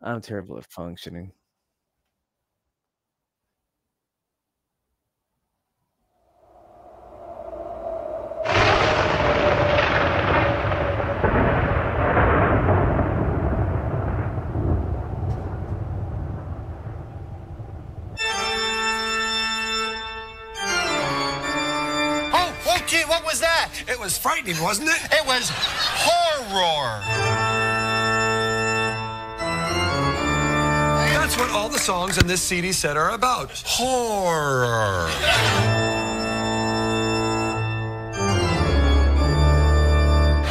I'm terrible at functioning. Oh, gee, what was that? It was frightening, wasn't it? It was horror. That's what all the songs in this CD set are about. Horror.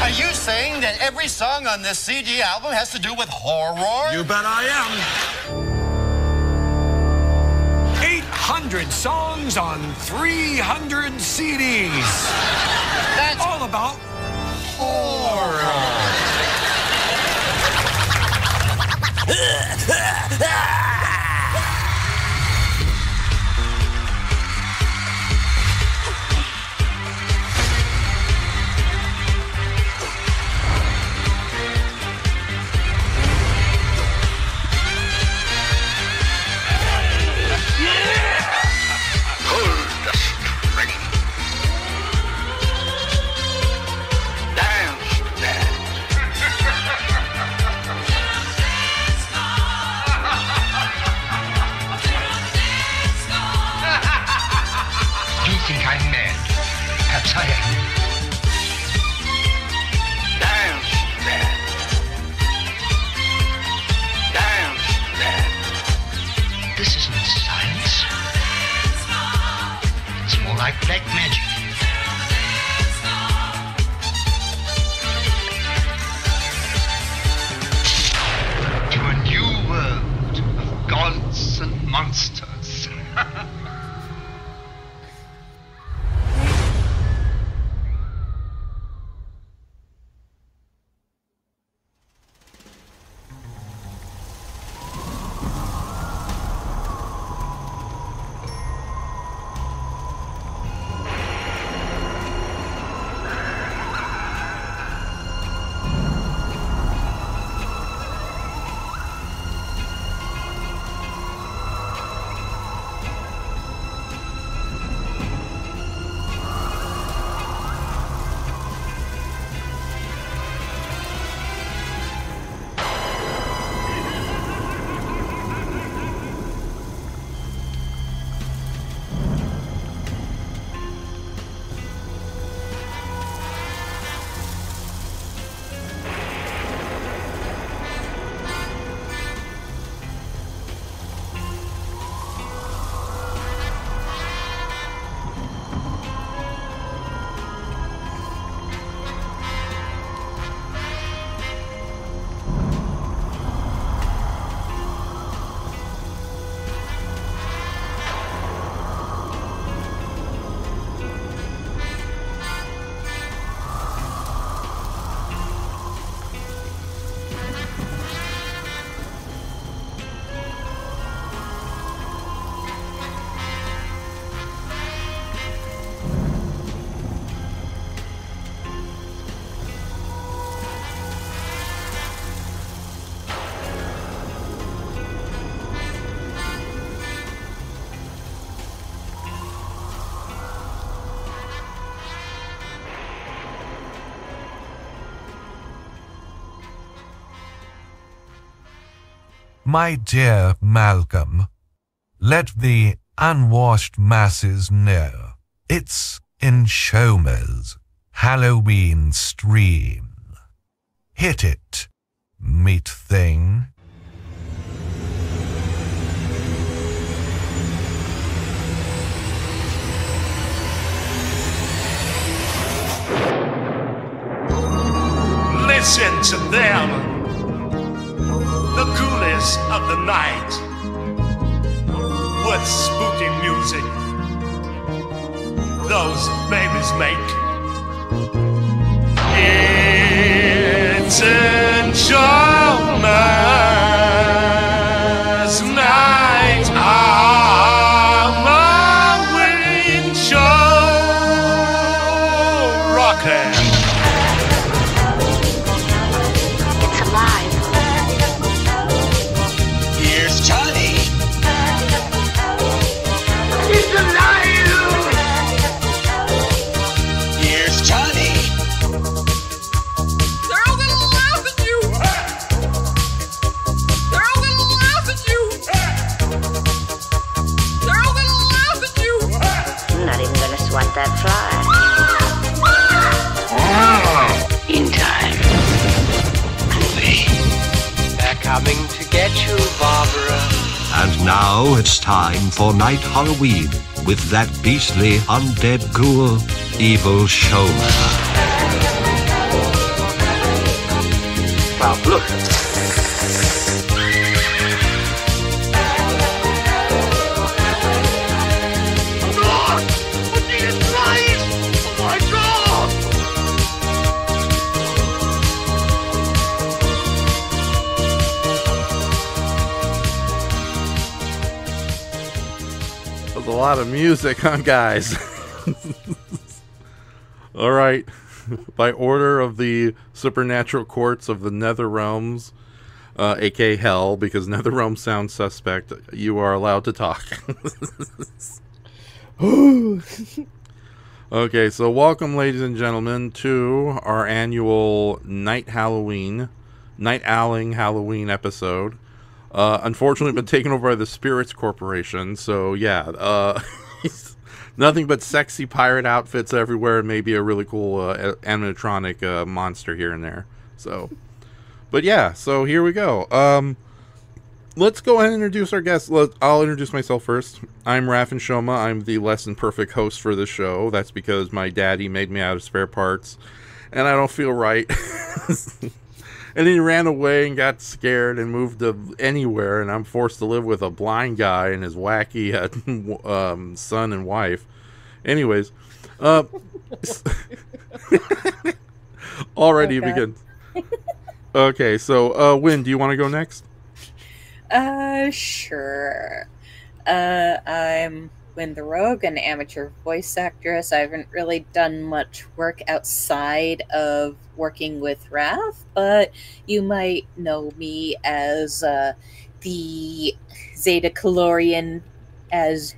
Are you saying that every song on this CD album has to do with horror? You bet I am. 800 songs on 300 CDs. That's all about horror. My dear Malcolm, let the unwashed masses know it's in Shomer's Halloween stream. Hit it, meat thing. Listen to them, the ghoulies of the night, with spooky music those babies make. It's in Shomer's night, Halloween show, rockin'. now it's time for Night Halloween with that beastly undead ghoul, Evil Showman. Wow, look. A lot of music, huh, guys? All right. By order of the supernatural courts of the Nether Realms, aka Hell, because Nether Realms sounds suspect, you are allowed to talk. Okay, so welcome, ladies and gentlemen, to our annual Night Owling Halloween episode. Unfortunately, been taken over by the Spirits Corporation, so yeah, nothing but sexy pirate outfits everywhere, and maybe a really cool animatronic monster here and there. So, but yeah, so here we go. Let's go ahead and introduce our guests. I'll introduce myself first. I'm Rafaestein. I'm the less than perfect host for this show. That's because my daddy made me out of spare parts, and I don't feel right. And he ran away and got scared and moved to anywhere, and I'm forced to live with a blind guy and his wacky son and wife. Anyways, already begins. Okay, so Wynn, do you want to go next? Sure. I'm Wynn the Rogue, an amateur voice actress. I haven't really done much work outside of working with Raph, but you might know me as the Zeta Calorian as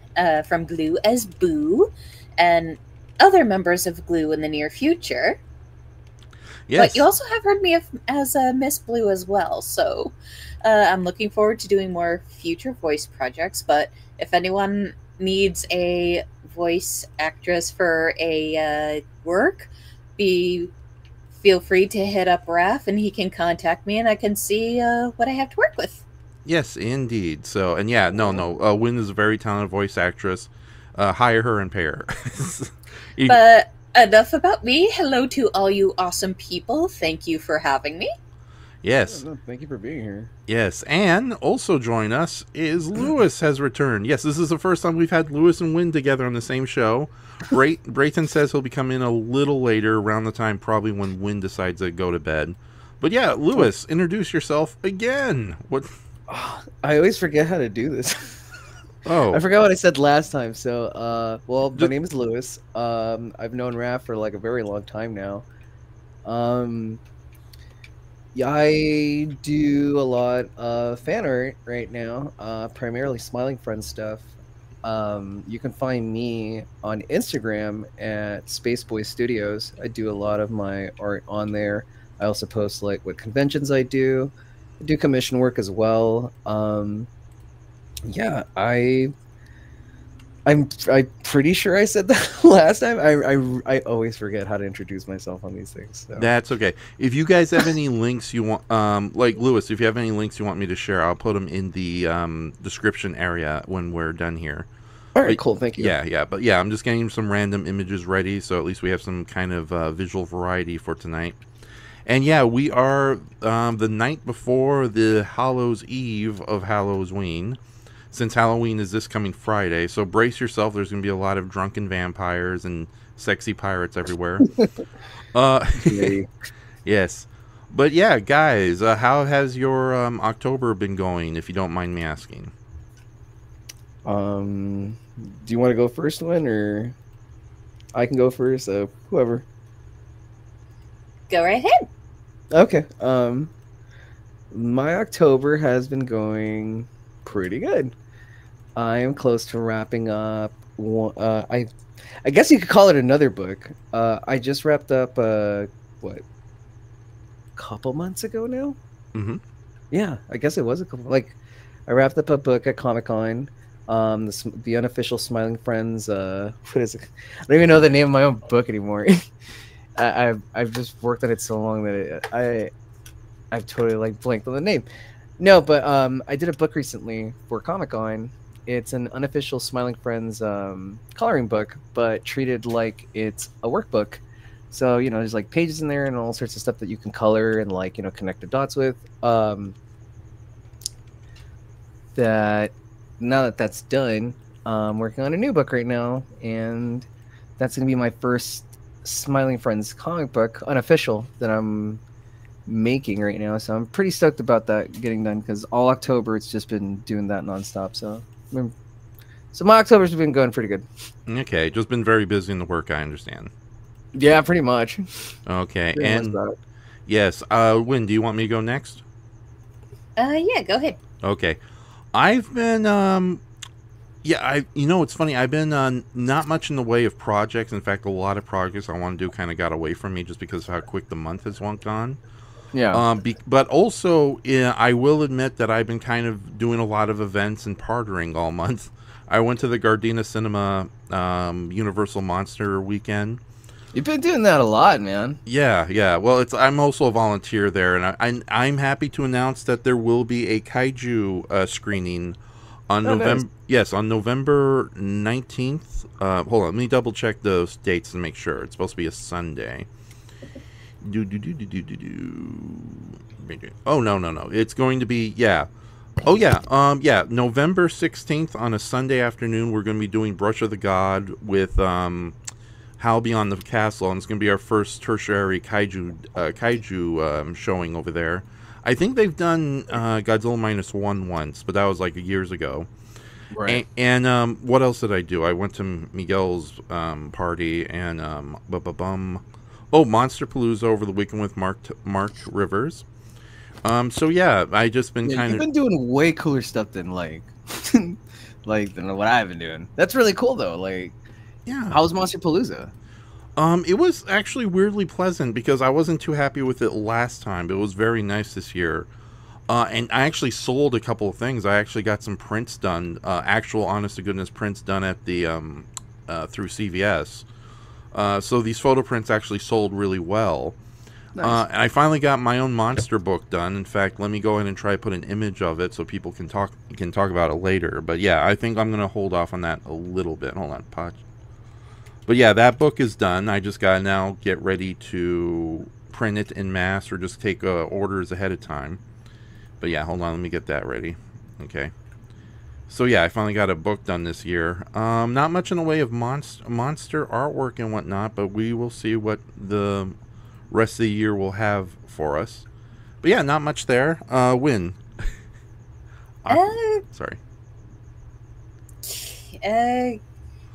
from Blou as Boo, and other members of Blou in the near future. Yes. But you also have heard me as Miss Blue as well, so I'm looking forward to doing more future voice projects, but if anyone needs a voice actress for a work, feel free to hit up Raph and he can contact me and I can see what I have to work with. Yes, indeed. So, and yeah, no. Wynn is a very talented voice actress. Hire her and pay her. But enough about me. Hello to all you awesome people. Thank you for having me. Yes. No, thank you for being here. Yes, and also join us is Lewis has returned. Yes, this is the first time we've had Lewis and Wynn together on the same show. Brayton says he'll be coming in a little later, around the time probably when Wynn decides to go to bed. But yeah, Lewis, introduce yourself again. What? Oh, I always forget how to do this. Oh. I forgot what I said last time. So, well, my name is Lewis. I've known Raph for like a very long time now. Yeah, I do a lot of fan art right now, primarily Smiling Friends stuff. You can find me on Instagram at Spaceboy Studios. I do a lot of my art on there. I also post like what conventions I do. I do commission work as well. Yeah, I'm pretty sure I said that last time. I always forget how to introduce myself on these things. So. That's okay. If you guys have any links you want, like Lewis, if you have any links you want me to share, I'll put them in the description area when we're done here. All right, cool. Thank you. Yeah. But yeah, I'm just getting some random images ready, so at least we have some kind of visual variety for tonight. And yeah, we are the night before the Hallows Eve of Halloween. Since Halloween is this coming Friday, so brace yourself. There's going to be a lot of drunken vampires and sexy pirates everywhere. Yes. But yeah, guys, how has your October been going, if you don't mind me asking? Do you want to go first, Lynn, or I can go first? Whoever. Go right ahead. Okay. My October has been going pretty good. I am close to wrapping up. I guess you could call it another book. I just wrapped up. What? A couple months ago now. Mm-hmm. Yeah, I guess it was a couple. Like, I wrapped up a book at Comic-Con. The unofficial Smiling Friends. What is it? I don't even know the name of my own book anymore. I've just worked on it so long that I've totally like blanked on the name. No, but I did a book recently for Comic-Con. It's an unofficial Smiling Friends coloring book, but treated like it's a workbook. So, you know, there's like pages in there and all sorts of stuff that you can color and like, you know, connect the dots with. That now that that's done, I'm working on a new book right now, and that's going to be my first Smiling Friends comic book, unofficial, that I'm making right now. So I'm pretty stoked about that getting done, because all October it's just been doing that nonstop. So my October's been going pretty good. Okay, just been very busy in the work, I understand. Yeah, pretty much. Okay, Pretty much and about it. yes, Win, do you want me to go next? Yeah, go ahead. Okay, I've been you know, it's funny, I've been not much in the way of projects. In fact, a lot of projects I want to do kind of got away from me just because of how quick the month has gone. Yeah. But also, I will admit that I've been kind of doing a lot of events and partnering all month. I went to the Gardena Cinema Universal Monster weekend. You've been doing that a lot, man. Yeah. Well, I'm also a volunteer there, and I'm happy to announce that there will be a kaiju screening on November. Nice. Yes, on November 19th. Hold on, let me double check those dates and make sure. It's supposed to be a Sunday. Oh no. It's going to be November 16th on a Sunday afternoon. We're going to be doing Brush of the God with Howl Beyond the Castle, and it's going to be our first tertiary kaiju showing over there. I think they've done Godzilla -1 once, but that was like years ago. Right. And what else did I do? I went to Miguel's party, and Monsterpalooza over the weekend with Mark Rivers. So yeah, I just been kind of... You've been doing way cooler stuff than like than what I've been doing. That's really cool though. Like, yeah. How was Monsterpalooza? It was actually weirdly pleasant because I wasn't too happy with it last time, but it was very nice this year. And I actually sold a couple of things. I actually got some prints done, actual honest-to-goodness prints done at the through CVS. So these photo prints actually sold really well. Nice. And I finally got my own monster book done. In fact, let me go in and try to put an image of it so people can talk about it later. But yeah, I think I'm going to hold off on that a little bit. Hold on, Potch. But yeah, that book is done. I just got to now get ready to print it en masse or just take orders ahead of time. But yeah, hold on, let me get that ready. Okay. So yeah, I finally got a book done this year. Not much in the way of monster artwork and whatnot, but we will see what the rest of the year will have for us. But yeah, not much there. Win. Sorry.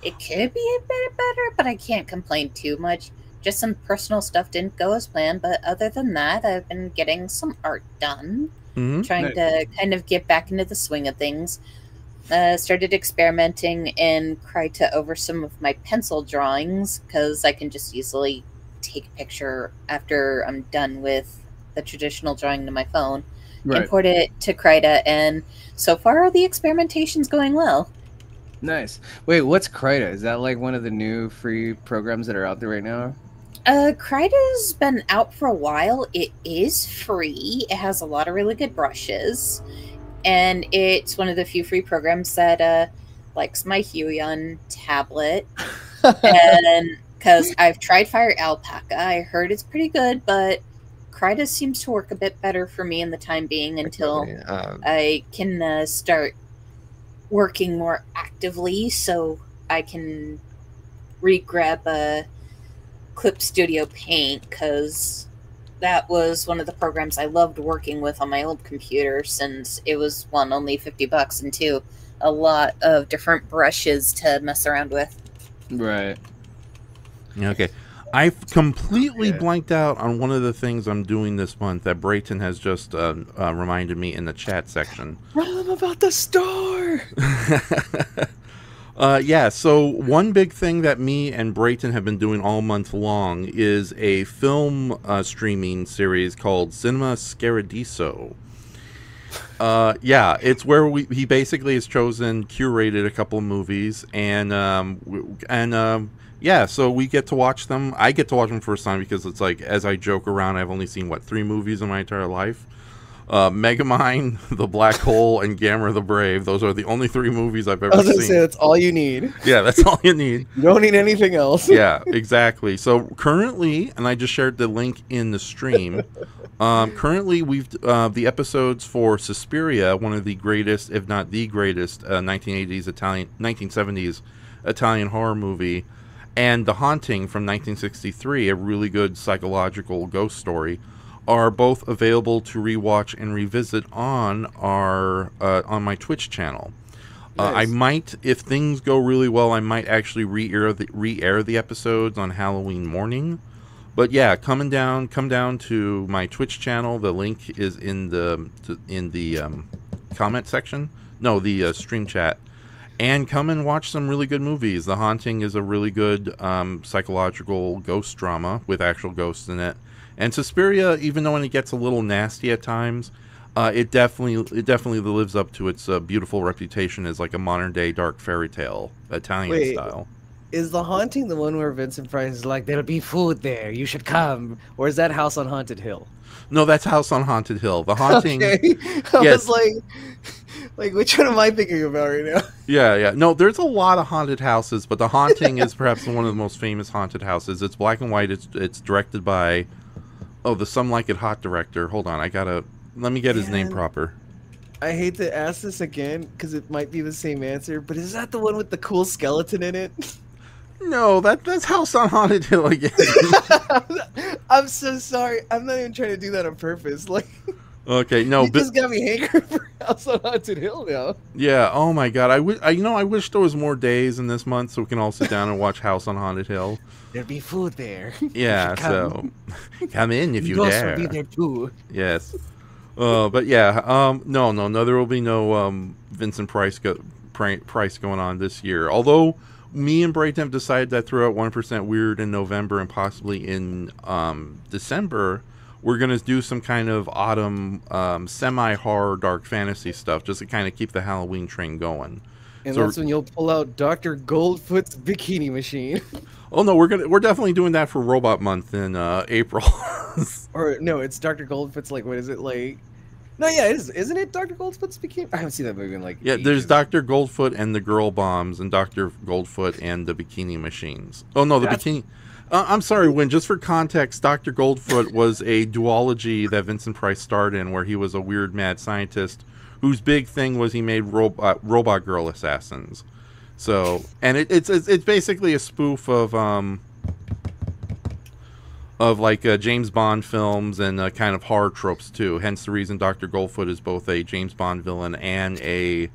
It could be a bit better, but I can't complain too much. Just some personal stuff didn't go as planned, but other than that, I've been getting some art done. Trying to kind of get back into the swing of things. Started experimenting in Krita over some of my pencil drawings, because I can just easily take a picture after I'm done with the traditional drawing to my phone, import it to Krita, and so far the experimentation's going well. Nice. Wait, what's Krita? Is that like one of the new free programs that are out there right now? Krita's been out for a while. It is free. It has a lot of really good brushes. And it's one of the few free programs that likes my Huion tablet. And because I've tried Fire Alpaca, I heard it's pretty good, but Krita seems to work a bit better for me in the time being until I can start working more actively, so I can re-grab a Clip Studio Paint, because that was one of the programs I loved working with on my old computer, since it was, one, only $50, and two, a lot of different brushes to mess around with. Right. Okay. I've completely blanked out on one of the things I'm doing this month that Brayton has just reminded me in the chat section. Tell them about the store! Yeah, so one big thing that me and Brayton have been doing all month long is a film streaming series called Cinema Scaradiso. Yeah, it's where he basically has curated a couple of movies, and yeah, so we get to watch them. I get to watch them first time because it's like, as I joke around, I've only seen, 3 movies in my entire life. Megamind, The Black Hole, and Gamma the Brave. Those are the only 3 movies I've ever I was gonna seen. say that's all you need. Yeah, that's all you need. You don't need anything else. Yeah, exactly. So currently, and I just shared the link in the stream. Currently, we've the episodes for Suspiria, one of the greatest, if not the greatest, 1970s Italian horror movie, and The Haunting from 1963, a really good psychological ghost story, are both available to rewatch and revisit on our on my Twitch channel. Nice. I might, if things go really well, I might actually re-air the episodes on Halloween morning. But yeah, come down to my Twitch channel. The link is in the comment section. No, the stream chat. And come and watch some really good movies. The Haunting is a really good psychological ghost drama with actual ghosts in it. And Suspiria, even though it gets a little nasty at times, it definitely lives up to its beautiful reputation as like a modern day dark fairy tale, Italian style. Is The Haunting the one where Vincent Price is like, "There'll be food there, you should come," or is that House on Haunted Hill? No, that's House on Haunted Hill. The Haunting. Okay. I was like, which one am I thinking about right now? Yeah. No, there's a lot of haunted houses, but The Haunting is perhaps one of the most famous haunted houses. It's black and white. It's directed by, the Some Like It Hot director. Hold on, let me get his name proper. I hate to ask this again because it might be the same answer, but is that the one with the cool skeleton in it? No, that's House on Haunted Hill again. I'm so sorry. I'm not even trying to do that on purpose. Like, okay, no, you just got me hankering for House on Haunted Hill now. Yeah. Oh my God. I wish there was more days in this month so we can all sit down and watch House on Haunted Hill. There'd be food there. Yeah. So come in if you dare. Will be there too. Yes. But yeah. No. There will be no Vincent Price going on this year. Although me and Brayton have decided that throughout 1% Weird in November and possibly in December, we're going to do some kind of autumn semi-horror dark fantasy stuff just to kind of keep the Halloween train going. And so that's when you'll pull out Dr. Goldfoot's bikini machine. Oh no, we're definitely doing that for Robot Month in April. Or no, it's Dr. Goldfoot's like, what is it like? No, yeah, isn't it Dr. Goldfoot's bikini? I haven't seen that movie in like ages. There's Dr. Goldfoot and the Girl Bombs and Dr. Goldfoot and the Bikini Machines. Oh no, bikini. I'm sorry, Win. Just for context, Dr. Goldfoot was a duology that Vincent Price starred in, where he was a weird mad scientist whose big thing was he made robot girl assassins. So, and it's basically a spoof of like James Bond films and kind of horror tropes too. Hence the reason Dr. Goldfoot is both a James Bond villain and a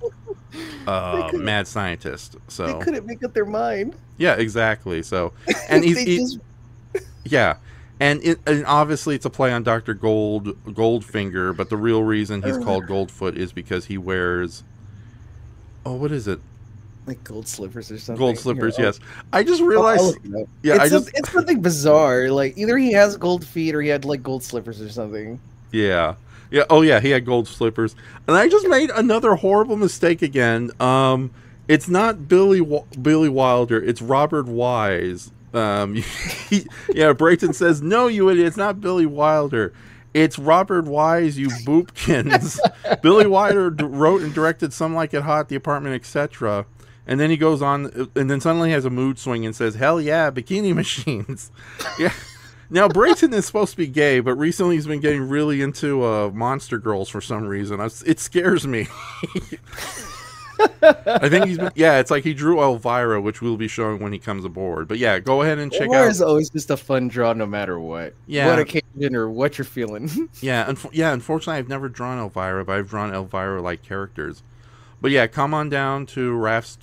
mad scientist. So they couldn't make up their mind. Yeah, exactly. So, and yeah, and obviously it's a play on Dr. Goldfinger, but the real reason he's called Goldfoot is because he wears, what is it? Like gold slippers or something. Gold slippers, yes. I just realized. It's something bizarre. Like either he has gold feet or he had like gold slippers or something. Yeah. Oh yeah, he had gold slippers. And I just made another horrible mistake again. It's not Billy Wilder. It's Robert Wise. Brayton says, "No, you idiot! It's not Billy Wilder. It's Robert Wise, you boopkins." Billy Wilder wrote and directed Some Like It Hot, The Apartment, etc. And then he goes on, and then suddenly has a mood swing and says, "Hell yeah, bikini machines." Yeah. Now Brayton is supposed to be gay, but recently he's been getting really into monster girls for some reason. It scares me. I think he's been, it's like he drew Elvira, which we'll be showing when he comes aboard. But yeah, go ahead and check out. It's always just a fun draw, no matter what. Yeah, what occasion or what you're feeling. Unfortunately, I've never drawn Elvira, but I've drawn Elvira-like characters. But yeah, come on down to Raf's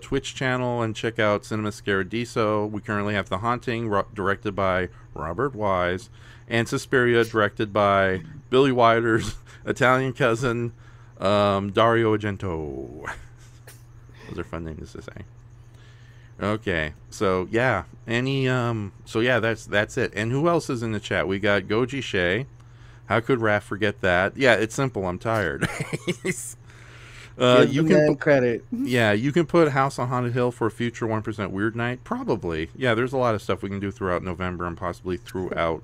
Twitch channel and check out Cinema Scaradiso. We currently have The Haunting, directed by Robert Wise, and Suspiria, directed by Billy Wilder's Italian cousin, Dario Argento. Those are fun names to say. Okay, so yeah, that's it. And who else is in the chat? We got Goji Shay. How could Raf forget that? Yeah, it's simple. I'm tired. You can credit. Yeah, you can put House on Haunted Hill for a future 1% Weird Night. Probably. Yeah, there's a lot of stuff we can do throughout November and possibly throughout.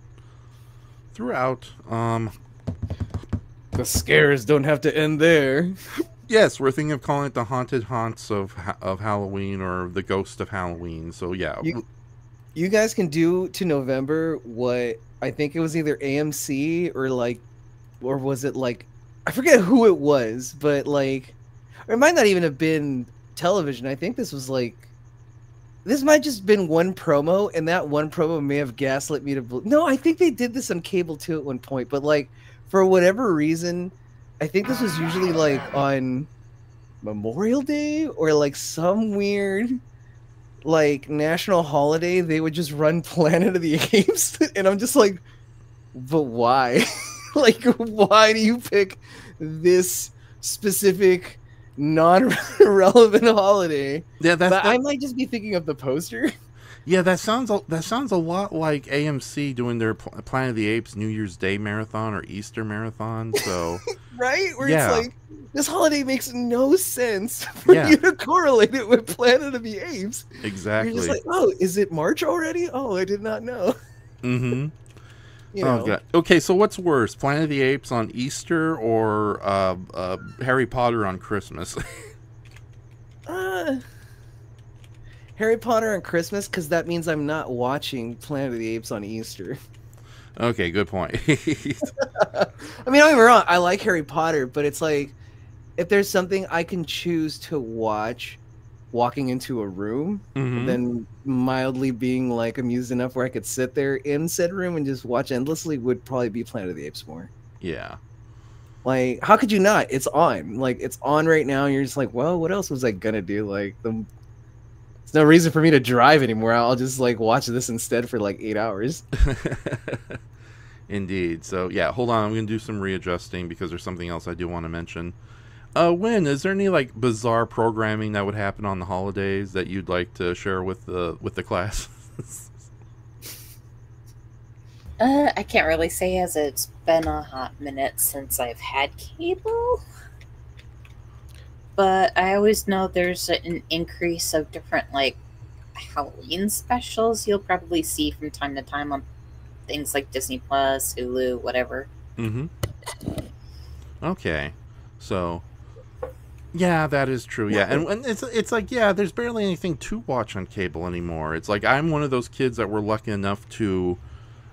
the scares don't have to end there. Yes, we're thinking of calling it the haunted haunts of Halloween, or the ghost of Halloween. So yeah, you guys can do to November what I think it was either AMC or was it like, I forget who it was, but like, or it might not even have been television. I think this was like, this might just been one promo, and that one promo may have gaslit me to believe. No, I think they did this on cable too at one point, but like, for whatever reason, I think this was usually like on Memorial Day or like some weird like national holiday. They would just run Planet of the Apes, and I'm just like, but why? Like, why do you pick this specific non-relevant holiday? Yeah, I might just be thinking of the poster. Yeah, that sounds a lot like AMC doing their Planet of the Apes New Year's Day marathon or Easter marathon. So right, where it's like, this holiday makes no sense for you to correlate it with Planet of the Apes. Exactly. You're just like, oh, is it March already? Oh, I did not know. Mm-hmm. You know. Oh god. Okay, so what's worse, Planet of the Apes on Easter or Harry Potter on Christmas? Harry Potter on Christmas, because that means I'm not watching Planet of the Apes on Easter. Okay, good point. I mean, don't get me wrong, I like Harry Potter, but it's like, if there's something I can choose to watch walking into a room, then mildly being like amused enough where I could sit there in said room and just watch endlessly would probably be Planet of the Apes more. Yeah. Like, how could you not? It's on. Like, it's on right now, and you're just like, well, what else was I gonna do? Like, there's no reason for me to drive anymore. I'll just like watch this instead for like 8 hours. Indeed. So yeah, hold on. I'm going to do some readjusting because there's something else I do want to mention. Wynn, is there any like bizarre programming that would happen on the holidays that you'd like to share with the class? I can't really say, as it's been a hot minute since I've had cable. But I always know there's an increase of different, like, Halloween specials you'll probably see from time to time on things like Disney Plus, Hulu, whatever. Okay. So, yeah, that is true. Yeah, and it's like, yeah, there's barely anything to watch on cable anymore. It's like, I'm one of those kids that were lucky enough to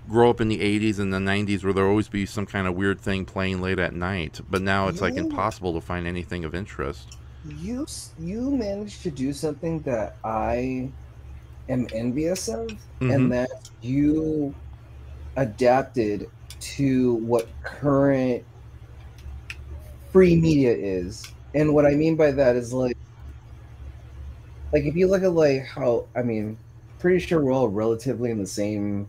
grow up in the 80s and the 90s where there'll always be some kind of weird thing playing late at night, but now it's like impossible to find anything of interest. You managed to do something that I am envious of, and that you adapted to what current free media is. And what I mean by that is like if you look at like how, I mean, pretty sure we're all relatively in the same,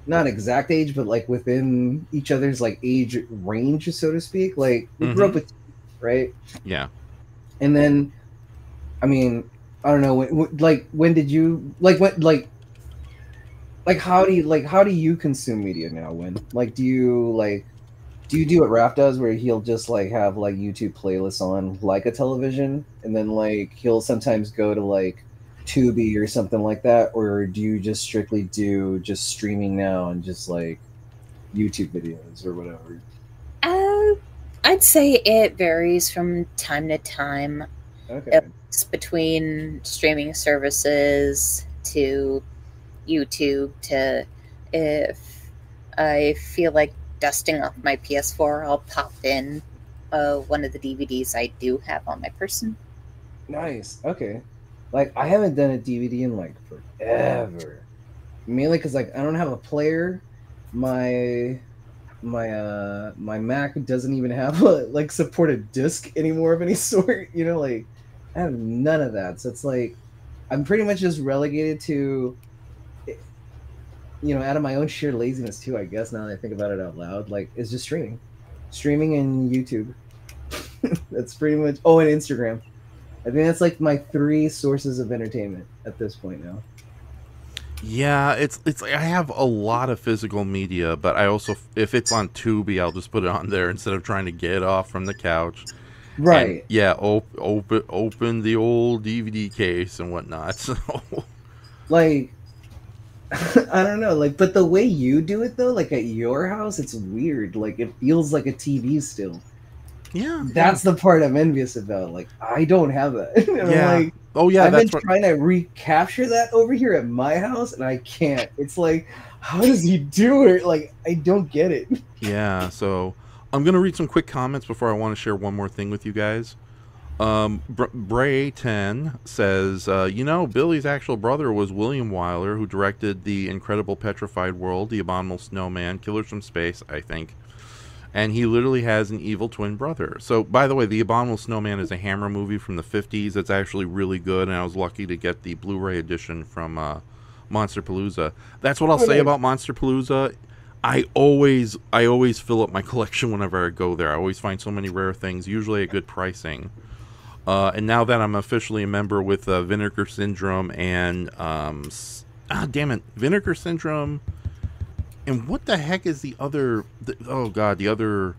not exact age, but like within each other's like age range, so to speak. Like we grew up with, right? Yeah. And then, I mean, I don't know, when did you how do you consume media now? When do you do what Raph does, where he'll just like have like YouTube playlists on like a television, and then like he'll sometimes go to like Tubi or something like that, or do you just strictly do just streaming now and just like YouTube videos or whatever? I'd say it varies from time to time. Okay. It's between streaming services to YouTube to, if I feel like dusting off my PS4, I'll pop in one of the DVDs I do have on my person. Nice. Okay. Like, I haven't done a DVD in like forever. Mainly because like I don't have a player. My Mac doesn't even have a support a disc anymore of any sort. You know, like I have none of that. So it's like I'm pretty much just relegated to, you know, out of my own sheer laziness too, I guess, now that I think about it out loud, like it's just streaming and YouTube. That's pretty much, oh, and Instagram. I think that's like my 3 sources of entertainment at this point now. Yeah, it's like I have a lot of physical media, but I also, if it's on Tubi, I'll just put it on there instead of trying to get off from the couch. Right. And, yeah, open the old DVD case and whatnot. So, like, I don't know, like, but the way you do it though, like at your house, it's weird. Like it feels like a TV still. Yeah. That's the part I'm envious about. Like, I don't have that. And Yeah. I'm like, Oh yeah, I've been that's trying to recapture that over here at my house, and I can't. It's like, how does he do it? Like, I don't get it. Yeah, so I'm gonna read some quick comments before I want to share one more thing with you guys. Brayton says, you know, Billy's actual brother was William Wyler, who directed The Incredible Petrified World, The Abominable Snowman, Killers from Space, I think. And he literally has an evil twin brother. So, by the way, The Abominable Snowman is a Hammer movie from the 50s. It's actually really good, and I was lucky to get the Blu-ray edition from Monsterpalooza. That's what I'll say about Monsterpalooza. I always fill up my collection whenever I go there. I always find so many rare things, usually at good pricing. And now that I'm officially a member with Vinegar Syndrome and Vinegar Syndrome. And what the heck is the other? The other,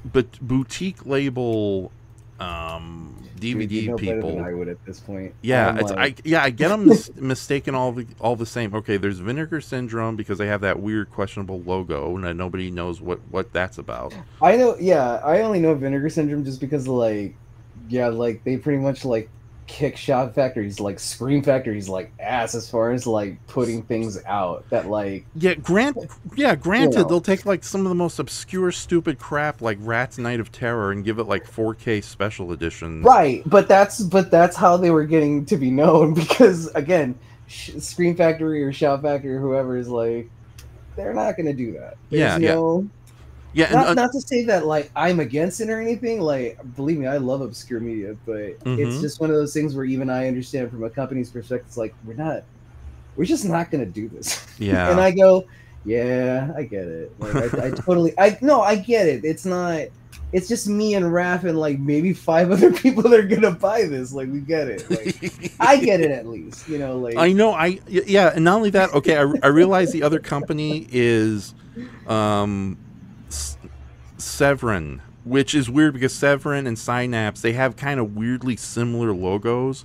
but boutique label DVD you know people. better than I would at this point. Yeah, I get them mistaken all the same. Okay, there's Vinegar Syndrome because they have that weird questionable logo and nobody knows what that's about. I know. Yeah, I only know Vinegar Syndrome just because like they pretty much like kick Shout Factory's like Scream Factory's like ass as far as like putting things out that like granted you know. they'll take like some of the most obscure stupid crap like Rat's Night of Terror and give it like 4K special editions, right, but that's how they were getting to be known because again Scream Factory or Shout Factory or whoever is like they're not gonna do that. Not to say that like I'm against it or anything. Like, believe me, I love obscure media, but it's just one of those things where even I understand from a company's perspective. It's like we're just not going to do this. Yeah, and I go, yeah, I get it. Like, I get it. It's not. It's just me and Raph and like maybe 5 other people that are gonna buy this. Like, we get it. Like, I get it at least. You know, like I know. And not only that. Okay, I realize the other company is. Severin, which is weird because Severin and Synapse, they have kind of weirdly similar logos.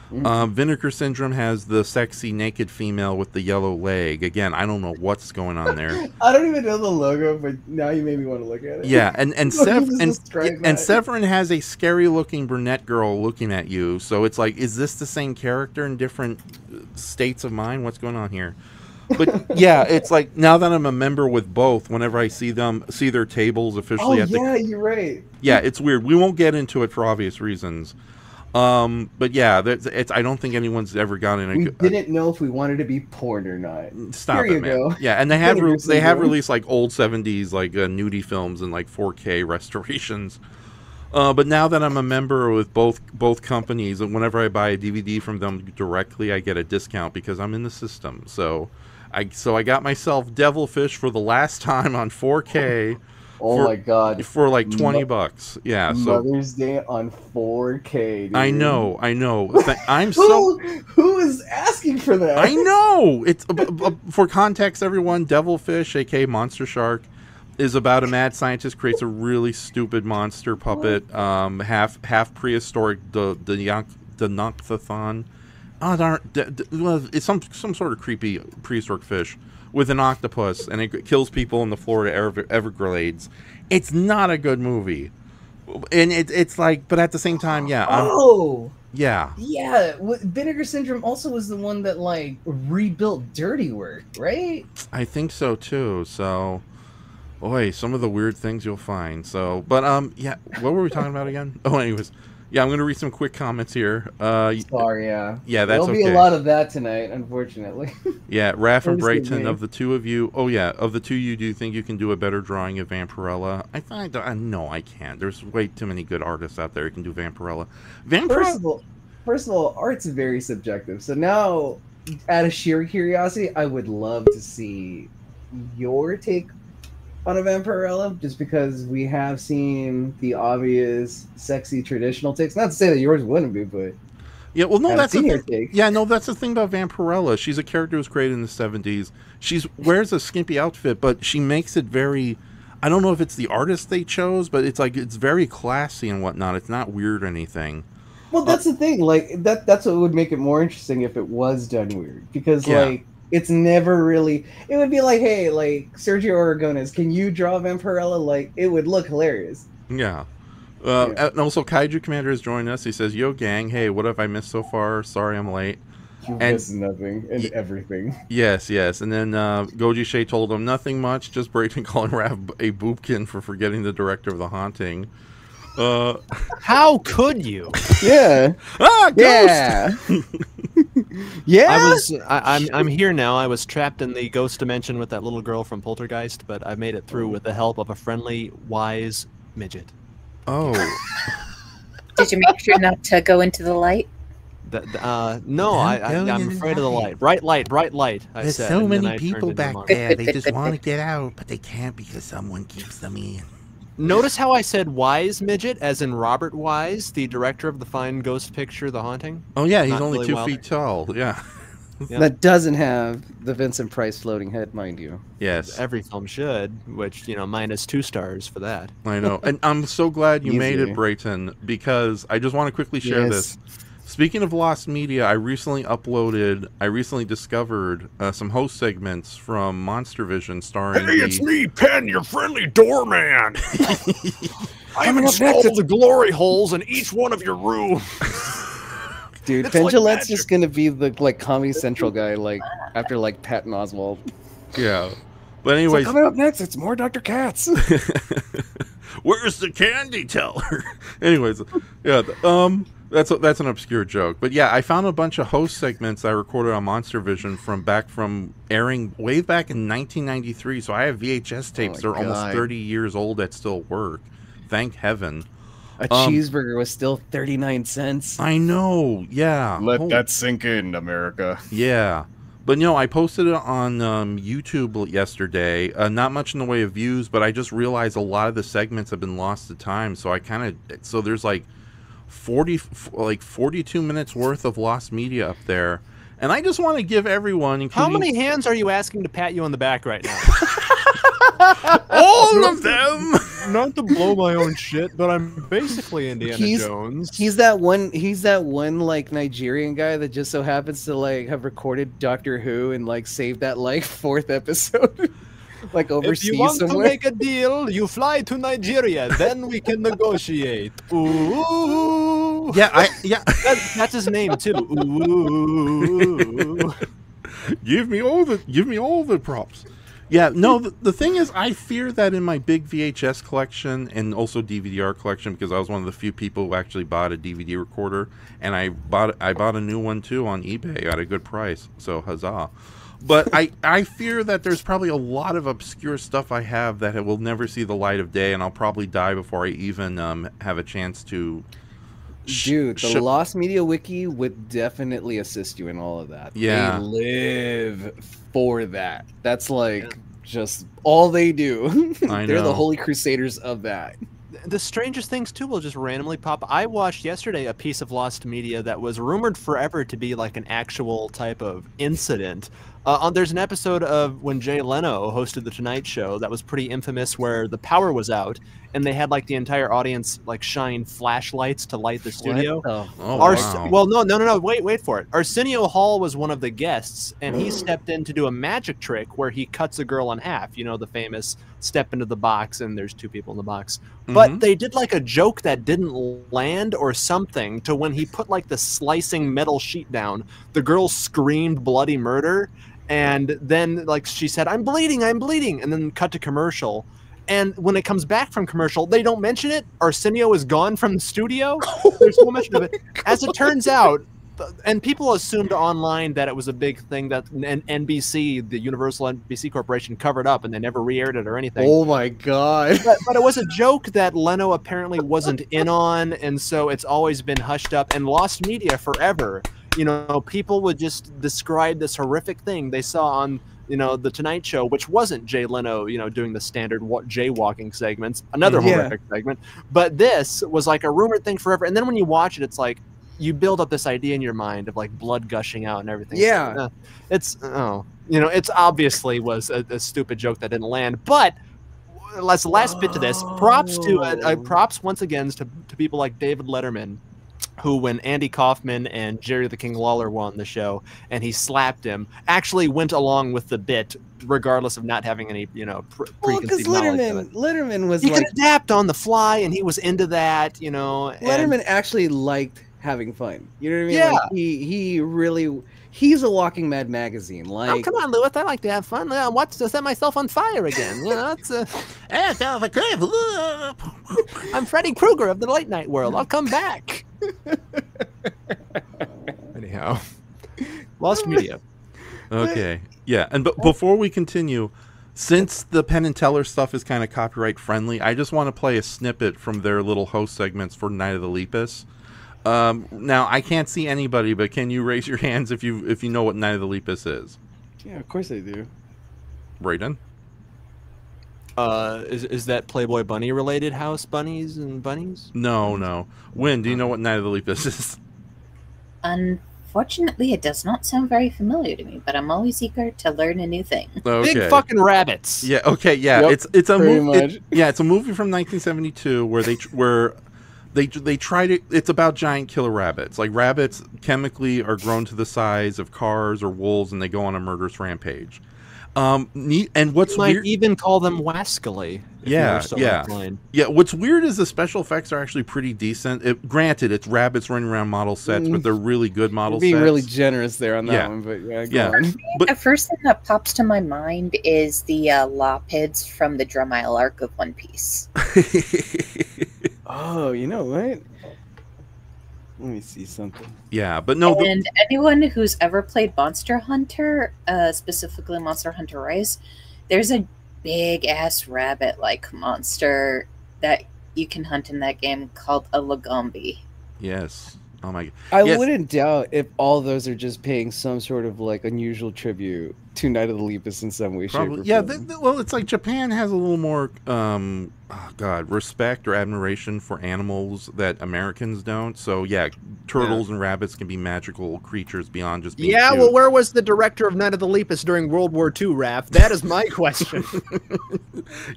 Vinegar Syndrome has the sexy naked female with the yellow leg. Again, I don't know what's going on there. I don't even know the logo, but now you made me want to look at it. Yeah, and Severin has a scary looking brunette girl looking at you. So it's like, is this the same character in different states of mind? What's going on here? But yeah, it's like now that I'm a member with both, whenever I see their tables officially you're right. Yeah, it's weird. We won't get into it for obvious reasons. But yeah, I don't think anyone's ever gotten We didn't know if we wanted to be porn or not. Stop Here it, man. go. Yeah, and they have released like old 70s like nudie films and like 4K restorations. But now that I'm a member with both companies, and whenever I buy a DVD from them directly, I get a discount because I'm in the system. So I got myself Devilfish for the last time on 4K. My god! For like $20. Yeah. So Mother's Day on 4K. Dude. I know. I'm Who is asking for that? I know. It's for context, everyone. Devilfish, aka Monster Shark, is about a mad scientist creates a really stupid monster puppet, half prehistoric, the Noctathon. It's some sort of creepy prehistoric fish with an octopus, and it kills people in the Florida Everglades. It's not a good movie, and it's like, but at the same time, yeah. Vinegar Syndrome also was the one that like rebuilt Dirty Work, right? I think so too. So, boy, some of the weird things you'll find. So, but yeah, what were we talking about again? Oh, anyways. Yeah, I'm going to read some quick comments here. Sorry, yeah. Yeah, that's okay. There'll be a lot of that tonight, unfortunately. Yeah, Raph and Brayton, of the two of you... Oh, yeah, of the two of you, do you think you can do a better drawing of Vampirella? No, I can't. There's way too many good artists out there who can do Vampirella. First of all, art's very subjective. So now, out of sheer curiosity, I would love to see your take on a Vampirella, just because we have seen the obvious sexy traditional takes. Not to say that yours wouldn't be, but yeah, well, no, that's the thing. Yeah, no, that's the thing about Vampirella. She's a character who was created in the 70s. She wears a skimpy outfit, but she makes it very. I don't know if it's the artist they chose, but it's like it's very classy and whatnot. It's not weird or anything. Well, that's the thing. Like that's what would make it more interesting if it was done weird, because like It's never really. It would be like, hey, like Sergio Aragones, can you draw Vampirella? Like, it would look hilarious. Yeah. And also, Kaiju Commander has joined us. He says, "Yo, gang, hey, what have I missed so far? Sorry, I'm late." You miss nothing and everything. Yes, yes. And then Goji Shea told him nothing much, just Brayton calling Raph a boobkin for forgetting the director of The Haunting. How could you? Yeah. Ghost! Yeah. Yeah. I'm here now. I was trapped in the ghost dimension with that little girl from Poltergeist, but I made it through with the help of a friendly, wise midget. Oh. Did you make sure not to go into the light? No, I'm afraid of the light. Bright light, bright light. There's so many people back there. They just want to get out, but they can't because someone keeps them in. Notice how I said wise midget, as in Robert Wise, the director of the fine ghost picture, The Haunting? Oh, yeah, he's Not only really 2 well. feet tall. Yeah. Yeah. That doesn't have the Vincent Price floating head, mind you. Yes. Every film should, which, you know, minus 2 stars for that. I know. And I'm so glad you made Easy. it, Brayton, because I just want to quickly share this. Speaking of lost media, I recently discovered some host segments from Monster Vision starring me, Penn, your friendly doorman. I have Coming up installed next, the glory holes in each one of your rooms. Dude, It's like Pendulette's magic. just gonna be the like Comedy Central guy, like after like Patton Oswalt. Yeah. But So anyways, coming up next, it's more Dr. Katz. where's the candy teller? Anyways, yeah, that's an obscure joke. But yeah, I found a bunch of host segments I recorded on Monster Vision from airing way back in 1993. So I have VHS tapes. They're almost 30 years old that still work. Thank heaven. A cheeseburger was still 39 cents. I know. Yeah. Let that sink in, America. Yeah. But no, I posted it on YouTube yesterday. Not much in the way of views, but I just realized a lot of the segments have been lost to time. So so there's like 42 minutes worth of lost media up there. And I just want to give everyone, including... How many hands are you asking to pat you on the back right now? all of them! Not to blow my own shit, but I'm basically Indiana Jones. He's that one like Nigerian guy that just so happens to like have recorded Doctor Who and like saved that like 4th episode. Like overseas If you want somewhere. to make a deal, you fly to Nigeria. Then we can negotiate. Ooh. Yeah, That's his name too. Ooh. Give me all the props. Yeah, no, the thing is, I fear that in my big VHS collection and also DVD-R collection, because I was one of the few people who actually bought a DVD recorder, and I bought a new one too on eBay at a good price. So huzzah! But I fear that there's probably a lot of obscure stuff I have that will never see the light of day, and I'll probably die before I even have a chance to. Dude, the Lost Media Wiki would definitely assist you in all of that. Yeah. They live for that. That's like just all they do. I They're know. the holy crusaders of that. The strangest things too will just randomly pop. I watched yesterday a piece of lost media that was rumored forever to be like an actual type of incident. There's an episode of when Jay Leno hosted the Tonight Show that was pretty infamous, where the power was out and they had like the entire audience like shine flashlights to light the studio. Oh, wow. Well, no, wait for it. Arsenio Hall was one of the guests, and he stepped in to do a magic trick where he cuts a girl in half. You know, the famous step into the box and there's 2 people in the box. But they did like a joke that didn't land or something, to when he put like the slicing metal sheet down, the girl screamed bloody murder, and then like she said, I'm bleeding, and then cut to commercial. And when it comes back from commercial, they don't mention it. Arsenio is gone from the studio. There's no mention of it. As it turns out, and people assumed online that it was a big thing that NBC, the Universal NBC Corporation, covered up, and they never re-aired it or anything. Oh my god. But it was a joke that Leno apparently wasn't in on, and so it's always been hushed up and lost media forever. You know, people would just describe this horrific thing they saw on, you know, the Tonight Show, which wasn't Jay Leno, you know, doing the standard jaywalking segments, another horrific segment. But this was like a rumored thing forever. And then when you watch it, it's like you build up this idea in your mind of like blood gushing out and everything. Yeah. It's obviously was a stupid joke that didn't land. But let's last bit to this. Props once again to people like David Letterman, who, when Andy Kaufman and Jerry the King Lawler were on the show and he slapped him, actually went along with the bit, regardless of not having any, preconceived knowledge of it. Letterman was he like, could adapt on the fly, and he was into that, Letterman actually liked having fun. You know what I mean? Yeah. Like, he really, he's a walking Mad Magazine. Like, oh, come on, Lewis, I like to have fun. I want to set myself on fire again. I'm Freddy Krueger of the late night world. I'll come back. Anyhow, lost media. Okay, yeah, and before we continue, since the Penn and Teller stuff is kind of copyright friendly, I just want to play a snippet from their little host segments for Night of the Lepus. Now I can't see anybody, but can you raise your hands if you know what Night of the Lepus is? Yeah, of course I do. Brayton? Is that Playboy Bunny related? House bunnies and bunnies? No. Wynn, do you know what Night of the Lepus is? Unfortunately, it does not sound very familiar to me, but I'm always eager to learn a new thing. Okay. Big fucking rabbits. Yeah. Okay. Yeah. Yep, it's a movie. much. It's a movie from 1972 where they try to. It's about giant killer rabbits. Like, rabbits chemically are grown to the size of cars or wolves, and they go on a murderous rampage. And what's might weird, even call them wascally. Yeah. What's weird is the special effects are actually pretty decent. Granted, it's rabbits running around model sets, but they're really good model sets. Being really generous there on that one, but go on. But the first thing that pops to my mind is the Lapids from the Drum Isle arc of One Piece. Oh, you know what? Let me see something. Yeah, but no. And anyone who's ever played Monster Hunter, specifically Monster Hunter Rise, there's a big ass rabbit like monster that you can hunt in that game called a Lagombi. Yes. Oh my god. I wouldn't doubt if all those are just paying some sort of like unusual tribute to Night of the Lepus in some way, shape, or form. Yeah, well, it's like Japan has a little more, respect or admiration for animals that Americans don't. So yeah, turtles and rabbits can be magical creatures beyond just being cute. Well, where was the director of Night of the Lepus during World War II, Raph? That is my question.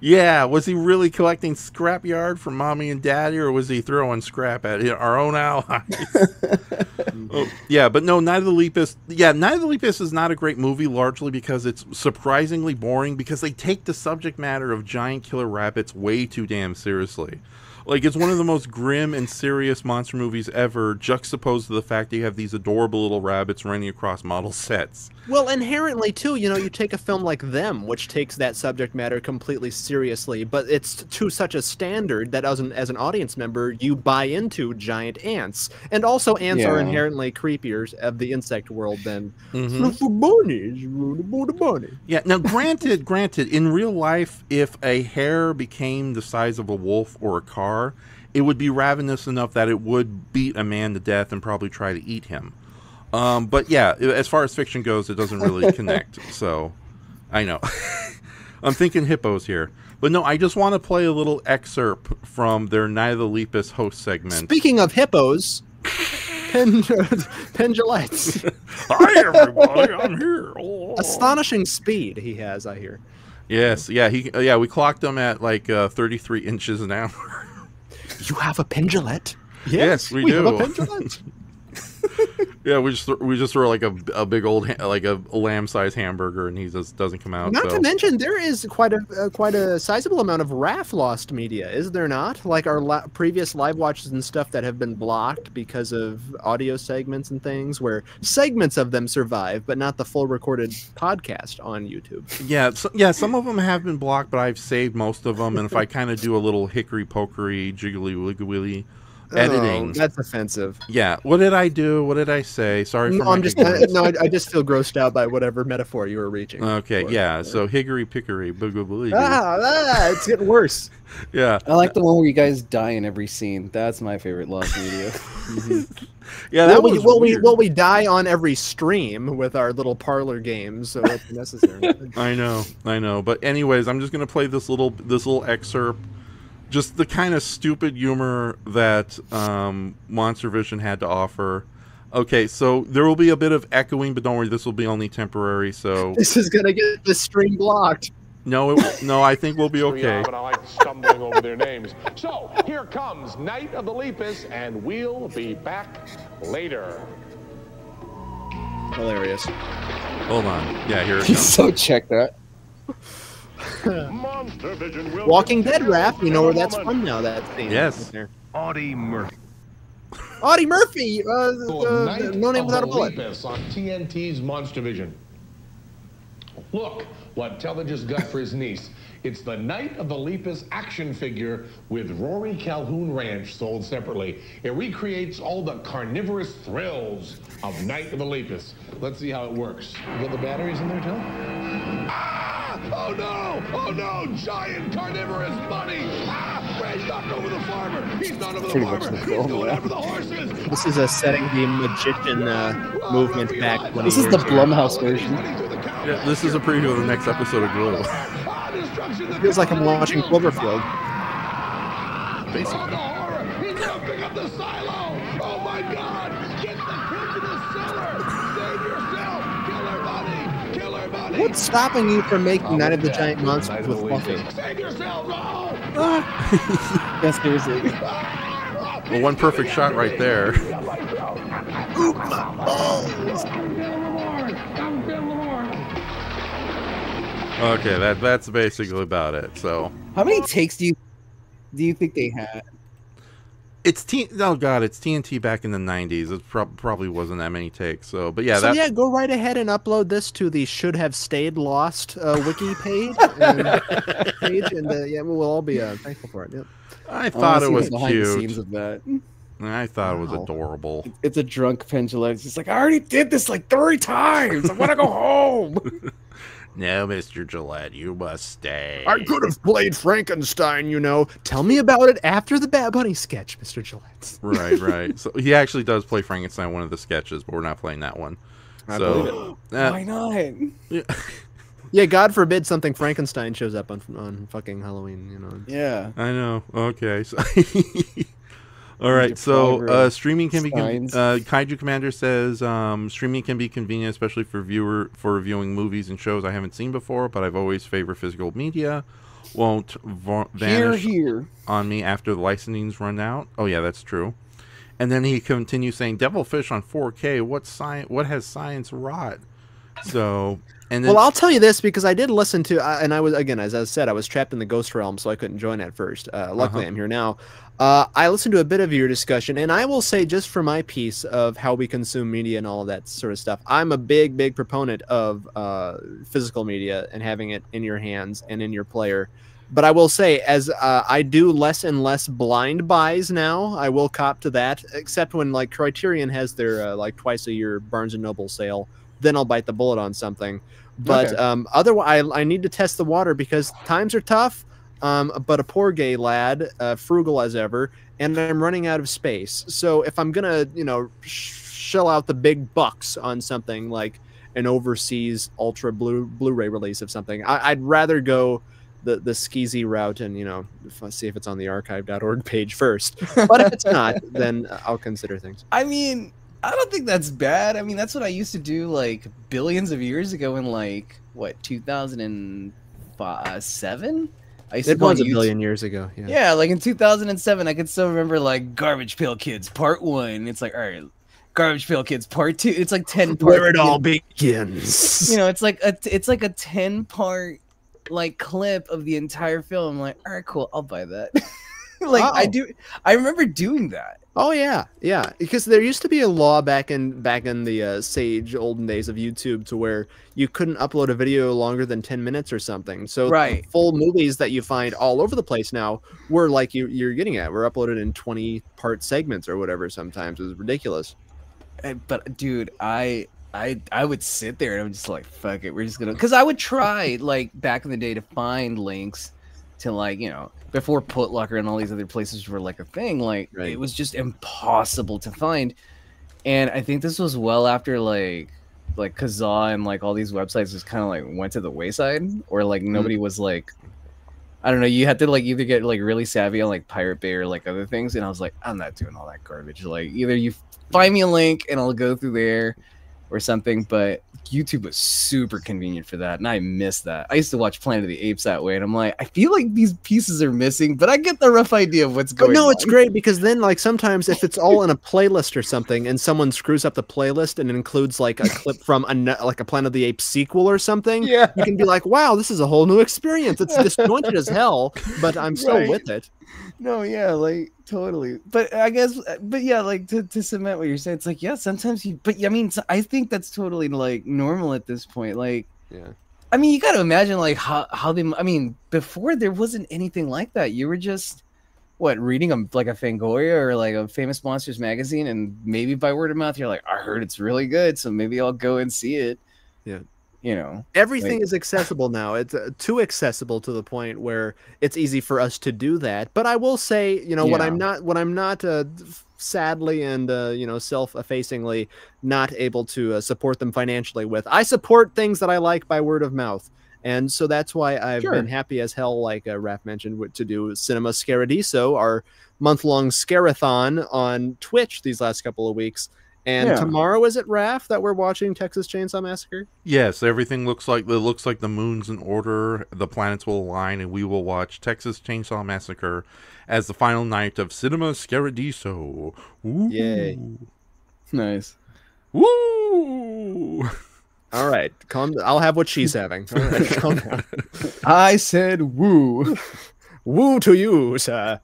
Yeah, was he really collecting scrapyard from mommy and daddy, or was he throwing scrap at our own allies? Yeah, but no, Night of the Lepus. Yeah, Night of the Lepus is not a great movie, largely because it's surprisingly boring, because they take the subject matter of giant killer rabbits way too damn seriously. Like, it's one of the most grim and serious monster movies ever, juxtaposed to the fact that you have these adorable little rabbits running across model sets. Well, inherently, too, you take a film like Them, which takes that subject matter completely seriously, but it's to such a standard that as an audience member, you buy into giant ants. And also, ants are inherently creepier of the insect world than bunnies. Yeah, now granted, in real life, if a hare became the size of a wolf or a car, it would be ravenous enough that it would beat a man to death and probably try to eat him. But yeah, as far as fiction goes, it doesn't really connect. So, I know. I'm thinking hippos here. But no, I just want to play a little excerpt from their Night of the Lepus host segment. Speaking of hippos, Pendulets. Hi, everybody, I'm here. Oh. Astonishing speed he has, I hear. Yes, yeah, we clocked him at like 33 inches an hour. You have a pendulet? Yes, we do. Have a pendulet. Yeah, we just throw like a big old like a lamb-sized hamburger, and he just doesn't come out. Not to mention, there is quite a sizable amount of RAF lost media, is there not? Like our previous live watches and stuff that have been blocked because of audio segments and things, where segments of them survive, but not the full recorded podcast on YouTube. Yeah, some of them have been blocked, but I've saved most of them. And if I kind of do a little hickory-pokery, jiggly-wiggly editing. That's offensive. Yeah. What did I do? What did I say? Sorry for I just feel grossed out by whatever metaphor you were reaching. Okay, yeah. So higgery pickery, boogie. It's getting worse. Yeah. I like the one where you guys die in every scene. That's my favorite lost media. Yeah, that was weird. We die on every stream with our little parlor games, so that's necessary. I know. But anyways, I'm just gonna play this little excerpt. Just the kind of stupid humor that Monster Vision had to offer. Okay, so there will be a bit of echoing, but don't worry, this will be only temporary. So this is gonna get the stream blocked. No, no, I think we'll be okay. And I like stumbling over their names. So here comes Night of the Lepus, and we'll be back later. Hilarious. Hold on. Yeah, here it He's comes. so checked out. Walking Dead rap, you know where that's from now, that theme. Yes. Audie Murphy. Audie Murphy! No Name Without a Bullet. On TNT's Monster Vision. Look what Teller just got for his niece. It's the Night of the Lepus action figure with Rory Calhoun Ranch sold separately. It recreates all the carnivorous thrills of Night of the Lepus. Let's see how it works. You got the batteries in there, Tell? Ah! Oh no! Oh no! Giant carnivorous bunny! Ah! Ray knocked over the farmer! He's not over the farmer! He's going after the horses! This is setting the magician movement back. When This is the Blumhouse version. Yeah, this is a preview of the next episode of Blou. It feels like I'm watching Cloverfield. Basically. He's opening up the silo! Oh my god! Get the kids in the cellar! Save yourself! Kill her buddy! Kill her buddy! What's stopping you from making Night of the Giant Monsters with Buffy? Save yourself! Oh! Yes, seriously. Well, one perfect shot right there. Okay, that's basically about it. So, how many takes do you think they had? It's TNT back in the 90s. It probably wasn't that many takes. So, but yeah, yeah, go right ahead and upload this to the Should Have Stayed Lost wiki page, and yeah, we'll all be thankful for it. Yep. I thought it was behind cute. the scenes of that. I thought it was adorable. It's a drunk pendulum. It's like, I already did this like 30 times. I want to go home. No, Mr. Gillette, you must stay. I could have played Frankenstein, you know. Tell me about it after the Bad Bunny sketch, Mr. Gillette. Right. So he actually does play Frankenstein in one of the sketches, but we're not playing that one. So why not? Yeah, God forbid something Frankenstein shows up on fucking Halloween, you know. Yeah. I know. Okay. So all right, so streaming can be Kaiju Commander says streaming can be convenient, especially for reviewing movies and shows I haven't seen before, but I've always favored physical media. Won't vanish on me after the licensings run out. Oh yeah, that's true. And then he continues saying, "Devilfish on 4K. What has science wrought?" So. And then, well, I'll tell you this because I did listen to, and I was, again, as I said, I was trapped in the Ghost Realm, so I couldn't join at first. Luckily, I'm here now. I listened to a bit of your discussion, and I will say, just for my piece of how we consume media and all of that sort of stuff, I'm a big proponent of physical media and having it in your hands and in your player. But I will say, as I do less and less blind buys now, I will cop to that, except when like Criterion has their like twice a year Barnes & Noble sale. Then I'll bite the bullet on something. But otherwise, I need to test the water because times are tough. But a poor gay lad, frugal as ever, and I'm running out of space. So if I'm gonna, you know, shell out the big bucks on something like an overseas ultra Blu-ray release of something, I'd rather go the skeezy route and, you know, see if it's on the archive.org page first. But if it's not, then I'll consider things. I mean, I don't think that's bad. I mean, that's what I used to do like billions of years ago in like, what, 2007? I used to It was a billion years ago. Yeah, like in 2007, I could still remember like Garbage Pail Kids Part 1. It's like, all right, Garbage Pail Kids Part 2. It's like 10 parts. Where it all begins. You know, it's like a 10-part like clip of the entire film. I'm like, all right, cool, I'll buy that. Like I remember doing that. Oh yeah, because there used to be a law back in the sage olden days of YouTube to where you couldn't upload a video longer than 10 minutes or something. So full movies that you find all over the place now were like you're getting at, were uploaded in 20-part segments or whatever. Sometimes it was ridiculous. But dude, I would sit there and I'm just like, fuck it, we're just gonna, because I would try like back in the day to find links to, like, you know, before Putlocker and all these other places were like a thing, like it was just impossible to find. And I think this was well after like Kazaa and like all these websites just kind of like went to the wayside, or like nobody was like, I don't know, you had to like either get like really savvy on like Pirate Bay or like other things, and I was like, I'm not doing all that garbage. Like either you find me a link and I'll go through there or something. But YouTube was super convenient for that, and I miss that. I used to watch Planet of the Apes that way, and I'm like, I feel like these pieces are missing, but I get the rough idea of what's going on. No, it's great because then, like, sometimes if it's all in a playlist or something, and someone screws up the playlist and it includes like a clip from like a Planet of the Apes sequel or something, you can be like, wow, this is a whole new experience. It's disjointed as hell, but I'm still with it. No, yeah, like totally. But I guess, but yeah, like to cement what you're saying, it's like, yeah, sometimes you, but I mean, I think that's totally like normal at this point. Like, yeah, I mean, you got to imagine like how they, I mean, before there wasn't anything like that. You were just, what, reading like a Fangoria or like a Famous Monsters magazine, and maybe by word of mouth, you're like, I heard it's really good, so maybe I'll go and see it. Yeah. You know, everything is accessible now. It's too accessible to the point where it's easy for us to do that. But I will say, you know, when I'm not sadly and you know, self-effacingly not able to support them financially with, I support things that I like by word of mouth. And so that's why I've been happy as hell, like Raph mentioned, to do Cinema Scaradiso, our month-long Scarathon on Twitch these last couple of weeks. And tomorrow, is it, Raph, that we're watching Texas Chainsaw Massacre? Yes, everything looks like the moon's in order, the planets will align, and we will watch Texas Chainsaw Massacre as the final night of Cinema Scaradiso. Ooh. Yay! Nice. Woo! All right, I'll have what she's having. All right, calm down. I said woo. Woo to you, sir.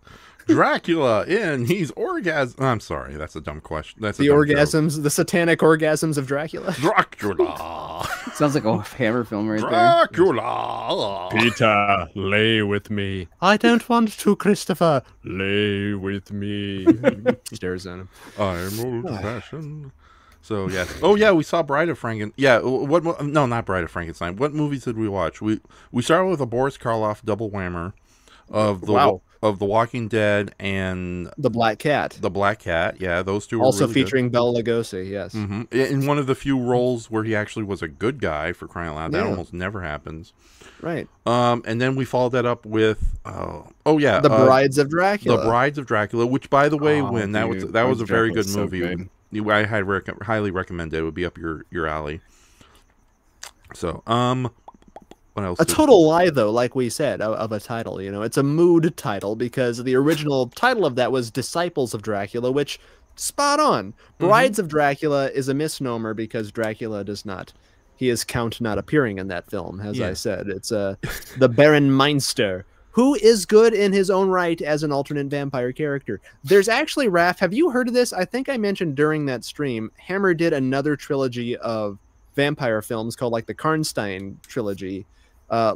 Dracula he's orgasm. I'm sorry, that's a dumb question. That's the orgasms, joke. The satanic orgasms of Dracula. Dracula. Sounds like a Hammer film right Dracula. there. Peter, lay with me. I don't want to, Christopher. Lay with me. Stares at him. I'm old-fashioned. So yeah. Oh yeah, we saw Bride of Frankenstein. Yeah. No, not Bride of Frankenstein. What movies did we watch? We started with a Boris Karloff double whammer of the of The Walking Dead and The Black Cat. The Black Cat, yeah, those two were also really featuring good. Bela Lugosi, yes. In one of the few roles where he actually was a good guy, for crying out loud. That almost never happens. Right. And then we followed that up with The Brides of Dracula. The Brides of Dracula, which, by the way, that was a very good movie. I highly recommend it. It would be up your alley. So, what else? A total lie, though, like we said, of a title. You know, it's a mood title because the original title of that was Disciples of Dracula, which, spot on. Brides of Dracula is a misnomer because Dracula does not. He is Count not appearing in that film, as I said. It's the Baron Meinster, who is good in his own right as an alternate vampire character. There's actually, Raph, have you heard of this? I think I mentioned during that stream, Hammer did another trilogy of vampire films called like the Karnstein trilogy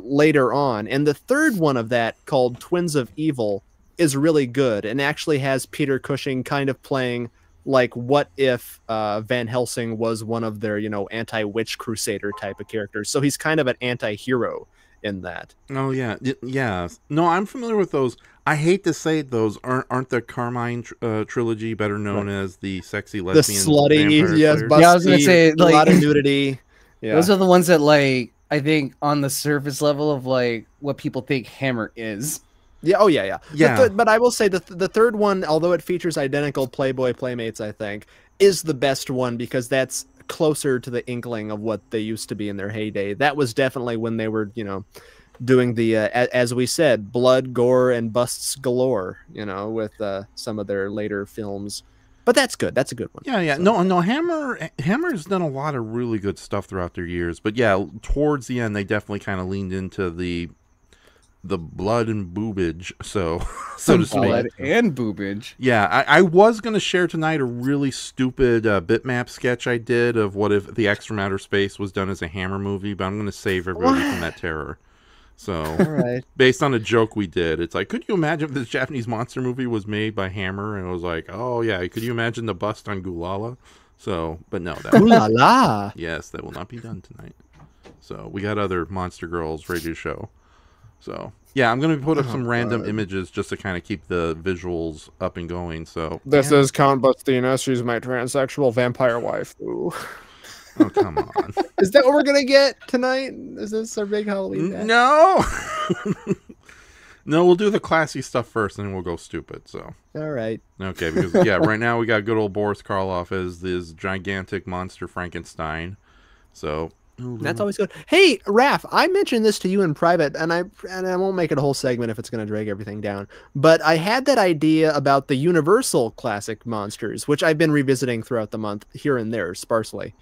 later on. And the third one of that, called Twins of Evil, is really good and actually has Peter Cushing kind of playing like what if Van Helsing was one of their, you know, anti-witch crusader type of characters. So he's kind of an anti-hero in that. Oh yeah, yeah. No, I'm familiar with those. I hate to say it, those aren't the Carmine trilogy better known as the sexy lesbian, the slutty, yes, busty, I was gonna say like, a lot of nudity. Yeah. Those are the ones that, like, I think on the surface level of like what people think Hammer is. Yeah. Oh yeah. But I will say the third one, although it features identical Playboy playmates, I think is the best one because that's closer to the inkling of what they used to be in their heyday. That was definitely when they were, you know, doing the as we said, blood, gore, and busts galore. You know, with some of their later films. But that's good. That's a good one. Yeah, yeah. So. No. Hammer's done a lot of really good stuff throughout their years. But yeah, towards the end, they definitely kind of leaned into the blood and boobage, so to speak. Blood and boobage. Yeah, I was going to share tonight a really stupid bitmap sketch I did of what if the X from Outer Space was done as a Hammer movie, but I'm going to save everybody from that terror. So, based on a joke we did, it's like, could you imagine if this Japanese monster movie was made by Hammer? And it was like, oh yeah, could you imagine the bust on Gulala? So, but no, that Gulala. Yes, that will not be done tonight. So we got other Monster Girls ready to show. So yeah, I'm gonna put up some random images just to kind of keep the visuals up and going. So this is Count Bustina. She's my transsexual vampire wife. Ooh. Oh, come on. Is that what we're going to get tonight? Is this our big Halloween day? No. No, we'll do the classy stuff first, and then we'll go stupid. So. All right. Okay, because, yeah, right now we got good old Boris Karloff as this gigantic monster Frankenstein. So that's always good. Hey, Raph, I mentioned this to you in private, and I won't make it a whole segment if it's going to drag everything down. But I had that idea about the Universal classic monsters, which I've been revisiting throughout the month here and there, sparsely,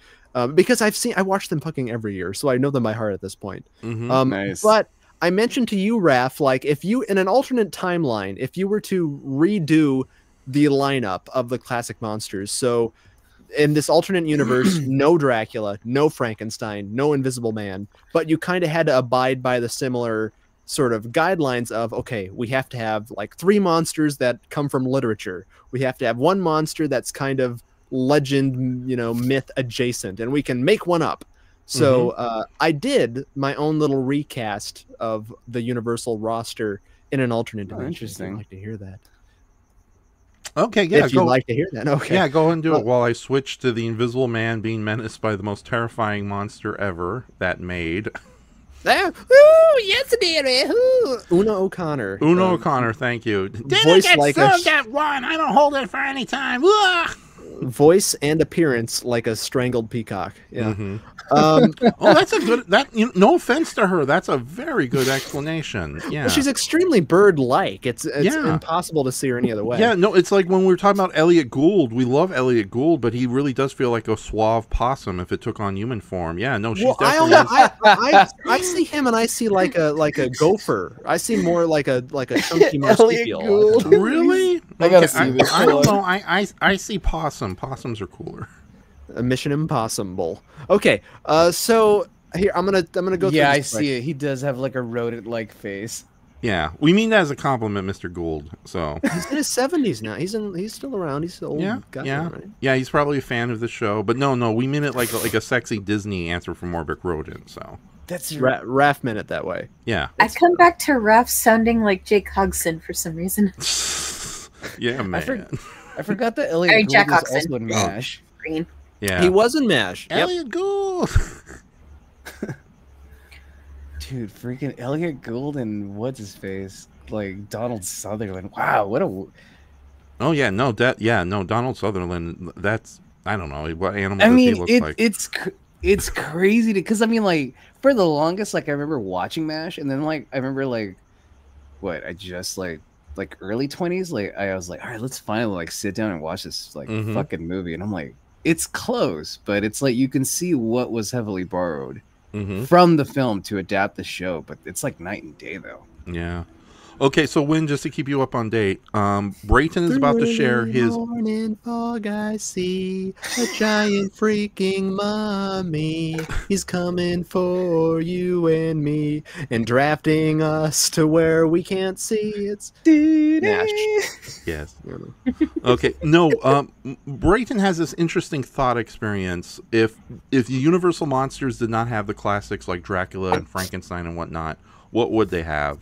because I watch them fucking every year, so I know them by heart at this point. Nice. But I mentioned to you, Raph, like if you in an alternate timeline, if you were to redo the lineup of the classic monsters, so in this alternate universe, no Dracula, no Frankenstein, no Invisible Man, but you kind of had to abide by the similar sort of guidelines of, okay, we have to have like 3 monsters that come from literature. We have to have 1 monster that's kind of legend, myth adjacent, and we can make one up. So I did my own little recast of the Universal roster in an alternate dimension. Interesting. I'd like to hear that. Okay, yeah. If you'd like to hear that, okay. Yeah, go ahead and do it while I switch to the Invisible Man being menaced by the most terrifying monster ever, that Maid. Ooh, yes, dearie. Una O'Connor. Una O'Connor, thank you. Voice like that one. I don't hold it for any time. Voice and appearance like a strangled peacock. Yeah. Oh, that's a good. No offense to her, that's a very good explanation. Yeah, well, she's extremely bird-like. It's impossible to see her any other way. Yeah, no, it's like when we were talking about Elliot Gould. We love Elliot Gould, but he really does feel like a suave possum if it took on human form. Yeah, no, she's definitely. I see him and I see like a gopher. I see more like a chunky marsupial. Really? I gotta see this. I don't know. I see possum. Possums are cooler. A Mission Impossible. Okay, so here I'm gonna go. Yeah, I see it. He does have like a rodent-like face. Yeah, we mean that as a compliment, Mr. Gould. So he's in his 70s now. He's still around. He's still old. Yeah, now, right? Yeah. He's probably a fan of the show, but no, we mean it like a sexy Disney anthropomorphic rodent. So that's Raph meant it that way. Yeah, I come back to Raph sounding like Jake Hogson for some reason. Yeah, man. I forgot that Elliot Gould was also in MASH. Green. Yeah, he was in MASH. Elliot Gould. Dude, freaking Elliot Gould and what's his face, like Donald Sutherland. Wow, what a. Oh yeah, no, Donald Sutherland. That's I don't know what animal. Does he look like? It's crazy because I mean, like for the longest, like I remember watching MASH, and then like I remember like what I just like early 20s, like I was like, all right, let's finally like sit down and watch this like fucking movie, and I'm like, it's close, but it's like you can see what was heavily borrowed from the film to adapt the show, but it's like night and day though. Yeah. Okay, so Win, just to keep you up on date, Brayton is about to share his morning fog. I see a giant freaking mummy. He's coming for you and me and drafting us to where we can't see. It's MASH. Yes. Okay. No. Brayton has this interesting thought experience. If the Universal monsters did not have the classics like Dracula and Frankenstein and whatnot, what would they have?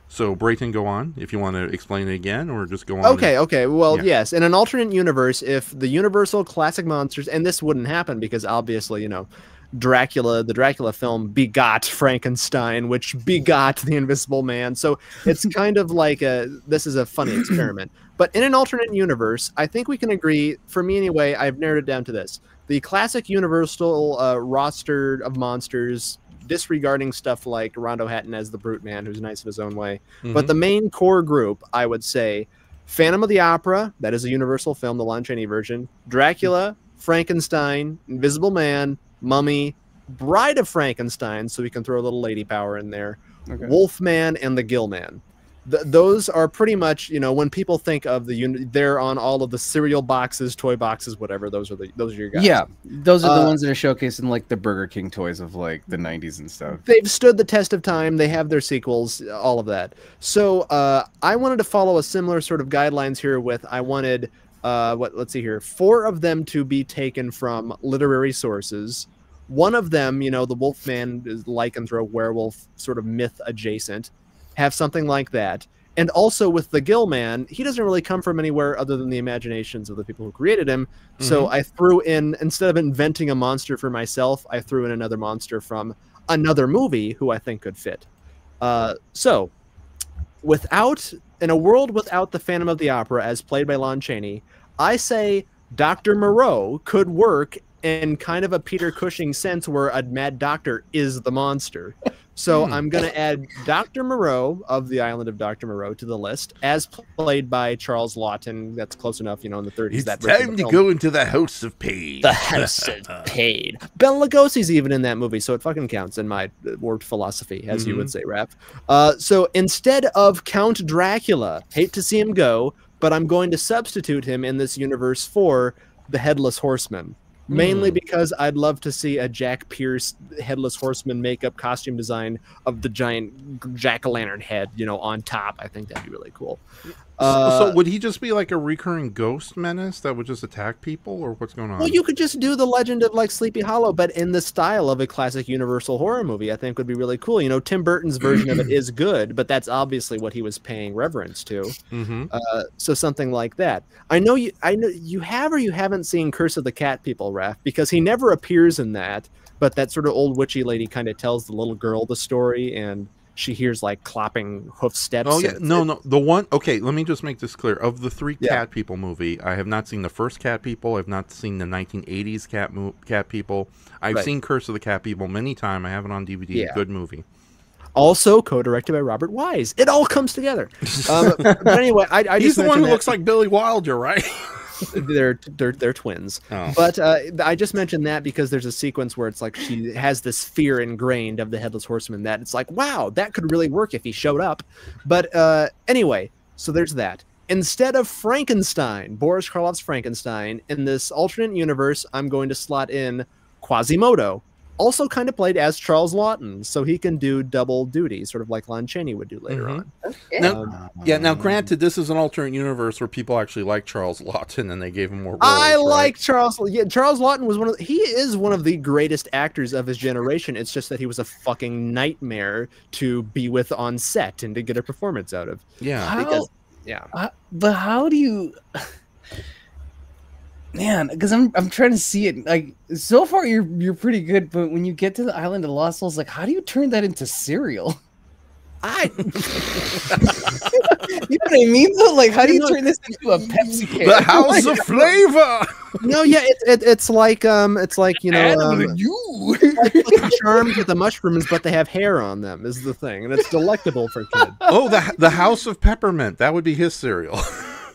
So, Brayton, go on, if you want to explain it again, or just go on. Okay. Well, yes. In an alternate universe, if the Universal classic monsters, and this wouldn't happen because obviously, Dracula, the Dracula film begot Frankenstein, which begot the Invisible Man. So it's kind of like this is a funny experiment. But in an alternate universe, I think we can agree, for me anyway, I've narrowed it down to this. The classic Universal roster of monsters, disregarding stuff like Rondo Hatton as the Brute Man, who's nice in his own way. But the main core group, I would say, Phantom of the Opera, that is a Universal film, the Lon Chaney version, Dracula, Frankenstein, Invisible Man, Mummy, Bride of Frankenstein, so we can throw a little lady power in there, Wolfman, and the Gill Man. Those are pretty much, when people think of they're on all of the cereal boxes, toy boxes, whatever. Those are your guys. Yeah, those are the ones that are showcasing like the Burger King toys of like the 90s and stuff. They've stood the test of time. They have their sequels, all of that. So I wanted to follow a similar sort of guidelines here. I wanted let's see here, 4 of them to be taken from literary sources. One of them, the Wolfman is lycanthrope werewolf sort of myth adjacent. Have something like that. And also with the Gill Man, he doesn't really come from anywhere other than the imaginations of the people who created him. So I threw in, instead of inventing a monster for myself, I threw in another monster from another movie who I think could fit. So in a world without the Phantom of the Opera as played by Lon Chaney, I say Dr. Moreau could work in kind of a Peter Cushing sense where a mad doctor is the monster. So I'm going to add Dr. Moreau of the Island of Dr. Moreau to the list, as played by Charles Lawton. That's close enough, in the 30s. It's that time to go into the House of Pain. The House of Pain. Bela Lugosi's even in that movie, so it fucking counts in my warped philosophy, as you would say, Raph. So instead of Count Dracula, hate to see him go, but I'm going to substitute him in this universe for the Headless Horseman. Mainly because I'd love to see a Jack Pierce Headless Horseman makeup costume design of the giant jack-o'-lantern head, on top. I think that'd be really cool. So would he just be like a recurring ghost menace that would just attack people, or what's going on? Well, you could just do the Legend of Sleepy Hollow, but in the style of a classic Universal horror movie. I think would be really cool. Tim Burton's version of it is good, but that's obviously what he was paying reverence to. So something like that. I know you have or you haven't seen Curse of the Cat People, Raph, because he never appears in that, but that sort of old witchy lady kind of tells the little girl the story, and she hears like clopping hoof steps. Oh yeah, no, the one. Okay, let me just make this clear. Of the three Cat People movie, I have not seen the first Cat People. I've not seen the 1980s Cat People. I've seen Curse of the Cat People many times. I have it on DVD. Good movie. Also co-directed by Robert Wise. It all comes together. But anyway, I he's just the one who looks like Billy Wilder, right? they're twins. But I just mentioned that because there's a sequence where it's like she has this fear ingrained of the Headless Horseman that it's like, wow, that could really work if he showed up. But anyway, so there's that. Instead of Frankenstein, Boris Karloff's Frankenstein, in this alternate universe, I'm going to slot in Quasimodo, also kind of played as Charles Lawton, so he can do double duty, sort of like Lon Chaney would do later on. Now, granted, this is an alternate universe where people actually like Charles Lawton, and they gave him more roles. I like Charles. Yeah, Charles Lawton was he is one of the greatest actors of his generation. It's just that he was a fucking nightmare to be with on set and to get a performance out of. Yeah, but how do you? Man, because I'm trying to see it. Like, so far you're pretty good, but when you get to the Island of Lost Souls, like, how do you turn that into cereal? You know what I mean? Though, like, how do you turn this into a Pepsi can? The House of Flavor. No, yeah, it's like Charmed with the mushrooms, but they have hair on them is the thing, and it's delectable for kids. Oh, the House of Peppermint. That would be his cereal.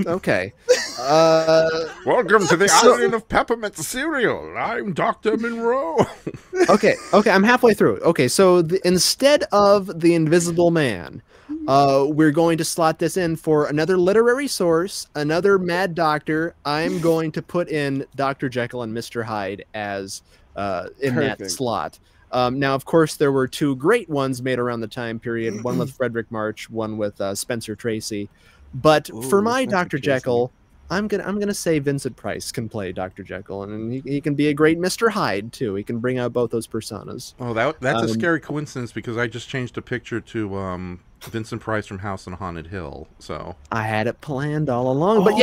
Okay. Welcome to the Island of Peppermint cereal. I'm Dr. Monroe. Okay, I'm halfway through. Okay, so instead of the Invisible Man, we're going to slot this in for another literary source, another mad doctor. I'm going to put in Dr. Jekyll and Mr. Hyde as in that slot. Now, of course, there were two great ones made around the time period, one with Frederick March, one with Spencer Tracy. But for my Dr. Jekyll, I'm gonna say Vincent Price can play Dr. Jekyll, and he can be a great Mr. Hyde too. He can bring out both those personas. Oh, that's a scary coincidence because I just changed a picture to Vincent Price from House on Haunted Hill. So I had it planned all along, but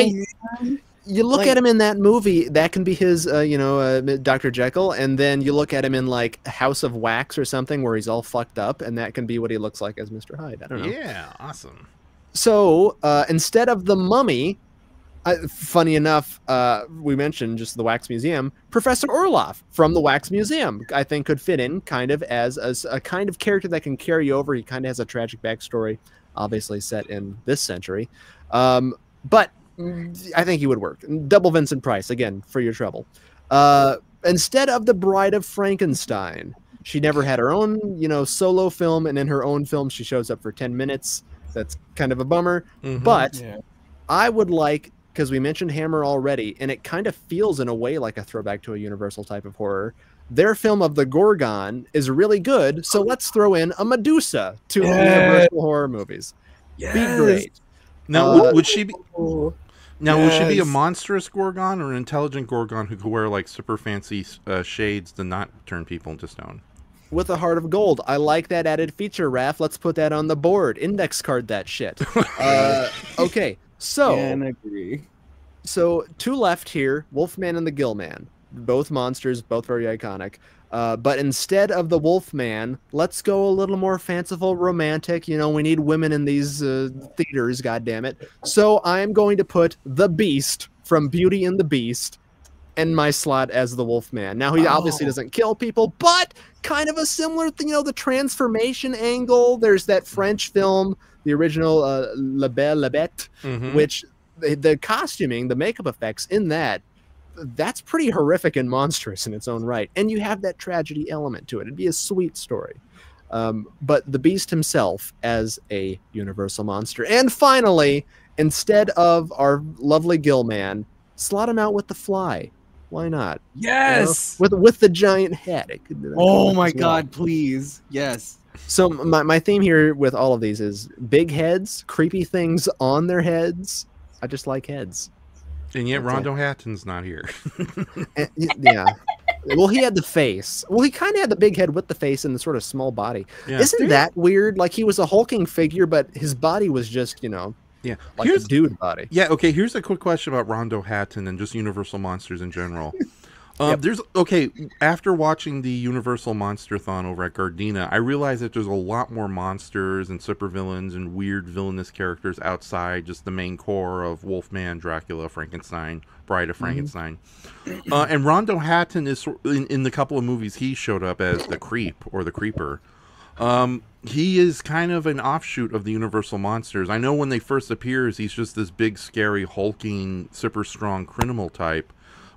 you look at him in that movie, that can be his, Dr. Jekyll, and then you look at him in like House of Wax or something where he's all fucked up, and that can be what he looks like as Mr. Hyde. I don't know. Yeah, awesome. So instead of the Mummy, funny enough, we mentioned just the Wax Museum. Professor Orloff from the Wax Museum, I think, could fit in kind of as a kind of character that can carry over. He kind of has a tragic backstory, obviously set in this century, but I think he would work. Double Vincent Price again for your trouble. Instead of the Bride of Frankenstein, she never had her own, solo film, and in her own film, she shows up for 10 minutes. That's kind of a bummer, but I would like, because we mentioned Hammer already, and it kind of feels in a way like a throwback to a Universal type of horror. Their film of the Gorgon is really good, so let's throw in a Medusa to Universal horror movies. Be great. Now, would she be? Now, would she be a monstrous Gorgon or an intelligent Gorgon who could wear like super fancy shades to not turn people into stone? With a heart of gold. I like that added feature, Raph. Let's put that on the board. Index card that shit. Okay, so can agree. So two left here, Wolfman and the Gillman. Both monsters, both very iconic. But instead of the Wolfman, let's go a little more fanciful, romantic. We need women in these theaters, goddammit. So I'm going to put the Beast from Beauty and the Beast in my slot as the Wolfman. Now he obviously doesn't kill people, but kind of a similar thing, you know, the transformation angle. There's that French film, the original La Belle La Bête, which the costuming, the makeup effects in that's pretty horrific and monstrous in its own right. And you have that tragedy element to it. It'd be a sweet story. But the Beast himself as a universal monster. And finally, instead of our lovely Gill Man, slot him out with the Fly. Why not? Yes! You know, with the giant head. It could be that oh my God, please. Yes. So my theme here with all of these is big heads, creepy things on their heads. I just like heads. And yet Rondo Hatton's not here. Yeah. Well, he had the face. Well, he kind of had the big head with the face and the sort of small body. Yeah. Isn't that weird? Like, he was a hulking figure, but his body was just, you know, like a dude body. Yeah, okay, here's a quick question about Rondo Hatton and just Universal Monsters in general. After watching the Universal Monster-thon over at Gardena, I realized that there's a lot more monsters and supervillains and weird villainous characters outside just the main core of Wolfman, Dracula, Frankenstein, Bride of Frankenstein. And Rondo Hatton is, in the couple of movies he showed up as the Creep or the Creeper. He is kind of an offshoot of the Universal Monsters. I know when they first appears, he's just this big, scary, hulking, super strong criminal type.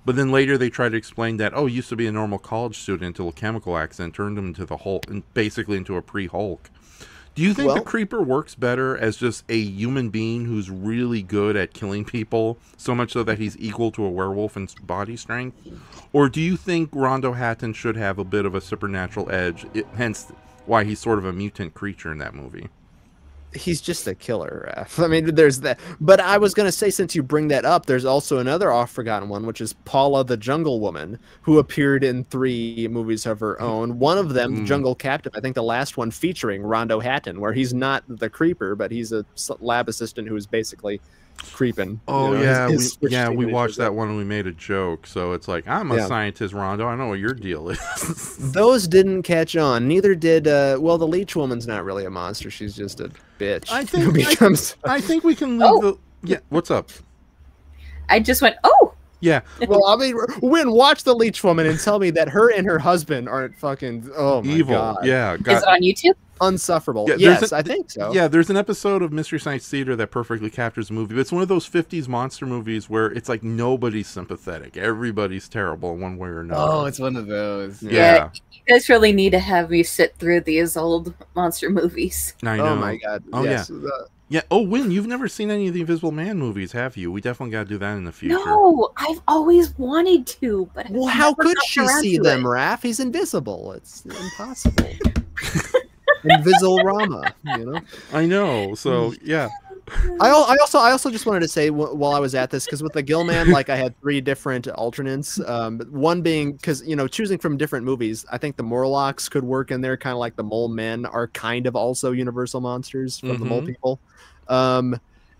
But then later they try to explain that, he used to be a normal college student until a chemical accident turned him into the Hulk, basically into a pre-Hulk. Do you think the Creeper works better as just a human being who's really good at killing people, so much so that he's equal to a werewolf in body strength? Or do you think Rondo Hatton should have a bit of a supernatural edge, hence why he's sort of a mutant creature in that movie? He's just a killer, Raph. I mean, there's that. But I was going to say, since you bring that up, there's also another off-forgotten one, which is Paula the Jungle Woman, who appeared in 3 movies of her own. One of them, Jungle Captain, I think the last one featuring Rondo Hatton, where he's not the creeper, but he's a lab assistant who is basically creeping. Oh, we watched that one and we made a joke. So it's like, I'm a scientist, Rondo. I know what your deal is. Those didn't catch on. Neither did, the Leech Woman's not really a monster. She's just a bitch. I think we can leave what's up? I just went, yeah. Well, I mean, Win, watch the Leech Woman and tell me that her and her husband aren't fucking evil. God. Yeah. Is it on YouTube? Unsufferable. Yeah, yes, I think so. Yeah, there's an episode of Mystery Science Theater that perfectly captures the movie. But it's one of those 50s monster movies where it's like nobody's sympathetic. Everybody's terrible in one way or another. Oh, it's one of those. Yeah. You guys really need to have me sit through these old monster movies. I know. Oh, my God. Oh, yes. Yeah. Oh, Win, you've never seen any of the Invisible Man movies, have you? We definitely got to do that in the future. No, I've always wanted to, but well, how could she see them, Raph? He's invisible. It's impossible. Invisible-rama, you know. I know. So yeah. I also just wanted to say while I was at this, because with the Gillman, like I had 3 different alternates. One being because choosing from different movies, I think the Morlocks could work in there, kind of like the Mole Men are kind of also universal monsters from the Mole People.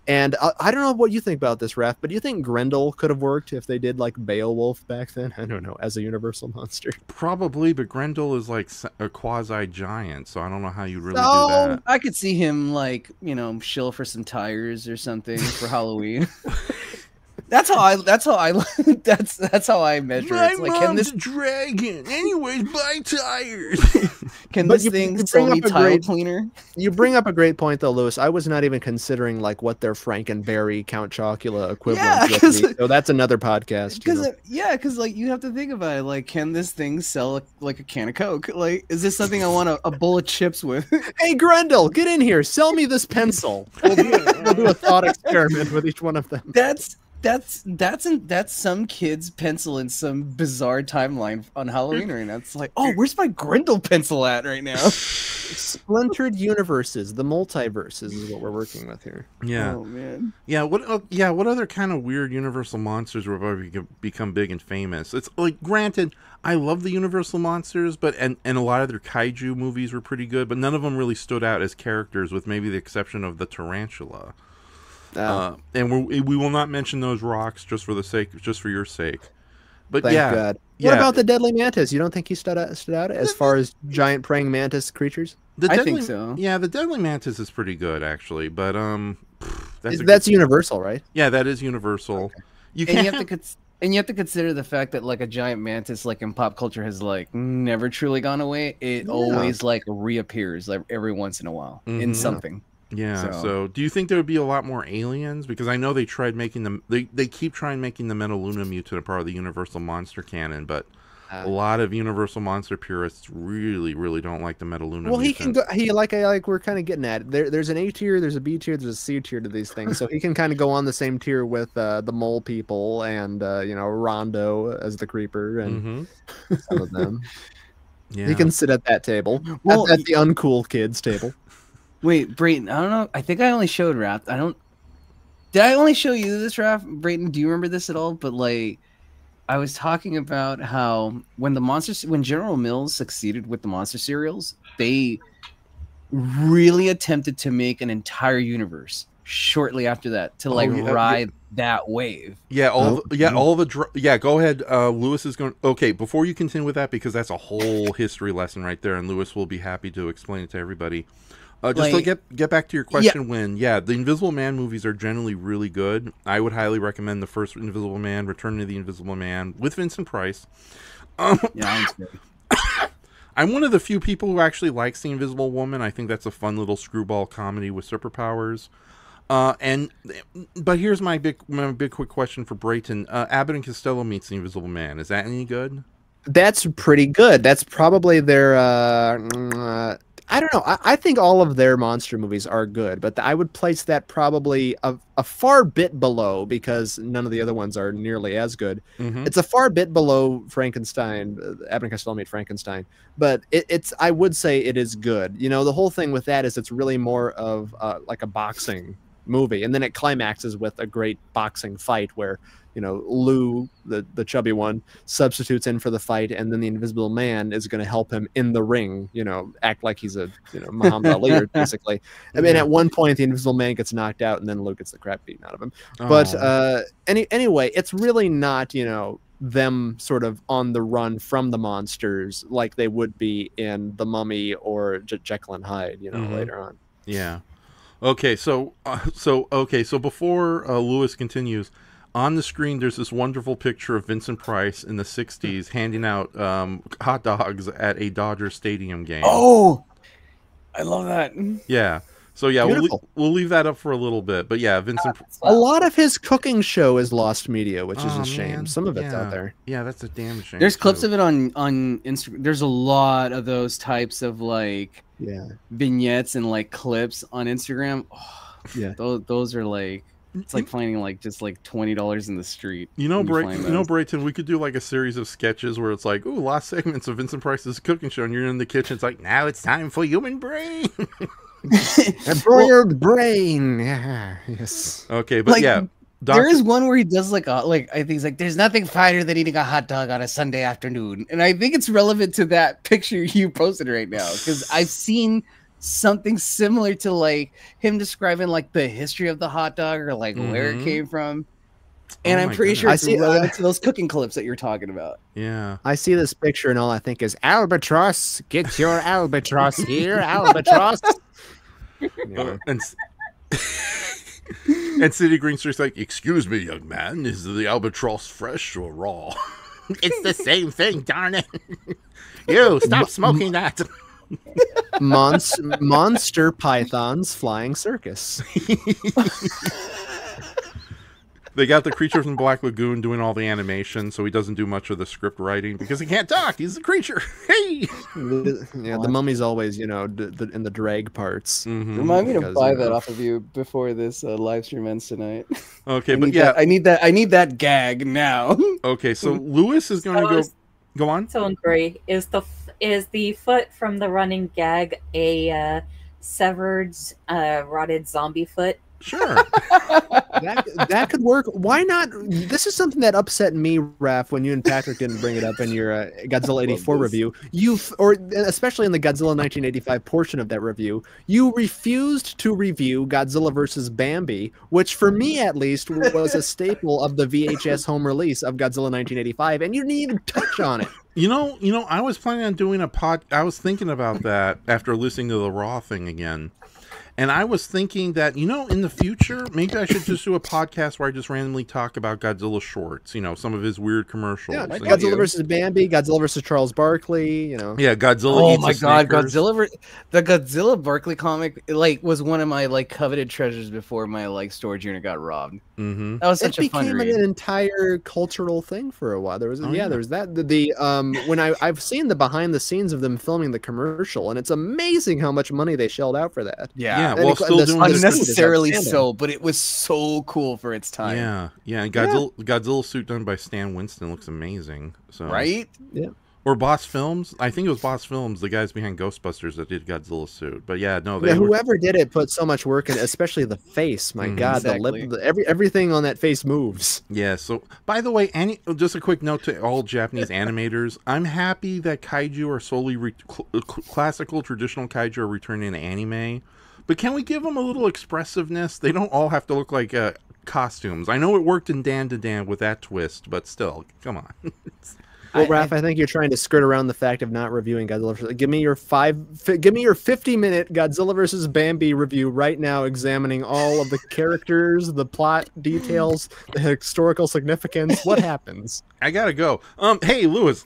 And I don't know what you think about this, Raph, but do you think Grendel could have worked if they did like Beowulf back then? I don't know, as a universal monster. Probably, but Grendel is like a quasi-giant, so I don't know how you really do that. I could see him like, shill for some tires or something for Halloween. That's how I measure it. It's like, can this dragon? Anyways, buy tires. Can this thing sell me tile cleaner? You bring up a great point, though, Lewis. I was not even considering like what their Frankenberry Count Chocula equivalent would be. So that's another podcast. Because like you have to think about it. Like, can this thing sell like a can of Coke? Like, is this something I want a bowl of chips with? Hey, Grendel, get in here. Sell me this pencil. We'll do a thought experiment with each one of them. That's some kid's pencil in some bizarre timeline on Halloween right now. It's like, where's my Grendel pencil at right now? Splintered universes, the multiverses is what we're working with here. Yeah. Oh man. Yeah. What other kind of weird universal monsters have become big and famous? It's like, granted, I love the Universal monsters, but and a lot of their kaiju movies were pretty good, but none of them really stood out as characters, with maybe the exception of the tarantula. And we will not mention those rocks just for your sake. But Thank God. What about the deadly mantis? You don't think he stood out as far as giant praying mantis creatures? I think so. Yeah, the deadly mantis is pretty good actually, but that's universal, right? Yeah, that is universal. Okay. You have And you have to consider the fact that like a giant mantis, like in pop culture, has like never truly gone away. It always like reappears like every once in a while in something. Yeah. So do you think there would be a lot more aliens? Because I know they tried making them. They keep trying making the Metaluna mutant a part of the Universal monster canon, but a lot of Universal monster purists really, really don't like the Metaluna. Well, mutant. he can go. He like we're kind of getting at. There's an A tier, there's a B tier, there's a C tier to these things. So he can kind of go on the same tier with the mole people and you know, Rondo as the creeper and some of them. Yeah. He can sit at that table. Well, at the uncool kids table. Wait, Brayton, I don't know. I think I only showed Raph. Did I only show you this, Raph? Brayton, do you remember this at all? But like, I was talking about how when General Mills succeeded with the monster cereals, they really attempted to make an entire universe shortly after that to ride that wave. Yeah, go ahead. Lewis is going. Okay, before you continue with that, because that's a whole history lesson right there, and Lewis will be happy to explain it to everybody. Just to get back to your question, the Invisible Man movies are generally really good. I would highly recommend the first Invisible Man, Return to the Invisible Man, with Vincent Price. I'm one of the few people who actually likes The Invisible Woman. I think that's a fun little screwball comedy with superpowers. But here's my big quick question for Brayton. Abbott and Costello meets The Invisible Man. Is that any good? That's pretty good. That's probably their I don't know. I think all of their monster movies are good, but I would place that probably a far bit below, because none of the other ones are nearly as good. It's a far bit below Frankenstein. Abbott and Costello made Frankenstein, but I would say it is good. You know, the whole thing with that is it's really more of like a boxing movie, and then it climaxes with a great boxing fight where, you know, Lou, the chubby one, substitutes in for the fight, and then the Invisible Man is going to help him in the ring, you know, act like he's a, you know, Muhammad Ali, basically. I mean, at one point, the Invisible Man gets knocked out, and then Lou gets the crap beaten out of him. But anyway, it's really not, you know, them sort of on the run from the monsters like they would be in The Mummy or Jekyll and Hyde, you know, later on. Yeah. Okay, so before Lewis continues, on the screen, there's this wonderful picture of Vincent Price in the 60s handing out hot dogs at a Dodger Stadium game. Oh, I love that. Yeah. So, yeah, we'll leave that up for a little bit. But, yeah, Vincent... A lot of his cooking show is lost media, which is a shame. Some of it's out there. Yeah, that's a damn shame. There's clips of it on Instagram. There's a lot of those types of, like, vignettes and, like, clips on Instagram. Oh, yeah. Those are, like... It's like finding like just like $20 in the street. Brayton, we could do like a series of sketches where it's like, ooh, last segments of Vincent Price's cooking show, and you're in the kitchen. It's like, now it's time for human brain. A broiled brain. Yeah. Yes. Okay, but like, there is one where he does like I think he's like, there's nothing finer than eating a hot dog on a Sunday afternoon, and I think it's relevant to that picture you posted right now, because I've seen something similar to like him describing like the history of the hot dog or like where it came from, and I'm pretty sure it's relevant to those cooking clips that you're talking about. Yeah, I see this picture and all I think is albatross. Get your albatross here, albatross. And City Green Street's like, excuse me, young man, is the albatross fresh or raw? It's the same thing, darn it. You stop smoking that. Monster Python's Flying Circus. They got the creature from the Black Lagoon doing all the animation, so he doesn't do much of the script writing because he can't talk. He's a creature. Hey, the Mummy's always, you know, in the drag parts. Remind me to buy that off of you before this live stream ends tonight. Okay, I need that gag now. Okay, so Lewis is going to go on. So, Gray, is the foot from the running gag a severed, rotted zombie foot? Sure. that could work. Why not? This is something that upset me, Raph, when you and Patrick didn't bring it up in your Godzilla 84 review. Or especially in the Godzilla 1985 portion of that review, you refused to review Godzilla vs. Bambi, which for me at least was a staple of the VHS home release of Godzilla 1985, and you didn't even touch on it. You know, I was planning on doing I was thinking about that after listening to the Raw thing again. And I was thinking that, you know, in the future, maybe I should just do a podcast where I just randomly talk about Godzilla shorts, you know, some of his weird commercials. Yeah, Godzilla versus Bambi, Godzilla versus Charles Barkley, you know. Yeah, Godzilla. Oh eats my a god, Snickers. the Godzilla Barkley comic was one of my coveted treasures before my storage unit got robbed. Mm-hmm. That was such a fun became read. an entire cultural thing for a while. There was yeah. there was that when I've seen the behind the scenes of them filming the commercial, and it's amazing how much money they shelled out for that. Yeah, well, still doing unnecessarily so, but it was so cool for its time. Yeah, and Godzilla suit done by Stan Winston looks amazing. So right? Yeah. Or Boss Films. I think it was Boss Films, the guys behind Ghostbusters that did Godzilla suit. But yeah, no, whoever did it put so much work in, especially the face. My God, exactly. the lip, everything on that face moves. Yeah. So, by the way, just a quick note to all Japanese animators: I'm happy that kaiju are solely classical, traditional kaiju are returning to anime. But can we give them a little expressiveness? They don't all have to look like costumes. I know it worked in Dan to Dan with that twist, but still, come on. Well, Raph, I think you're trying to skirt around the fact of not reviewing Godzilla. Give me your 50-minute Godzilla versus Bambi review right now, examining all of the characters, the plot details, the historical significance. What happens? I gotta go. Hey, Lewis.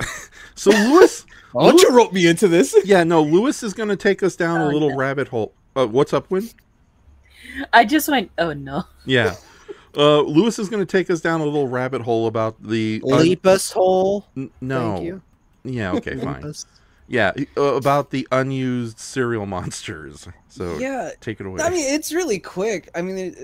So Lewis, why don't you rope me into this? Yeah, no, Lewis is gonna take us down a little rabbit hole. What's up, Win? I just went, oh no. Yeah. Lewis is going to take us down a little rabbit hole about the Lepus hole. No. Thank you. Yeah. Okay. Fine. Yeah. About the unused cereal monsters. So yeah, take it away. I mean, it's really quick. I mean,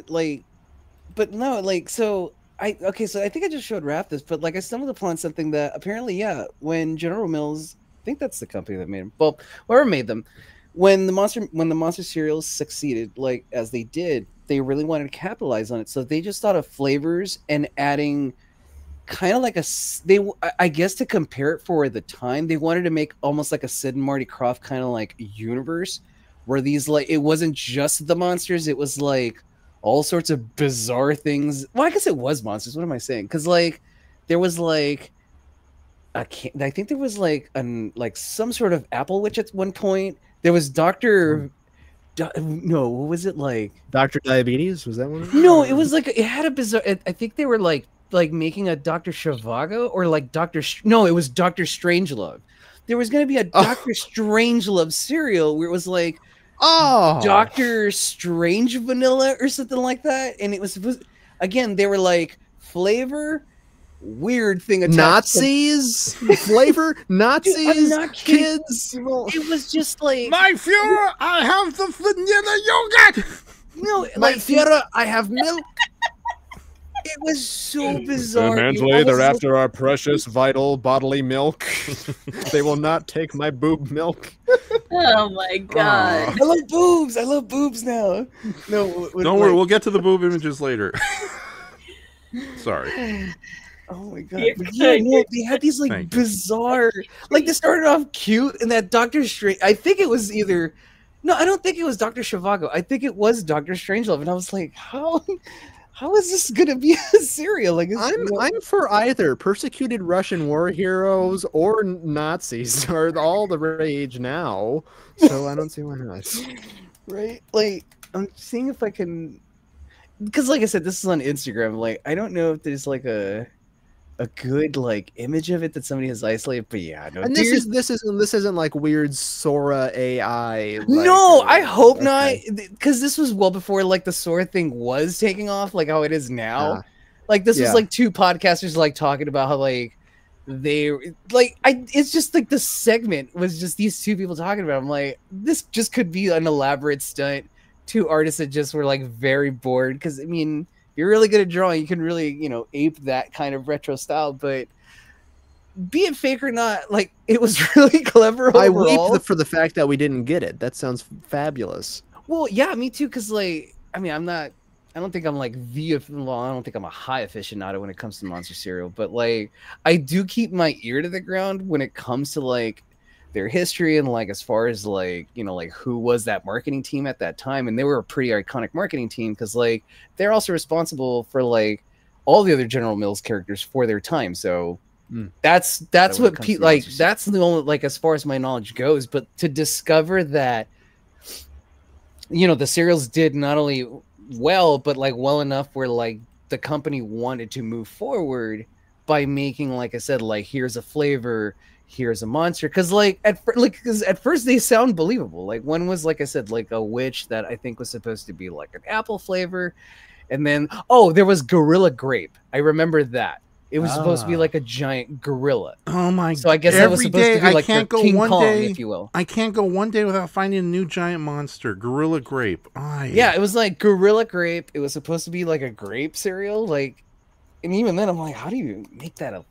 but no, so I think I just showed Raph this, but I stumbled upon something that apparently, when General Mills, I think that's the company that made them. Well, whoever made them, when the monster cereals succeeded, as they did, they really wanted to capitalize on it. So they just thought of flavors and adding kind of I guess to compare it for the time, they wanted to make almost like a Sid and Marty Krofft kind of universe where these it wasn't just the monsters, it was all sorts of bizarre things. Well, I guess it was monsters. What am I saying? Because there was I think there was some sort of apple witch at one point. There was no, what was it Dr. Diabetes? Was that one? No, it was it had a bizarre. I think they were making a Dr. Zhivago or no, it was Dr. Strangelove. There was going to be a Dr. Strangelove cereal where it was Dr. Strange Vanilla or something like that, and it was again they were flavor. Weird thing attached. Nazis flavor. Nazis. Dude, I'm not kidding. Kids. It was just my Führer, I have the vanilla yogurt. No, my Führer, I have milk. It was so bizarre. Mansley, they're after our precious, vital bodily milk. They will not take my boob milk. Oh my god! I love boobs. I love boobs now. No, don't worry. We'll get to the boob images later. Sorry. Oh my god! Yeah, no, they had these bizarre, they started off cute, and that Dr. Strange. I think it was either. No, I don't think it was Dr. Zhivago. I think it was Dr. Strangelove, and I was like, how is this gonna be a cereal? I'm for either persecuted Russian war heroes or Nazis are all the rage now, so I don't see why not. Right? I'm seeing if I can, because I said, this is on Instagram. I don't know if there's a good image of it that somebody has isolated, but yeah, no. And this isn't weird Sora AI. No, I hope not, because this was well before the Sora thing was taking off, how it is now. This was two podcasters talking about how it's just the segment was just these two people talking about it. I'm like, this just could be an elaborate stunt. Two artists that just were very bored, because I mean, you're really good at drawing, you can really, ape that kind of retro style, but be it fake or not, it was really clever overall. I weep for the fact that we didn't get it. That sounds fabulous. Well, yeah, me too, because I mean, I don't think I'm I don't think I'm a high aficionado when it comes to monster cereal, but I do keep my ear to the ground when it comes to their history and as far as who was that marketing team at that time, and they were a pretty iconic marketing team because they're also responsible for all the other General Mills characters for their time. So that's what people that's the only as far as my knowledge goes. But to discover that you know, the cereals did not only well, but like well enough where like the company wanted to move forward by making, like I said, like here's a flavor, here's a monster. Because like because at first they sound believable. Like one was, like I said, like a witch that I think was supposed to be like an apple flavor, and then there was Gorilla Grape. I remember that. It was supposed to be like a giant gorilla. Oh my! So I guess that was supposed to be like the King Kong, if you will. I can't go one day without finding a new giant monster. Gorilla Grape. Yeah, it was like Gorilla Grape. It was supposed to be like a grape cereal, like, and even then, I'm like, how do you make that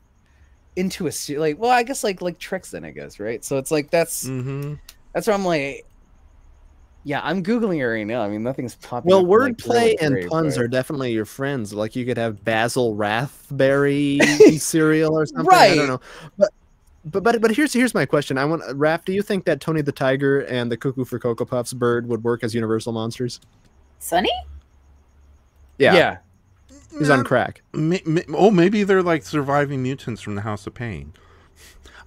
into a cereal? Like, well, I guess like Trix then, I guess, right? So it's like that's where I'm like, yeah, I'm googling it right now. I mean, nothing's popping. Well, up wordplay like and puns are definitely your friends. Like you could have Basil Rathberry cereal or something. Right. I don't know, but here's my question. I want Raph. Do you think that Tony the Tiger and the Cuckoo for Cocoa Puffs bird would work as universal monsters? Sunny? Yeah. He's on crack. Maybe they're like surviving mutants from the House of Pain.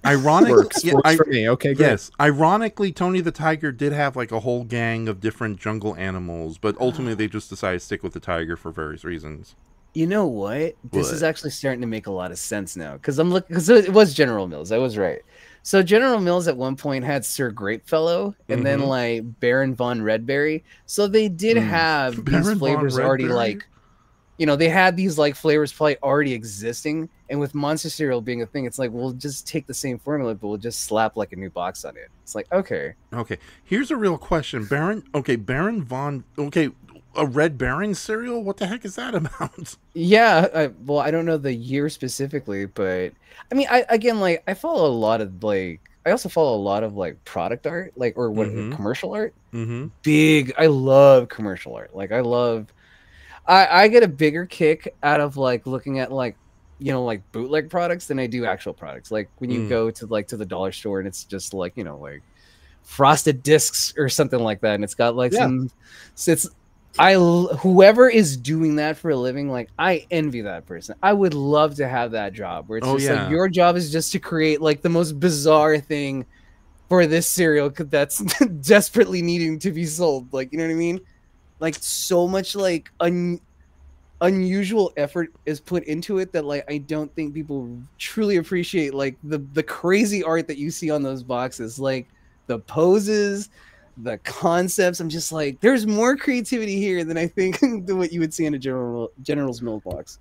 Ironically, works for me. Okay, good. Yes. Ironically, Tony the Tiger did have like a whole gang of different jungle animals, but ultimately they just decided to stick with the tiger for various reasons. You know what? This is actually starting to make a lot of sense now, because I'm looking. Because it was General Mills. I was right. So General Mills at one point had Sir Grapefellow, and then like Baron von Redberry. So they did have these flavors already, like, you know, they had these like flavors probably already existing. And with monster cereal being a thing, it's like, we'll just take the same formula, but we'll just slap like a new box on it. It's like, okay. Here's a real question, Baron. A Red Baron cereal? What the heck is that about? Yeah, well, I don't know the year specifically, but I mean, I follow a lot of like, I also follow a lot of like product art, like, or what commercial art. I love commercial art. Like, I get a bigger kick out of like looking at like, you know, like bootleg products than I do actual products. Like when you go to like to the dollar store and it's just like, you know, like frosted discs or something like that, and it's got like whoever is doing that for a living, like I envy that person. I would love to have that job where it's like your job is just to create like the most bizarre thing for this cereal that's desperately needing to be sold. Like, you know what I mean? Like so much like unusual effort is put into it that like I don't think people truly appreciate like the crazy art that you see on those boxes, like the poses, the concepts. I'm just like, there's more creativity here than I think than what you would see in a General's Mills box.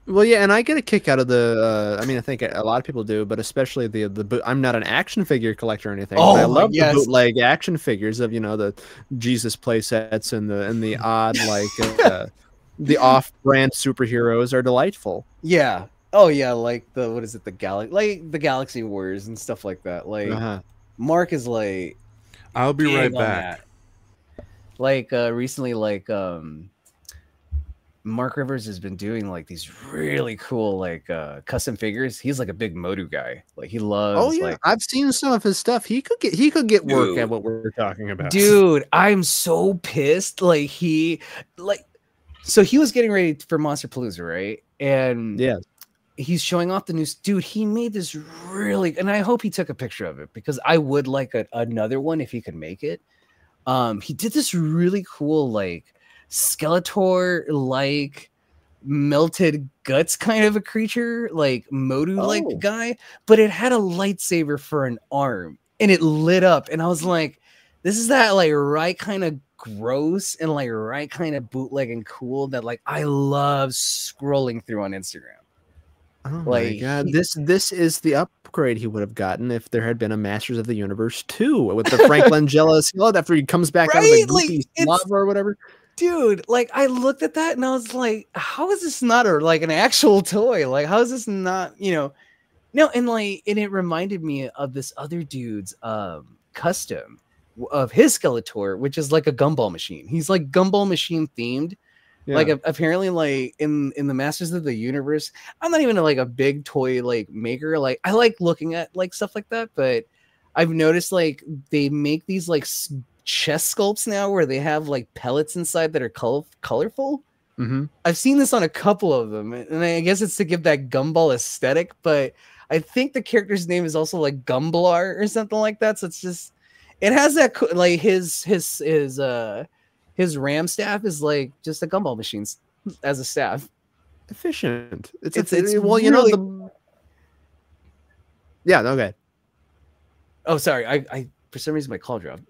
Well, yeah, and I get a kick out of the. I mean, I think a lot of people do, but especially the. I'm not an action figure collector or anything. But I love the bootleg action figures of, you know, the Jesus play sets and the odd like the off-brand superheroes are delightful. Yeah. Oh yeah, like the the Galaxy Wars and stuff like that. Like Mark is like, I'll be right back. Like recently, like Mark Rivers has been doing like these really cool like custom figures. He's like a big Motu guy. Like he loves. Oh yeah, like, I've seen some of his stuff. He could get work at what we're talking about. Dude, I'm so pissed. Like so he was getting ready for Monster Palooza, right? And yeah, he's showing off the new. Dude, he made this really, and I hope he took a picture of it because I would like another one if he could make it. He did this really cool like Skeletor like melted guts kind of a creature, like Motu like guy, but it had a lightsaber for an arm and it lit up, and I was like, this is that like right kind of gross and like right kind of bootleg and cool that like I love scrolling through on Instagram. Oh my god, this is the upgrade he would have gotten if there had been a Masters of the Universe 2 with the Frank Langella skeleton after he comes back out of the goopy lava or whatever. Dude, like I looked at that and I was like, how is this not like an actual toy? Like, how is this not, you know? No, and like, and it reminded me of this other dude's custom of his Skeletor, which is like a gumball machine. He's like gumball machine themed. Yeah. Like apparently, like in the Masters of the Universe, I'm not even like a big toy like maker. Like I like looking at like stuff like that, but I've noticed like they make these like chest sculpts now where they have like pellets inside that are colorful. I've seen this on a couple of them, and I guess it's to give that gumball aesthetic. But I think the character's name is also like Gumblar or something like that. So it's just, it has that like his his ram staff is like just a gumball machine as a staff. Efficient. It's well, you know, yeah. Okay. Oh, sorry. I for some reason my call dropped.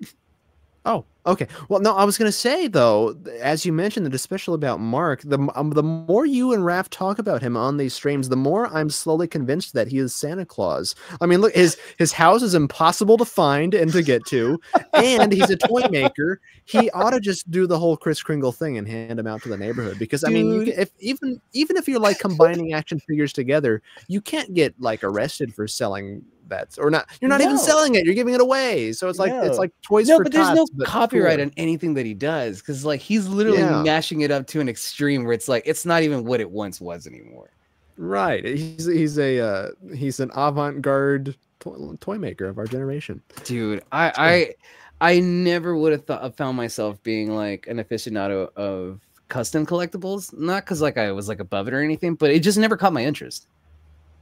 Oh, okay. Well, no, I was going to say, though, as you mentioned, that especially about Mark, the more you and Raph talk about him on these streams, the more I'm slowly convinced that he is Santa Claus. I mean, look, his house is impossible to find and to get to, and he's a toy maker. He ought to just do the whole Kris Kringle thing and hand them out to the neighborhood. Because, I mean, you can, even if you're, like, combining action figures together, you can't get, like, arrested for selling that, or not. You're not even selling it. You're giving it away. So it's like toys for but tots. There's no copyright on anything that he does, because like he's literally mashing it up to an extreme where it's like it's not even what it once was anymore. Right. He's an avant-garde toy maker of our generation. Dude, I never would have found myself being like an aficionado of custom collectibles. Not because like I was like above it or anything, but it just never caught my interest.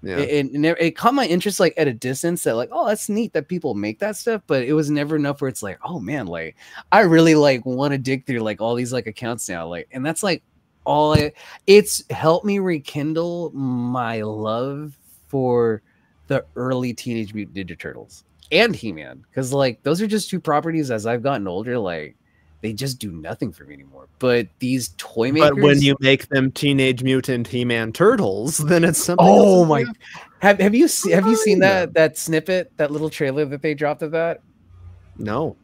Yeah, it caught my interest like at a distance that like, oh, that's neat that people make that stuff, but it was never enough where it's like, oh man, like I really like want to dig through like all these like accounts now, like, and that's like it's helped me rekindle my love for the early Teenage Mutant Ninja Turtles and He-Man, because like those are just two properties as I've gotten older, like they just do nothing for me anymore. But these toy makers, but when you make them Teenage Mutant He-Man Turtles, then it's something. Oh my! Have you seen that snippet, that little trailer that they dropped of that? No.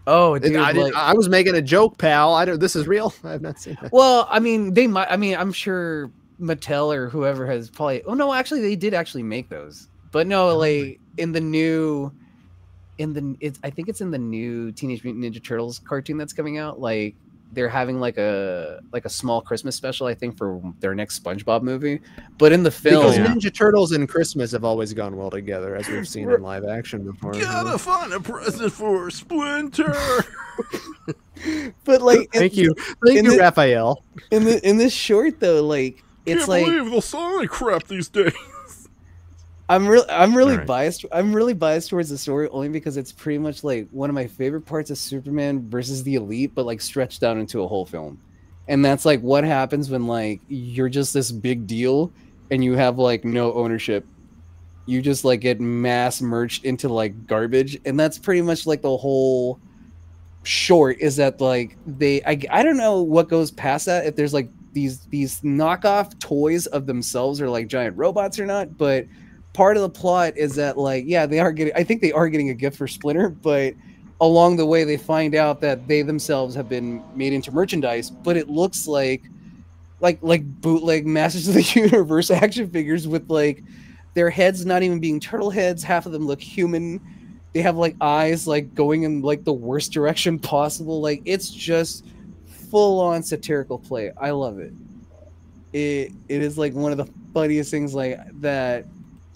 Oh, dude, I was making a joke, pal. This is real. I have not seen that. Well, I mean, they might. I mean, I'm sure Mattel or whoever has probably. Oh no, actually, they did actually make those. But no, like in the new. I think it's in the new Teenage Mutant Ninja Turtles cartoon that's coming out. Like they're having like a small Christmas special, I think, for their next SpongeBob movie. But in the film, because Ninja Turtles and Christmas have always gone well together, as we've seen in live action before. Gotta find a present for Splinter. But like, thank you, Raphael. In this short though, like it's Can't believe the Sonic crap these days. I'm really biased. I'm really biased towards the story only because it's pretty much like one of my favorite parts of Superman versus the Elite, but like stretched out into a whole film. And that's like what happens when like you're just this big deal and you have like no ownership. You just like get mass merged into like garbage, and that's pretty much like the whole short. Is that like I don't know what goes past that, if there's like these knockoff toys of themselves or like giant robots or not, but part of the plot is that like, yeah, I think they are getting a gift for Splinter, but along the way they find out that they themselves have been made into merchandise, but it looks like bootleg Masters of the Universe action figures with like their heads not even being turtle heads. Half of them look human. They have like eyes like going in like the worst direction possible. Like it's just full on satirical play. I love it. It is like one of the funniest things like that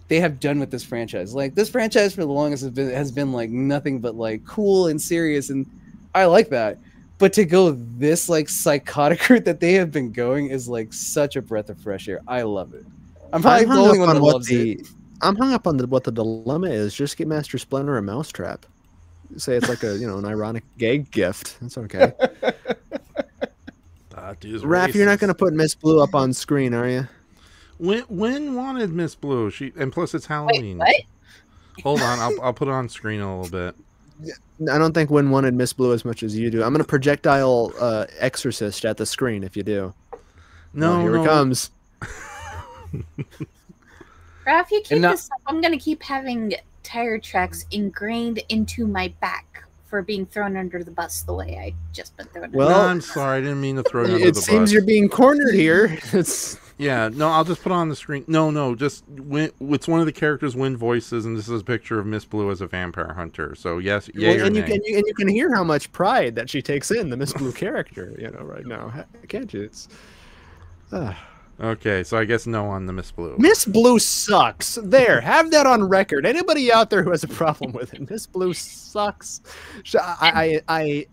they have done with this franchise. Like this franchise for the longest has been like nothing but like cool and serious, and I like that. But to go this like psychotic route that they have been going is like such a breath of fresh air. I love it. I'm probably the only one that loves it. I'm hung up on what the dilemma is. Just get Master Splinter a mousetrap. Say it's like a an ironic gag gift. That's okay. Raph, you're not going to put Miss Blue up on screen, are you? When wanted Miss Blue? And plus it's Halloween. Wait, what? Hold on, I'll put it on screen a little bit. I don't think Win wanted Miss Blue as much as you do. I'm going to projectile Exorcist at the screen if you do. No, here it comes. Raph, you keep this up. I'm going to keep having tire tracks ingrained into my back for being thrown under the bus the way I just been thrown. Well, no, I'm sorry, I didn't mean to throw you under the bus. It seems you're being cornered here. Yeah, no, I'll just put it on the screen. No, just it's one of the characters Win voices, and this is a picture of Miss Blue as a vampire hunter. So yes, and you can hear how much pride that she takes in the Miss Blue character, right now, can't you? It's okay, so I guess no on the Miss Blue. Miss Blue sucks. There, have that on record. Anybody out there who has a problem with it, Miss Blue sucks. I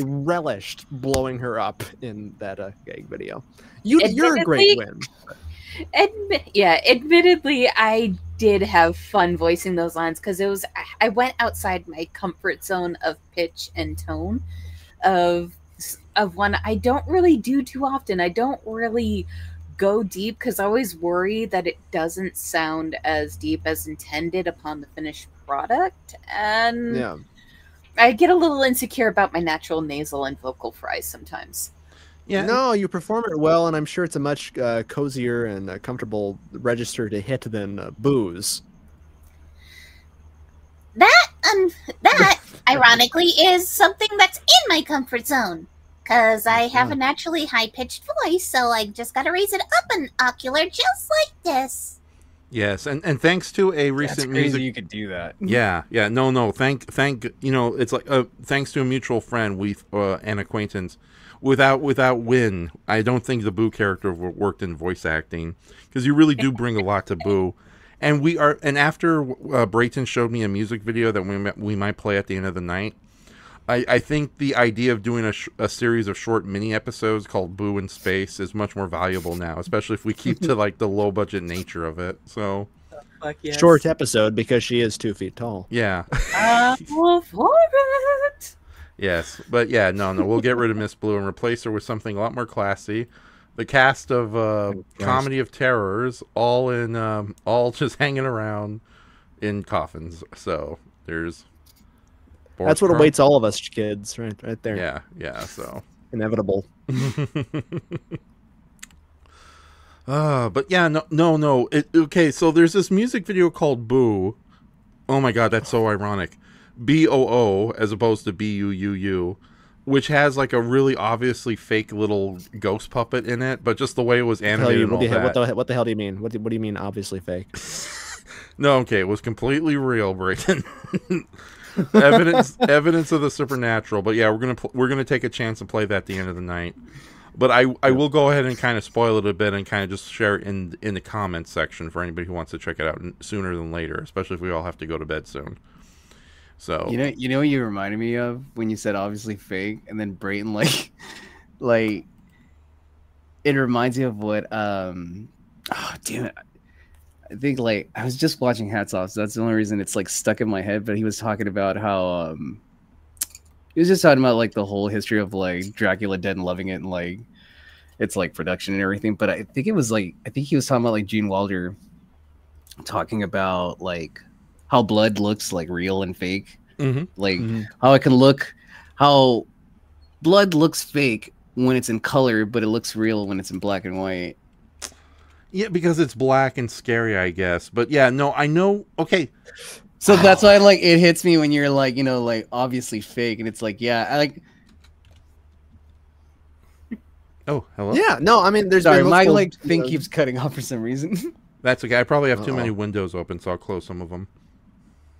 relished blowing her up in that gag video. You're a great Win. Admittedly, I did have fun voicing those lines because I went outside my comfort zone of pitch and tone of of one I don't really do too often. I don't really go deep because I always worry that it doesn't sound as deep as intended upon the finished product. And Yeah. I get a little insecure about my natural nasal and vocal fries sometimes. Yeah. No, you perform it well, and I'm sure it's a much cozier and comfortable register to hit than booze. That ironically is something that's in my comfort zone, because I have a naturally high-pitched voice, so I just gotta raise it up an ocular just like this. Yes, and thanks to a recent That's crazy music, you could do that. Yeah, no. Thank you know, it's like thanks to a mutual friend, we an acquaintance. Without Win, I don't think the Boo character worked in voice acting, because you really do bring a lot to Boo. And after Brayton showed me a music video that we might play at the end of the night, I think the idea of doing a series of short mini episodes called Boo in Space is much more valuable now, especially if we keep to like the low budget nature of it. So yes. Short episode because she is 2 feet tall. Yeah. For it. Yes, but yeah, no, we'll get rid of Miss Blue and replace her with something a lot more classy. The cast of Comedy of Terrors, all just hanging around in coffins. So there's. That's what awaits all of us kids, right there. Yeah. So inevitable. But yeah, no. Okay, so there's this music video called Boo. Oh my God, that's so ironic. BOO as opposed to BUUU, which has like a really obviously fake little ghost puppet in it, but just the way it was animated. What the hell do you mean? What do you mean obviously fake? No, okay, it was completely real, Brayton. evidence of the supernatural. But yeah, we're gonna take a chance and play that at the end of the night. But I will go ahead and kind of spoil it a bit and kind of just share it in the comments section for anybody who wants to check it out sooner than later, especially if we all have to go to bed soon. So you know what you reminded me of when you said obviously fake, and then Brayton like it reminds me of what damn it. I think like I was just watching Hats Off, so that's the only reason it's like stuck in my head. But he was talking about how he was just talking about like the whole history of like Dracula Dead and loving it and like it's like production and everything. But I think he was talking about like Gene Wilder talking about like how blood looks like real and fake, like how blood looks fake when it's in color, but it looks real when it's in black and white. Yeah, because it's black and scary, I guess. But yeah, no, I know. Okay, so that's why like it hits me when you're like, you know, like obviously fake, and it's like, yeah, I like. Oh, hello. Yeah, no, I mean, there's sorry, my like thing keeps cutting off for some reason. That's okay. I probably have too many windows open, so I'll close some of them.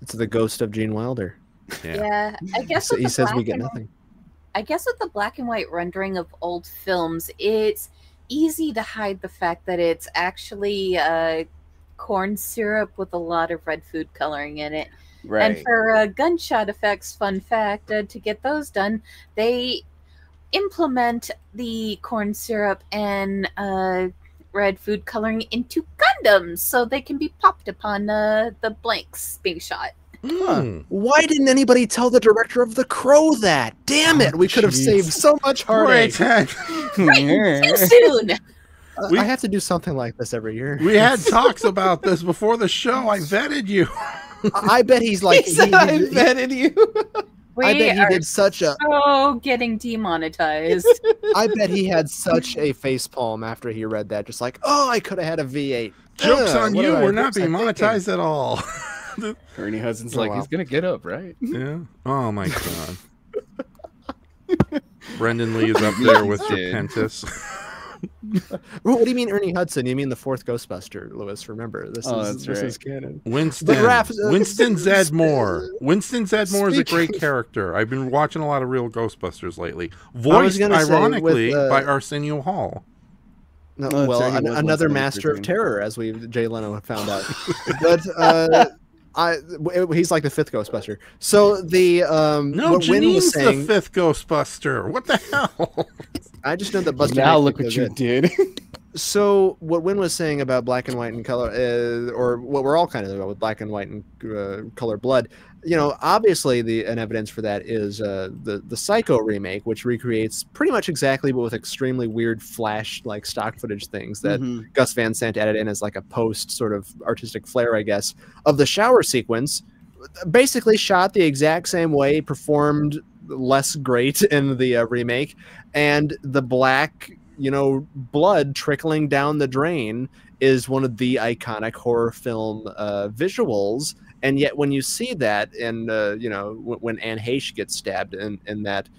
It's the ghost of Gene Wilder. Yeah, I guess he says we get nothing. I guess with the black and white rendering of old films, it's easy to hide the fact that it's actually corn syrup with a lot of red food coloring in it. Right. And for gunshot effects, fun fact, to get those done, they implement the corn syrup and red food coloring into Gundams so they can be popped upon the blanks being shot. Why didn't anybody tell the director of The Crow that? Damn it! We could have saved so much heartache. Too soon. I have to do something like this every year. We had talks about this before the show. I vetted you. I bet he's like, I vetted you. I bet he did such a. Oh, getting demonetized. I bet he had such a facepalm after he read that. Just like, oh, I could have had a V8. Joke's on you. We're not being monetized at all. Ernie Hudson's like, he's gonna get up, right? Yeah. Oh my God. Brendan Lee is up there with Serpentis. What do you mean, Ernie Hudson? You mean the fourth Ghostbuster, Lewis? Remember, this is canon. Winston Zedmore. Winston Zedmore is a great character. I've been watching a lot of real Ghostbusters lately. Voiced, ironically, by Arsenio Hall. No, well, another master of terror, as Jay Leno found out. But he's like the fifth Ghostbuster. So the no, Janine's the fifth Ghostbuster. What the hell? I just know that Buster. Now look what you did. So what Wynn was saying about black and white and color, or what we're all kind of about with black and white and color blood, you know, obviously an evidence for that is the Psycho remake, which recreates pretty much exactly, but with extremely weird flash like stock footage things that Gus Van Sant added in as like a post sort of artistic flair, I guess, of the shower sequence. Basically shot the exact same way, performed less great in the remake, and the black, you know, blood trickling down the drain is one of the iconic horror film visuals. And yet when you see that in, you know, when Anne Heche gets stabbed in that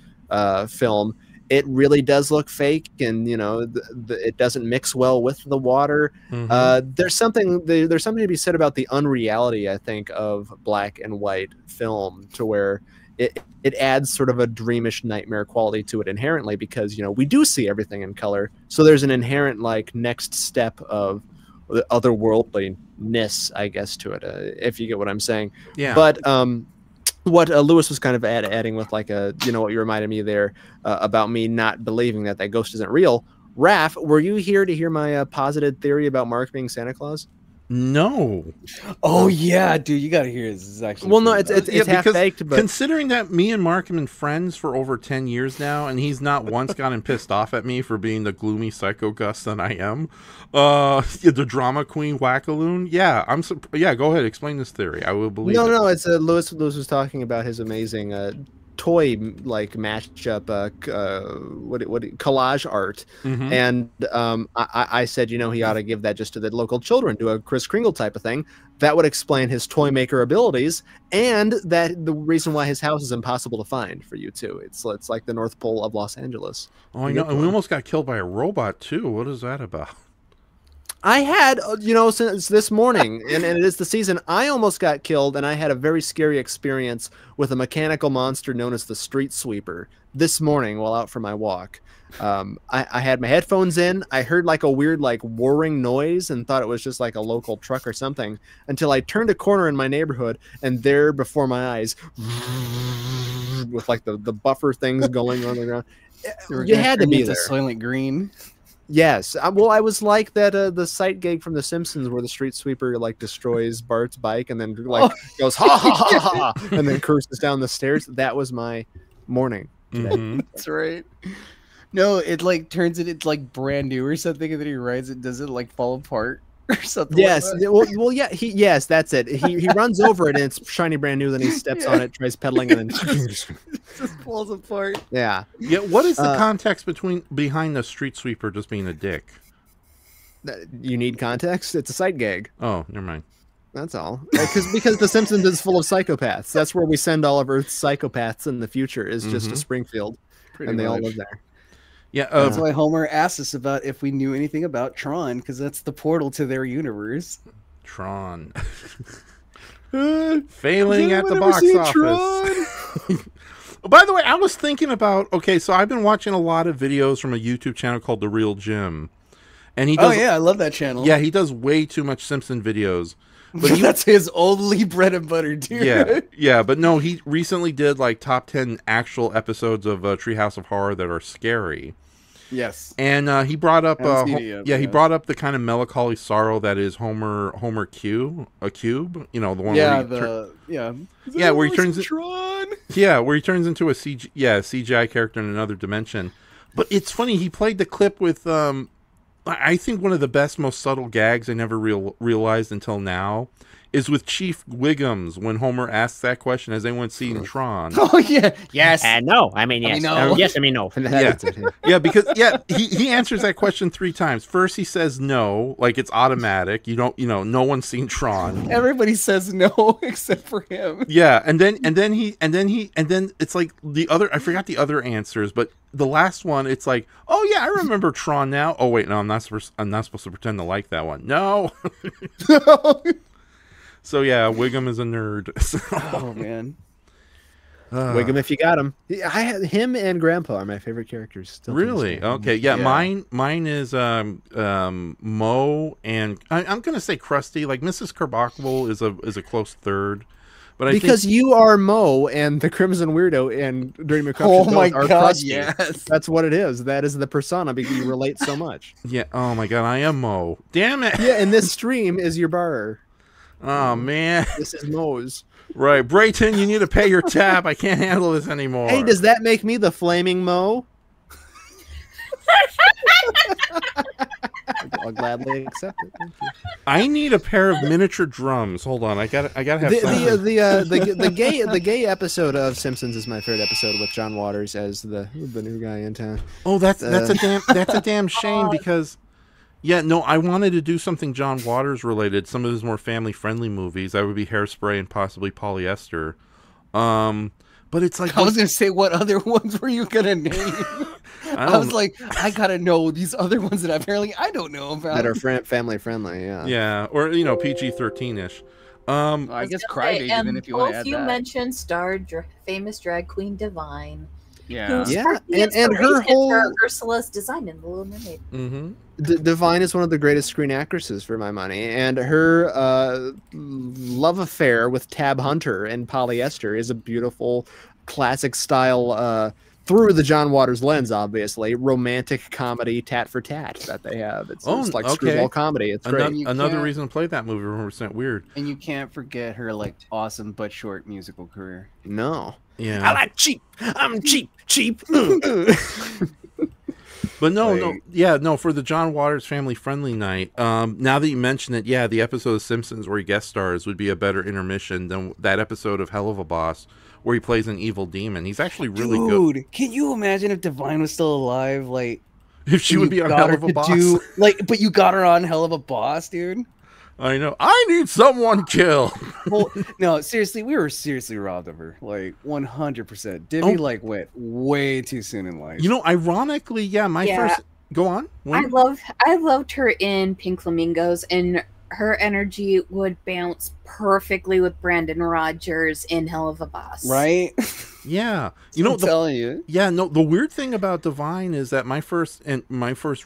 film, it really does look fake, and, you know, it doesn't mix well with the water. There's something to be said about the unreality, I think, of black and white film, to where it adds sort of a dreamish nightmare quality to it inherently, because, you know, we do see everything in color. So there's an inherent like next step of otherworldliness, I guess, to it, if you get what I'm saying. Yeah. But what Lewis was kind of adding with like you know, what you reminded me there about me not believing that ghost isn't real. Raph, were you here to hear my posited theory about Mark being Santa Claus? No. Oh yeah, dude, you gotta hear this. This is actually well, no, it's half baked. But considering that me and Mark have been friends for over 10 years now, and he's not once gotten pissed off at me for being the gloomy psycho Gus that I am, the drama queen wackaloon. Yeah, yeah. Go ahead, explain this theory. I will believe. No, it's Lewis. Lewis was talking about his amazing toy like matchup collage art, and I said, you know, he ought to give that just to the local children, do a Kris Kringle type of thing. That would explain his toy maker abilities, and that the reason why his house is impossible to find for you too. It's like the North Pole of Los Angeles. Oh, I know, and we almost got killed by a robot too. What is that about? I had, you know, since this morning, and it is the season, I almost got killed, and I had a very scary experience with a mechanical monster known as the Street Sweeper this morning while out for my walk. I had my headphones in. I heard like a weird like whirring noise and thought it was just like a local truck or something, until I turned a corner in my neighborhood, and there before my eyes, with like the buffer things going on the ground, you had to be there. Soylent Green. Yes. Well, I was like that the sight gag from The Simpsons where the street sweeper like destroys Bart's bike and then like goes ha ha ha ha and then curses down the stairs. That was my morning. That's right. No, it like turns it into like brand new or something, and then he rides it, does it like fall apart or something? Yes. Like that? Well, yeah. Yes, that's it. He runs over it and it's shiny brand new. Then he steps on it, tries pedaling, and then just falls apart. Yeah. Yeah. What is the context behind the street sweeper just being a dick? You need context. It's a sight gag. Oh, never mind. That's all. Because The Simpsons is full of psychopaths. That's where we send all of Earth's psychopaths in the future. Is just to Springfield, and they all live there. Yeah, that's why Homer asked us about if we knew anything about Tron, because that's the portal to their universe. Tron. Failing at the box office. By the way, I was thinking about, okay, so I've been watching a lot of videos from a YouTube channel called The Real Jim. And he does, oh, yeah, I love that channel. Yeah, he does way too much Simpson videos. But that's his only bread and butter, dude. Yeah, but no, he recently did like top 10 actual episodes of Treehouse of Horror that are scary. Yes, and he brought up, he brought up the kind of melancholy sorrow that is Homer cube, you know, the one where he turns where he turns into a CGI character in another dimension. But it's funny, he played the clip with I think one of the best, most subtle gags I never realized until now is with Chief Wiggums when Homer asks that question, has anyone seen Tron? Oh, yeah. Yes. No. I mean, yes. No. Yes, I mean, no. Yeah, because, he answers that question 3 times. First, he says no, like it's automatic. You don't, no one's seen Tron. Everybody says no except for him. Yeah, and then it's like the other, I forgot the other answers, but the last one, it's like, oh yeah, I remember Tron now. Oh wait, no, I'm not supposed to pretend to like that one. No. So yeah, Wiggum is a nerd. Oh man, Wiggum, if you got him. I had him and Grandpa are my favorite characters. Still really? Okay, yeah. Mine is Mo, and I'm gonna say Krusty. Like Mrs. Carbachable is a close third, But because you are Mo and the Crimson Weirdo and Dirty McCutcheon. Oh my are god, crusty. yes. That's what it is. That is the persona because you relate so much. Yeah. Oh my god, I am Mo. Damn it. Yeah, and this stream is your bar. Oh man. This is Mo's. Right, Brayton, you need to pay your tab. I can't handle this anymore. Hey, does that make me the flaming Mo? I'll gladly accept it. Thank you. I need a pair of miniature drums. Hold on, I gotta have the gay episode of Simpsons is my favorite episode with John Waters as the new guy in town. Oh, that's a damn shame because, yeah, no, I wanted to do something John Waters related. Some of his more family friendly movies. That would be Hairspray and possibly Polyester. But it's like I was gonna say, what other ones were you gonna name? I was like, I gotta know these other ones that apparently I don't know about that are family friendly. Yeah, yeah, or PG-13ish. I guess Crybaby. Even if you want to add both you that. mentioned starred famous drag queen Divine. Yeah, and her whole Ursula's design in The Little Mermaid. Divine is one of the greatest screen actresses for my money, and her love affair with Tab Hunter and Polyester is a beautiful, classic style, through the John Waters lens, obviously, romantic comedy tat for tat that they have. It's like screwball comedy. It's great. Another reason to play that movie, 100% weird. And you can't forget her like awesome but short musical career. No. Yeah. I like cheap. I'm cheap. But no, for the John Waters family friendly night, now that you mention it, yeah, the episode of Simpsons where he guest stars would be a better intermission than that episode of Hell of a Boss where he plays an evil demon. He's actually really good. Dude, can you imagine if Divine was still alive? Like, if she would be on Hell of a Boss. But you got her on Hell of a Boss, dude. I know. I need someone killed. Well, no, seriously, we were seriously robbed of her. Like 100%. Divvy went way too soon in life. You know, ironically, yeah, first. Go on. I loved her in Pink Flamingos, and her energy would bounce perfectly with Brandon Rogers in Hell of a Boss. Right? Yeah. I'm telling you. Yeah, no, the weird thing about Divine is that my first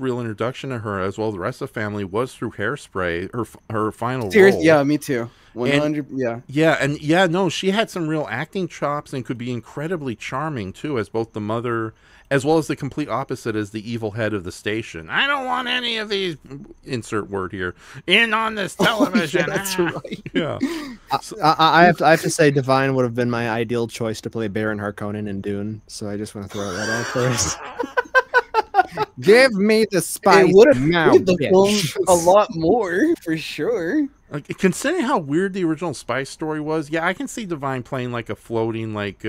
real introduction to her, as well as the rest of the family, was through Hairspray, her final role. Yeah, me too. 100, yeah. Yeah, and yeah, no, she had some real acting chops and could be incredibly charming too, as both the mother as well as the complete opposite as the evil head of the station. I don't want any of these, insert word here, in on this television. Yeah, that's right. Yeah. I have to say Divine would have been my ideal choice to play Baron Harkonnen in Dune, so I just want to throw that out first. Give me the spice. It would have now, made the film a lot more, for sure. Considering how weird the original Spice story was, yeah, I can see Divine playing like a floating, like,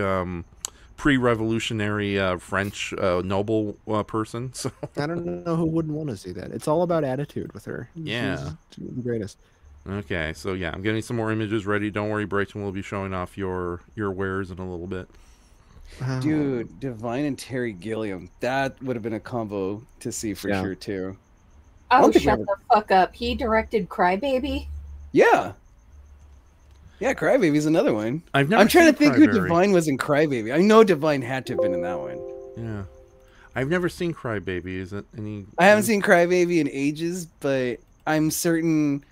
pre-revolutionary French noble person. So I don't know who wouldn't want to see that. It's all about attitude with her. Yeah. She's the greatest. Okay, so yeah, I'm getting some more images ready. Don't worry, Brayton will be showing off your wares in a little bit. Dude, Divine and Terry Gilliam. That would have been a combo to see for sure, too. Oh, shut the fuck up. He directed Crybaby? Yeah. Yeah, Crybaby's another one. I'm trying to think who Divine was in Crybaby. I know Divine had to have been in that one. Yeah. I've never seen Crybaby. Is it any... I haven't seen Crybaby in ages, but I'm certain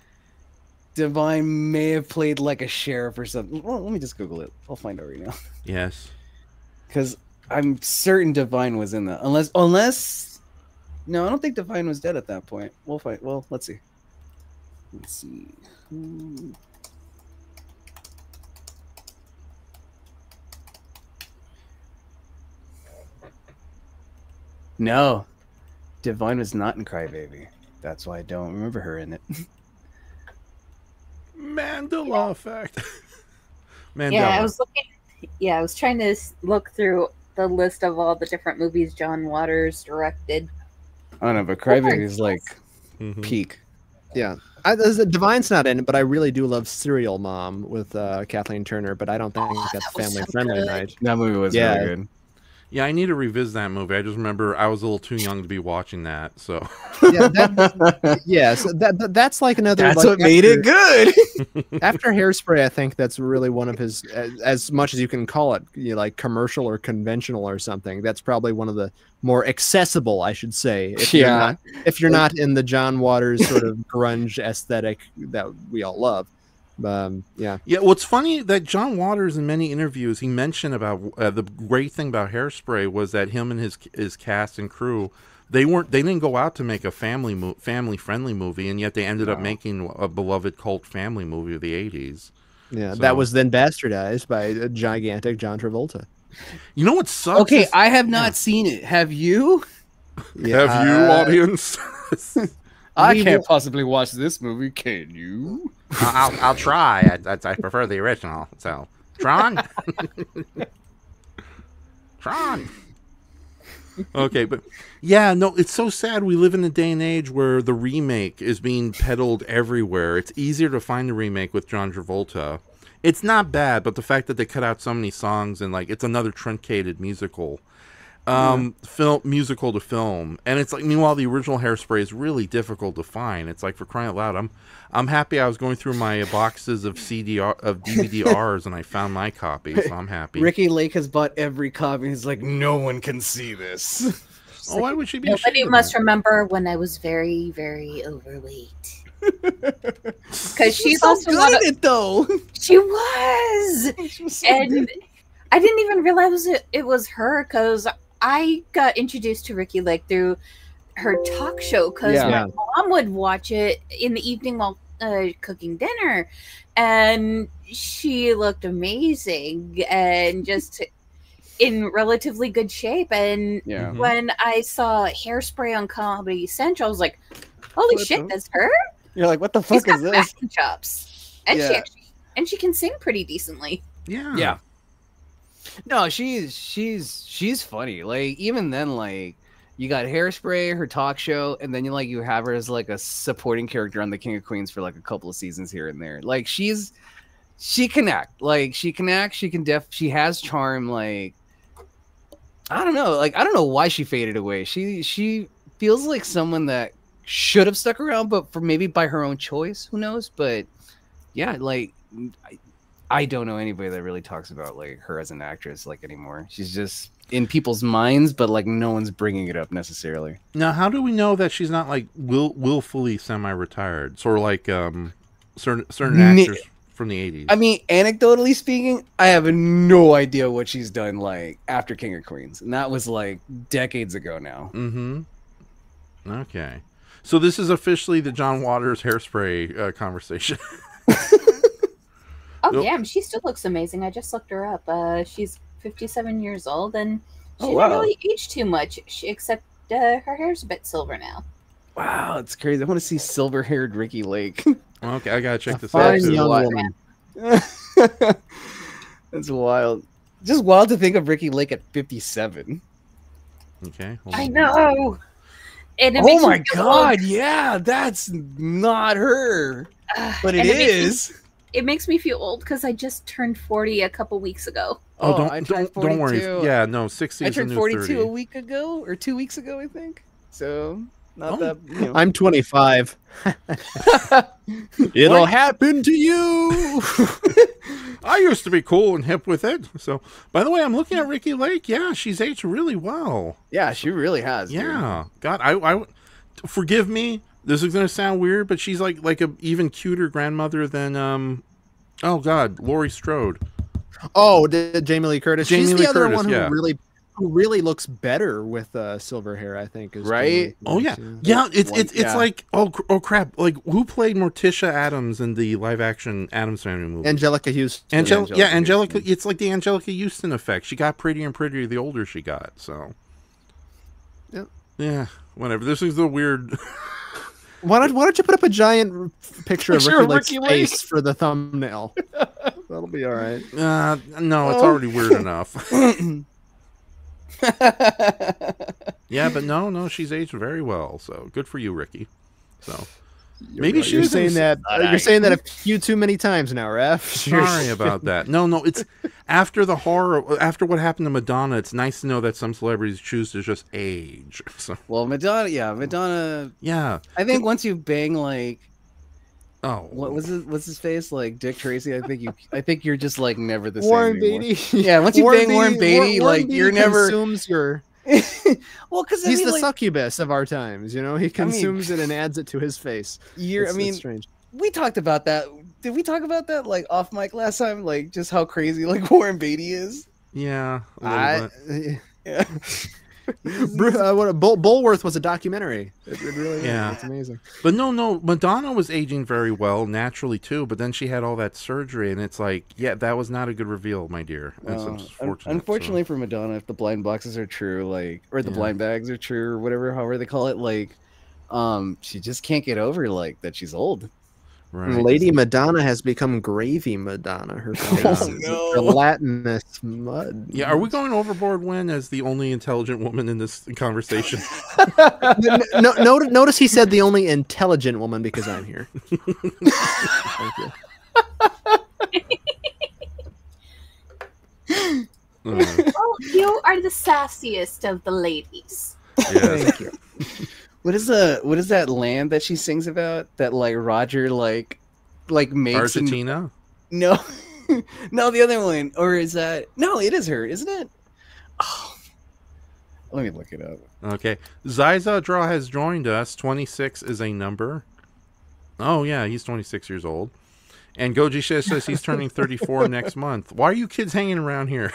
Divine may have played like a sheriff or something. Well, let me just Google it. I'll find out right now. Yes. Because I'm certain Divine was in that. Unless... No, I don't think Divine was dead at that point. We'll find... Well, let's see. Let's see. No, Divine was not in Crybaby. That's why I don't remember her in it. Mandela effect. Mandela. Yeah, I was trying to look through the list of all the different movies John Waters directed. I don't know, but Crybaby is like peak. Yeah. Divine's not in it, but I really do love Serial Mom with Kathleen Turner, but I don't think that's family-friendly night. That movie was really good. Yeah, I need to revisit that movie. I just remember I was a little too young to be watching that. So that's like another. That's what made it good. After Hairspray, I think that's really one of his, as much as you can call it, like commercial or conventional or something. That's probably one of the more accessible, I should say. If you're not in the John Waters sort of grunge aesthetic that we all love. Yeah. Yeah, what's funny that John Waters in many interviews he mentioned about the great thing about Hairspray was that him and his cast and crew they didn't go out to make a family friendly movie, and yet they ended up making a beloved cult family movie of the 80s. Yeah, So- that was then bastardized by a gigantic John Travolta. You know what sucks? Okay, I have not seen it. Have you? Have you, audience? I can't possibly watch this movie. Can you? I'll try. I prefer the original. So, Tron? Tron. Okay, but yeah, no, it's so sad. We live in a day and age where the remake is being peddled everywhere. It's easier to find a remake with John Travolta. It's not bad, but the fact that they cut out so many songs and like it's another truncated musical. Musical to film, and it's like meanwhile the original Hairspray is really difficult to find. It's like, for crying out loud, I'm happy I was going through my boxes of DVD-Rs and I found my copy, so I'm happy. Ricky Lake has bought every copy. He's like, no one can see this. Oh, why would she be? Nobody must remember when I was very, very overweight. Because she's so also good at it, though. She was, and I didn't even realize it was her because I got introduced to Ricky Lake through her talk show because my mom would watch it in the evening while cooking dinner, and she looked amazing and just in relatively good shape. And when I saw Hairspray on Comedy Central, I was like, "Holy shit, that's her!" You're like, "What the fuck is this?" Acting chops, and she can sing pretty decently. Yeah. No, she's funny. Like, even then, like, you got Hairspray, her talk show, and then you have her as like a supporting character on The King of Queens for like a couple of seasons here and there. Like, she can act. Like, she can act. She has charm. Like, I don't know. Like, I don't know why she faded away. She feels like someone that should have stuck around, but for maybe by her own choice. Who knows? But yeah, like, I don't know anybody that really talks about like her as an actress like anymore. She's just in people's minds, but like no one's bringing it up necessarily. Now, how do we know that she's not like willfully semi-retired, sort of like certain actors from the 80s? I mean, anecdotally speaking, I have no idea what she's done like after King of Queens, and that was like decades ago now. Mm-hmm. Okay, so this is officially the John Waters Hairspray conversation. Oh, damn, she still looks amazing. I just looked her up. She's 57 years old, and she didn't really age too much, except her hair's a bit silver now. Wow, it's crazy. I want to see silver-haired Ricky Lake. Okay, I gotta check this out. out. Young woman. That's wild. Just wild to think of Ricky Lake at 57. Okay. I know. And it oh makes my me feel god, old. yeah, that's not her. But it And is. It makes me feel old because I just turned 40 a couple weeks ago. Oh, I turned don't worry. 42. Yeah, no, 60 I is the turned new 42 30. a week ago, or 2 weeks ago, I think. So, not that, you know. I'm 25. It'll happen to you. I used to be cool and hip with it. So, by the way, I'm looking at Ricky Lake. Yeah, she's aged really well. Yeah, she really has. Yeah. God, I forgive me. This is gonna sound weird, but she's like a even cuter grandmother than oh god, Laurie Strode. Oh, Jamie Lee Curtis. Jamie She's Lee the other Curtis, one yeah. who really looks better with silver hair, I think. Is Right? Jamie Lee Oh yeah, Curtis, yeah. It's yeah. like oh crap. Like who played Morticia Adams in the live action Addams Family movie? Angelica Houston. Angelica. It's like the Angelica Houston effect. She got prettier and prettier the older she got. So yeah, whatever. This is the weird. Why don't you put up a giant picture of Ricky Lake's Ricky Lake. face for the thumbnail? That'll be all right. No, it's already weird enough. Yeah, but no, she's aged very well. So good for you, Ricky. So maybe she You're was saying that. You're saying that a few too many times now, Raf. Sorry about that. No, it's after the horror, after what happened to Madonna. It's nice to know that some celebrities choose to just age. So Well, Madonna. yeah, I think once you bang like, oh, what was it? What's his face? Like Dick Tracy. I think you're just like never the Warren same anymore. Beatty. Yeah, once you bang Warren Beatty, Warren like Beatty you're never. consumes your. Well, because He's the succubus of our times. You know, he consumes mean, it and adds it to his face. It's It's strange. we talked about that. Did we talk about that like off mic last time? Like just how crazy like Warren Beatty is. Yeah, a little bit. Yeah. Bulworth was a documentary. It really Yeah, it's amazing. But no, Madonna was aging very well naturally too. But then she had all that surgery, and it's like, yeah, that was not a good reveal, my dear. That's unfortunate. Unfortunately for Madonna, if the blind boxes are true, like, or the blind bags are true, or whatever, however they call it, like, she just can't get over like that she's old. Right. Lady Madonna has become Gravy Madonna. Her face is gelatinous mud. Yeah, are we going overboard, Win, as the only intelligent woman in this conversation? Notice he said the only intelligent woman because I'm here. Thank you. Oh, you are the sassiest of the ladies. Thank you. What is that land that she sings about? That like Roger like makes Argentina? No, no, the other one. Or is that no? It is her, isn't it? Oh, let me look it up. Okay, Ziza Draw has joined us. 26 is a number. Oh yeah, he's 26 years old. And Goji says he's turning 34 next month. Why are you kids hanging around here?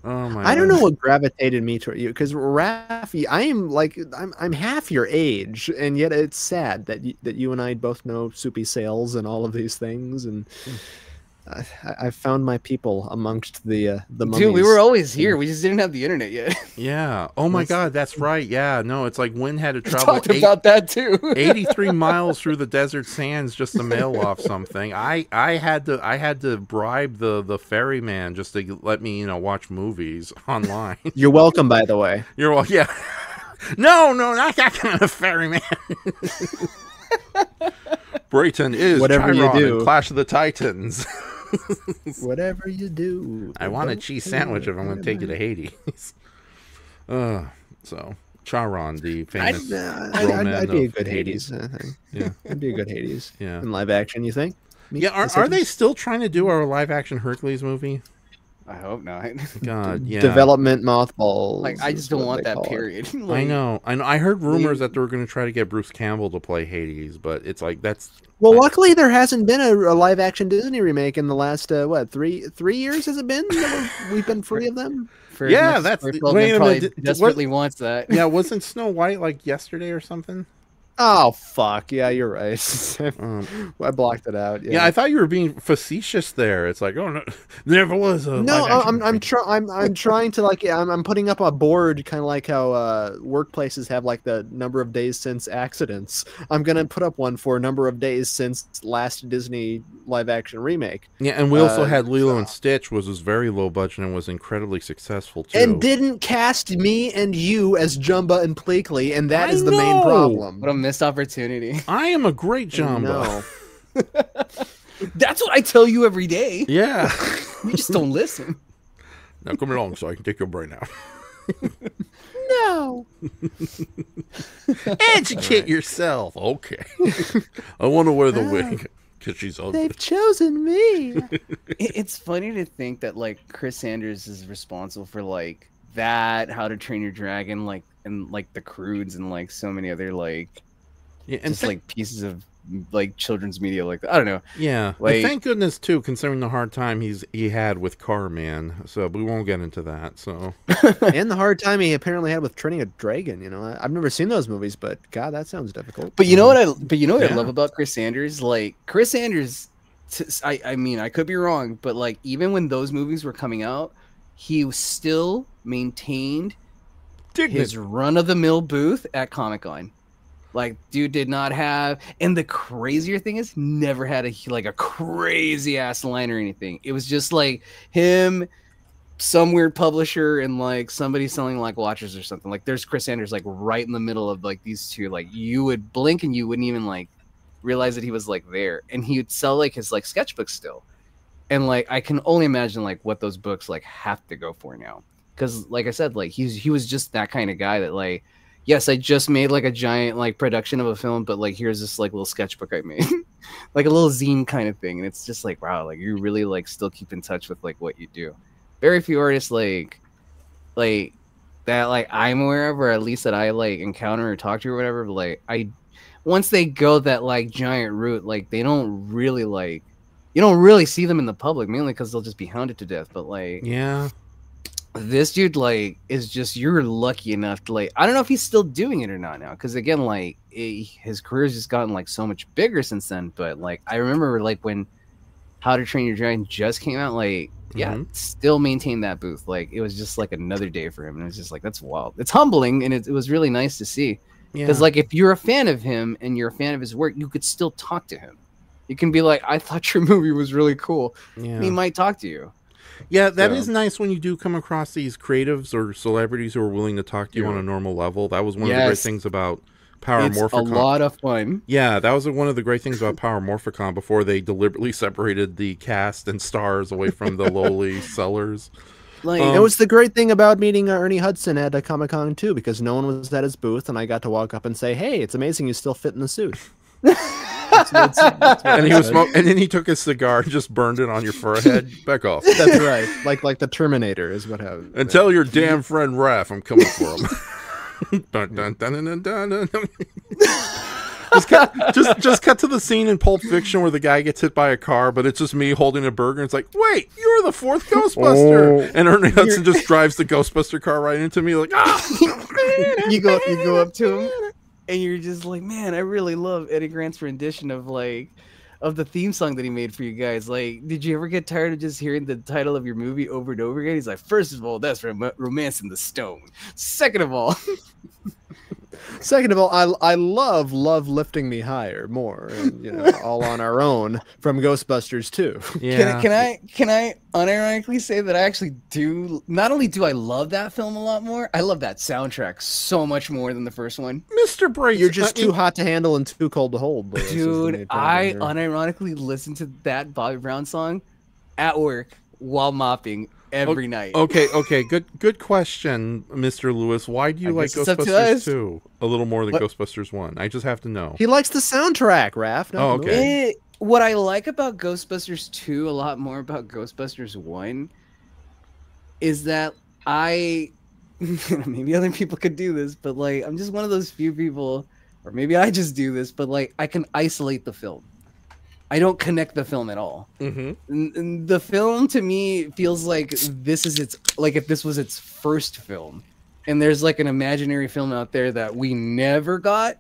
Oh my! I don't know what gravitated me toward you, because Rafi, I'm half your age, and yet it's sad that you and I both know Soupy Sales and all of these things, and I found my people amongst the mummies. Dude, we were always here. We just didn't have the internet yet. Yeah. Oh my God, that's right. Yeah. No, it's like Wynn had to We travel. talked about that too. 83 miles through the desert sands just to mail off something. I had to bribe the ferryman just to let me watch movies online. You're welcome, by the way. You're welcome. Yeah. No, not that kind of ferryman. Brayton is Whatever you Chiron do. in Clash of the Titans. Whatever you do. I want a cheese sandwich if I'm going to take you to Hades. So Charon, the famous I'd be a good Hades. I think. Yeah, I'd be a good Hades. Yeah, in live action. You think? Yeah. Are they still trying to do our live action Hercules movie? I hope not. God, yeah. Development mothballs. Like I just don't want that period. I know. I heard rumors that they were going to try to get Bruce Campbell to play Hades, but it's like that's. Well, luckily there hasn't been a live action Disney remake in the last three years. Has it been? We've been free of them. Yeah, that's wait a minute. Desperately wants that. Yeah, wasn't Snow White like yesterday or something? Oh fuck! Yeah, you're right. I blocked it out. Yeah, I thought you were being facetious there. It's like, oh no, there never was a. No, I'm trying to like. I'm putting up a board, kind of like how workplaces have like the number of days since accidents. I'm gonna put up one for a number of days since last Disney live action remake. Yeah, and we also had Lilo and Stitch, was very low budget and was incredibly successful too. And didn't cast me and you as Jumba and Pleakley, and that is the main problem. What a missed opportunity. I am a great Jumba. That's what I tell you every day. Yeah. You just don't listen. Now come along so I can take your brain out. No. Educate yourself. Okay. I want to wear the wig because she's ugly. They've chosen me. It's funny to think that like Chris Sanders is responsible for like that, How to Train Your Dragon, like and like The Croods and like so many other like just like pieces of like children's media like that. I don't know. Yeah. Like, thank goodness too, considering the hard time he had with Carman. So we won't get into that. So and the hard time he apparently had with training a dragon. I've never seen those movies, but God, that sounds difficult. But you know what I love about Chris Sanders? Like Chris Sanders, I mean, I could be wrong, but like even when those movies were coming out, he still maintained his run-of-the-mill booth at Comic-Con. Like, dude did not have, and the crazier thing is, never had a crazy ass line or anything. It was just like him, some weird publisher, and like somebody selling like watches or something. Like, there's Chris Sanders like right in the middle of like these two. Like, you would blink and you wouldn't even like realize that he was like there. And he would sell like his like sketchbooks still. And like I can only imagine like what those books like have to go for now. Because like I said, like he was just that kind of guy that like. Yes, I just made like a giant like production of a film, but like here's this like little sketchbook I made, like a little zine kind of thing, and it's just like wow, like you really like still keep in touch with like what you do. Very few artists like that like I'm aware of, or at least that I like encounter or talk to or whatever. Like once they go that like giant route, like they don't really like, you don't really see them in the public, mainly because they'll just be hounded to death. But like, yeah, this dude like is just, you're lucky enough to like, I don't know if he's still doing it or not now, because again, like his career's just gotten like so much bigger since then. But like I remember like when How to Train Your Dragon just came out, like still maintained that booth. Like it was just like another day for him, and it was just like, that's wild. It's humbling, and it was really nice to see. Because like if you're a fan of him and you're a fan of his work, you could still talk to him. You can be like, I thought your movie was really cool. Yeah. He might talk to you. Yeah, that is nice when you do come across these creatives or celebrities who are willing to talk to you on a normal level. That was one of the great things about Power Morphicon. It's a lot of fun. Yeah, that was one of the great things about Power Morphicon before they deliberately separated the cast and stars away from the lowly sellers. Like, it was the great thing about meeting Ernie Hudson at Comic-Con too, because no one was at his booth, and I got to walk up and say, "Hey, it's amazing you still fit in the suit." And he was and then he took his cigar and just burned it on your forehead. Back off. That's right. Like the Terminator is what happened. And tell your damn friend Raph I'm coming for him. Dun, dun, dun, dun, dun, dun, dun. Just cut to the scene in Pulp Fiction where the guy gets hit by a car, but it's just me holding a burger. And it's like, wait, you're the fourth Ghostbuster. And Ernie Hudson just drives the Ghostbuster car right into me, like, you go up to him, and you're just like, man, I really love Eddie Grant's rendition of the theme song that he made for you guys. Like, did you ever get tired of just hearing the title of your movie over and over again? He's like, first of all, that's Romancing the Stone. Second of all, I love Lifting Me Higher more, and, all on our own from Ghostbusters 2. Yeah. Can I unironically say that I actually do? Not only do I love that film a lot more, I love that soundtrack so much more than the first one. Mr. Brayton, you're just too hot to handle and too cold to hold. Dude, I unironically listen to that Bobby Brown song at work while mopping every night. Okay, good question, Mr. Lewis. Why do you like Ghostbusters 2 a little more than Ghostbusters 1? I just have to know. He likes the soundtrack, Raph. Okay. What I like about Ghostbusters 2 a lot more about Ghostbusters 1 is that maybe other people could do this, but like I'm just one of those few people, or maybe I just do this, but like I can isolate the film. I don't connect the film at all. Mm-hmm. The film to me feels like this is if this was its first film, and there's like an imaginary film out there that we never got,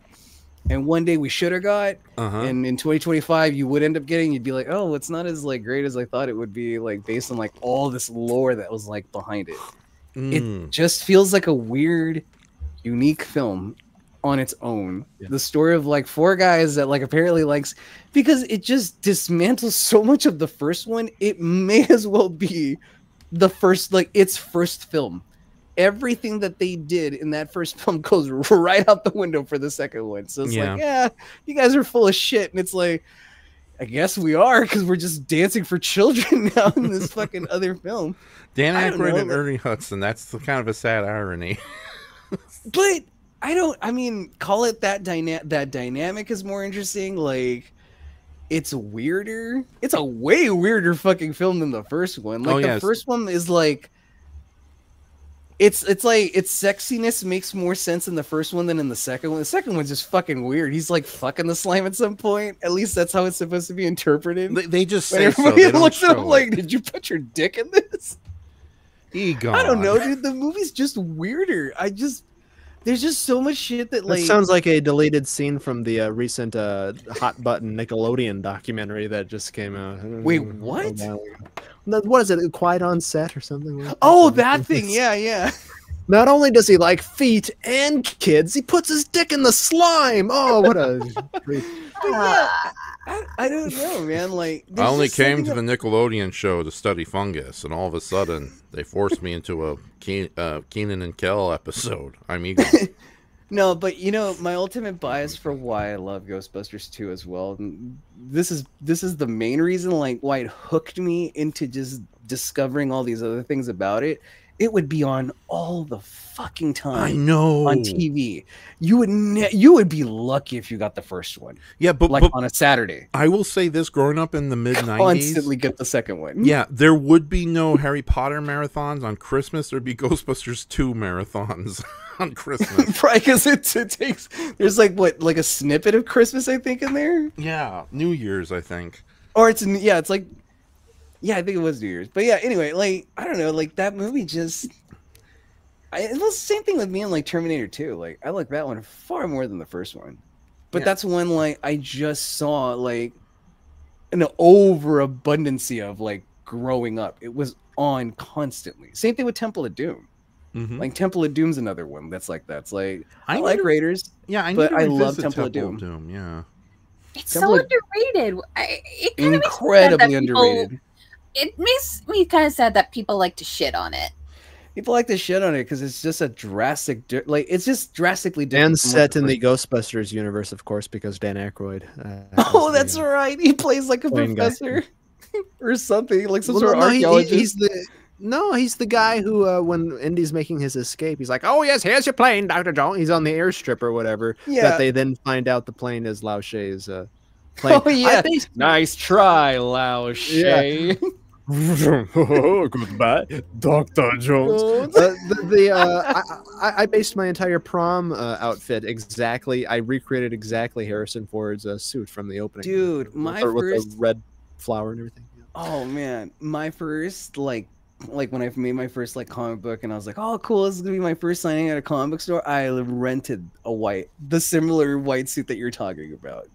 and one day we should have got, and in 2025 you would end up getting. You'd be like, oh, it's not as like great as I thought it would be, like based on like all this lore that was like behind it. It just feels like a weird, unique film on its own. The story of like four guys that like apparently likes, because it just dismantles so much of the first one. It may as well be the first, like its first film. Everything that they did in that first film goes right out the window for the second one. So it's like, yeah, you guys are full of shit. And it's like, I guess we are, because we're just dancing for children now in this fucking other film. Dan Aykroyd and Ernie Hudson. That's kind of a sad irony. But I mean, call it that dynamic is more interesting. Like, it's weirder. It's a way weirder fucking film than the first one. Like, the first one is like, it's like its sexiness makes more sense in the first one than in the second one. The second one's just fucking weird. He's like fucking the slime at some point. At least that's how it's supposed to be interpreted. They just but say so. Everybody They looks don't at him show like, it. did you put your dick in this? Egon. I don't know, dude. The movie's just weirder. There's just so much shit that like. That sounds like a deleted scene from the recent Hot Button Nickelodeon documentary that just came out. Wait, what? What is it? Quiet on Set or something? Like oh, that thing. Yeah. Not only does he like feet and kids, he puts his dick in the slime. Oh, what a I don't know, man. Like, I only came to the Nickelodeon show to study fungus, and all of a sudden they forced me into a Kenan and Kel episode. I'm Egon. No, but you know, my ultimate bias for why I love Ghostbusters 2 as well. And this is the main reason, like, why it hooked me into just discovering all these other things about it. it would be on all the fucking time. I know. On TV. You would be lucky if you got the first one. Yeah, but on a Saturday. I will say this: growing up in the mid-90s, constantly get the second one. Yeah, there would be no Harry Potter marathons on Christmas. There'd be Ghostbusters 2 marathons on Christmas. Right, because it takes. There's like a snippet of Christmas, I think, in there. Yeah, New Year's, I think. Or it's like. Yeah, I think it was New Year's. But yeah, anyway, like, I don't know, like, that movie just... it was the same thing with me and, like, Terminator 2. Like, I like that one far more than the first one. But that's when, like, I just saw, like, an overabundance of, like, growing up. It was on constantly. Same thing with Temple of Doom. Like, Temple of Doom's another one that's like that. It's like, I like Raiders, but I love Temple of Doom. Yeah. It's so underrated. It kind of incredibly underrated. It makes me kind of sad that people like to shit on it. People like to shit on it because it's just a it's just drastically different. And set in the Ghostbusters universe, of course, because Dan Aykroyd. That's right. He plays like a professor or something, like some sort of archaeologist. He's the guy who, when Indy's making his escape, he's like, "Oh yes, here's your plane, Dr. Jones." He's on the airstrip or whatever. Yeah. That they then find out the plane is Lao She's plane. Oh yeah. Nice try, Lao She. Yeah. Goodbye, Dr. Jones. I based my entire prom outfit exactly. I recreated exactly Harrison Ford's suit from the opening. Dude, with the red flower and everything. Yeah. Oh man, my first like when I made my first like comic book, and I was like, oh cool, this is gonna be my first signing at a comic book store. I rented the similar white suit that you're talking about.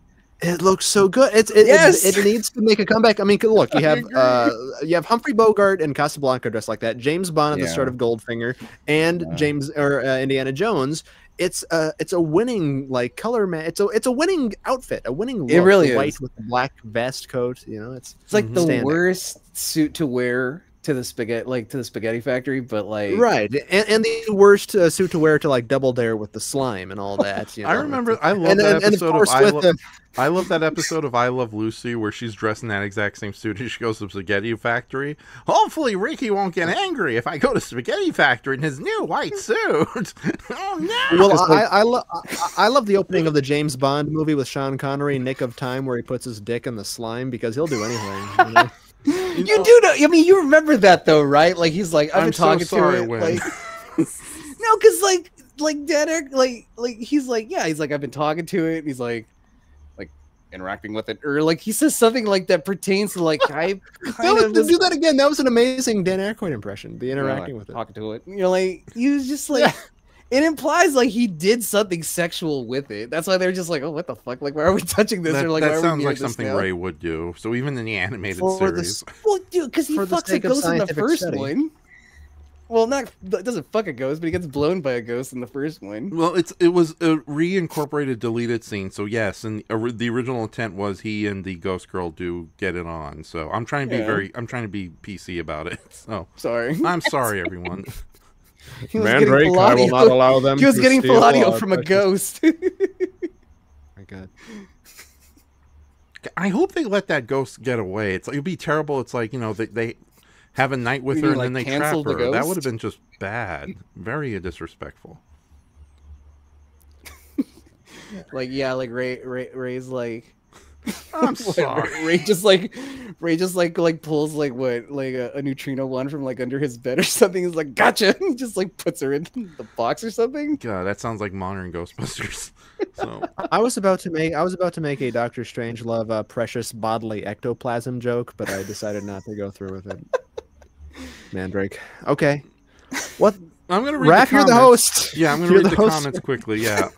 It looks so good. It needs to make a comeback. I mean, look, you have Humphrey Bogart and Casablanca dressed like that. James Bond at the start of Goldfinger, and Indiana Jones. It's a winning like color match. It's a winning outfit, a winning look. It really is. White with the black vest coat. You know, it's like the worst suit to wear to the spaghetti factory, but like right, and the worst suit to wear to like Double Dare with the slime and all that. You know? I remember. I love that episode I love that episode of I Love Lucy where she's dressed in that exact same suit and she goes to the spaghetti factory. Hopefully Ricky won't get angry if I go to spaghetti factory in his new white suit. Oh no! Well, I love the opening of the James Bond movie with Sean Connery, Nick of Time, where he puts his dick in the slime because he'll do anything. You know? You do know. I mean, you remember that though, right? Like he's like, I've been talking to it. Like, no, because like Dad, like he's like, yeah, he's like, I've been talking to it. And he's like interacting with it, or like he says something like that pertains to like I do that again. That was an amazing Dan Aykroyd impression. The interacting with it, talking to it. You know, like he was just like. It implies like he did something sexual with it. That's why they're just like, oh, what the fuck? Like, why are we touching this? That sounds like something Ray would do. So even in the animated series, well, dude, because he fucks a ghost in the first one. Well, doesn't fuck a ghost, but he gets blown by a ghost in the first one. Well, it was a reincorporated, deleted scene. So yes, and the original intent was he and the ghost girl do get it on. So I'm trying to be PC about it. So sorry. I'm sorry, everyone. Mandrake, I will not allow them. He was getting full audio from a ghost. My God. I hope they let that ghost get away. It'd be terrible. It's like, you know, they have a night with her and then they trap her. That would have been just bad. Very disrespectful. Like, yeah, like Ray's like, I'm sorry. Ray just like pulls like a neutrino one from like under his bed or something. He's like, gotcha. He just like puts her in the box or something. God, that sounds like modern Ghostbusters. So I was about to make a Doctor Strangelove precious bodily ectoplasm joke, but I decided not to go through with it. Mandrake. Okay. What? I'm gonna read Raph, you're the host. Yeah, I'm gonna read the comments quickly. Yeah.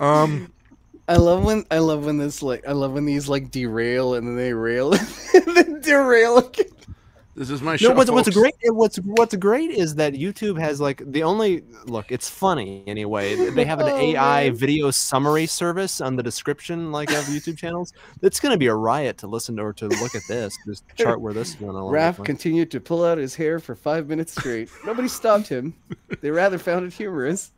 I love when these like derail and then they rail and then derail again. This is my show. No, what's great is that YouTube has like it's funny anyway. They have an AI video summary service on the description like of YouTube channels. It's gonna be a riot to listen to or to look at this. Just chart where this is going along. Raph continued to pull out his hair for 5 minutes straight. Nobody stopped him. They rather found it humorous.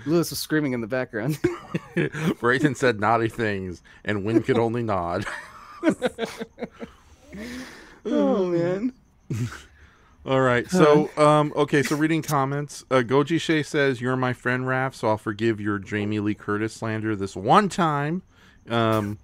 Lewis was screaming in the background. Brayton said naughty things, and Wynn could only nod. Oh man. All right. So, okay. So reading comments, Goji Shay says, "You're my friend, Raph, so I'll forgive your Jamie Lee Curtis slander this one time." And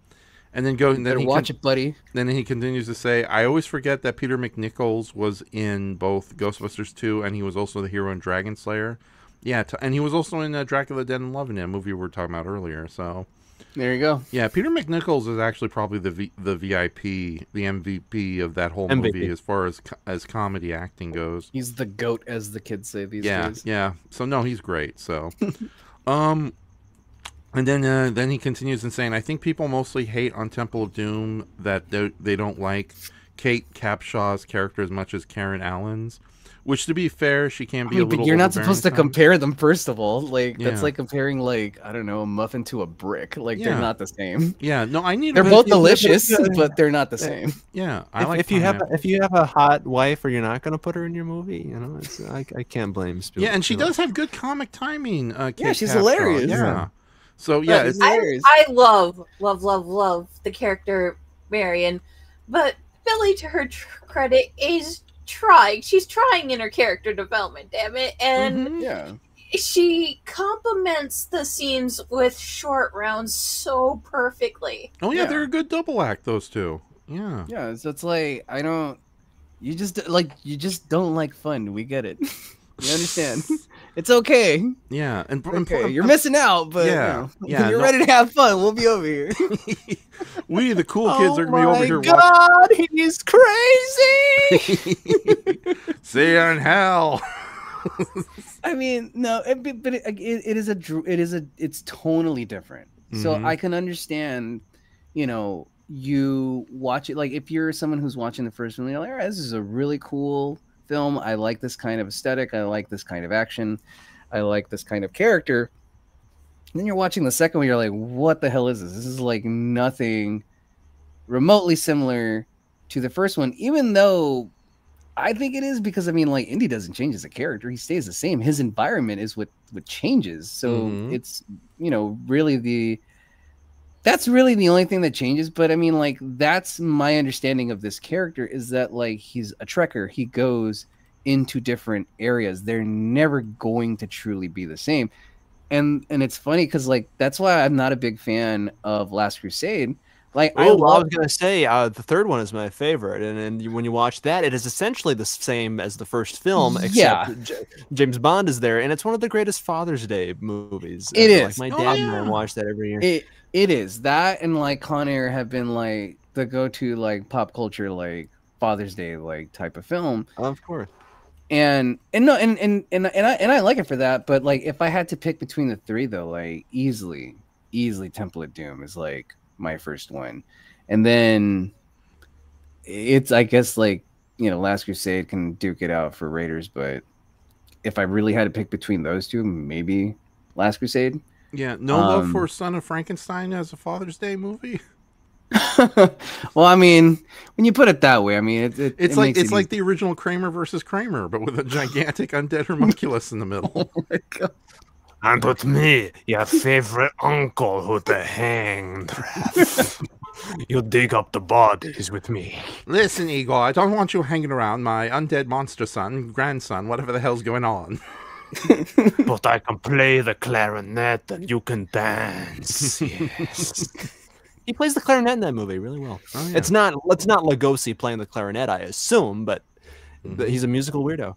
then watch it, buddy. Then he continues to say, "I always forget that Peter McNichols was in both Ghostbusters 2, and he was also the hero in Dragon Slayer. Yeah, and he was also in Dracula Dead and Loving It, a movie we were talking about earlier. So there you go. Yeah, Peter McNichols is actually probably the VIP, the MVP of that whole movie as far as comedy acting goes. He's the GOAT, as the kids say these days. Yeah. So no, he's great. So, and then he continues in saying, I think people mostly hate on Temple of Doom that they don't like Kate Capshaw's character as much as Karen Allen's. Which, to be fair, she can be a little. But you're not supposed to sometimes. compare them. First of all, that's like comparing, like, I don't know, a muffin to a brick. Like they're not the same. Yeah, no, I need. They're both delicious, but they're not the same. Yeah, if you have a hot wife, or you're not going to put her in your movie, you know, I can't blame. Yeah, and she does have good comic timing. Kate she's Capshaw. hilarious. Yeah. So yeah, it's I love the character Marion, but Billy, to her credit, is trying. She's trying in her character development, damn it, and she complements the scenes with short rounds so perfectly. Oh yeah, they're a good double act, those two. Yeah. Yeah, so it's like you just don't like fun. We get it. You understand? It's okay. Yeah, and you're missing out, but when you're ready to have fun, we'll be over here. We, the cool kids, are gonna be over here watching. He's crazy. See you in hell. I mean, no, but it's tonally different. So I can understand, you watch it, like if you're someone who's watching the first one, you're like, all right, this is a really cool film. I like this kind of aesthetic. I like this kind of action. I like this kind of character. And then you're watching the second one, you're like, what the hell is this? This is like nothing remotely similar to the first one, even though I think it is, because I mean, like, Indy doesn't change as a character. He stays the same. His environment is what changes. So it's, that's really the only thing that changes. But I mean, like, that's my understanding of this character, is that, like, he's a trekker. He goes into different areas. They're never going to truly be the same. And it's funny because, like, that's why I'm not a big fan of Last Crusade. Like, I was gonna say the third one is my favorite, and when you watch that, it is essentially the same as the first film, except James Bond is there, and it's one of the greatest Father's Day movies. It is. Like, my dad and I watch that every year. It is. That and, like, Con Air have been, like, the go-to, like, pop culture, like, Father's Day, like, type of film. Of course. And I like it for that. But, like, if I had to pick between the three, though, like, easily Temple of Doom is, like, my first one. And then it's, I guess, like, Last Crusade can duke it out for Raiders. But if I really had to pick between those two, maybe Last Crusade. Yeah, no love for Son of Frankenstein as a Father's Day movie. Well, I mean, when you put it that way, I mean, it's like the original Kramer versus Kramer, but with a gigantic undead homunculus in the middle. Oh my God. And with me, your favorite uncle who the hanged. You dig up the bodies with me. Listen, Igor, I don't want you hanging around my undead monster son, grandson, whatever the hell's going on. But I can play the clarinet and you can dance. Yes. He plays the clarinet in that movie really well. Oh, yeah. It's not Lugosi playing the clarinet, I assume, but he's a musical weirdo.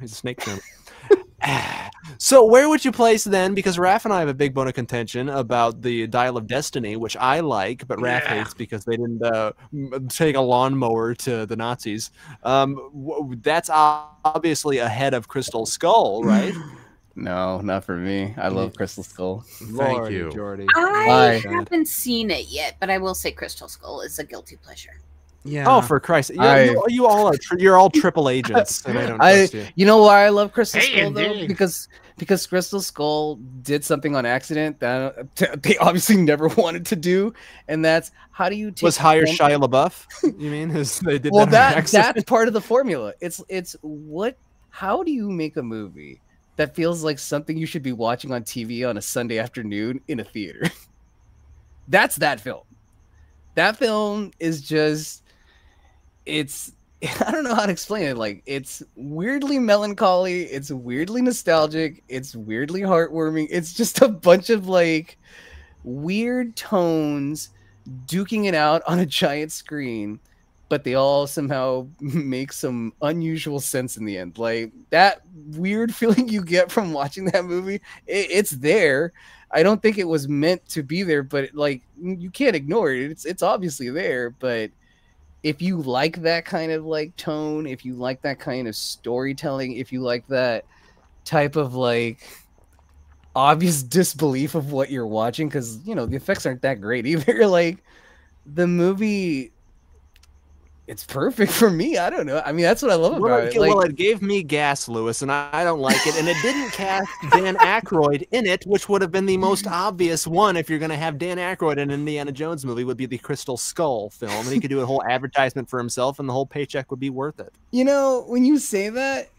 He's a snake charmer. So where would you place then? Because Raph and I have a big bone of contention about the Dial of Destiny, which I like, but Raph hates because they didn't take a lawnmower to the Nazis. That's obviously ahead of Crystal Skull, right? No, not for me. I love Crystal Skull. Thank you. Jordy. I haven't seen it yet, but I will say Crystal Skull is a guilty pleasure. Yeah. Oh, for Christ! You all are you're all triple agents, and I don't trust you. You know why I love Crystal Skull though? Because Crystal Skull did something on accident that they obviously never wanted to do, and that's how do you take hire Shia LaBeouf? You mean they did well, that that's part of the formula. It's what? How do you make a movie that feels like something you should be watching on TV on a Sunday afternoon in a theater? That's that film. That film is just. It's I don't know how to explain it. Like, it's weirdly melancholy. It's weirdly nostalgic. It's weirdly heartwarming. It's just a bunch of like weird tones duking it out on a giant screen, but they all somehow make some unusual sense in the end. Like, that weird feeling you get from watching that movie, it's there. I don't think it was meant to be there, but like, you can't ignore it. It's obviously there, but if you like that kind of like tone, if you like that kind of storytelling, if you like that type of like obvious disbelief of what you're watching, because you know the effects aren't that great either. Like, the movie, it's perfect for me. I don't know. I mean, that's what I love about it. Like, well, it gave me gas, Lewis, and I don't like it. And it didn't cast Dan Aykroyd in it, which would have been the most obvious one if you're going to have Dan Aykroyd in an Indiana Jones movie, would be the Crystal Skull film. And he could do a whole advertisement for himself, and the whole paycheck would be worth it. you know, when you say that,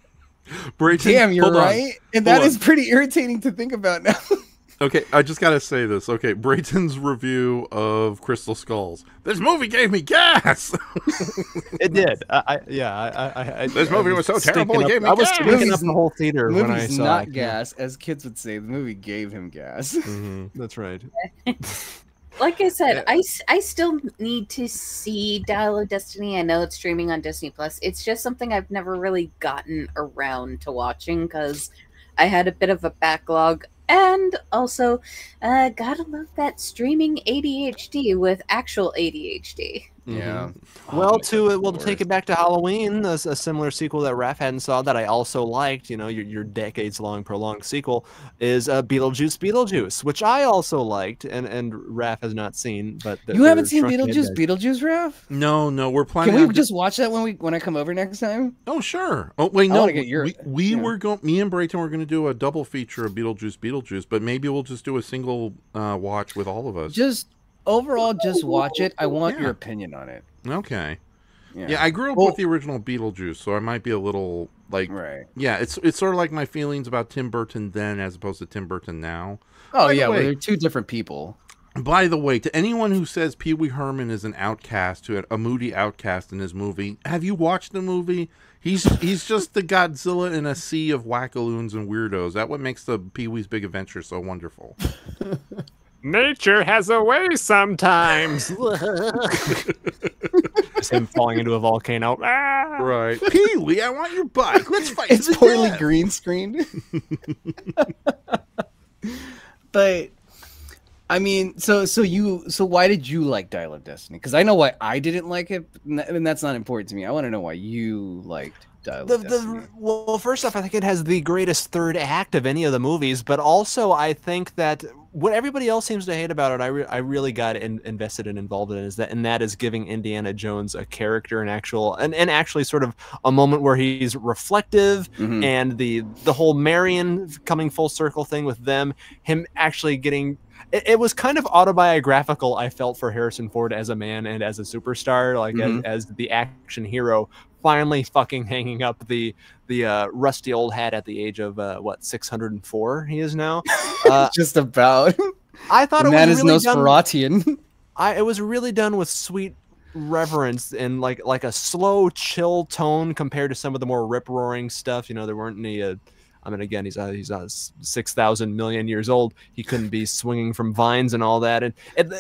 Brayton, damn, you're hold on. right. And that is pretty irritating to think about now. Okay, I just gotta say this. Okay, Brayton's review of Crystal Skulls. This movie gave me gas. It did. This movie was so terrible. It gave me I was gas. stinking up the whole theater The when I movie's saw not it. gas, as kids would say. The movie gave him gas. That's right. Like I said, I still need to see Dial of Destiny. I know it's streaming on Disney Plus. It's just something I've never really gotten around to watching because I had a bit of a backlog. And also, gotta love that streaming ADHD with actual ADHD. Yeah. Well, to take it back to Halloween, a similar sequel that Raph hadn't saw that I also liked, you know, your decades-long prolonged sequel, is Beetlejuice, which I also liked, and Raph has not seen. But You haven't seen Beetlejuice, Raph? No, we're planning. Can we just watch that when I come over next time? Oh, sure. Oh, wait, I no. wanna get your- We were going. Me and Brayton were going to do a double feature of Beetlejuice, but maybe we'll just do a single watch with all of us. Just overall, just watch it. I want your opinion on it. Okay. Yeah, I grew up with the original Beetlejuice, so I might be a little like. Right. Yeah, it's sort of like my feelings about Tim Burton then, as opposed to Tim Burton now. Oh yeah, well, they're two different people. By the way, to anyone who says Pee Wee Herman is an outcast, a moody outcast in his movie, have you watched the movie? He's just the Godzilla in a sea of wackaloons and weirdos. That's what makes the Pee Wee's Big Adventure so wonderful. Nature has a way sometimes. Just him falling into a volcano. Ah! Right. Pee Wee, I want your bike. Let's fight. It's poorly green screened. But I mean, so why did you like Dial of Destiny? Because I know why I didn't like it, and that's not important to me. I want to know why you liked Dial of Destiny. Well, first off, I think it has the greatest third act of any of the movies, but also I think that what everybody else seems to hate about it, I really got invested and involved in, and that is giving Indiana Jones a character, and actually sort of a moment where he's reflective, and the whole Marion coming full circle thing with them, him actually getting. It was kind of autobiographical, I felt, for Harrison Ford as a man and as a superstar, like as the action hero, finally fucking hanging up the rusty old hat at the age of 604 he is now. Just about. I thought the it man was is really Nosferatian. It was really done with sweet reverence and like a slow, chill tone compared to some of the more rip roaring stuff. You know, there weren't any. I mean, again, he's 6,000 million years old. He couldn't be swinging from vines and all that. And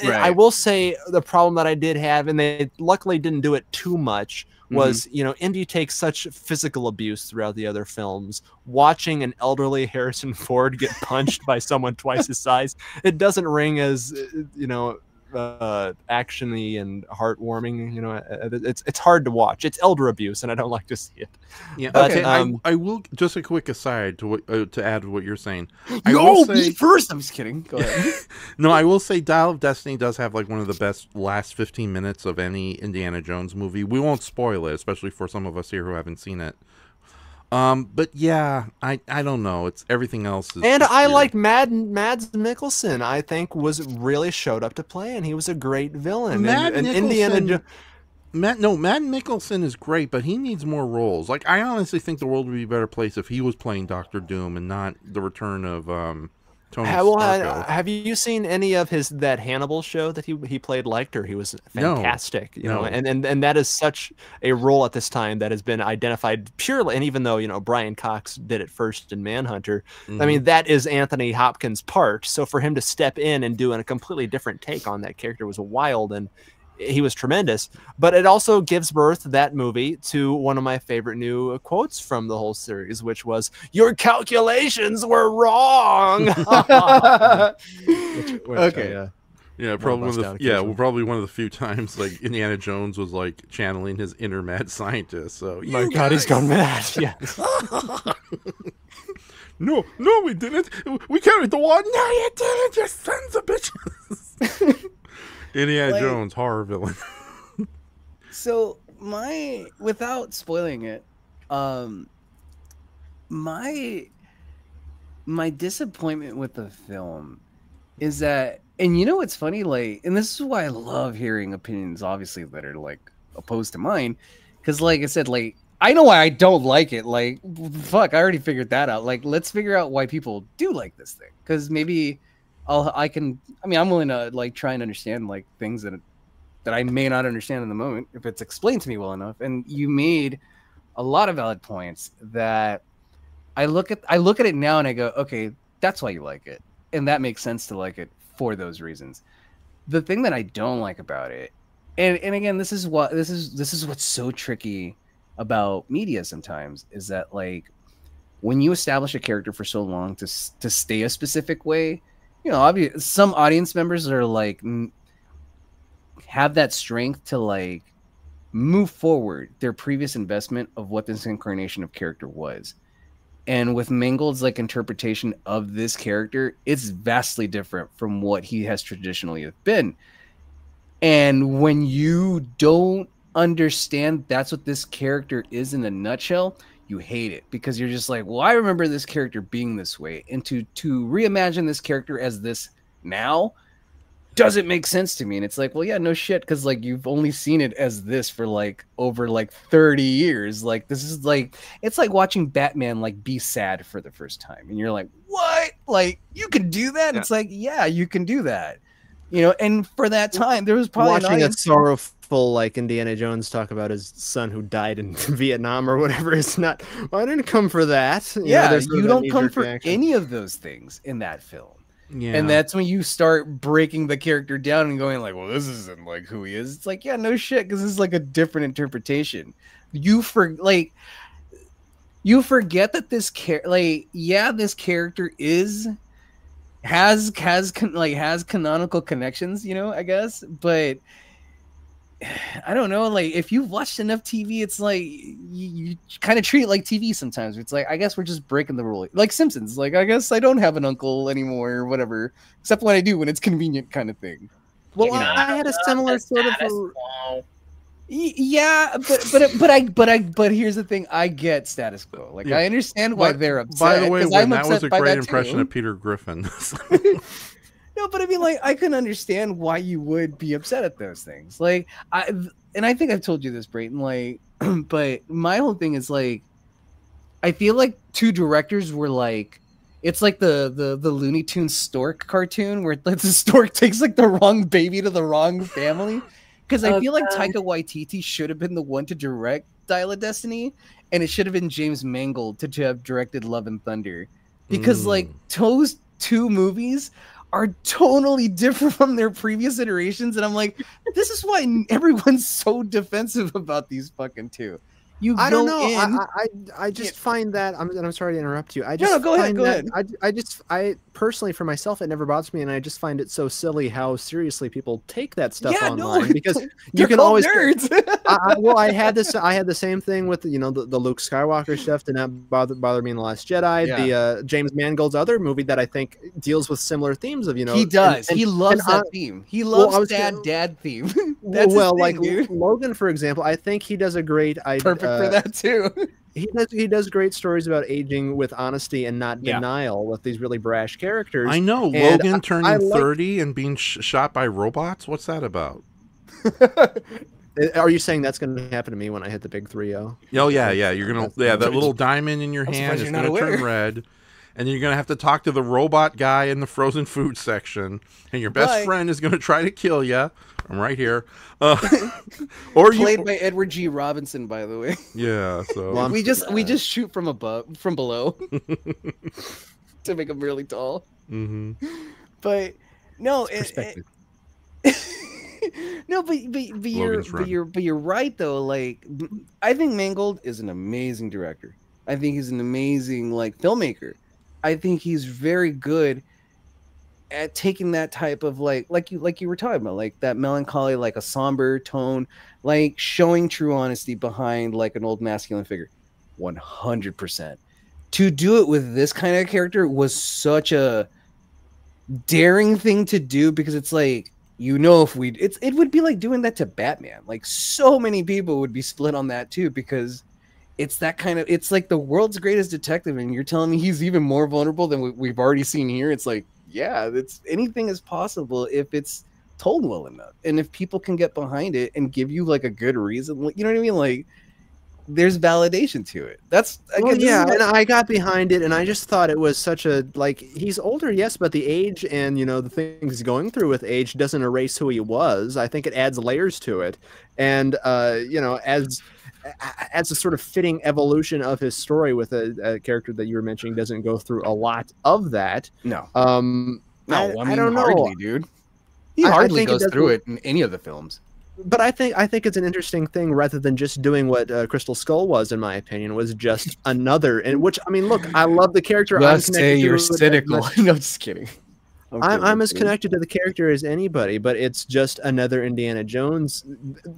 I will say the problem that I did have, and they luckily didn't do it too much, was, you know, Indy takes such physical abuse throughout the other films. Watching an elderly Harrison Ford get punched by someone twice his size, it doesn't ring as, you know, actiony and heartwarming. You know, it's hard to watch. It's elder abuse, and I don't like to see it. Yeah. But, okay. I will just a quick aside to what to add to what you're saying. Me first. I'm just kidding. Go ahead. No, I will say Dial of Destiny does have like one of the best last 15 minutes of any Indiana Jones movie. We won't spoil it, especially for some of us here who haven't seen it. But yeah, I don't know. It's everything else. And I liked Mads Mikkelsen. I think really showed up to play, and he was a great villain. Mads Mikkelsen is great, but he needs more roles. Like, I honestly think the world would be a better place if he was playing Doctor Doom and not the return of Tony Well, Starko. have you seen any of that Hannibal show that he played Lecter? He was fantastic, you know, and that is such a role at this time that has been identified purely. And even though Brian Cox did it first in Manhunter, I mean that is Anthony Hopkins' part. So for him to step in and do a completely different take on that character was wild, and he was tremendous. But it also gives birth, that movie, to one of my favorite new quotes from the whole series, which was, "Your calculations were wrong." Okay. Yeah, probably one of the few times like Indiana Jones was like channeling his inner mad scientist. So my God, he's gone mad. Yeah. No, we didn't. We carried the wall. No, you didn't. You sons of bitches. Indiana Jones, horror villain. So without spoiling it, my disappointment with the film is that, and what's funny, and this is why I love hearing opinions, obviously, that are opposed to mine, because like I said, I know why I don't like it. Fuck, I already figured that out. Let's figure out why people do like this thing, because maybe I'm willing to try and understand things that I may not understand in the moment if it's explained to me well enough. And you made a lot of valid points that I look at it now and I go, okay, that's why you like it, and that makes sense to like it for those reasons. The thing that I don't like about it, and again, this is what's so tricky about media sometimes, is that when you establish a character for so long to stay a specific way, obviously some audience members are have that strength to move forward their previous investment of what this incarnation of character was. And with Mangold's interpretation of this character, it's vastly different from what he has traditionally been. And when you don't understand that's what this character is in a nutshell, you hate it, because you're just well, I remember this character being this way, and to reimagine this character as this now doesn't make sense to me. And it's well, yeah, no shit, because you've only seen it as this for over 30 years. This is it's like watching Batman be sad for the first time, and you're what? You can do that? Yeah. It's yeah, you can do that. And for that time, there was probably watching a sorrowful Indiana Jones talk about his son who died in Vietnam or whatever. It's not. Well, I didn't come for that. You don't come for any of those things in that film. Yeah. And that's when you start breaking the character down and going well, this isn't who he is. It's yeah, no shit, because this is a different interpretation. You forget that this this character has canonical connections, I guess, but I don't know, if you've watched enough TV, it's you kind of treat it like TV sometimes. It's I guess we're just breaking the rule, Simpsons. I guess I don't have an uncle anymore or whatever, except when I do, when it's convenient, kind of thing. Well, I had a similar sort of yeah, but here's the thing, I get status quo. I understand why they're upset. By the way, that was a great impression of Peter Griffin. No, but I can understand why you would be upset at those things. I think I've told you this, Brayton. But my whole thing is I feel two directors were it's the Looney Tunes stork cartoon where the stork takes the wrong baby to the wrong family. Because I feel Taika Waititi should have been the one to direct Dial of Destiny, and it should have been James Mangold to have directed Love and Thunder. Because those two movies are totally different from their previous iterations, and I'm this is why everyone's so defensive about these fucking two. I don't know. I just find that I'm sorry to interrupt you. I just go ahead. I personally, for myself, it never bothers me, and I just find it so silly how seriously people take that stuff online, because you can always nerds. I had the same thing with the Luke Skywalker stuff did not bother me in The Last Jedi. The James Mangold's other movie that I think deals with similar themes of he does. He loves that theme. He loves dad theme. That's thing, Logan, for example, I think he does a great perfect for that too. He does great stories about aging with honesty and not denial with these really brash characters. I know. Logan turning 30 and being shot by robots. What's that about? Are you saying that's going to happen to me when I hit the big 3-0? Oh yeah. You're gonna that little diamond in your hand is going to turn red, and you're gonna have to talk to the robot guy in the frozen food section, and your best friend is gonna try to kill you. I'm right here. Or played by Edward G. Robinson, by the way. Yeah. So we just shoot from below to make him really tall. But no, no, but you're right though. Like, I think Mangold is an amazing director. I think he's an amazing filmmaker. I think he's very good at taking that type of like you were talking about, like that melancholy, like a somber tone, like showing true honesty behind like an old masculine figure. 100%. To do it with this kind of character was such a daring thing to do, because it's like, if it would be like doing that to Batman. Like, so many people would be split on that too, because it's that kind of, it's like the world's greatest detective, and you're telling me he's even more vulnerable than we've already seen here. It's like, yeah, anything is possible if it's told well enough, and if people can get behind it and give you like a good reason. You know what I mean? Like, there's validation to it. That's and I got behind it, and I just thought it was such a, like, he's older, yes, but the age and the things he's going through with age doesn't erase who he was. I think it adds layers to it, and as a sort of fitting evolution of his story with a character that you were mentioning doesn't go through a lot of that. No, I mean, I don't know, hardly, dude. He hardly goes through it in any of the films. But I think it's an interesting thing, rather than just doing what Crystal Skull was, in my opinion, was just another. And which, I mean, look, I love the character. Just say you're cynical. No, just kidding. I'm as connected to the character as anybody, but it's just another Indiana Jones.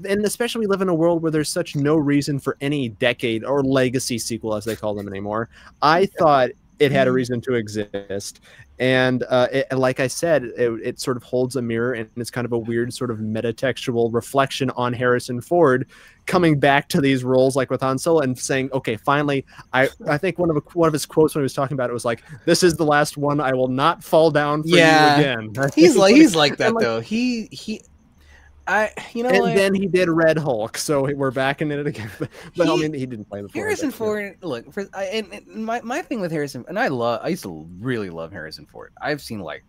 And especially we live in a world where there's such no reason for any decade or legacy sequel, as they call them anymore. I thought it had a reason to exist. And like I said, it sort of holds a mirror, and it's kind of a weird sort of metatextual reflection on Harrison Ford coming back to these roles, like with Han Solo, and saying, okay, finally, I think one of his quotes when he was talking about it was like, "This is the last one. I will not fall down for you again." He's like that though. Then he did Red Hulk, so we're back in it again. But I mean, he didn't play the Harrison Ford. Look, my thing with Harrison, and I used to really love Harrison Ford. I've seen like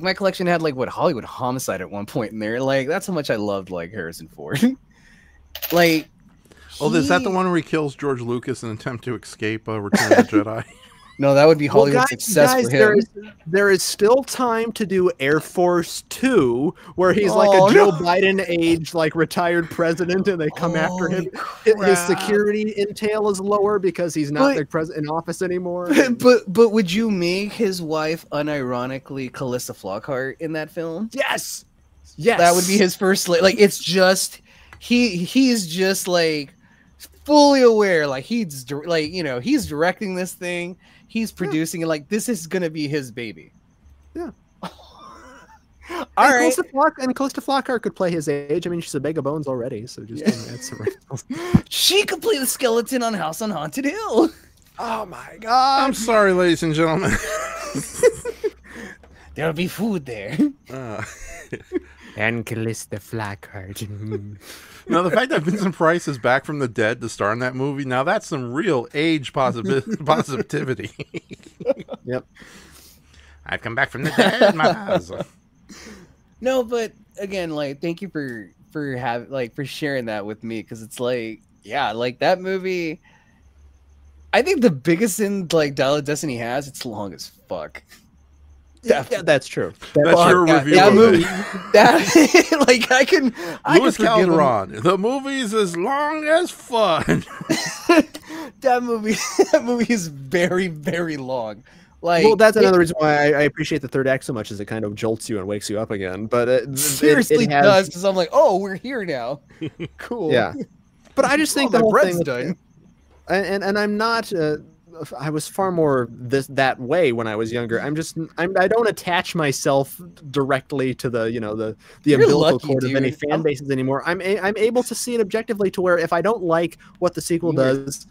my collection had like Hollywood Homicide at one point in there. Like, that's how much I loved like Harrison Ford. Like, is that the one where he kills George Lucas in an attempt to escape Return of the Jedi? No, that would be Hollywood success for him. There is still time to do Air Force 2, where he's like a Joe Biden age, like retired president, and they come after him. His security entail is lower because he's not in office anymore. But would you make his wife unironically Calista Flockhart in that film? Yes, that would be his first. Like, it's just he's just like fully aware. Like, he's he's directing this thing. He's producing it. Like, this is gonna be his baby. Yeah. All right. Calista Flockhart could play his age. I mean, she's a bag of bones already, so just add some wrinkles. She could play the skeleton on House on Haunted Hill. Oh my god! I'm sorry, ladies and gentlemen. There'll be food there. And Calista Flockhart. Now, the fact that Vincent Price is back from the dead to star in that movie, now that's some real age positivity. Yep. I've come back from the dead, Maz. No, but again, like, thank you for sharing that with me, because it's like, yeah, like that movie. I think the biggest sin like Dial of Destiny has, it's long as fuck. Yeah, that's true. That's your review. That movie, like Louis Calderon. The movie's as long as fun. that movie is very, very long. Like, well, that's another reason why I appreciate the third act so much, is it kind of jolts you and wakes you up again. But it seriously does, because I'm like, oh, we're here now. Cool. Yeah. But I just think the whole thing, done. And I'm not. I was far more that way when I was younger. I don't attach myself directly to the umbilical cord of any fan bases anymore. I'm able to see it objectively, to where if I don't like what the sequel does,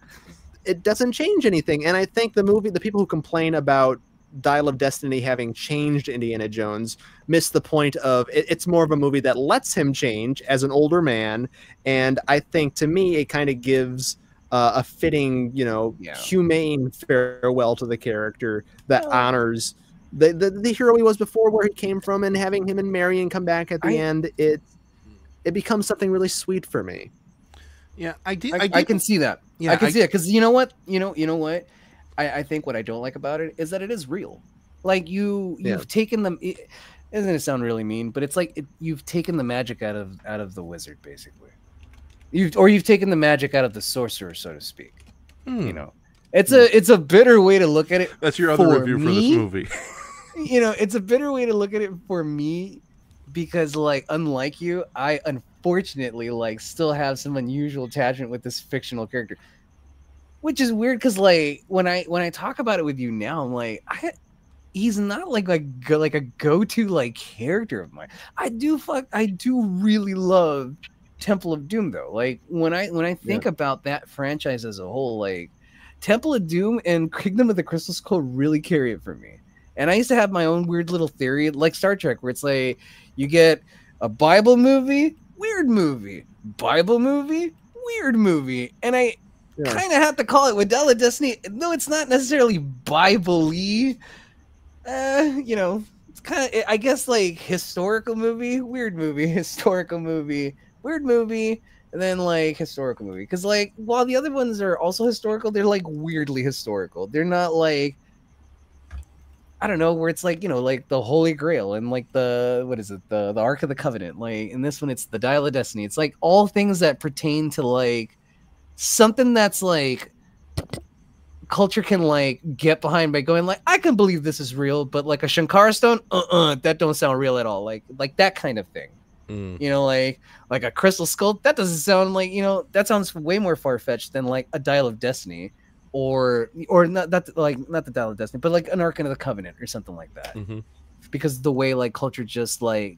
it doesn't change anything. And I think the people who complain about Dial of Destiny having changed Indiana Jones miss the point of it's more of a movie that lets him change as an older man. And I think, to me, it kind of gives a fitting, humane farewell to the character that honors the hero he was before, where he came from, and having him and Marion come back at the end, it becomes something really sweet for me. Yeah, I can see that. Yeah, I can see it, because you know what? You know what? I think what I don't like about it is that it is real. Like you've taken them. It doesn't sound really mean, but it's like you've taken the magic out of the wizard, basically. You've taken the magic out of the sorcerer, so to speak. It's a bitter way to look at it. That's your other review for this movie. It's a bitter way to look at it for me, because like, unlike you, I unfortunately like still have some unusual attachment with this fictional character, which is weird, because like when I talk about it with you now, I'm like, he's not like a go-to like character of mine. I do really love Temple of Doom, though. Like when I think about that franchise as a whole, like Temple of Doom and Kingdom of the Crystal Skull really carry it for me. And I used to have my own weird little theory, like Star Trek, where it's like you get a Bible movie, weird movie, Bible movie, weird movie, and I kind of have to call it with Dial of Destiny. No, it's not necessarily Bible-y. It's kind of, I guess, like historical movie, weird movie, historical movie, weird movie, and then like historical movie. Because like, while the other ones are also historical, they're like weirdly historical. They're not like, I don't know, where it's like, like the Holy Grail and like the Ark of the Covenant. Like in this one, it's the Dial of Destiny. It's like all things that pertain to like something that's like culture can like get behind by going like, I can believe this is real, but like a Shankara stone, that don't sound real at all. Like that kind of thing. Like a crystal skull, that doesn't sound like, that sounds way more far-fetched than like a Dial of Destiny, or not the Dial of Destiny, but like an Ark of the Covenant or something like that. Because the way like culture just like,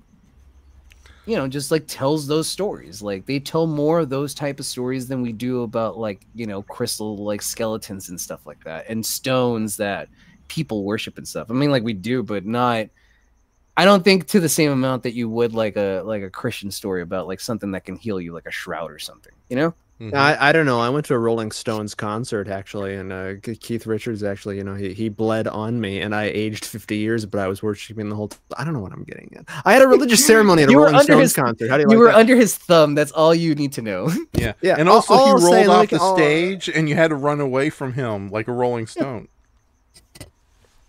just like tells those stories. Like they tell more of those type of stories than we do about like, crystal like skeletons and stuff like that, and stones that people worship and stuff. I mean, like we do, but not, I don't think to the same amount that you would like a Christian story about like something that can heal you, like a shroud or something, I don't know. I went to a Rolling Stones concert actually, and Keith Richards actually, he bled on me, and I aged 50 years, but I was worshiping the whole time. I don't know what I'm getting at. I had a religious ceremony at a Rolling Stones concert. How do you were that? Under his thumb. That's all you need to know. Yeah. And also he rolled off the stage, and you had to run away from him like a Rolling Stone.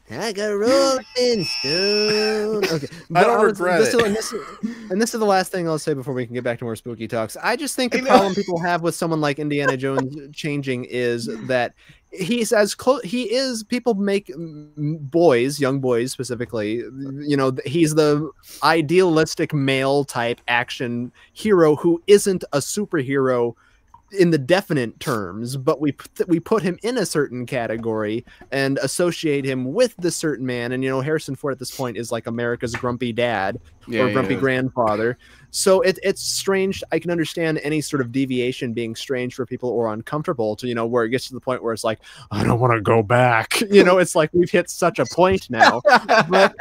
I got a Rolling Stone. Okay, I don't regret it. And this is the last thing I'll say before we can get back to more spooky talks. I just think the problem people have with someone like Indiana Jones changing is that he's as close. People make boys, young boys specifically. He's the idealistic male type action hero who isn't a superhero in the definite terms, but we put him in a certain category and associate him with the certain man. And Harrison Ford at this point is like America's grumpy dad or grumpy grandfather. So it's strange. I can understand any sort of deviation being strange for people or uncomfortable to, where it gets to the point where it's like, I don't want to go back. It's like we've hit such a point now. but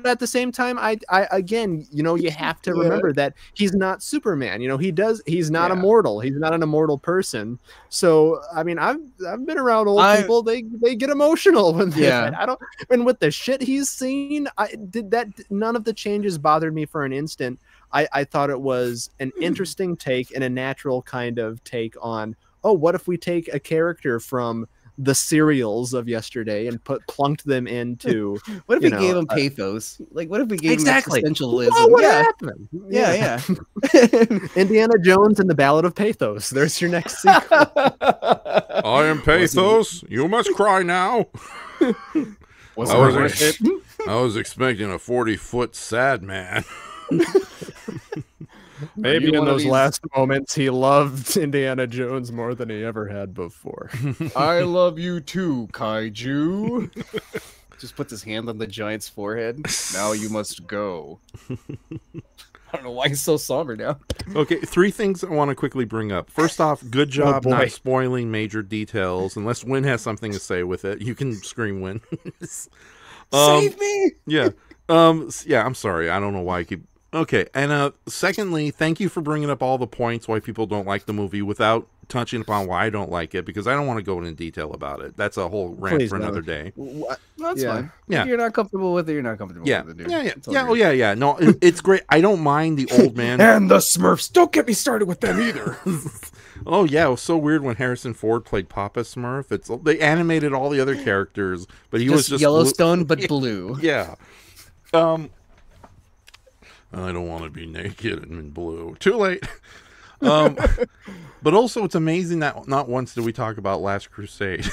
at the same time, I again, you have to remember that he's not Superman. He's not immortal. He's not an immortal person. So I mean, I've been around old people. They get emotional when and with the shit he's seen, none of the changes bothered me for an instant. I thought it was an interesting take and a natural kind of take on, what if we take a character from the serials of yesterday and plunked them into what if we gave him pathos? Like what if we gave him existentialism? What happened? Yeah. Indiana Jones and the Ballad of Pathos. There's your next sequel. I am Pathos. You must cry now. I was expecting a 40-foot sad man. Maybe in those last moments he loved Indiana Jones more than he ever had before. I love you too, Kaiju. Just puts his hand on the giant's forehead. Now you must go. I don't know why he's so somber now. Okay, 3 things I want to quickly bring up. First off, good job not spoiling major details. Unless Win has something to say with it. You can scream Win. Save me! Yeah. I'm sorry. I don't know why I keep... Okay, and secondly, thank you for bringing up all the points why people don't like the movie without touching upon why I don't like it, because I don't want to go into detail about it. That's a whole rant Please for don't. another day. That's fine. Yeah. If you're not comfortable with it, you're not comfortable Yeah. with it, dude. Yeah, yeah. It's all Yeah, good. oh, yeah. No, it's great. I don't mind the old man. And the Smurfs. Don't get me started with them either. Oh, yeah. It was so weird when Harrison Ford played Papa Smurf. They animated all the other characters, but he was just Yellowstone, but blue. Yeah. I don't want to be naked and in blue. Too late. But also, it's amazing that not once did we talk about Last Crusade.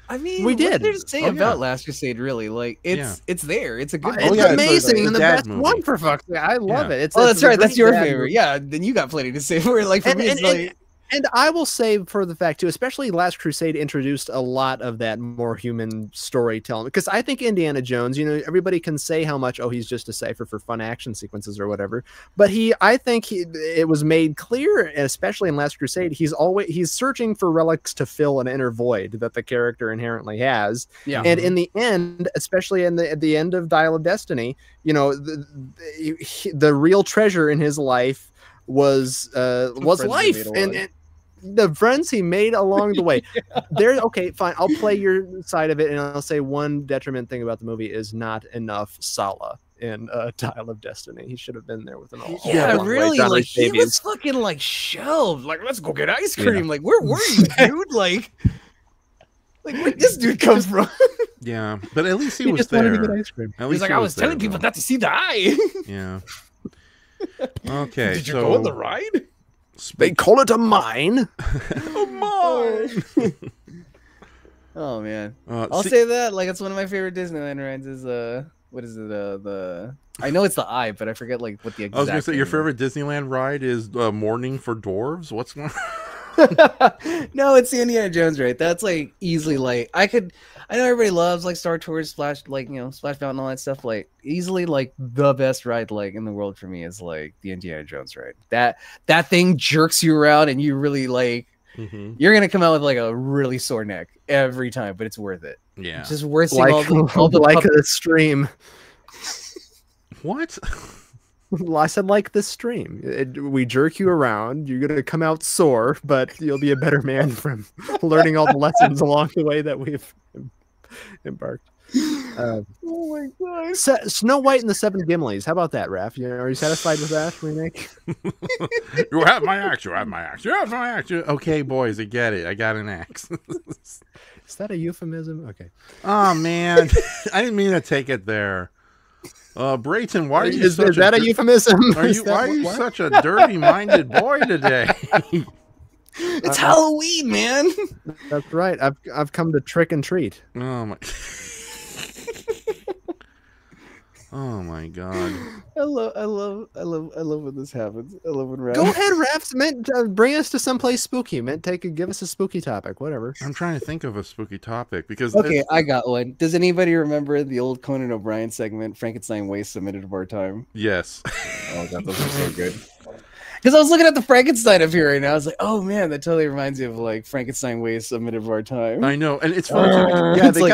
I mean, we did. What did it say about Last Crusade? Really, like it's there. It's a good. It's amazing and the best movie. one for fuck's sake. I love it. It's that's a right. That's great your dad favorite. movie. Yeah. Then you got plenty to say for it. Like for me, it's like. And I will say for the fact too, especially Last Crusade introduced a lot of that more human storytelling, because I think Indiana Jones, everybody can say how much, he's just a cipher for fun action sequences or whatever, but I think it was made clear, especially in Last Crusade, he's searching for relics to fill an inner void that the character inherently has. Yeah. And in the end, especially at the end of Dial of Destiny, the real treasure in his life was life and the friends he made along the way. They're okay, fine. I'll play your side of it, and I'll say one detriment thing about the movie is not enough Sala in Dial of Destiny. He should have been there with an all. Yeah, really. Like he was fucking like shelved. Like, let's go get ice cream. Like, where were you, dude? Like where'd this dude come from? Yeah, but at least he was just there. wanted to get ice cream. At He's least like, he I was telling there, people though. not to see the eye. Yeah. Okay. Did you go on the ride? They call it a mine. A mine. Oh man, I'll say that. Like, it's one of my favorite Disneyland rides. Is what is it? I know it's the Eye, but I forget like what the exact. I was gonna say your favorite Disneyland ride is Morning for Dwarves. What's going on? No, it's the Indiana Jones ride. That's like easily like I know everybody loves like Star Tours, Splash, like Splash Mountain, all that stuff. Like easily like the best ride like in the world for me is like the Indiana Jones ride. That thing jerks you around and you really like. Mm-hmm. You're gonna come out with like a really sore neck every time, but it's worth it. Yeah, it's just worth seeing all the like the stream. What? Well, I said like this stream. We jerk you around. You're gonna come out sore, but you'll be a better man from learning all the lessons along the way that we've embarked. Oh my god! Snow White and the Seven Gimlis. How about that, Raph? Are you satisfied with that remake? You have my axe. You have my axe. You have my axe. Okay, boys, I get it. I got an axe. Is that a euphemism? Okay. Oh man, I didn't mean to take it there. Brayton, why are you is that a euphemism? Why are you such a dirty-minded boy today? It's Halloween, man. That's right. I've come to trick and treat. Oh my. Oh my god. I love when this happens. I love when Raph. Go ahead, Raph. Bring us to someplace spooky. Give us a spooky topic, whatever. I'm trying to think of a spooky topic because okay, I got one. Does anybody remember the old Conan O'Brien segment, Frankenstein Waste a Minute of Our Time? Yes. Oh god, those are so good. Because I was looking at the Frankenstein up here right now. I was like, oh man, that totally reminds me of like Frankenstein Wastes a Minute of Our Time. I know. And it's funny.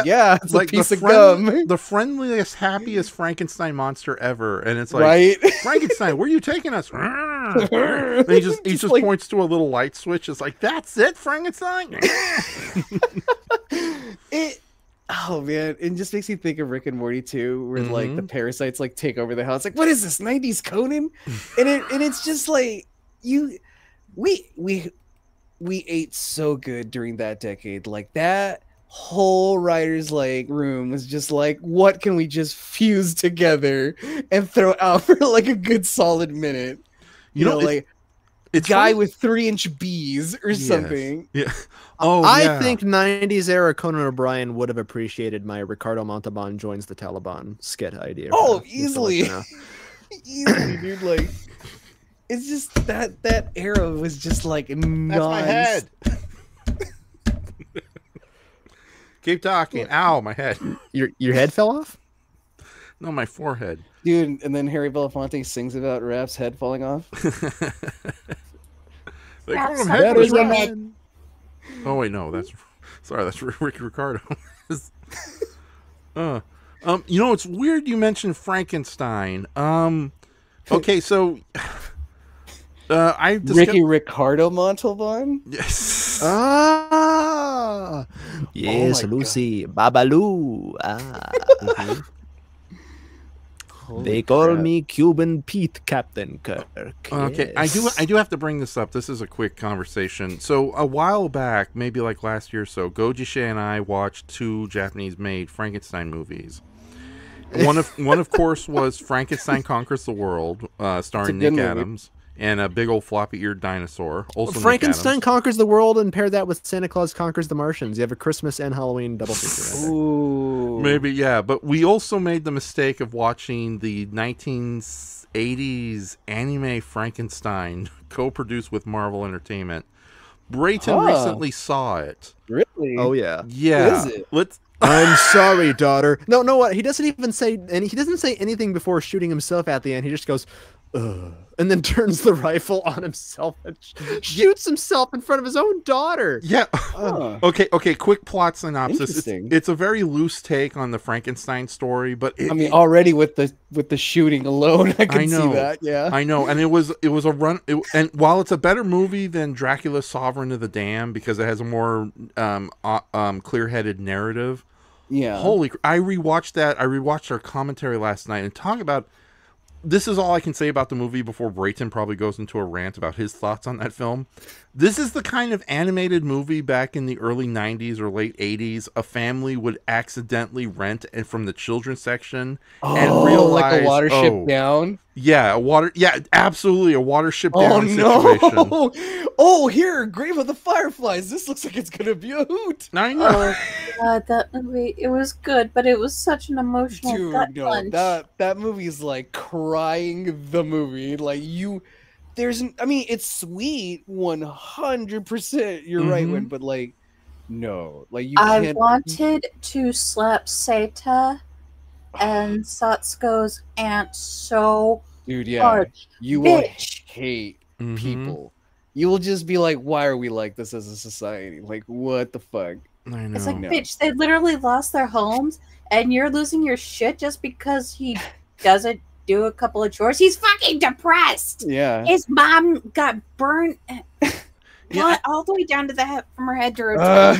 Yeah, it's like a piece of gum. The friendliest, happiest Frankenstein monster ever. And it's like, right? Frankenstein, where are you taking us? And he just like, points to a little light switch. It's like, that's it, Frankenstein? Oh man, it just makes me think of Rick and Morty too, where like the parasites like take over the house. Like, what is this 90s Conan? And it's just like we ate so good during that decade. Like that whole writer's like room was just like, what can we just fuse together and throw out for like a good solid minute? You know, like it's guy with 3-inch bees or something. Yeah. I think 90s era Conan O'Brien would have appreciated my Ricardo Montalban joins the Taliban skit idea. Oh, easily. Easily, dude. Like, it's just that era was just like That's my head. Keep talking. Ow, my head. Your head fell off? No, my forehead. Dude, and then Harry Belafonte sings about Raph's head falling off. They call him head. Oh wait, no, that's Ricky Ricardo. You know, it's weird you mentioned Frankenstein. Okay, so Ricky Ricardo Montalban. Yes. Ah, yes, Lucy, Babaloo. Ah. They call me Cuban Pete, Captain Kirk. Okay, Yes. I do have to bring this up. This is a quick conversation. So a while back, maybe like last year or so, Goji Shea and I watched 2 Japanese-made Frankenstein movies. One of course was Frankenstein Conquers the World, starring Nick Adams, and a big old floppy-eared dinosaur. Also, Frankenstein Conquers the World, and pair that with Santa Claus Conquers the Martians. You have a Christmas and Halloween double feature. Right? Ooh. Maybe, yeah. But we also made the mistake of watching the 1980s anime Frankenstein, co-produced with Marvel Entertainment. Brayton recently saw it. Really? Oh yeah. Yeah. Is it? Let's. I'm sorry, daughter. No, what? He doesn't even say, and he doesn't say anything before shooting himself at the end. He just goes, ugh, and then turns the rifle on himself and shoots himself in front of his own daughter. Yeah. Okay. Quick plot synopsis. Interesting. It's a very loose take on the Frankenstein story, but I mean, already with the shooting alone, I can see that. Yeah, I know, and it was a run. And while it's a better movie than Dracula: Sovereign of the Damned because it has a more clear-headed narrative. Yeah. I rewatched that. I rewatched our commentary last night and talk about. This is all I can say about the movie before Brayton probably goes into a rant about his thoughts on that film. This is the kind of animated movie back in the early 90s or late 80s a family would accidentally rent from the children's section and realize like a Watership Down. Yeah, absolutely a Watership Down situation. No. Oh, here, Grave of the Fireflies. This looks like it's gonna be a hoot. I know. God, that movie, it was good, but it was such an emotional gut punch. That movie is like crying the movie. Like it's sweet 100%. You're right, Win, but like no. Like I wanted to slap Seta and Satsuko's aunt so hard. You will hate people. You will just be like, why are we like this as a society? Like, what the fuck? I know. It's like, bitch, they literally lost their homes, and you're losing your shit just because he doesn't do a couple of chores. He's fucking depressed. Yeah. His mom got burnt all the way down to the head, from her head to her toe.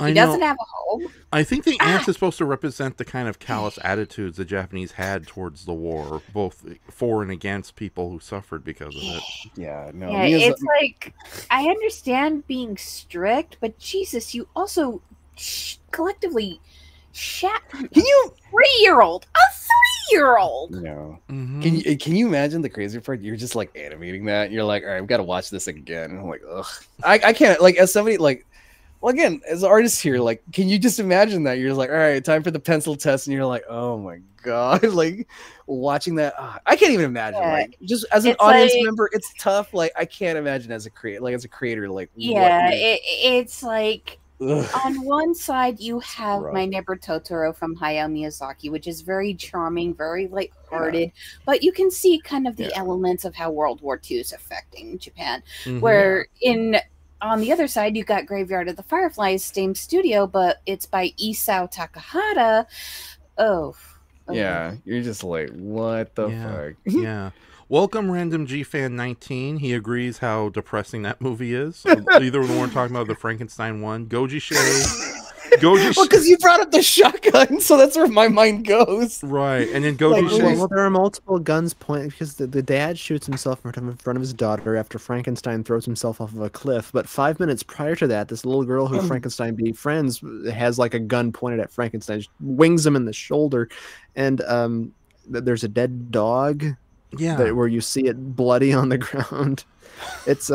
He doesn't have a home. I think the ant is supposed to represent the kind of callous attitudes the Japanese had towards the war, both for and against people who suffered because of it. Yeah, no. Yeah, it's like, I understand being strict, but Jesus, you also collectively shat on a 3-year-old. A 3-year-old. No. Can you imagine the crazy part? You're just like animating that. And you're like, all right, I've got to watch this again. And I'm like, ugh. I can't, like, as somebody, like, well, again, as an artist here, like, can you just imagine that? You're just like, all right, time for the pencil test, and you're like, oh my god, like, watching that, I can't even imagine. Yeah. Like, just as an audience member, it's tough. Like, I can't imagine as a creator, like, yeah, it's like, ugh. on one side you have My Neighbor Totoro from Hayao Miyazaki, which is very charming, very lighthearted, but you can see kind of the elements of how World War II is affecting Japan. Where on the other side, you got Graveyard of the Fireflies, same studio, but it's by Isao Takahata. Yeah, you're just like, what the fuck? Yeah. Welcome, Random G Fan 19. He agrees how depressing that movie is. Either one we're talking about the Frankenstein one. Goji Shea. Well, because you brought up the shotgun, so that's where my mind goes. Right, and then Goji Shea. Well, there are multiple guns pointed because the dad shoots himself in front of his daughter after Frankenstein throws himself off of a cliff. But 5 minutes prior to that, this little girl who Frankenstein befriends has like a gun pointed at Frankenstein, wings him in the shoulder, and there's a dead dog. Yeah, where you see it bloody on the ground. It's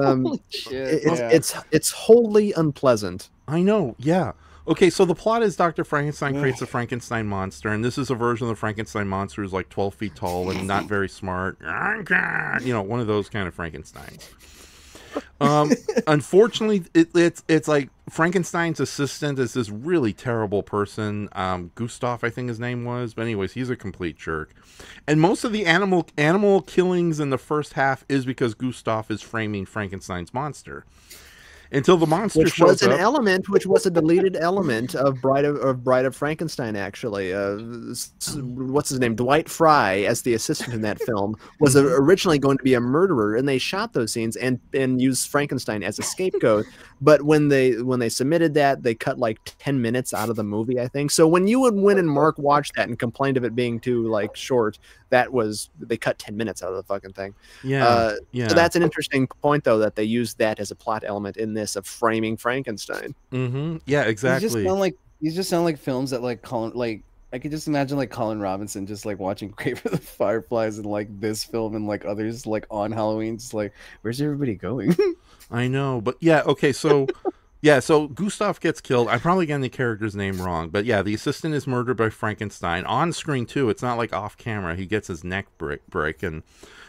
shit, it's wholly unpleasant. I know. Yeah. Okay, so the plot is Dr. Frankenstein creates a Frankenstein monster, and this is a version of the Frankenstein monster who's like 12 feet tall and not very smart. You know, one of those kind of Frankensteins. Unfortunately, it's like Frankenstein's assistant is this really terrible person. Gustav, I think his name was. But anyways, he's a complete jerk. And most of the animal killings in the first half is because Gustav is framing Frankenstein's monster. until the monster which shows was an up. element, which was a deleted element of Bride of Frankenstein. Actually, what's his name? Dwight Fry, as the assistant in that film, was originally going to be a murderer, and they shot those scenes and used Frankenstein as a scapegoat. But when they submitted that, they cut like 10 minutes out of the movie, I think. So when you and Mark watched that and complained of it being too like short, they cut 10 minutes out of the fucking thing. Yeah, So that's an interesting point, though, that they used that as a plot element in this of framing Frankenstein. Yeah, exactly. These just sound like films that like Colin, like I could just imagine like Colin Robinson just like watching Grave of the Fireflies and like this film and like others like on Halloween, just like, where's everybody going? I know, but yeah, okay, so yeah, so Gustav gets killed. I'm probably getting the character's name wrong, but yeah, the assistant is murdered by Frankenstein on screen too. It's not like off camera. He gets his neck break, and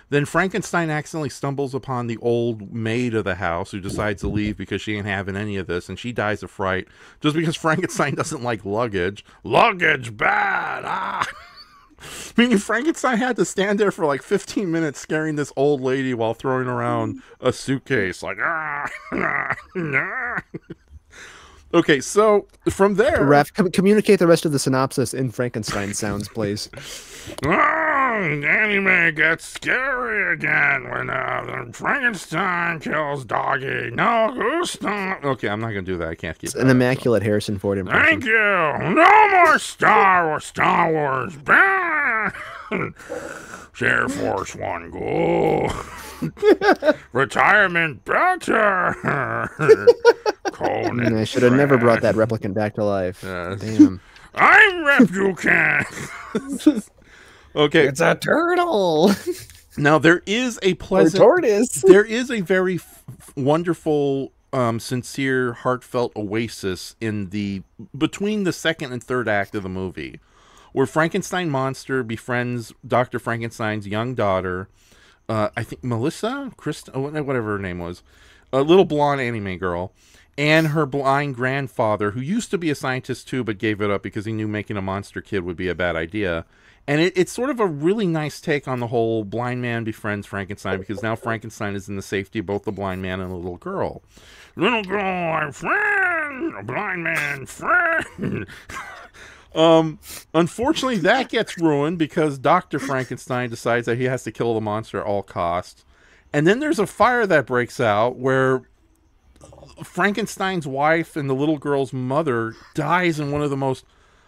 then Frankenstein accidentally stumbles upon the old maid of the house who decides to leave because she ain't having any of this, and she dies of fright just because Frankenstein doesn't like luggage. Luggage bad. Ah. Meaning Frankenstein had to stand there for like 15 minutes scaring this old lady while throwing around a suitcase like Okay, so from there, Raph, communicate the rest of the synopsis in Frankenstein sounds, please. Anime gets scary again when Frankenstein kills Doggy. No, Gustav. Okay, I'm not gonna do that. I can't keep It's an immaculate Harrison Ford impression. Thank you. No more Star Wars. Air Force One, go. Retirement better. Conan. I should have never brought that replicant back to life. Yes. Damn. I'm Replicant. Okay. It's a turtle. Now there is a pleasant tortoise. There is a very wonderful, sincere, heartfelt oasis in between the second and third act of the movie, where Frankenstein monster befriends Dr. Frankenstein's young daughter, I think Melissa, whatever her name was, a little blonde anime girl, and her blind grandfather, who used to be a scientist too, but gave it up because he knew making a monster kid would be a bad idea. And it's sort of a really nice take on the whole blind man befriends Frankenstein, because now Frankenstein is in the safety of both the blind man and the little girl. Little girl, friend, a blind man, friend. Unfortunately, that gets ruined because Dr. Frankenstein decides that he has to kill the monster at all costs. And then there's a fire that breaks out where Frankenstein's wife and the little girl's mother dies in one of the most...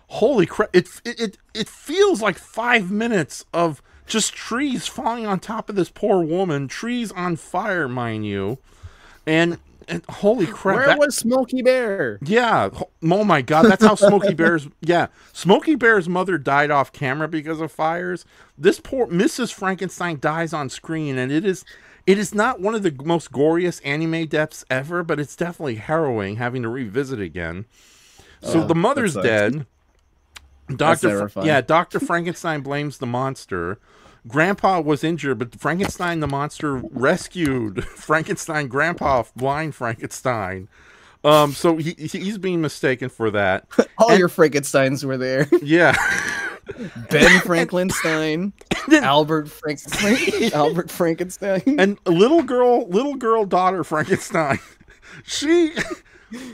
Holy crap. It feels like 5 minutes of just trees falling on top of this poor woman. Trees on fire, mind you. And holy crap. Where was Smokey Bear? Yeah. Oh my God. That's how Smokey Bear's... Yeah. Smokey Bear's mother died off camera because of fires. This poor Mrs. Frankenstein dies on screen, and it is not one of the most goriest anime deaths ever, but it's definitely harrowing having to revisit again. So the mother's dead. Dr. Frankenstein blames the monster. Grandpa was injured, but Frankenstein the monster rescued Frankenstein Grandpa, blind Frankenstein. So he's being mistaken for that. Your Frankensteins were there. Yeah. Ben Frankenstein, Albert Frankenstein, and little girl daughter Frankenstein.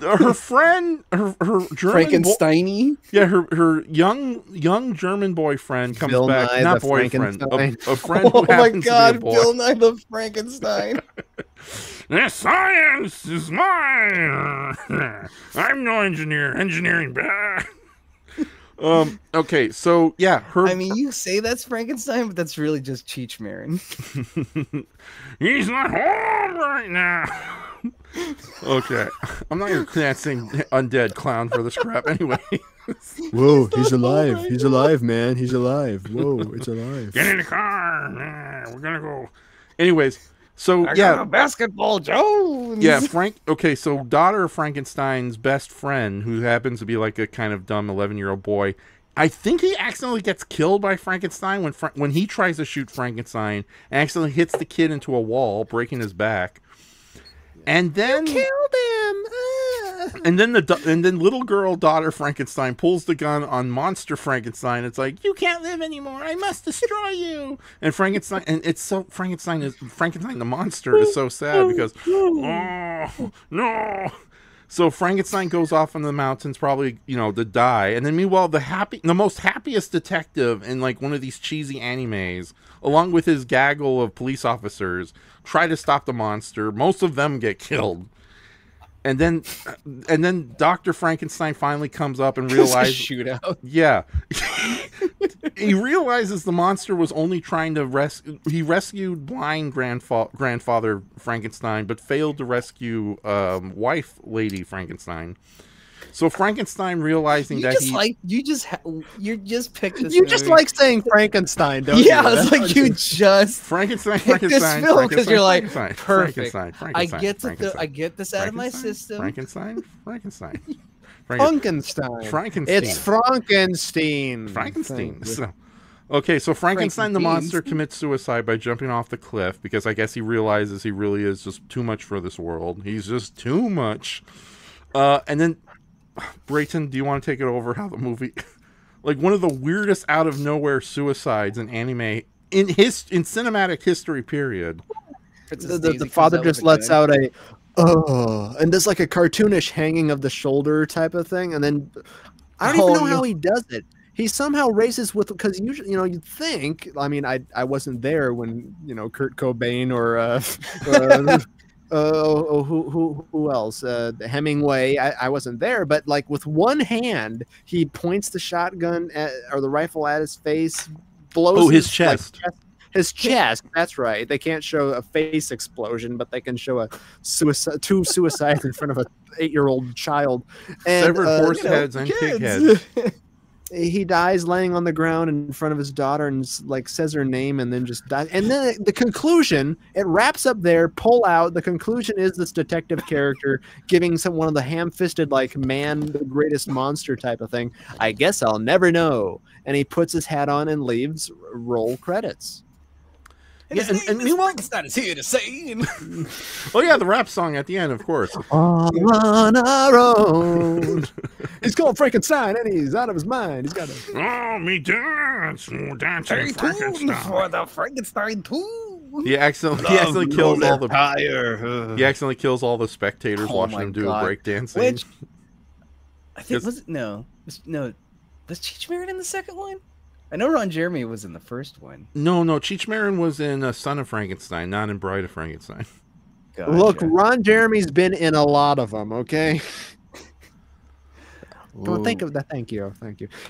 Her friend, her German Frankensteiny. Her young German boyfriend comes Bill back. Nye Not the boyfriend, a friend. Oh who my happens God, to be a boy. Bill Nye the Frankenstein. The science is mine. I'm no engineer. Engineering bad. Okay, so yeah, I mean, you say that's Frankenstein, but that's really just Cheech Marin. He's not home right now. Okay, I'm not gonna sing Undead Clown for this crap anyway. Whoa, he's alive. He's alive, man. He's alive. Whoa, it's alive. Get in the car. We're gonna go. Anyways, so I got a basketball, Jones. Yeah, Okay, so daughter of Frankenstein's best friend, who happens to be like a kind of dumb 11-year-old boy. I think he accidentally gets killed by Frankenstein when he tries to shoot Frankenstein and accidentally hits the kid into a wall, breaking his back. And then you killed him. And then little girl daughter Frankenstein pulls the gun on monster Frankenstein. It's like, you can't live anymore. I must destroy you. And Frankenstein, and it's so Frankenstein the monster is so sad because oh no. So Frankenstein goes off in the mountains, probably, you know, to die. And then meanwhile, the most happiest detective in like one of these cheesy animes, along with his gaggle of police officers, try to stop the monster. Most of them get killed. And then Dr. Frankenstein finally comes up and realizes shootout. Yeah. He realizes the monster was only trying to rescued blind grandfather Frankenstein, but failed to rescue wife lady Frankenstein. So Frankenstein realizing you that just you just picked this. You just like saying Frankenstein, don't you? Yeah, it's like you just Frankenstein because you're like perfect. Frankenstein, I get this out of my system. Frankenstein. It's Frankenstein. So, okay, so Frankenstein the monster commits suicide by jumping off the cliff because I guess he realizes he really is just too much for this world. He's just too much. And then, Brayton, do you want to take it over? How the movie, like one of the weirdest out of nowhere suicides in anime in cinematic history. Period. The father just lets out a and does like a cartoonish hanging of the shoulder type of thing, and then I don't even know how he does it. He somehow races with, because usually, you know, you'd think. I mean, I wasn't there when, you know, Kurt Cobain or who else? Hemingway. I wasn't there, but like with one hand, he points the shotgun or the rifle at his face, blows his chest. His chest. That's right. They can't show a face explosion, but they can show two suicides in front of a 8-year-old child. And, severed horse heads and pig heads. He dies laying on the ground in front of his daughter and like says her name and then just dies. And then the conclusion, it wraps up there, pull out. The conclusion is this detective character giving one of the ham-fisted like man, the greatest monster type of thing. I guess I'll never know. And he puts his hat on and leaves. Roll credits. Yeah, and meanwhile, Frankenstein is here to save. Oh yeah, the rap song at the end, of course. All on our own. He's called Frankenstein, and he's out of his mind. He's got a me dancing Frankenstein for the Frankenstein too. He accidentally kills all the He accidentally kills all the spectators watching him do break dancing. Which I think was Cheech Marin in the second one? I know Ron Jeremy was in the first one. No, Cheech Marin was in Son of Frankenstein, not in Bride of Frankenstein. Gotcha. Look, Ron Jeremy's been in a lot of them, okay? Don't think of that. Thank you.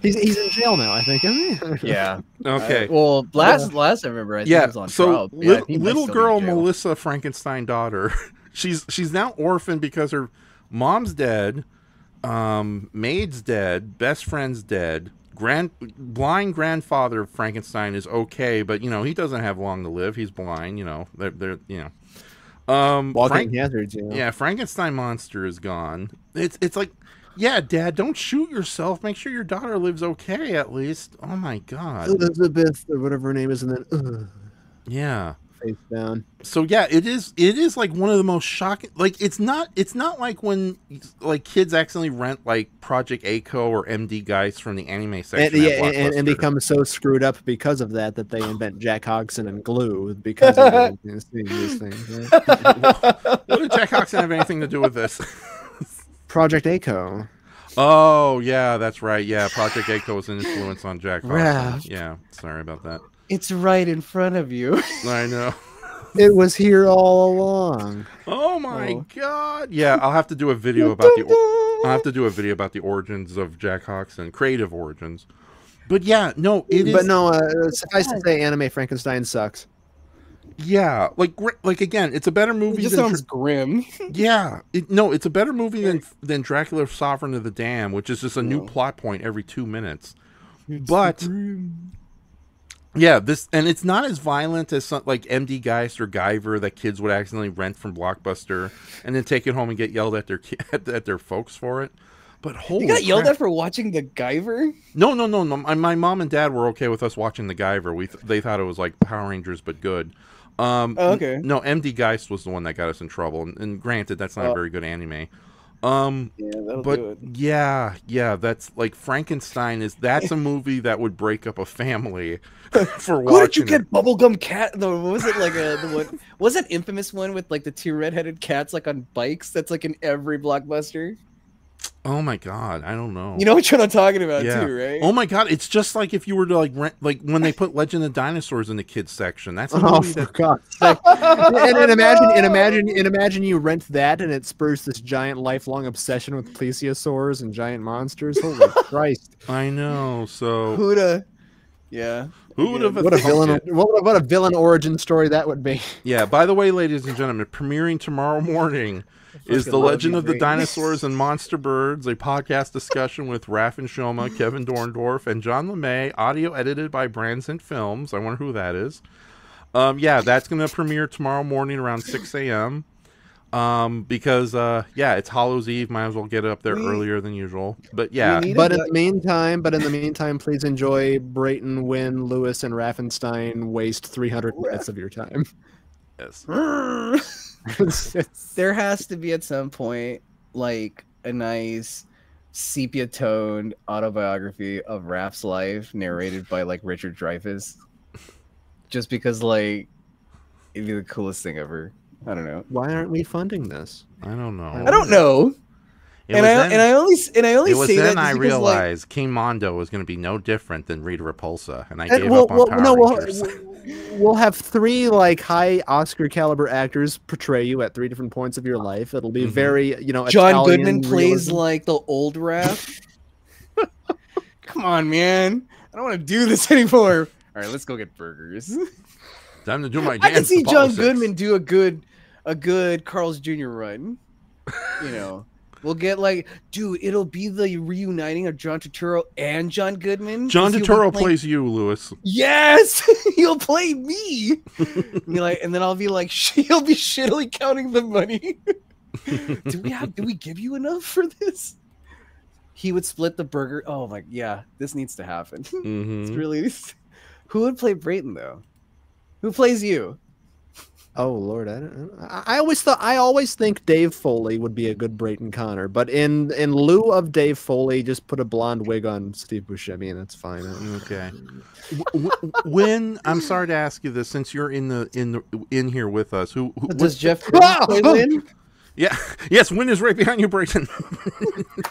He's in jail now, I think, isn't he? Yeah. Okay. Well, last I remember, I think he was on trial. Little girl Melissa Frankenstein daughter, she's now orphaned because her mom's dead, maid's dead, best friend's dead. Blind grandfather Frankenstein is okay, but you know he doesn't have long to live. He's blind. You know, they're you know, walking hazards. You know? Yeah, Frankenstein monster is gone. It's like, yeah, Dad, don't shoot yourself. Make sure your daughter lives okay at least. Oh my God, Elizabeth or whatever her name is, and then yeah, face down. So yeah, it is like one of the most shocking. Like it's not like when like kids accidentally rent like Project A-Co or MD Geist from the anime section. And become so screwed up because of that they invent Jack Hodgson and glue because of these things. Right? What did Jack Hodgson have anything to do with this? Project A-Co. Oh yeah, that's right. Yeah, Project A-Co was an influence on Jack Hodgson. Yeah, sorry about that. It's right in front of you. I know. It was here all along. Oh my God! Yeah, I'll have to do a video about the origins of Jack Hodgson, creative origins. But yeah, no, it is. But no, suffice to say, anime Frankenstein sucks. Yeah, like again, it's a better movie. It just sounds grim. Yeah, it's a better movie than Dracula, Sovereign of the Damned, which is just a new plot point every 2 minutes. But yeah, it's not as violent as like MD Geist or Guyver that kids would accidentally rent from Blockbuster and then take it home and get yelled at their folks for it. But holy, you got yelled at for watching the Guyver? No. My mom and dad were okay with us watching the Guyver. They thought it was like Power Rangers but good. Okay. No, MD Geist was the one that got us in trouble. And granted, that's not a very good anime. that'll but do it. yeah, that's like Frankenstein that's a movie that would break up a family for watching. Who did you get bubblegum cat? No, what was it like the one? Was that infamous one with like the two redheaded cats like on bikes? That's like in every blockbuster. Oh my god, I don't know. You know which one I'm talking about too, right? Oh my god, it's just like if you were to like rent, like when they put Legend of Dinosaurs in the kids section. That's a movie for that. God's sake. and imagine you rent that and it spurs this giant lifelong obsession with plesiosaurs and giant monsters. Holy Christ! I know. So who'da? Yeah. Who would have? What a villain! What a villain origin story that would be. Yeah. By the way, ladies and gentlemen, premiering tomorrow morning is The Legend of the Dinosaurs and Monster Birds, a podcast discussion with Raph and Shoma, Kevin Dorndorf, and John LeMay, audio edited by Branson Films. I wonder who that is. Yeah, that's going to premiere tomorrow morning around 6 a.m. Because it's Hallows Eve. Might as well get up there earlier than usual. But yeah. But in the meantime, please enjoy Brayton, Wynn, Lewis, and Rafaestein waste 300 minutes of your time. Yes. There has to be at some point like a nice sepia toned autobiography of Raph's life narrated by like Richard Dreyfuss, just because like it'd be the coolest thing ever. I don't know. Why aren't we funding this? I don't know. I don't know. And I only say that I because, realized King Mondo was going to be no different than Rita Repulsa, and I gave up on Power Rangers. We'll have 3 like high Oscar caliber actors portray you at 3 different points of your life. It'll be very, John Italian Goodman plays realism. like the old Raph. Come on, man! I don't want to do this anymore. All right, let's go get burgers. Time to do my dance. I can see John politics. Goodman do a good Carl's Jr. run. You know. We'll get like, dude, it'll be the reuniting of John Turturro and John Goodman. John Turturro plays you, Lewis. Yes, he'll play me. And then I'll be like, he'll be shittily counting the money. Do we give you enough for this? He would split the burger. Oh my, yeah, this needs to happen. It's really. Who would play Brayton though? Who plays you? Oh Lord, I always think Dave Foley would be a good Brayton Connor, but in lieu of Dave Foley, just put a blonde wig on Steve Buscemi and it's fine. Okay. When I'm sorry to ask you this, since you're in here with us, who does Jeff play Wynn? Yeah, yes, Wynn is right behind you, Brayton.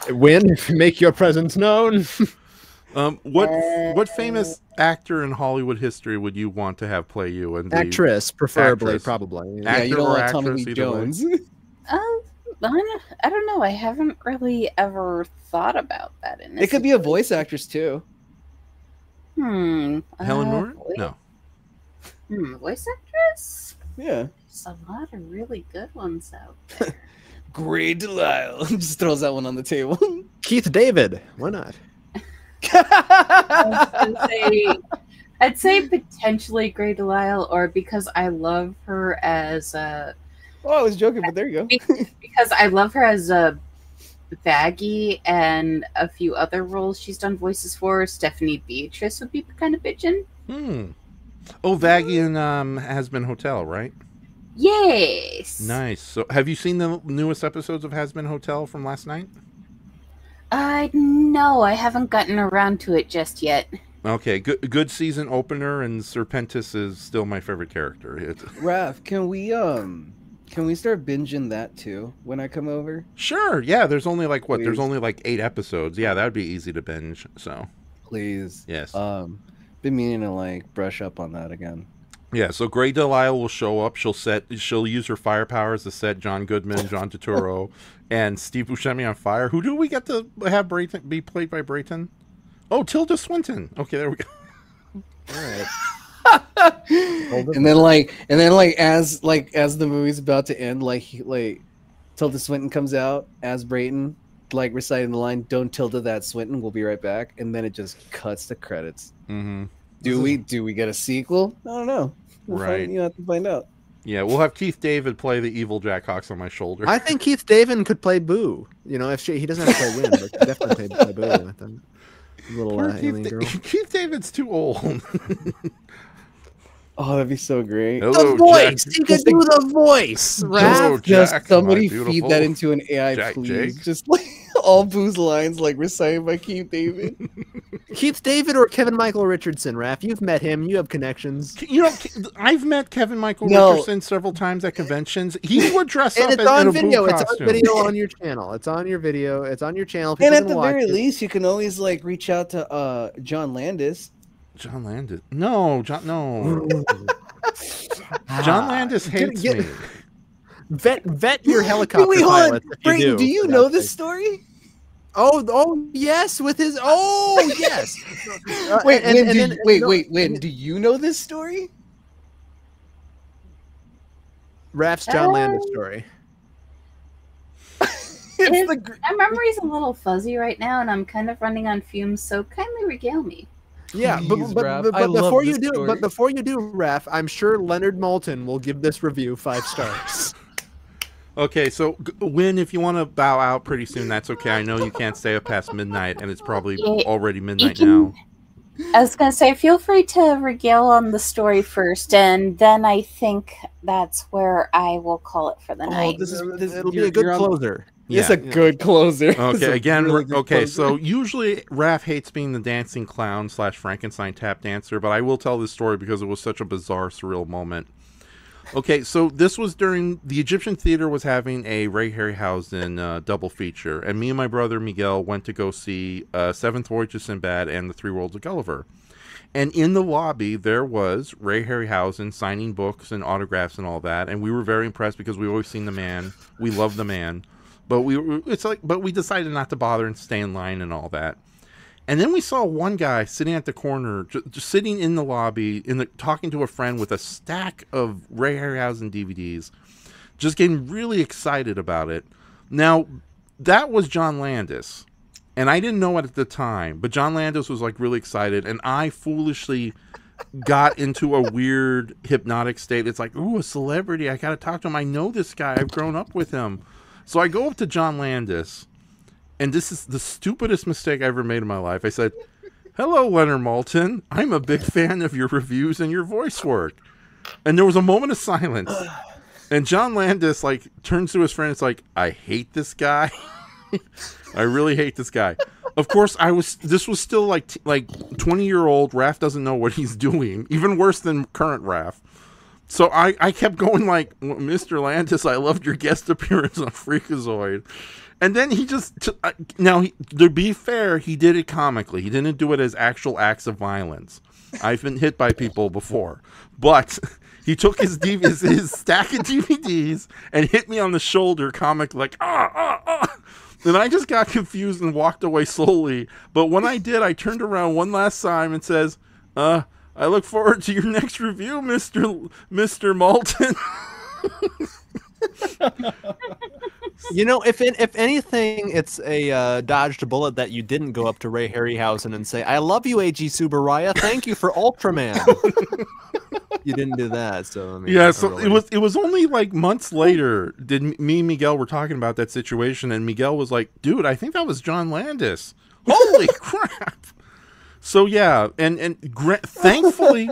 Wynn, make your presence known. What famous actor in Hollywood history would you want to have play you? And actress, preferably, probably. Yeah, you don't want Tommy Lee Jones. I don't know. I haven't really ever thought about that. It could be a voice actress too. Helen Mirren? No. Voice actress? Yeah. There's a lot of really good ones out there. Grey Delisle. Just throws that one on the table. Keith David. Why not? I'd say potentially Grey Delisle, or because I love her as a. Oh, I was joking, but there you go. Because I love her as a Baggy and a few other roles she's done voices for. Stephanie Beatrice would be kind of bitchin'. Oh, Vaggie in Has Been Hotel, right? Yes. Nice. So, have you seen the newest episodes of Has Been Hotel from last night? No, I haven't gotten around to it just yet. Okay, good season opener, and Serpentis is still my favorite character. Raph, can we start binging that too when I come over? Sure. Yeah, there's only like what? Please. There's only like 8 episodes. Yeah, that would be easy to binge. So, please. Yes. Been meaning to like brush up on that again. Yeah, so Grey Delisle will show up. She'll use her fire powers to set John Goodman, John Turturro, and Steve Buscemi on fire. Who do we get to have Brayton be played by Brayton? Oh, Tilda Swinton. Okay, there we go. All right. and then as the movie's about to end, Tilda Swinton comes out as Brayton, like reciting the line, "Don't Tilda that Swinton, we'll be right back," and then it just cuts to credits. Do we get a sequel? I don't know. You have to find out. Yeah, we'll have Keith David play the evil Jack Hawks on my shoulder. I think Keith David could play Boo. You know, if he doesn't have to play Wynn, but he could definitely play Boo. I think. Little alien girl. Keith David's too old. Oh, that'd be so great. Hello, The voice. Jack. He could do the voice. Hello, Just Jack, somebody my feed beautiful that into an AI, Jack please. Jake. Just like all Boo's lines, like recited by Keith David. Keith David or Kevin Michael Richardson, Raph. You've met him. You have connections. You know, I've met Kevin Michael No. Richardson several times at conventions. He would dress And up it's in on a video. Boo It's on costume. video on your channel. It's on your video. It's on your channel. People And at can the watch very it. least, you can always like reach out to John Landis. John Landis. No, John. No. John Landis hates me. Vet your helicopter Wait, hold on. pilots if you Brayton, do you for know God's this sake. story? Oh, yes, with his. Oh, yes. Wait, and Lynn, do you know this story? Raph's John Landis story. My memory's a little fuzzy right now, and I'm kind of running on fumes. So kindly regale me. Yeah, Please, Raph, I but love before this you do, story. but before you do, Raph, I'm sure Leonard Moulton will give this review 5 stars. Okay, so Win, if you want to bow out pretty soon, that's okay. I know you can't stay up past midnight, and it's probably already midnight now. I was gonna say, feel free to regale on the story first, and then I think that's where I will call it for the night. It'll be a good closer. It's a good closer. It's Okay, a again, really good okay, closer. so usually Raph hates being the dancing clown / Frankenstein tap dancer, but I will tell this story because it was such a bizarre, surreal moment. Okay, so this was during the Egyptian Theater was having a Ray Harryhausen double feature, and me and my brother Miguel went to go see Seventh Voyage of Sinbad and The Three Worlds of Gulliver. And in the lobby, there was Ray Harryhausen signing books and autographs and all that, and we were very impressed because we always seen the man. We love the man. But we decided not to bother and stay in line and all that. And then we saw one guy sitting at the corner, just sitting in the lobby, talking to a friend with a stack of Ray Harryhausen DVDs, just getting really excited about it. Now, that was John Landis, and I didn't know it at the time, but John Landis was like really excited, and I foolishly got into a weird hypnotic state. It's like, ooh, a celebrity, I gotta talk to him. I know this guy, I've grown up with him. So I go up to John Landis, and this is the stupidest mistake I ever made in my life. I said, "Hello, Leonard Moulton. I'm a big fan of your reviews and your voice work." And there was a moment of silence. And John Landis, like, turns to his friend and is like, "I hate this guy. I really hate this guy." Of course, this was still like 20-year-old Raph doesn't know what he's doing. Even worse than current Raph. So I kept going like, "Mr. Landis, I loved your guest appearance on Freakazoid." And then he just... to be fair, he did it comically. He didn't do it as actual acts of violence. I've been hit by people before. But he took his stack of DVDs and hit me on the shoulder, comic like, Then I just got confused and walked away slowly. But when I did, I turned around one last time and says, "I look forward to your next review, Mr. Moulton." You know, if anything, it's a dodged bullet that you didn't go up to Ray Harryhausen and say, "I love you, A.G. Subaraya. Thank you for Ultraman." You didn't do that, so I mean, yeah. So it was only like months later did me and Miguel were talking about that situation, and Miguel was like, "Dude, I think that was John Landis." Holy crap! So yeah, and thankfully,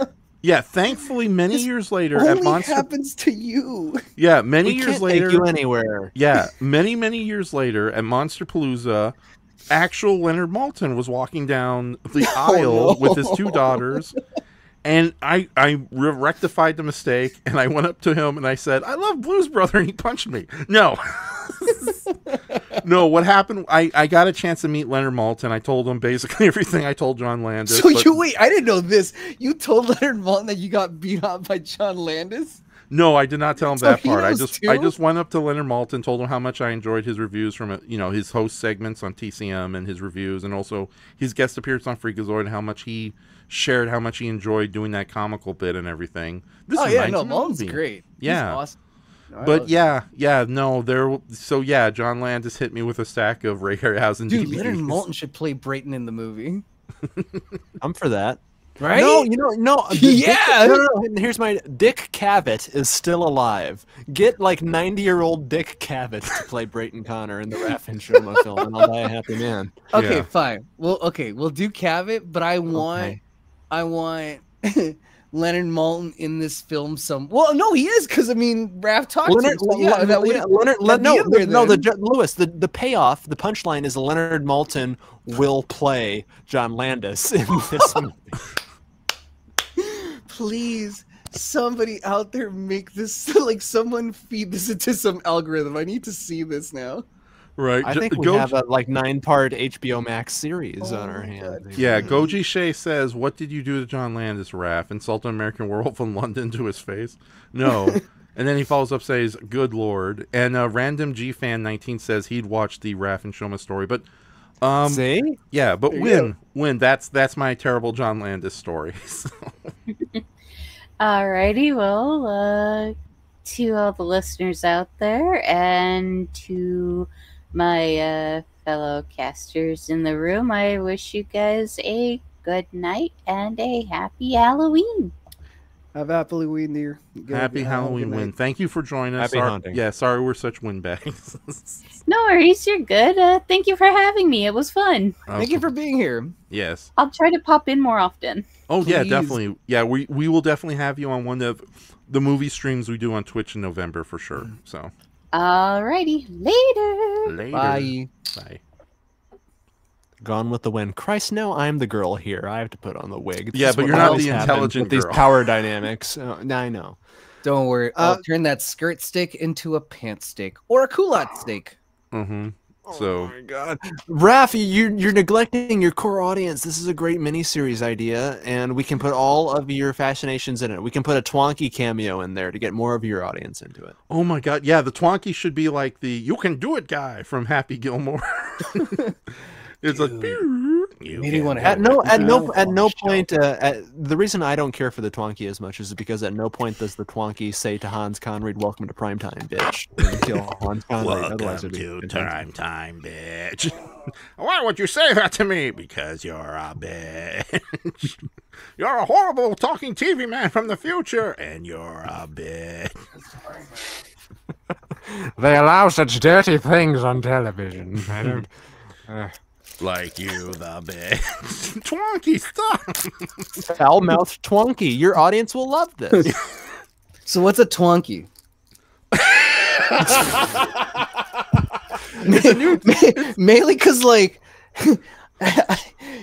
many years later at Monster happens to you. Yeah, many We years can't later, take you anywhere. Yeah, many years later at Monsterpalooza, actual Leonard Moulton was walking down the aisle with his 2 daughters. And I rectified the mistake, and I went up to him and I said, "I love Blues Brother," and he punched me. No. No, what happened, I got a chance to meet Leonard Moulton. I told him basically everything I told John Landis. So I didn't know this. You told Leonard Moulton that you got beat up by John Landis? No, I did not tell him So that he part. I knows just too? went up to Leonard Moulton, told him how much I enjoyed his reviews from his host segments on TCM and his reviews, and also his guest appearance on Freakazoid, and how much he shared how much he enjoyed doing that comical bit and everything. This Moulton's great. Yeah. He's awesome. No, But John Landis hit me with a stack of Ray Harryhausen Dude, DVDs. Leonard Moulton should play Brayton in the movie. I'm for that. Right? No, Yeah. No. Here's my Dick Cavett is still alive. Get like 90-year-old Dick Cavett to play Brayton Connor in the Raph and Sherma film, and I'll die a happy man. Okay, fine. We'll do Cavett, but I want Leonard Maltin in this film well, no, he is, because I mean Raph talked to him, so yeah, Lewis, the payoff, the punchline is Leonard Maltin will play John Landis in this movie. Please, somebody out there make this, like, someone feed this into some algorithm. I need to see this now. Right. I think we have a 9-part HBO Max series on our hands. Yeah, Goji Shea says, "What did you do to John Landis, Raph? Insult an American werewolf in London to his face?" No. And then he follows up, says, "Good Lord." And Random G Fan 19 says he'd watch the Raph and Shoma story, but see? Yeah, but win. That's my terrible John Landis story. So. Alrighty, well, to all the listeners out there and to my fellow casters in the room, I wish you guys a good night and a happy Halloween. Have happy Halloween, dear. Happy Halloween, Win. Thank you for joining us. Happy hunting. Yeah, sorry we're such windbags. No worries, you're good. Thank you for having me. It was fun. Thank you for being here. Yes. I'll try to pop in more often. Oh, yeah, definitely. Yeah, we will definitely have you on one of the movie streams we do on Twitch in November for sure. So. Alrighty, later. Bye. Bye. Gone with the Wind. Christ, now I'm the girl here. I have to put on the wig. Yeah, but you're not the intelligent girl. These power dynamics. I know. Don't worry. I'll turn that skirt stick into a pant stick or a culotte stick. Mm-hmm. So. Oh my God, Raph, you're neglecting your core audience. This is a great miniseries idea, and we can put all of your fascinations in it. We can put a Twonky cameo in there to get more of your audience into it. Oh my God, yeah, the Twonky should be like the "You Can Do It" guy from Happy Gilmore. It's like at no point. The reason I don't care for the Twonky as much is because at no point does the Twonky say to Hans Conried, "Welcome to primetime, bitch." Until Hans Conried, otherwise it'd be primetime, bitch. Why would you say that to me? Because you're a bitch. You're a horrible talking TV man from the future, and you're a bitch. They allow such dirty things on television. I don't. Like you, the bitch. Twonky, stop. Foul-mouthed Twonky. Your audience will love this. So what's a Twonky? Mainly because, like,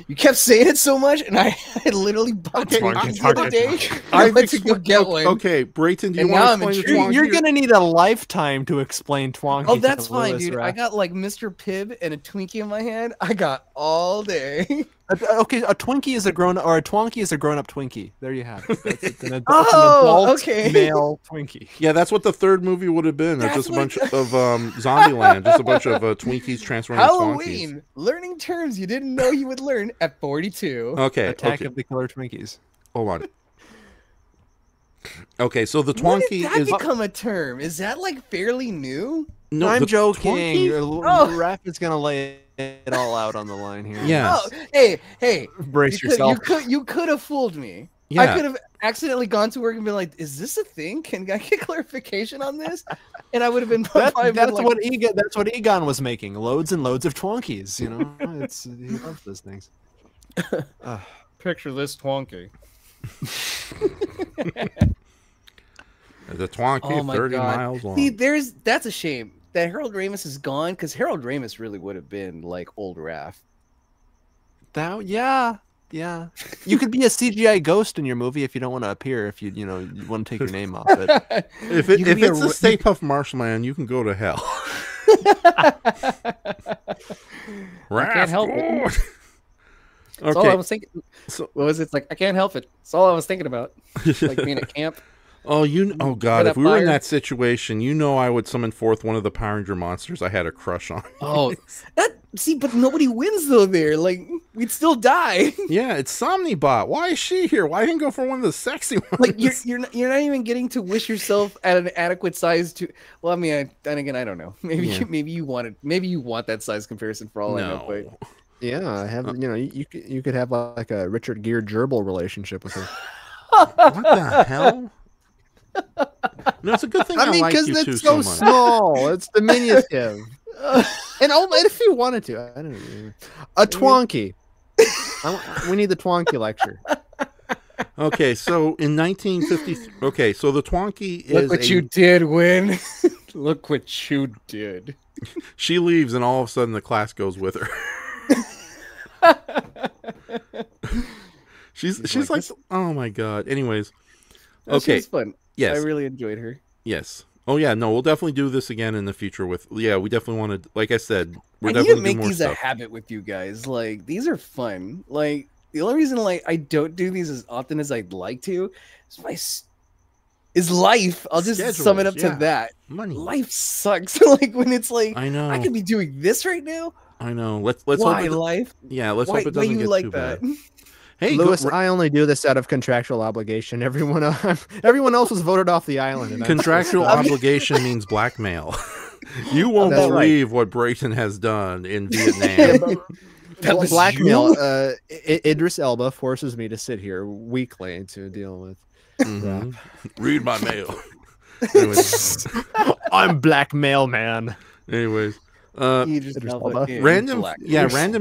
you kept saying it so much, and I literally bought it the other day. I went to go get one. Okay, Brayton, do you want to explain the Twonky? You're gonna need a lifetime to explain Twonky. Oh, that's fine, dude. I got like Mr. Pibb and a Twinkie in my hand. I got all day. Okay, a Twinkie is a grown-up, or a Twonky is a grown-up Twinkie. There you have it. It's an adult male Twinkie. Yeah, that's what the third movie would have been. Just a bunch of Zombieland, just a bunch of Twinkies transforming into Halloween, Twonkies. Learning terms you didn't know you would learn at 42. Okay, Attack of the Killer Twinkies. Hold on. Okay, so the When Twonky did that is become a term? Is that like fairly new? No, I'm the joking. Oh. Raph is gonna lay it all out on the line here. Yeah. Oh, hey, brace yourself. You could have fooled me. Yeah. I could have accidentally gone to work and been like, "Is this a thing? Can I get clarification on this?" And I would have been. That's what Egon was making. Loads and loads of Twonkies. You know, he loves those things. Picture this Twonky. The Twonky 30 miles long. See, that's a shame that Harold Ramis is gone, because Harold Ramis really would have been like old Raph. Yeah. You could be a CGI ghost in your movie if you don't want to appear. If you want to take your name off it. If it's a Stay Puft Marshmallow, you can go to hell. I can't help it. That's Okay. all I was thinking. So, what was it? It's like, I can't help it. That's all I was thinking about. Like being at camp. Oh God! that If we were in fire. that situation, I would summon forth one of the Power Ranger monsters I had a crush on. Oh, but nobody wins though. There, like, we'd still die. Yeah, it's Somnibot. Why is she here? Why didn't go for one of the sexy ones? Like, you're not even getting to wish yourself at an adequate size to. Well, I mean, then again, I don't know. Maybe you want that size comparison for all I know. But yeah, I have. You could have like a Richard Gere gerbil relationship with her. What the hell? No, it's a good thing. I mean, because like it's so small. It's diminutive. And if you wanted to, I don't know. A Twonky. We need the Twonky lecture. Okay, so in 1953, okay, so the Twonky is. Look what you did, Win. Look what you did. She leaves, and all of a sudden, the class goes with her. she's like, oh my god. Anyways, okay, she's fun. Yes, I really enjoyed her. Yes. Oh yeah, no, we'll definitely do this again in the future. With we definitely want to. Like I said, we're I definitely need to make more these stuff. a habit with you guys. Like these are fun. Like the only reason like I don't do these as often as I'd like to is life. I'll just sum it up to that. Money. Life sucks. Like when it's like I know I could be doing this right now. I know. Let's why hope life? Yeah, let's why, hope it doesn't you get like too that? bad. Hey, Lewis, I only do this out of contractual obligation. Everyone else was voted off the island. And contractual obligation means blackmail. You won't That's believe what Brayton has done in Vietnam. Blackmail. Idris Elba forces me to sit here weekly to deal with. Read my mail. I'm blackmail man. Anyways. Random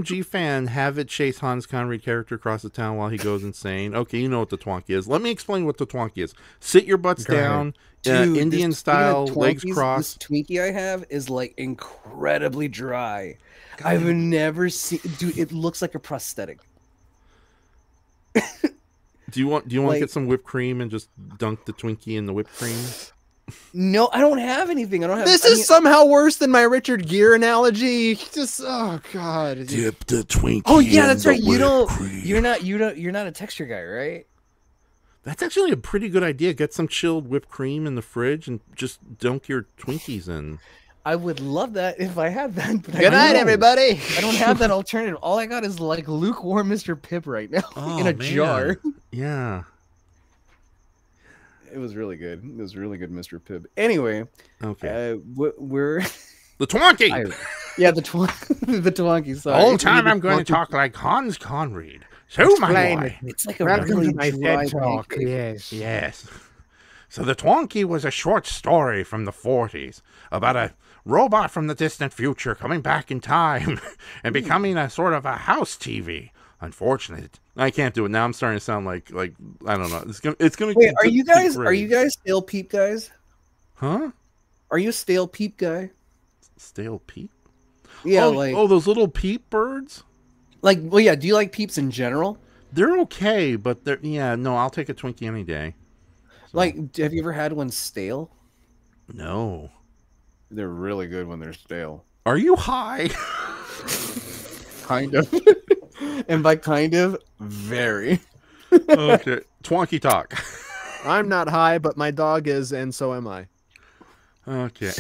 G fan have it chase Hans Conried character across the town while he goes insane. Okay, you know what the Twonky is. Let me explain what the Twonky is. Sit your butts down, Dude, Indian style, legs crossed. This Twinkie I have is like incredibly dry. I've never seen. Dude, it looks like a prosthetic. Do you want to get some whipped cream and just dunk the Twinkie in the whipped cream? No, I don't have anything. I don't have. This is somehow worse than my Richard Gere analogy. Just oh god. Dip the Twinkie. Oh yeah, that's right. You're not a texture guy, right? That's actually a pretty good idea. Get some chilled whipped cream in the fridge and just dunk your Twinkies in. I would love that if I had that. But Good night, everybody. I don't have that alternative. All I got is like lukewarm Mr. Pibb right now in a jar. Yeah. It was really good. It was really good, Mr. Pibb. Anyway, okay, we're the Twonky. The Twonky. Sorry. All the time I'm going to talk like Hans Conried. So my boy, it's like a really dry talk. pancake. Yes. So the Twonky was a short story from the 40s about a robot from the distant future coming back in time and becoming a sort of a house TV. Unfortunately, I can't do it now. I'm starting to sound like I don't know. It's gonna. Wait, are you guys stale peep guys? Huh? Are you a stale peep guy? Stale peep? Yeah, those little peep birds. Like, well, yeah. Do you like peeps in general? They're okay, but they're no. I'll take a Twinkie any day. So. Like, have you ever had one stale? No. They're really good when they're stale. Are you high? Kind of. And by kind of, very. Okay. Twonky talk. I'm not high, but my dog is, and so am I. Okay.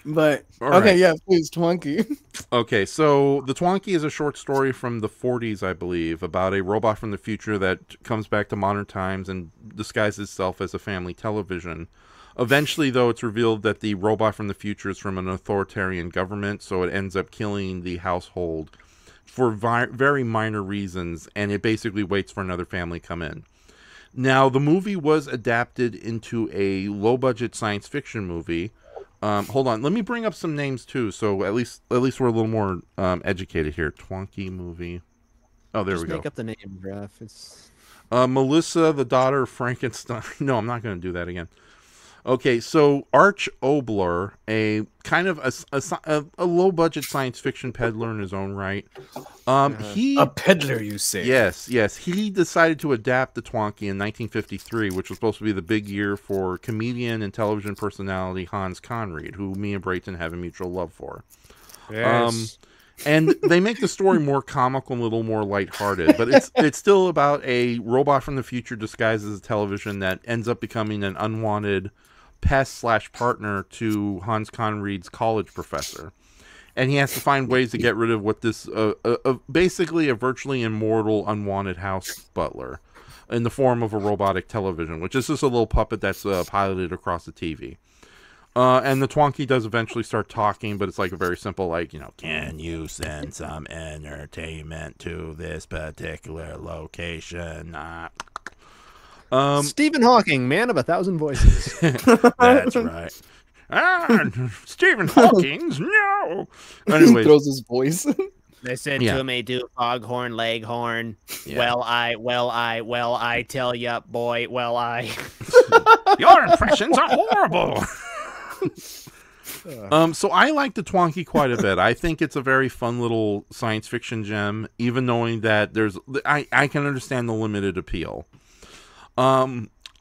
But all okay, right. yeah, please, Twonky. Okay, so the Twonky is a short story from the 40s, I believe, about a robot from the future that comes back to modern times and disguises itself as a family television. Eventually, though, it's revealed that the robot from the future is from an authoritarian government, so it ends up killing the household for very minor reasons, and it basically waits for another family to come in. Now, the movie was adapted into a low-budget science fiction movie. Hold on, let me bring up some names too, so at least we're a little more educated here. Twonky movie. Oh, there we go. Make up the name, Jeff. It's Melissa, the daughter of Frankenstein. No, I'm not going to do that again. Okay, so Arch Obler, a kind of a low-budget science fiction peddler in his own right. A peddler, you say? Yes. He decided to adapt the Twonky in 1953, which was supposed to be the big year for comedian and television personality Hans Conried, who me and Brayton have a mutual love for. Yes. And they make the story more comical and a little more lighthearted, but it's still about a robot from the future disguised as a television that ends up becoming an unwanted pest/partner to Hans Conried's college professor. And he has to find ways to get rid of what this basically a virtually immortal unwanted house butler in the form of a robotic television, which is just a little puppet that's piloted across the TV. And the Twonky does eventually start talking, but it's like a very simple, like, can you send some entertainment to this particular location? Stephen Hawking, man of 1,000 voices. That's right. Stephen Hawking's no. He Anyway, throws his voice. Listen Yeah. to me do foghorn leghorn. Yeah. Well, I tell ya, boy. Well, I. Your impressions are horrible. So I like the Twonky quite a bit. I think it's a very fun little science fiction gem, even knowing that I can understand the limited appeal.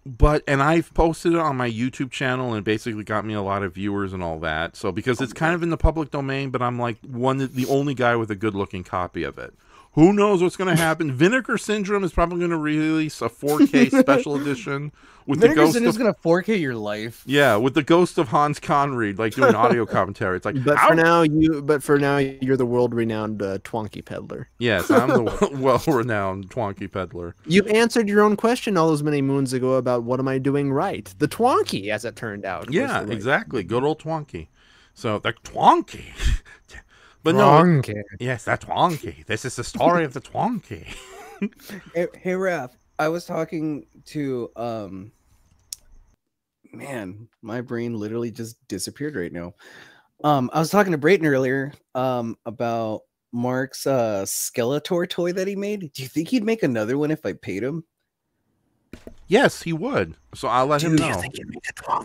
But I've posted it on my YouTube channel and basically got me a lot of viewers and all that. So because it's kind of in the public domain, but I'm like the only guy with a good looking copy of it. Who knows what's going to happen? Vinegar Syndrome is probably going to release a 4K special edition with Vinegar the ghost Syndrome's of gonna 4K your life. yeah, with the ghost of Hans Conried, like doing audio commentary. It's like, But for now, you're the world-renowned Twonky peddler. yes, I'm the well-renowned Twonky peddler. You've answered your own question all those many moons ago about what am I doing right. The Twonky, as it turned out. was Yeah, the right. exactly. Good old Twonky. So the Twonky. But Twonky. no, yes, that Twonky. This is the story of the Twonky. Hey, Raph, I was talking to man, my brain literally just disappeared right now. I was talking to Brayton earlier about Mark's Skeletor toy that he made. Do you think he'd make another one if I paid him? Yes, he would. So I'll let him know.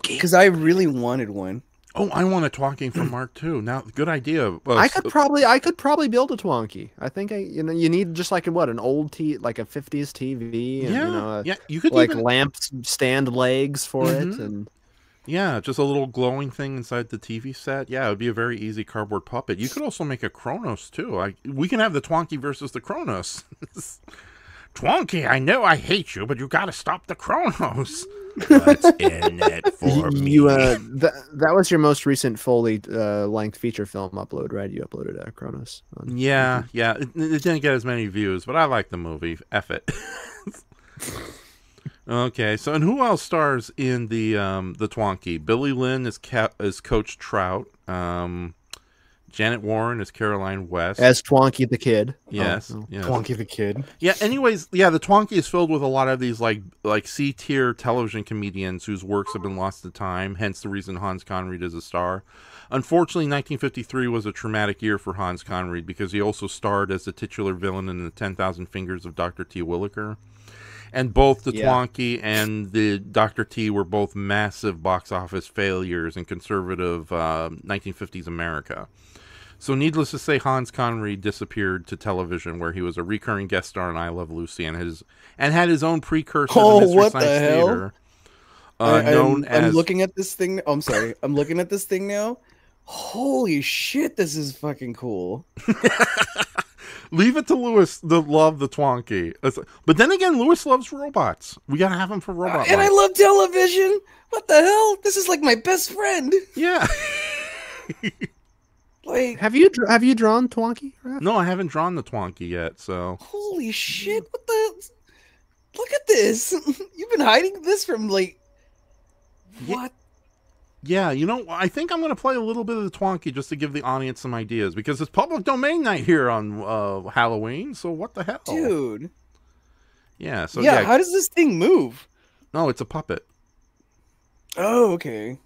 Because I really wanted one. Oh, I want a Twonky from Mark too. Now, good idea. I could probably build a Twonky. I think you need just like an old like a 50s TV and you could like even lamp stand legs for it and yeah, just a little glowing thing inside the TV set. Yeah, it would be a very easy cardboard puppet. You could also make a Kronos too. We can have the Twonky versus the Kronos. Twonky, I know I hate you, but you gotta stop the Kronos. What's in it for me? That was your most recent fully length feature film upload, right? You uploaded Kronos. Yeah, yeah. It didn't get as many views, but I like the movie. F it. Okay, so and who else stars in the Twonky? Billy Lynn is Coach Trout. Janet Warren is Caroline West. As Twonky the Kid. Yes, yes. Twonky the Kid. Yeah, anyways, yeah, the Twonky is filled with a lot of these like C-tier television comedians whose works have been lost to time, hence the reason Hans Conried is a star. Unfortunately, 1953 was a traumatic year for Hans Conried because he also starred as the titular villain in the 10,000 Fingers of Dr. T. Williker. And both the Twonky and the Dr. T were both massive box office failures in conservative 1950s America. So needless to say, Hans Conried disappeared to television, where he was a recurring guest star in I Love Lucy and had his own precursor to Mystery Science Theater. I'm looking at this thing. Oh, I'm sorry. I'm looking at this thing now. Holy shit, this is fucking cool. Leave it to Lewis to love the Twonky. But then again, Lewis loves robots. We gotta have him for robot. And I love television. What the hell? This is like my best friend. Yeah. Like, have you drawn Twonky? Raph? No, I haven't drawn the Twonky yet. So holy shit! What the? Look at this. You've been hiding this from like what? Yeah, you know, I think I'm going to play a little bit of the Twonky just to give the audience some ideas, because it's public domain night here on Halloween, so what the hell? Dude. Yeah, so yeah, how does this thing move? No, it's a puppet. Oh, okay.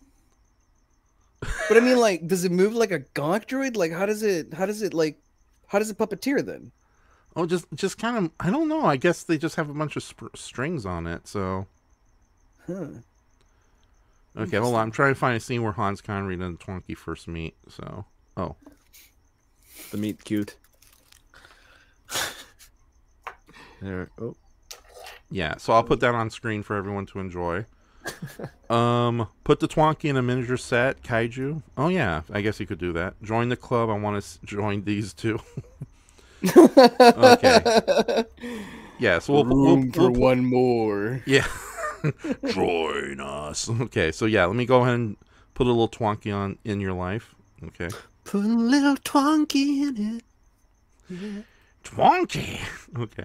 But I mean, like, does it move like a gonk droid? Like, how does it puppeteer then? Oh, just kind of, I don't know. I guess they just have a bunch of strings on it, so. Huh. Okay, hold on. I'm trying to find a scene where Hans Conried and the Twonky first meet. So, the meet cute. There. Oh, yeah. So I'll put that on screen for everyone to enjoy. Put the Twonky in a miniature set. Kaiju. Oh yeah, I guess you could do that. Join the club. I want to join these two. Okay. Yeah. So we'll for one more. Yeah. Join us. Okay, so yeah, let me go ahead and put a little Twonky in your life. Okay. Put a little Twonky in it. Yeah. Twonky. Okay.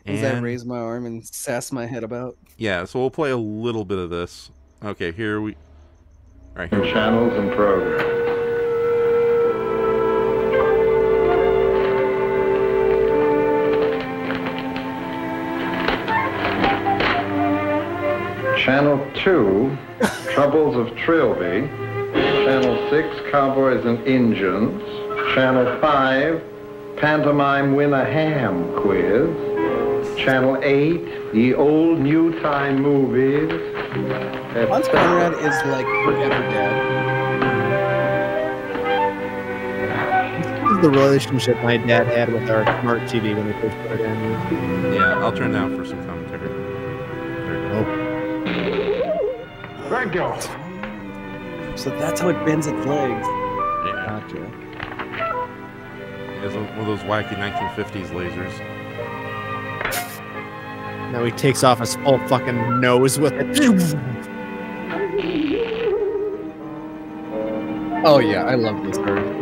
Does that raise my arm and sass my head about? Yeah, so we'll play a little bit of this. Okay, here we. All right, here. Channels and programs. Channel 2, Troubles of Trilby. Channel 6, Cowboys and Injuns. Channel 5, Pantomime Win a Ham quiz. Channel 8, the old new time movies. Hans Conrad is like forever dead. This is the relationship my dad had with our smart TV when we first put it in. Yeah, I'll turn down for some commentary. There you go. Thank you. So that's how it bends its legs. Yeah. Gotcha. It's one of those wacky 1950s lasers. Now he takes off his whole fucking nose with it. Oh yeah, I love this bird.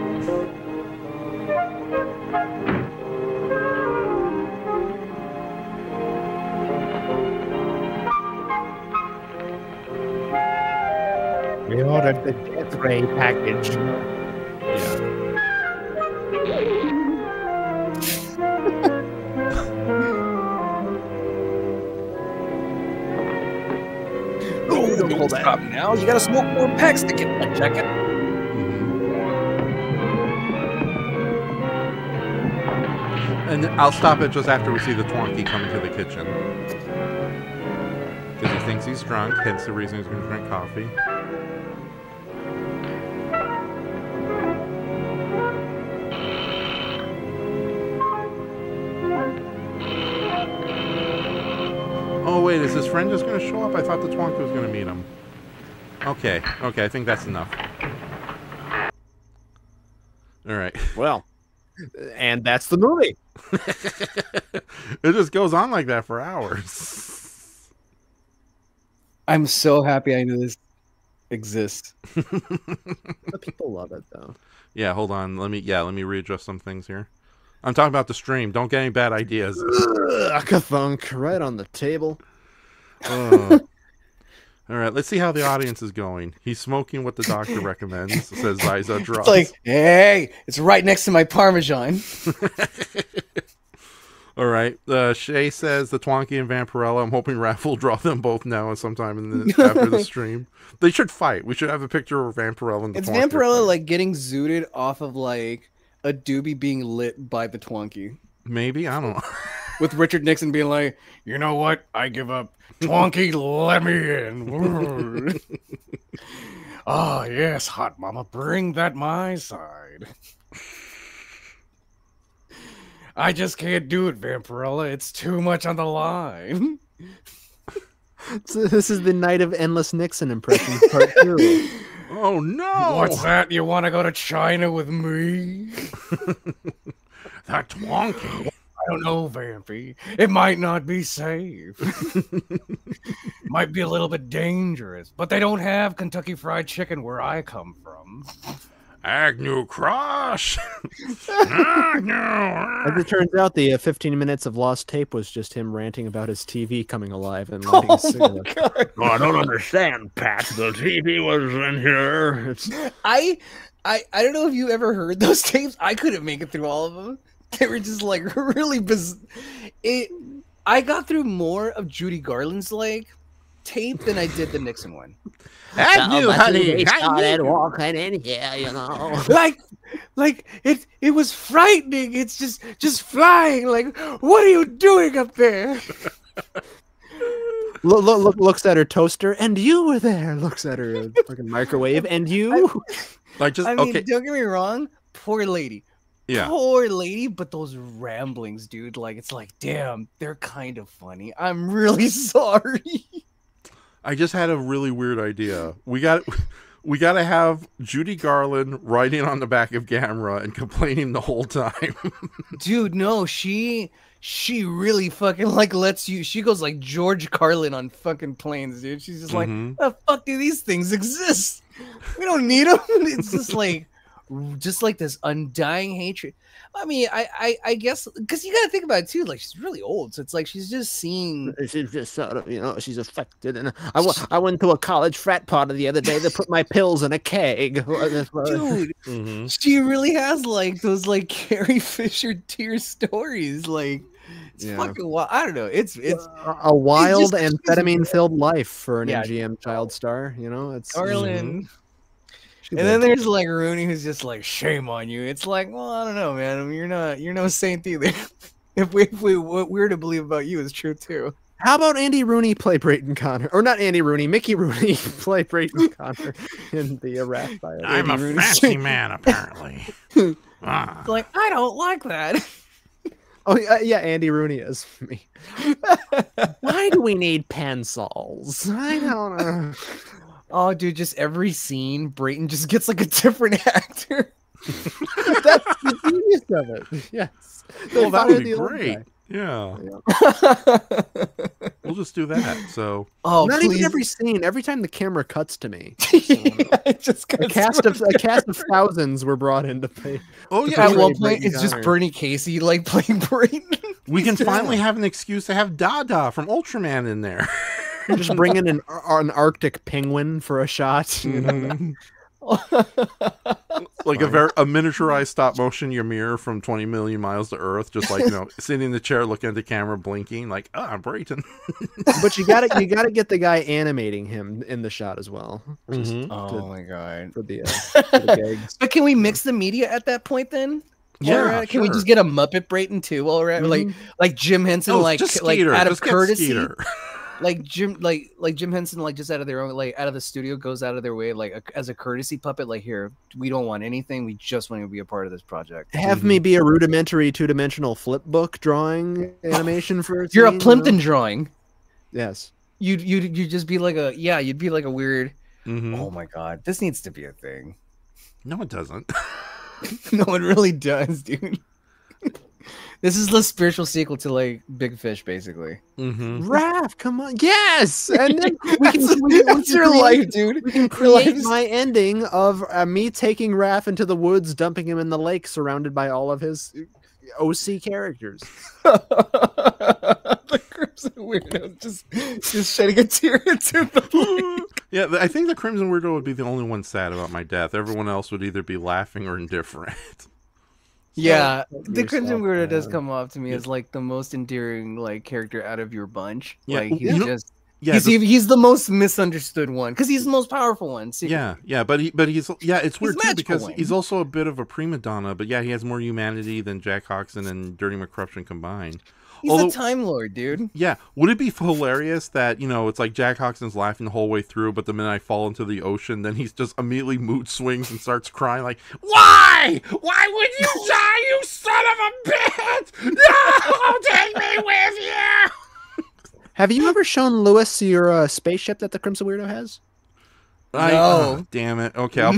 We ordered the death ray package. Don't stop now. You gotta smoke more packs to get that jacket. And I'll stop it just after we see the Twonky come into the kitchen. Because he thinks he's drunk, hence the reason he's going to drink coffee. Oh wait, is his friend just going to show up? I thought the Twonky was going to meet him. Okay, okay, I think that's enough. Alright. Well, and that's the movie. It just goes on like that for hours. I'm so happy I knew this exists. The people love it though. Yeah, hold on. Let me readjust some things here. I'm talking about the stream. Don't get any bad ideas. Thunk right on the table. All right, let's see how the audience is going. He's smoking what the doctor recommends, says Ziza Draws. It's like, hey, it's right next to my Parmesan. All right. Shay says the Twonky and Vampirella. I'm hoping Raph will draw them both now sometime after the stream. They should fight. We should have a picture of Vampirella and the It's Twonky. Vampirella like getting zooted off of like a doobie being lit by the Twonky. Maybe, I don't know. With Richard Nixon being like, you know what? I give up. Twonky, let me in. Ah, yes, hot mama, bring that my side. I just can't do it, Vampirella. It's too much on the line. So this is the Night of Endless Nixon impressions part 2. Oh no! What's that? You want to go to China with me? That Twonky. I don't know, Vampy. It might not be safe. Might be a little bit dangerous, but they don't have Kentucky Fried Chicken where I come from. Agnew Crush. As it turns out, the 15 minutes of lost tape was just him ranting about his TV coming alive and lighting a cigarette. Oh, I don't understand, Pat. The TV was in here. I don't know if you ever heard those tapes. I couldn't make it through all of them. They were just like really bizarre. I got through more of Judy Garland's like tape than I did the Nixon one. Agnew, honey. They started walking in here, you know. Like it was frightening. It's just flying. Like, what are you doing up there? Looks at her toaster, and you were there. Looks at her fucking microwave, and you. I mean, don't get me wrong. Poor lady. Yeah. Poor lady, but those ramblings, dude, like, it's like, damn, they're kind of funny. I'm really sorry. I just had a really weird idea. We got to have Judy Garland riding on the back of camera and complaining the whole time. Dude, no, she really fucking like lets you. She goes like George Carlin on fucking planes, dude. She's just like, the fuck do these things exist? We don't need them. It's just like this undying hatred. I mean, I guess because you gotta think about it too. Like, she's really old, so it's like she's just seeing. She's just sort of, you know, she's affected. And I went to a college frat party the other day. They put my pills in a keg. Dude, she really has like those like Carrie Fisher tear stories. Like, it's fucking wild. I don't know. It's a wild it's amphetamine-filled life for an MGM child star. You know, it's Garland. And then there's like Rooney, who's just like, shame on you. It's like, well, I don't know, man. I mean, you're no saint either. if what we're to believe about you is true too. How about Andy Rooney play Brayton Connor? Or not Andy Rooney, Mickey Rooney play Brayton Connor in the Wrath bio. I'm a fancy man, apparently. Like, I don't like that. Oh, yeah, Andy Rooney is me. Why do we need pencils? I don't know. Oh, dude, just every scene, Brayton just gets like a different actor. That's the genius of it. Yes. Well, that would be great. Yeah. We'll just do that. So not even every scene. Every time the camera cuts to me, a cast of thousands were brought into play. Oh yeah. At one point, it's just Bernie Casey like playing Brayton. We can finally have an excuse to have Dada from Ultraman in there. Just bring in an Arctic penguin for a shot. You know? Like a miniaturized stop motion Ymir from 20 million miles to Earth, just like, you know, sitting in the chair looking at the camera blinking like, Brayton. But you gotta get the guy animating him in the shot as well. Oh my god. For the gags. But can we mix the media at that point then? Yeah, Can we just get a Muppet Brayton too while we're at like Jim Henson out of courtesy? Like Jim Henson, like just out of their own, like out of the studio, goes out of their way, like as a courtesy puppet. Like, here, we don't want anything. We just want to be a part of this project. Have me be a rudimentary 2-dimensional flip book drawing animation for. You're a Plimpton drawing. Yes. You'd just be like you'd be like a weird. Oh my god, this needs to be a thing. No, it doesn't. No, it really does, dude. This is the spiritual sequel to like Big Fish, basically. Raph, come on, yes, and then that's your life, dude. We can create my ending of me taking Raph into the woods, dumping him in the lake, surrounded by all of his OC characters. The Crimson Weirdo just shedding a tear into the lake. Yeah, I think the Crimson Weirdo would be the only one sad about my death. Everyone else would either be laughing or indifferent. Yeah, the Crimson Weirdo does come off to me as like the most endearing like character out of your bunch. Yeah, like he's the most misunderstood one because he's the most powerful one. Secretly. Yeah, but he's it's weird too because he's also a bit of a prima donna. But yeah, he has more humanity than Jack Hodgson and Dirty McCruption combined. He's a Time Lord, dude. Yeah, would it be hilarious that, you know, it's like Jack Hodgson's laughing the whole way through, but the minute I fall into the ocean, then he's just immediately mood swings and starts crying like, "Why? Why would you die, you son of a bitch? No, take me with you!" Have you ever shown Lewis your spaceship that the Crimson Weirdo has? No. Damn it. Okay, I'll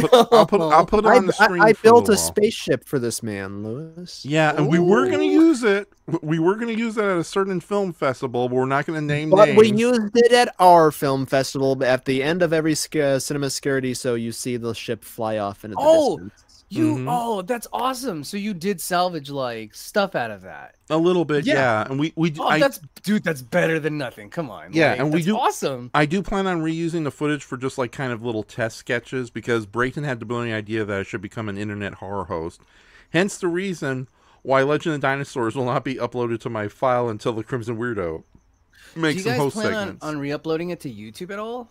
put it on the screen. I built a spaceship for this man, Lewis. Yeah, and we were going to use it. We were going to use it at a certain film festival, but we're not going to name names. But we used it at our film festival. At the end of every Cinema Scaredy, so you see the ship fly off into the distance. Oh, that's awesome. So you did salvage like stuff out of that. A little bit, yeah. And we that's better than nothing. Come on. Yeah, like, and we do awesome. I do plan on reusing the footage for just like kind of little test sketches because Brayton had the brilliant idea that I should become an internet horror host. Hence the reason why Legend of Dinosaurs will not be uploaded to my file until the Crimson Weirdo makes some host segments. Do you guys plan on re-uploading it to YouTube at all?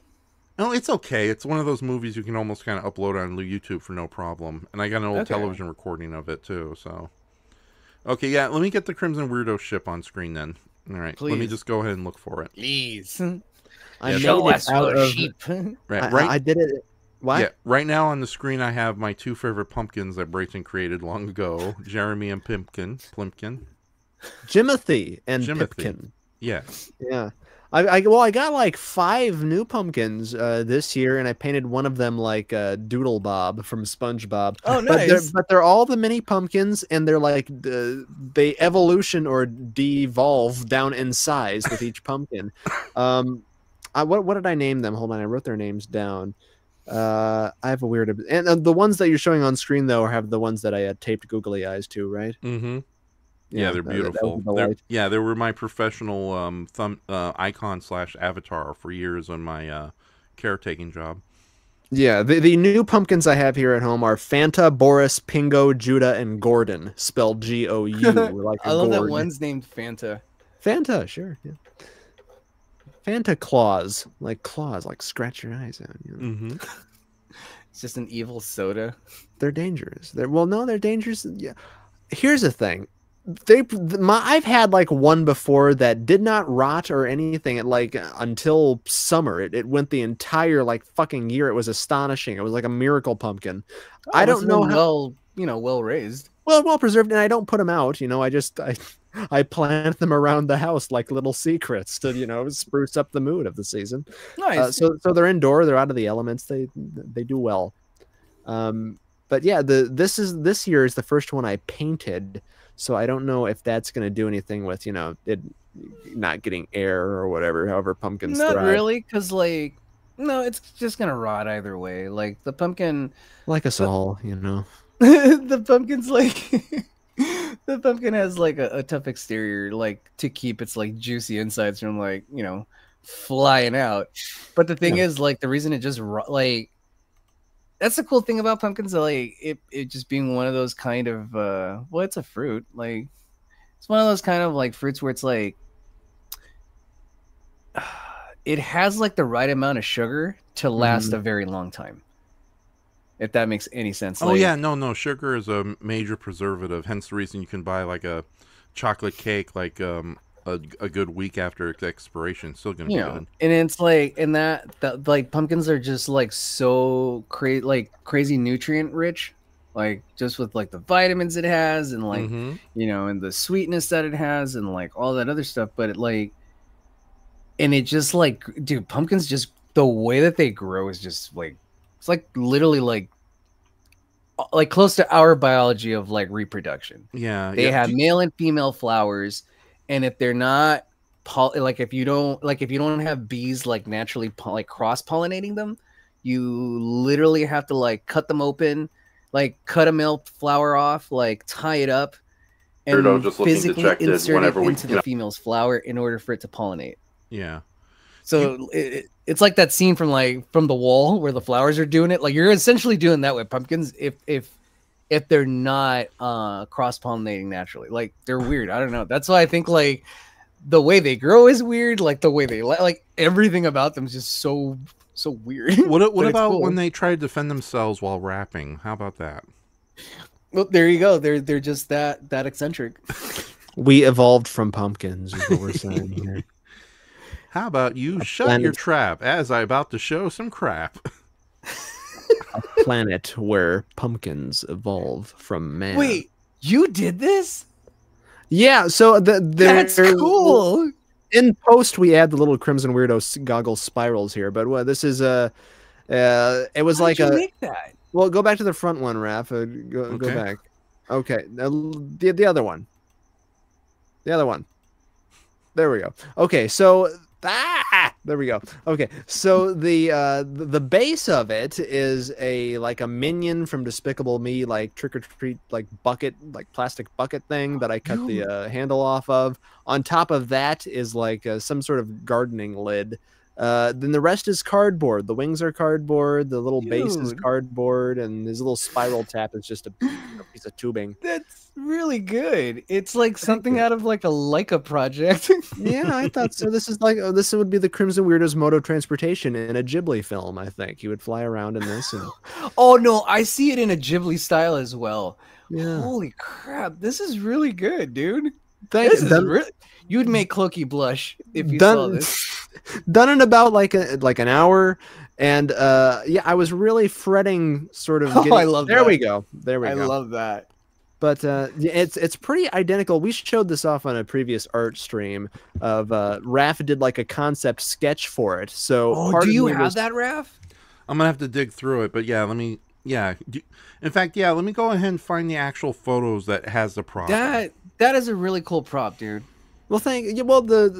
No, it's okay. It's one of those movies you can almost kind of upload on YouTube for no problem. And I got an old television recording of it too, so. Okay, yeah, let me get the Crimson Weirdo ship on screen then. All right, please. Let me just go ahead and look for it. Please. I made it out of sheep. I did it. What? Yeah, right now on the screen I have my two favorite pumpkins that Brayton created long ago, Jeremy and Plimpkin. Jimothy and Pipkin. Yes. Yeah. I got like 5 new pumpkins this year, and I painted one of them like Doodle Bob from SpongeBob. Oh, nice! But they're all the mini pumpkins, and they're like they evolution or devolve down in size with each pumpkin. What did I name them? Hold on, I wrote their names down. I have a weird, and the ones that you're showing on screen though have the ones that I had taped googly eyes to, right? Mm-hmm. Yeah, they're beautiful. They were my professional icon / avatar for years on my caretaking job. Yeah, the new pumpkins I have here at home are Fanta, Boris, Pingo, Judah, and Gordon, spelled G-O-U. Like I love that one's named Fanta. Fanta, sure. Yeah. Fanta Claus, like scratch your eyes out. You know? It's just an evil soda. They're dangerous. They're dangerous. Yeah. Here's the thing. I've had like one before that did not rot or anything until summer. It went the entire like fucking year. It was astonishing. It was like a miracle pumpkin. I don't know how well raised. Well preserved, and I don't put them out. I plant them around the house like little secrets to spruce up the mood of the season. Nice. So they're indoor. They're out of the elements. They do well. But yeah, this year is the first one I painted. So I don't know if that's going to do anything with, it not getting air or whatever, however pumpkins Not thrive. really, because, no, it's just going to rot either way. Like, the pumpkin... Like us all, The pumpkin's, the pumpkin has, a tough exterior, to keep its, juicy insides from, flying out. But the thing is, the reason it just, that's the cool thing about pumpkins, it just being one of those kind of it's a fruit. It's one of those kind of fruits where it's it has the right amount of sugar to last a very long time. If that makes any sense. Oh yeah, no, sugar is a major preservative. Hence the reason you can buy a chocolate cake a good week after its expiration. Still gonna be good. And it's that pumpkins are just so crazy nutrient rich, just with the vitamins it has and and the sweetness that it has and all that other stuff. But and it just dude, pumpkins, just the way that they grow is just it's literally close to our biology of reproduction. Yeah, they have male and female flowers. And if they're not, if you don't have bees naturally cross pollinating them, you literally have to cut them open, cut a male flower off, tie it up, and just physically insert it into the female's flower in order for it to pollinate. Yeah. So it's like that scene from The Wall where the flowers are doing it. You're essentially doing that with pumpkins if they're not cross-pollinating naturally. They're weird. I don't know. That's why I think the way they grow is weird. The way they everything about them is just so weird. What about cool when they try to defend themselves while rapping? How about that? Well, there you go. They're just that eccentric. We evolved from pumpkins is what we're saying here. How about you shut your trap as I about to show some crap? A planet where pumpkins evolve from man. Wait, you did this? Yeah, so that's cool. In post, we add the little Crimson Weirdo goggle spirals here, but this is it was How'd you make that? Well, go back to the front one, Raph. Go back. Okay, the other one. The other one. There we go. Okay, so. There we go. Okay, so the base of it is a minion from Despicable Me, Trick or Treat bucket, plastic bucket thing that I cut the handle off of. On top of that is some sort of gardening lid. Then the rest is cardboard. The wings are cardboard. The little base is cardboard, and his little spiral tap is just a piece of tubing. That's really good. It's something out of a Leica project. Yeah, I thought so. This is this would be the Crimson Weirdo's mode of transportation in a Ghibli film. I think he would fly around in this. And... Oh no, I see it in a Ghibli style as well. Yeah. Holy crap, this is really good, dude. Thanks. You'd make Clokey blush if you saw this. Done in about an hour, and yeah, I was really fretting, sort of. I love that. There we go. I love that. But it's pretty identical. We showed this off on a previous art stream of Raph did a concept sketch for it. So do you have that, Raph? I'm gonna have to dig through it, but yeah, let me. Yeah, in fact, yeah, let me go ahead and find the actual photos that has the prop. That is a really cool prop, dude. Well,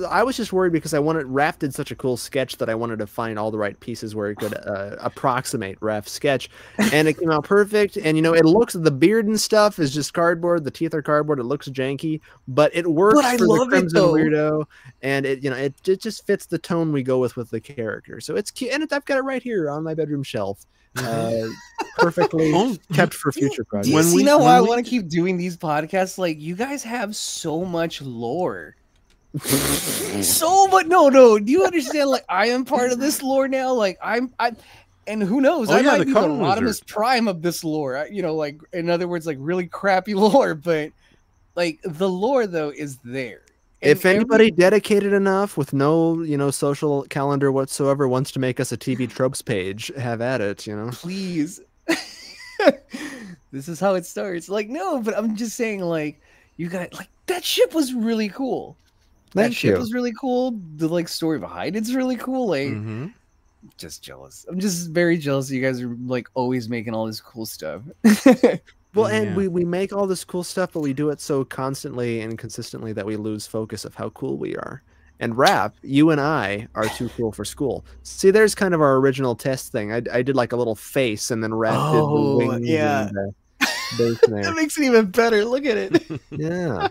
I was just worried because Raph did such a cool sketch that I wanted to find all the right pieces where it could approximate Raph's sketch, and it came out perfect. And it looks, the beard and stuff is just cardboard, the teeth are cardboard, it looks janky, but it works for the Crimson Weirdo, and it just fits the tone we go with the character. So it's cute, and I've got it right here on my bedroom shelf. Perfectly kept for future projects. I want to keep doing these podcasts. You guys have so much lore. So much. No. Do you understand? I am part of this lore now. And who knows? Oh, I yeah, might the be the Cone Rodimus Wizard. Prime of this lore. You know, like in other words, like really crappy lore, but like the lore though is there. And If anybody dedicated enough with no, social calendar whatsoever wants to make us a TV tropes page, have at it, please. This is how it starts. Like, no, but I'm just saying, like, you got like that ship was really cool. That ship was really cool. The like story behind it's really cool. Like, just jealous. I'm just very jealous. You guys are like always making all this cool stuff. Well, and we make all this cool stuff, but we do it so constantly and consistently that we lose focus of how cool we are. And Rap, you and I are too cool for school. See, there's kind of our original test thing. I did like a little face, and then Rap did the wings. Yeah. And the That makes it even better. Look at it. Yeah.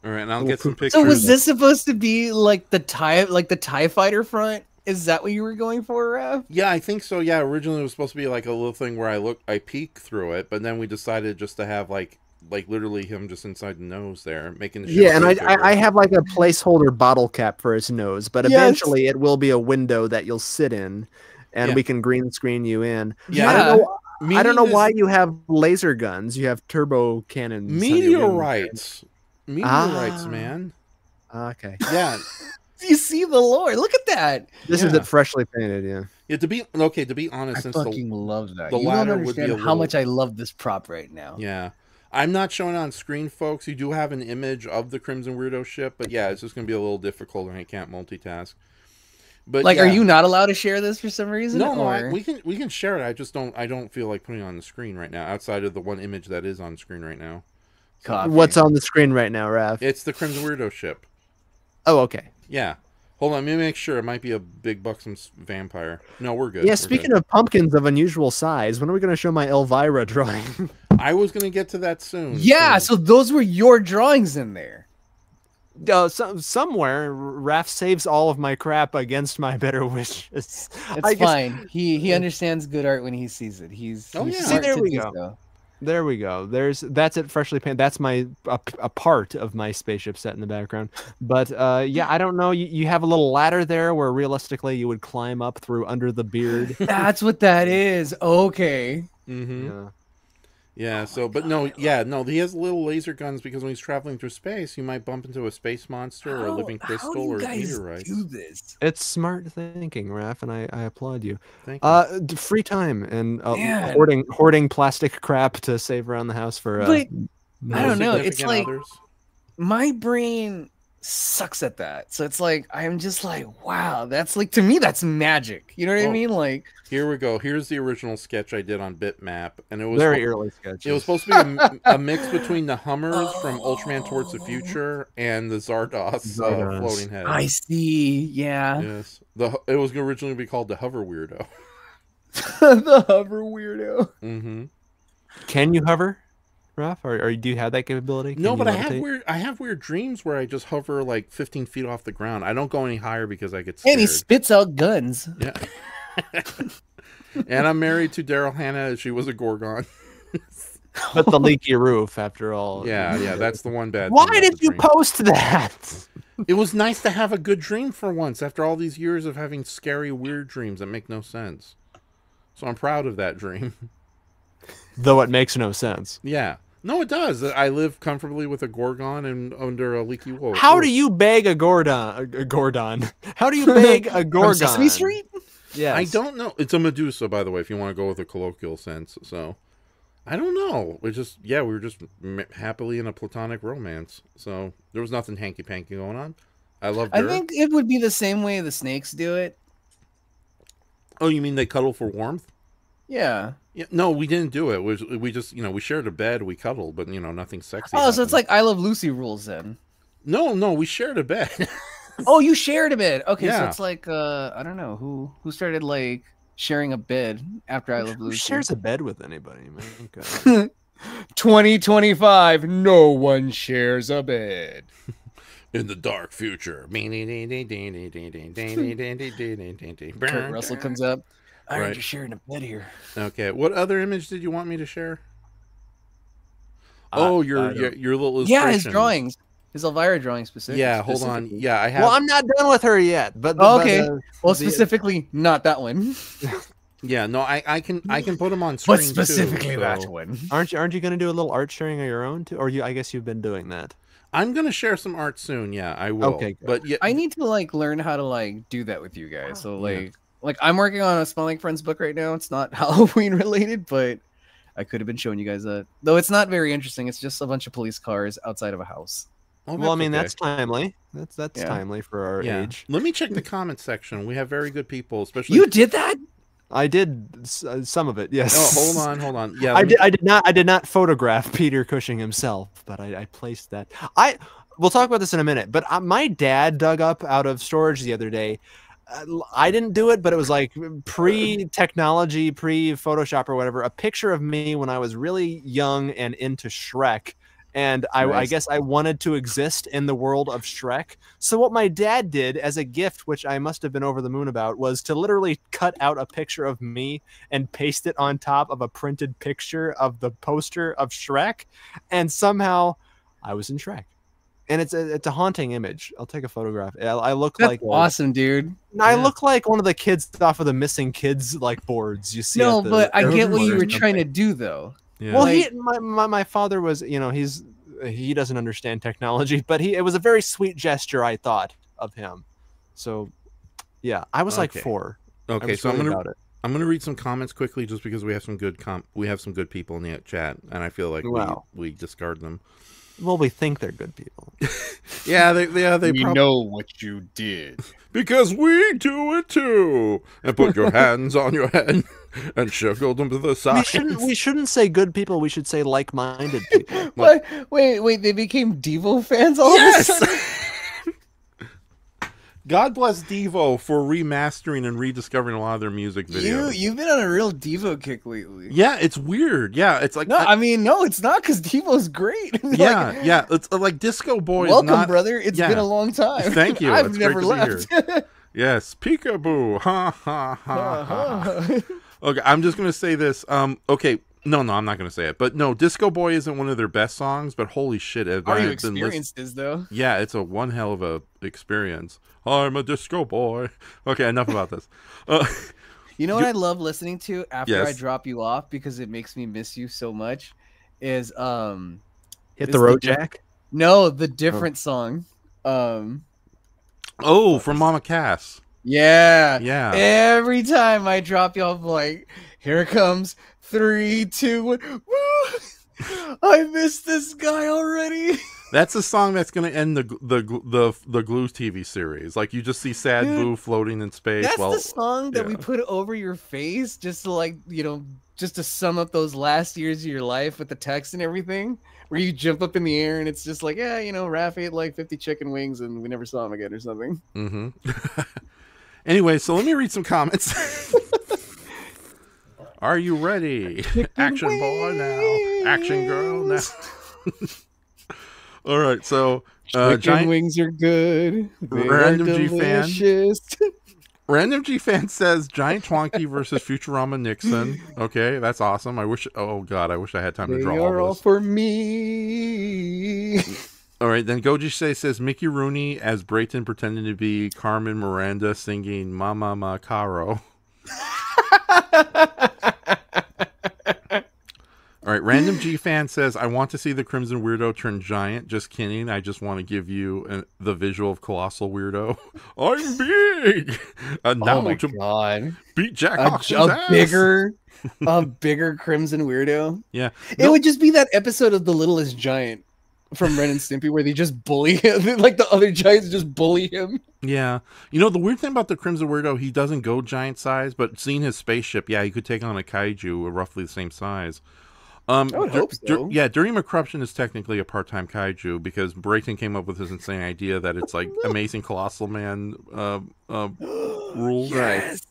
All right, and I'll get some pictures. So was this supposed to be like the TIE fighter front? Is that what you were going for, Raph? Yeah, I think so. Yeah, originally it was supposed to be like a little thing where I peek through it, but then we decided just to have like literally him just inside the nose there, making the ship Yeah, and bigger. I have like a placeholder bottle cap for his nose, but eventually it will be a window that you'll sit in, and we can green screen you in. Yeah. I don't know why you have laser guns. You have turbo cannons. Meteorites. Meteorites, man. Okay. Yeah. You see the lore. Look at that. This is it freshly painted, yeah. Yeah, to be honest, I since fucking love that. the You don't ladder would be understand how much I love this prop right now. Yeah. I'm not showing it on screen, folks. You do have an image of the Crimson Weirdo ship, but yeah, it's just going to be a little difficult and I can't multitask. But Like, yeah. are you not allowed to share this for some reason? No, or... we can share it. I don't feel like putting it on the screen right now, outside of the one image that is on screen right now. Copy. What's on the screen right now, Raph? It's the Crimson Weirdo ship. Oh, okay. Yeah. Hold on, let me make sure. It might be a big buxom vampire. No, we're good. Yeah, We're speaking good. of pumpkins of unusual size, when are we going to show my Elvira drawing? I was going to get to that soon. Yeah, so those were your drawings in there. Somewhere, Raph saves all of my crap against my better wishes. It's fine. He understands good art when he sees it. He's See, there we go. So. There we go. That's it, freshly painted. That's a part of my spaceship set in the background. But yeah, I don't know. You have a little ladder there where realistically you would climb up through under the beard. That's what that is. Okay. Mm-hmm. Yeah. So, but no, he has little laser guns because when he's traveling through space, you might bump into a space monster or a living crystal or a meteorite. Do this? It's smart thinking, Raph, and I applaud you. Thank you. Free time and hoarding plastic crap to save around the house for. But I don't know. It's like others. My brain sucks at that. So it's like I'm just like, wow, that's like to me that's magic. You know what I mean? Like here we go. Here's the original sketch I did on Bitmap, and it was very early sketch. It was supposed to be a mix between the Hummers from Ultraman Towards the Future and the Zardos floating head. I see. Yeah. Yes. It was originally be called the Hover Weirdo. The Hover Weirdo. Mm-hmm. Can you hover, Raph, or do you have that capability? No, but I have weird dreams where I just hover like 15 feet off the ground. I don't go any higher because I get scared. And he spits out guns. Yeah. And I'm married to Daryl Hannah. She was a Gorgon. But the leaky roof, after all. Yeah, that's the one bad. Why did you post that? It was nice to have a good dream for once after all these years of having scary, weird dreams that make no sense. So I'm proud of that dream. Though it makes no sense. Yeah. No, it does. I live comfortably with a Gorgon and under a leaky wolf. How do you beg a Gordon? How do you beg a Gorgon? From Sesame Street? Yes. I don't know. It's a Medusa, by the way, if you want to go with a colloquial sense. So, I don't know. We were just happily in a platonic romance. So, there was nothing hanky-panky going on. I loved her. I think it would be the same way the snakes do it. Oh, you mean they cuddle for warmth? Yeah. Yeah. No, we didn't do it. We just, we shared a bed, we cuddled, but, nothing sexy. Oh, so it's like I Love Lucy rules then. No, we shared a bed. Oh, you shared a bed. Okay, Yeah. so it's like I don't know who started like sharing a bed after I Love Lucy. Who shares a bed with anybody, man? Okay. 2025, no one shares a bed. In the dark future. Kurt Russell comes up. I heard Right. you're sharing a bed here. Okay, what other image did you want me to share? Oh, your little Yeah, his illustrations. drawings. His Elvira drawings specifically. Yeah, hold on. Yeah, I have. Well, I'm not done with her yet. But okay. but, Well, specifically, not that one. Yeah, no, I can put them on screen. But specifically too, that so. one. Aren't you going to do a little art sharing of your own too? Or I guess you've been doing that. I'm gonna share some art soon. Yeah, I will. Okay, good. But yeah, I need to like learn how to like do that with you guys. So like I'm working on a Smiling Friends book right now. It's not Halloween related, but I could have been showing you guys that. Though it's not very interesting. It's just a bunch of police cars outside of a house. Oh, Well, I mean, okay. that's timely. That's Yeah. timely for our age. Let me check the comments section. We have very good people, especially. You did that? I did some of it. Yes. Oh, hold on. Yeah, I did not photograph Peter Cushing himself, but I placed that. We'll talk about this in a minute. But my dad dug up out of storage the other day. I didn't do it, but it was like pre-technology, pre-Photoshop or whatever. A picture of me when I was really young and into Shrek. And I guess I wanted to exist in the world of Shrek. So what my dad did as a gift, which I must have been over the moon about, was to literally cut out a picture of me and paste it on top of a printed picture of the poster of Shrek. And somehow I was in Shrek. And it's a haunting image. I'll take a photograph. I look That's like awesome, dude. I look like one of the kids off of the Missing Kids like boards you see. No, but I get what you were trying to do though. Yeah. Well, Like- my father was, he doesn't understand technology, but it was a very sweet gesture, I thought, of him. So, yeah, I was like 4. Okay, so really I'm gonna read some comments quickly, just because we have some good people in the chat, and I feel like we discard them. Well, we think they're good people. Yeah, they We know what you did. Because we do it too. And put your hands on your head and circle them to the side. We shouldn't say good people. We should say like-minded people. What? Wait, they became Devo fans all of a sudden? God bless Devo for remastering and rediscovering a lot of their music videos. You've been on a real Devo kick lately. Yeah, it's weird. Yeah, it's like No, I mean, no, it's not, because Devo's great. Yeah, it's like Disco Boy. Welcome, brother. It's been a long time. Thank you. I've It's never great to be left. here. Yes, peekaboo. Ha ha ha ha. Okay, I'm just gonna say this. Okay, no, I'm not gonna say it. But no, Disco Boy isn't one of their best songs. But holy shit, Are you experienced this though? Yeah, it's a one hell of a experience. I'm a disco boy. Okay, enough about this. You know what I love listening to after I Yes. drop you off, because it makes me miss you so much, is Hit the Road Jack? No, the different song. From Mama Cass. Yeah. Yeah. Every time I drop you off, like, here it comes 3, 2, 1. Woo! I missed this guy already. That's a song that's gonna end the Glue TV series. Like, you just see sad Dude, Boo floating in space. That's while, the song that we yeah. put over your face, just to, like, just to sum up those last years of your life with the text and everything, where you jump up in the air and it's just like, yeah, Raph ate like 50 chicken wings and we never saw him again or something. Mm-hmm. Anyway, so let me read some comments. Are you ready? Action boy now. Action girl now. All right, so Chicken wings are good. They Random are G fan. delicious. Random G fan says Giant Twonky versus Futurama Nixon. Okay, that's awesome. Oh god, I wish I had time to They draw are all all this. for me. All right, then Goji says Mickey Rooney as Brayton pretending to be Carmen Miranda singing Mama Ma Caro. All right, Random G fan says, I want to see the Crimson Weirdo turn giant. Just kidding. I just want to give you the visual of Colossal Weirdo. I'm big. Now Oh my god. beat Jack Hawkins' a ass. bigger Crimson Weirdo. Yeah. It would just be that episode of The Littlest Giant from Ren and Stimpy where they just bully him. Like the other giants just bully him. Yeah. The weird thing about the Crimson Weirdo, he doesn't go giant size, but seeing his spaceship, yeah, he could take on a kaiju roughly the same size. I would hope so. Yeah, Dirty McCruption is technically a part-time kaiju because Brayton came up with this insane idea that it's like Amazing Colossal Man rules. Yes.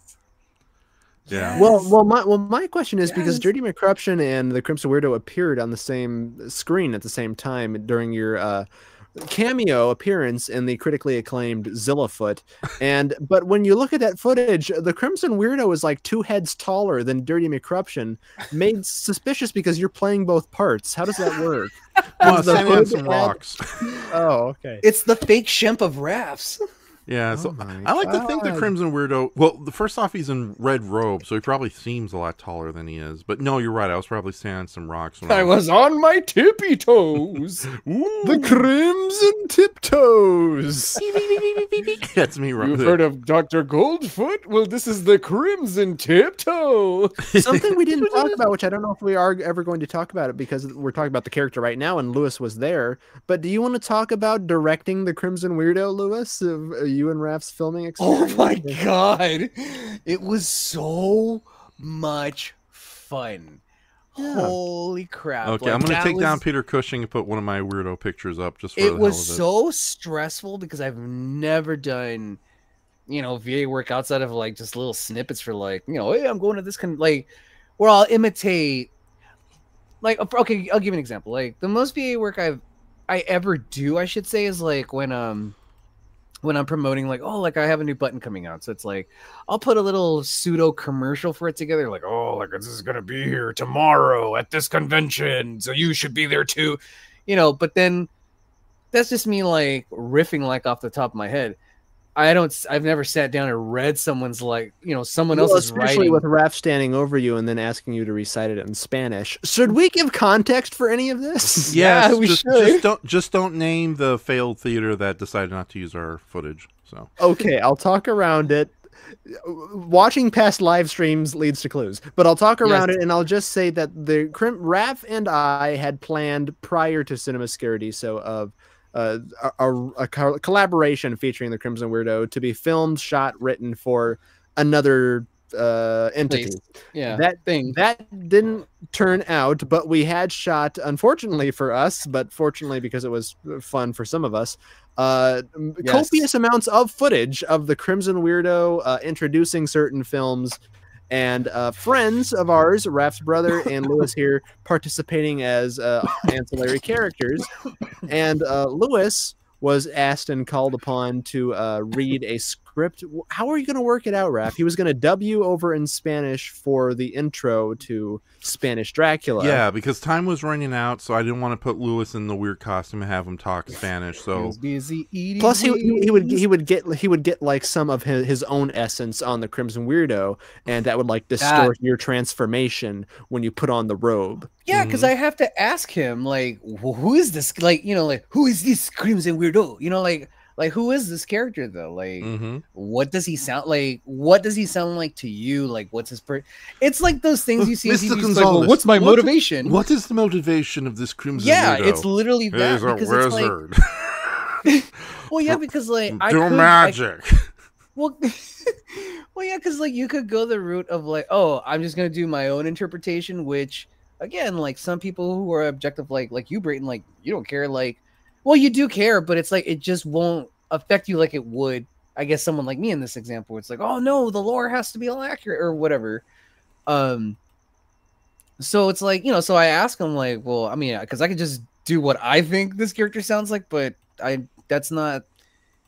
Yeah. Well, my question is because Dirty McCruption and the Crimson Weirdo appeared on the same screen at the same time during your cameo appearance in the critically acclaimed Zillafoot, but when you look at that footage, the Crimson Weirdo is like 2 heads taller than Dirty McCruption, made suspicious because you're playing both parts. How does that work? Well, standing on some rocks. Oh, okay. It's the fake Shemp of Raphs. Yeah, so Oh my I like to think the God. Crimson Weirdo. Well, first off, he's in red robe, so he probably seems a lot taller than he is. But no, you're right. I was probably standing on some rocks. When I was on my tippy toes. The Crimson Tiptoes. That's me right You've there. heard of Dr. Goldfoot? Well, this is the Crimson Tiptoe. Something we didn't talk about, which I don't know if we are ever going to talk about it because we're talking about the character right now, and Lewis was there. But do you want to talk about directing the Crimson Weirdo, Lewis? Of you and Raph's filming experience? Oh my God. It was so much fun. Yeah. Holy crap. Okay, Like, I'm going to that take down was- Peter Cushing and put one of my weirdo pictures up just for the It hell was of it. so stressful because I've never done, VA work outside of like just little snippets for like, hey, I'm going to this like where I'll imitate. Like, okay, I'll give you an example. Like the most VA work I ever do, I should say, is like when I'm promoting, like, oh, like I have a new button coming out, so it's like I'll put a little pseudo commercial for it together, like, oh, like this is gonna be here tomorrow at this convention, so you should be there too, But then that's just me like riffing like off the top of my head. I've never sat down and read someone's like, someone else's especially writing. with Raph standing over you and then asking you to recite it in Spanish. Should we give context for any of this? Yes, we just don't name the failed theater that decided not to use our footage. So Okay, I'll talk around it. Watching past live streams leads to clues, but I'll talk around it, and I'll just say that the Raph and I had planned prior to Cinema Security, so of a collaboration featuring the Crimson Weirdo to be filmed, shot, written for another entity. Yeah, that didn't turn out, but we had shot, unfortunately for us, but fortunately because it was fun for some of us, copious amounts of footage of the Crimson Weirdo introducing certain films, and friends of ours, Raph's brother and Lewis here, participating as ancillary characters. And Lewis was asked and called upon to read a script. How are you going to work it out, Raph? He was going to dub you over in Spanish for the intro to Spanish Dracula. yeah, because time was running out, so I didn't want to put Lewis in the weird costume and have him talk Spanish. So busy eating. Plus, he would get like some of his own essence on the Crimson Weirdo, and that would like distort your transformation when you put on the robe. Yeah, because I have to ask him, like, who is this? Like, like, who is this Crimson Weirdo? Like who is this character though? Like, what does he sound like? What does he sound like to you? Like, what's his It's like those things you see. Mr. Like, Gonzalez, well, what's my motivation? What is the motivation of this Crimson Yeah, Weirdo? it's literally that. He's a because wizard. It's like, well, yeah, because like Do magic. Well, yeah, because like you could go the route of like, oh, I'm just gonna do my own interpretation, which again, like some people who are objective, like you, Brayton, like you don't care, like, well, you do care, but it's like it just won't affect you like it would, I guess, someone like me in this example. It's like, oh no, the lore has to be all accurate or whatever. So it's like, so I ask him like, well, I mean, because I could just do what I think this character sounds like, but that's not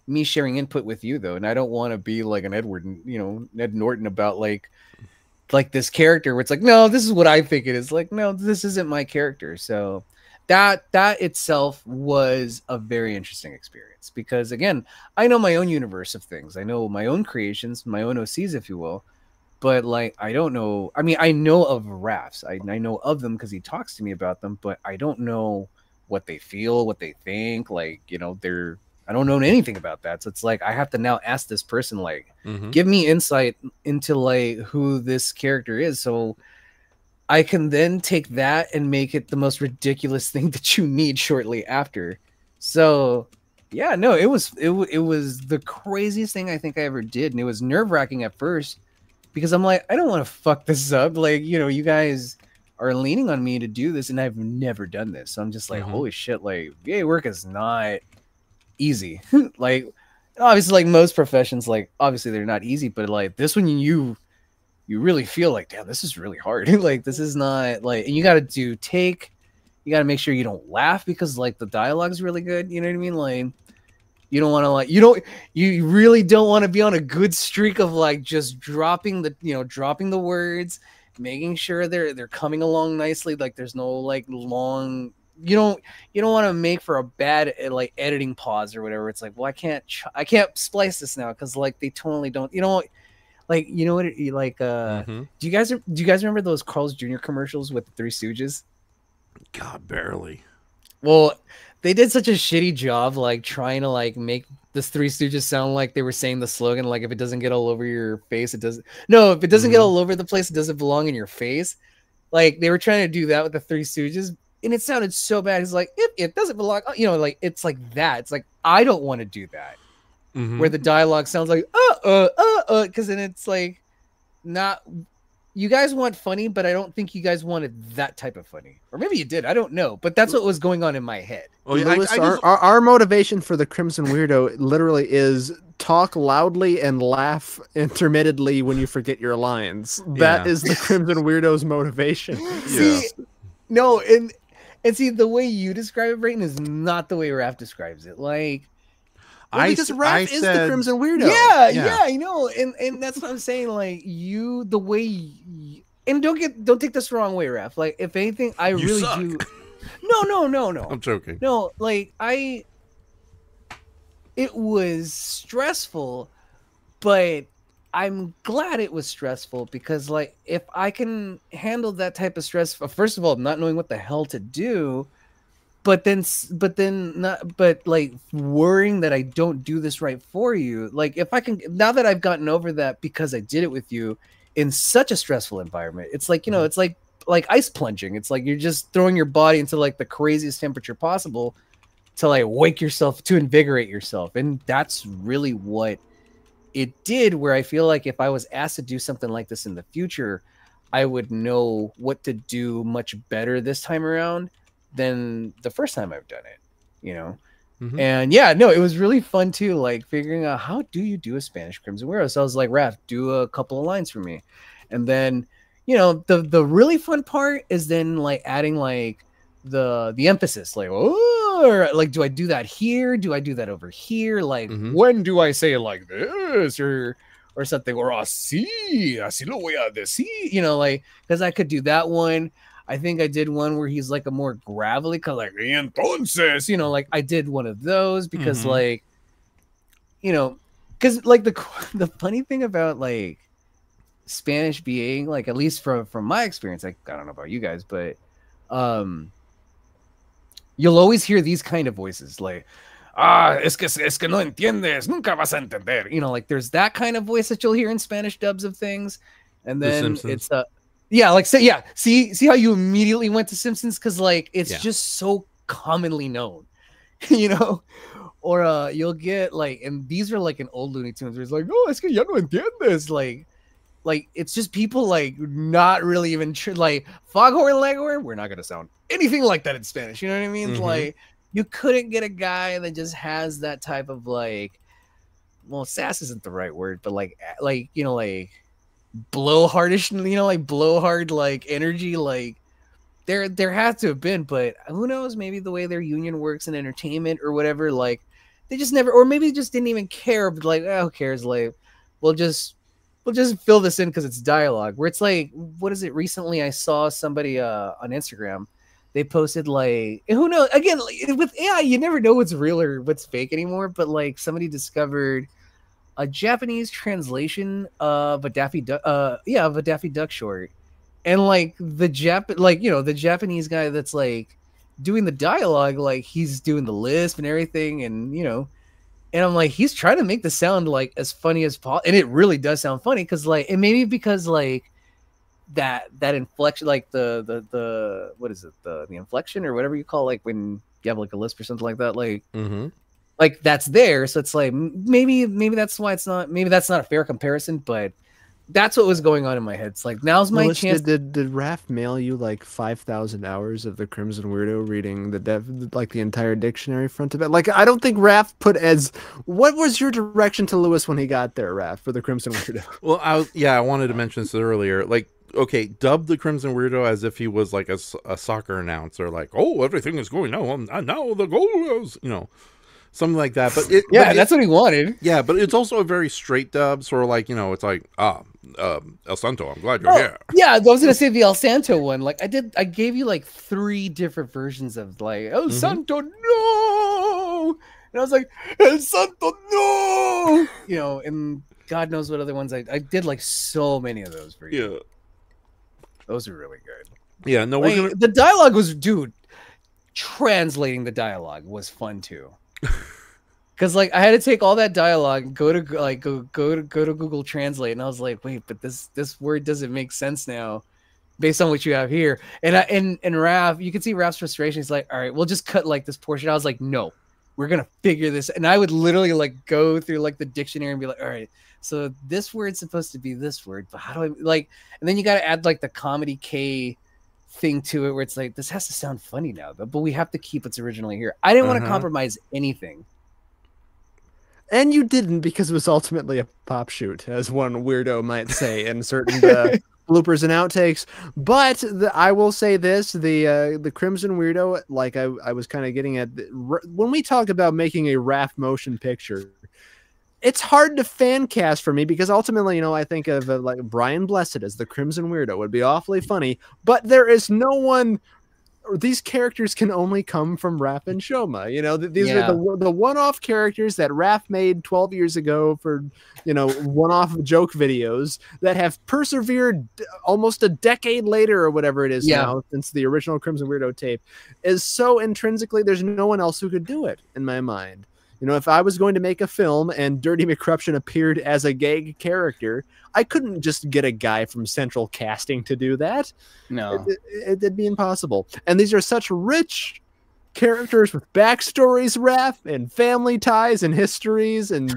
me sharing input with you though, and I don't want to be like an Ned Norton about like this character where it's like, no, this is what I think it is. Like, no, this isn't my character. So that itself was a very interesting experience because again, I know my own universe of things. I know my own creations, my own OCs, if you will, but like I don't know. I mean, I know of Raphs. I know of them because he talks to me about them, but I don't know what they feel, what they think. Like, I don't know anything about that. So it's like I have to now ask this person, like, give me insight into like who this character is, so I can then take that and make it the most ridiculous thing that you need shortly after. So yeah, no, it was the craziest thing I think I ever did, and it was nerve-wracking at first because I'm like, I don't want to fuck this up. Like, you guys are leaning on me to do this, and I've never done this. So I'm just like, holy shit, like VA work is not easy. Like, obviously, like most professions, like obviously they're not easy, but like this one, you really feel like, damn, this is really hard. Like, this is not like, and you got to make sure you don't laugh because like the dialogue is really good. You know what I mean? Like, you don't want to like, you really don't want to be on a good streak of like just dropping the words, making sure they're coming along nicely. Like there's no like long you don't want to make for a bad like editing pause or whatever. It's like, well, I can't splice this now because like they totally don't. Like you know what? Do you guys remember those Carl's Jr. commercials with the Three Stooges? God, barely. Well, they did such a shitty job like trying to like make this Three Stooges sound like they were saying the slogan, like if it doesn't get all over your face, it doesn't. No, if it doesn't get all over the place, it doesn't belong in your face. Like they were trying to do that with the Three Stooges, and it sounded so bad. It's like it doesn't belong, like it's like that. It's like I don't want to do that. Where the dialogue sounds like because then it's like not. You guys want funny, but I don't think you guys wanted that type of funny, or maybe you did. I don't know, but that's what was going on in my head. Oh, yeah, Lewis, our motivation for the Crimson Weirdo literally is talk loudly and laugh intermittently when you forget your lines. That is the Crimson Weirdo's motivation. See, no, and see the way you describe it, Brayton, is not the way Raph describes it. Like. Well, because Raph is the Crimson Weirdo. Yeah, I know, and that's what I'm saying. Like the way, and don't take this the wrong way, Raph. Like if anything, I really do. No. I'm joking. No, like it was stressful, but I'm glad it was stressful because like if I can handle that type of stress, first of all, not knowing what the hell to do. But like worrying that I don't do this right for you. Like if I can, now that I've gotten over that because I did it with you in such a stressful environment, it's like, it's like ice plunging. It's like you're just throwing your body into like the craziest temperature possible to like wake yourself, to invigorate yourself. And that's really what it did, where I feel like if I was asked to do something like this in the future, I would know what to do much better this time around than the first time I've done it, And yeah, no, it was really fun too, like figuring out how do you do a Spanish Crimson Weirdo. So I was like, Raph, do a couple of lines for me. And then, the really fun part is then like adding like the emphasis, like, oh, like, do I do that here? Do I do that over here? Like, when do I say it like this or something? Or así lo voy a decir, like, because I could do that one. I think I did one where he's like a more gravelly, kind of like, entonces, like I did one of those because like, because like the funny thing about like Spanish being like, at least from my experience, like, I don't know about you guys, but you'll always hear these kind of voices like, es que no entiendes, nunca vas a entender. Like there's that kind of voice that you'll hear in Spanish dubs of things. And then it's yeah, like see how you immediately went to Simpsons because like it's just so commonly known, or you'll get like, and these are like in old Looney Tunes where it's like, oh, es que ya no entiendes, like it's just people like not really even like Foghorn Leghorn. We're not gonna sound anything like that in Spanish. You know what I mean? Like you couldn't get a guy that just has that type of like, well, sass isn't the right word, but like blowhardish, like blowhard, like energy, like there has to have been, but who knows, maybe the way their union works in entertainment or whatever, like they just never, or maybe just didn't even care, but like, who cares, like we'll just fill this in because it's dialogue. Where it's like, what is it, recently I saw somebody on Instagram, they posted like, who knows, again, like, with AI you never know what's real or what's fake anymore, but like somebody discovered a Japanese translation of a Daffy Duck short, and like the Japanese guy that's like doing the dialogue, like he's doing the lisp and everything, and and I'm like, he's trying to make the sound like as funny as possible, and it really does sound funny because like, and maybe because like that inflection, like the what is it, the inflection or whatever you call, like when you have like a lisp or something like that, like like that's there, so it's like maybe that's why it's not, maybe that's not a fair comparison, but that's what was going on in my head. It's like, now's my chance. Did Raph mail you like 5,000 hours of the Crimson Weirdo reading the entire dictionary front of it? Like, I don't think Raph put as, what was your direction to Lewis when he got there, Raph, for the Crimson Weirdo? Well, I wanted to mention this earlier. Like, okay, dub the Crimson Weirdo as if he was like a soccer announcer, like, oh, everything is going on, and now the goal is, something like that. But that's what he wanted. Yeah, but it's also a very straight dub, sort of like, you know, it's like, El Santo, I'm glad you're here. Yeah, I was gonna say the El Santo one. Like I gave you like 3 different versions of like El Santo, no, and I was like El Santo, no, you know, and God knows what other ones I did like so many of those for you. Yeah, those are really good. Yeah, no, like, the dialogue was, dude, translating the dialogue was fun too. Because like I had to take all that dialogue and go to Google Translate, and I was like, wait, but this word doesn't make sense now, based on what you have here. And and Raph, you can see Raph's frustration. He's like, all right, we'll just cut like this portion. I was like, no, we're gonna figure this. And I would literally like go through like the dictionary and be like, all right, so this word's supposed to be this word, but how do I like? And then you got to add like the comedy K thing to it, where it's like, this has to sound funny now, but we have to keep what's originally here. I didn't want to compromise anything. And you didn't, because it was ultimately a pop shoot, as one weirdo might say, in certain bloopers and outtakes. But I will say this: the Crimson Weirdo, like I was kind of getting at, when we talk about making a Raph motion picture, it's hard to fan cast for me, because ultimately, you know, I think of like Brian Blessed as the Crimson Weirdo would be awfully funny, but there is no one. These characters can only come from Raph and Shoma. You know, these are the one-off characters that Raph made 12 years ago for, you know, one-off joke videos that have persevered almost a decade later or whatever it is now, since the original Crimson Weirdo tape, is so intrinsically, there's no one else who could do it in my mind. You know, if I was going to make a film and Dirty McCruption appeared as a gag character, I couldn't just get a guy from Central Casting to do that. No. It'd be impossible. And these are such rich characters with backstories, Raph, and family ties and histories and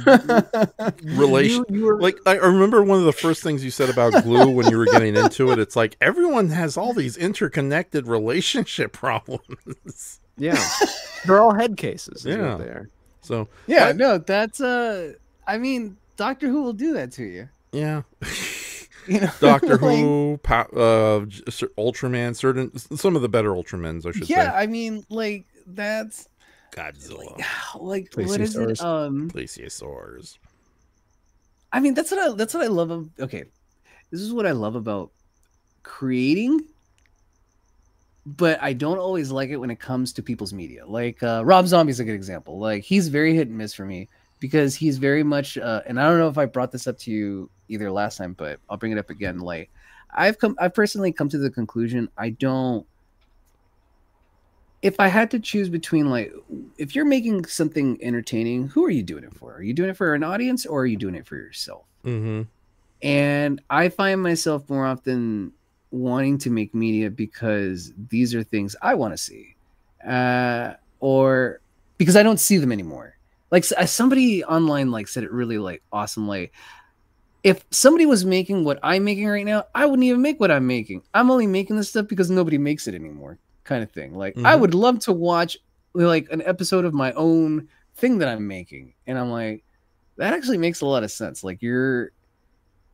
relation. Like, I remember one of the first things you said about Blou when you were getting into it. It's like, everyone has all these interconnected relationship problems. Yeah. They're all head cases. Yeah. They are. So yeah, no, that's I mean, Doctor Who will do that to you. Yeah. You know, Doctor Who, Ultraman, some of the better Ultramans, I should say. Yeah, I mean, like, that's Godzilla. Like what is it? Plesiosaurs. I mean, that's what I love. Okay, this is what I love about creating, but I don't always like it when it comes to people's media. Like Rob Zombie's a good example. Like, he's very hit and miss for me, because he's very much and I don't know if I brought this up to you either last time, but I'll bring it up again. Like, I've personally come to the conclusion, if I had to choose between, like, if you're making something entertaining, who are you doing it for? Are you doing it for an audience, or are you doing it for yourself? And I find myself more often wanting to make media because these are things I want to see, or because I don't see them anymore. Like, somebody online like said it really like awesome. Like, if somebody was making what I'm making right now, I wouldn't even make what I'm making. I'm only making this stuff because nobody makes it anymore, kind of thing. Like, I would love to watch like an episode of my own thing that I'm making, and I'm like, that actually makes a lot of sense. Like, you're,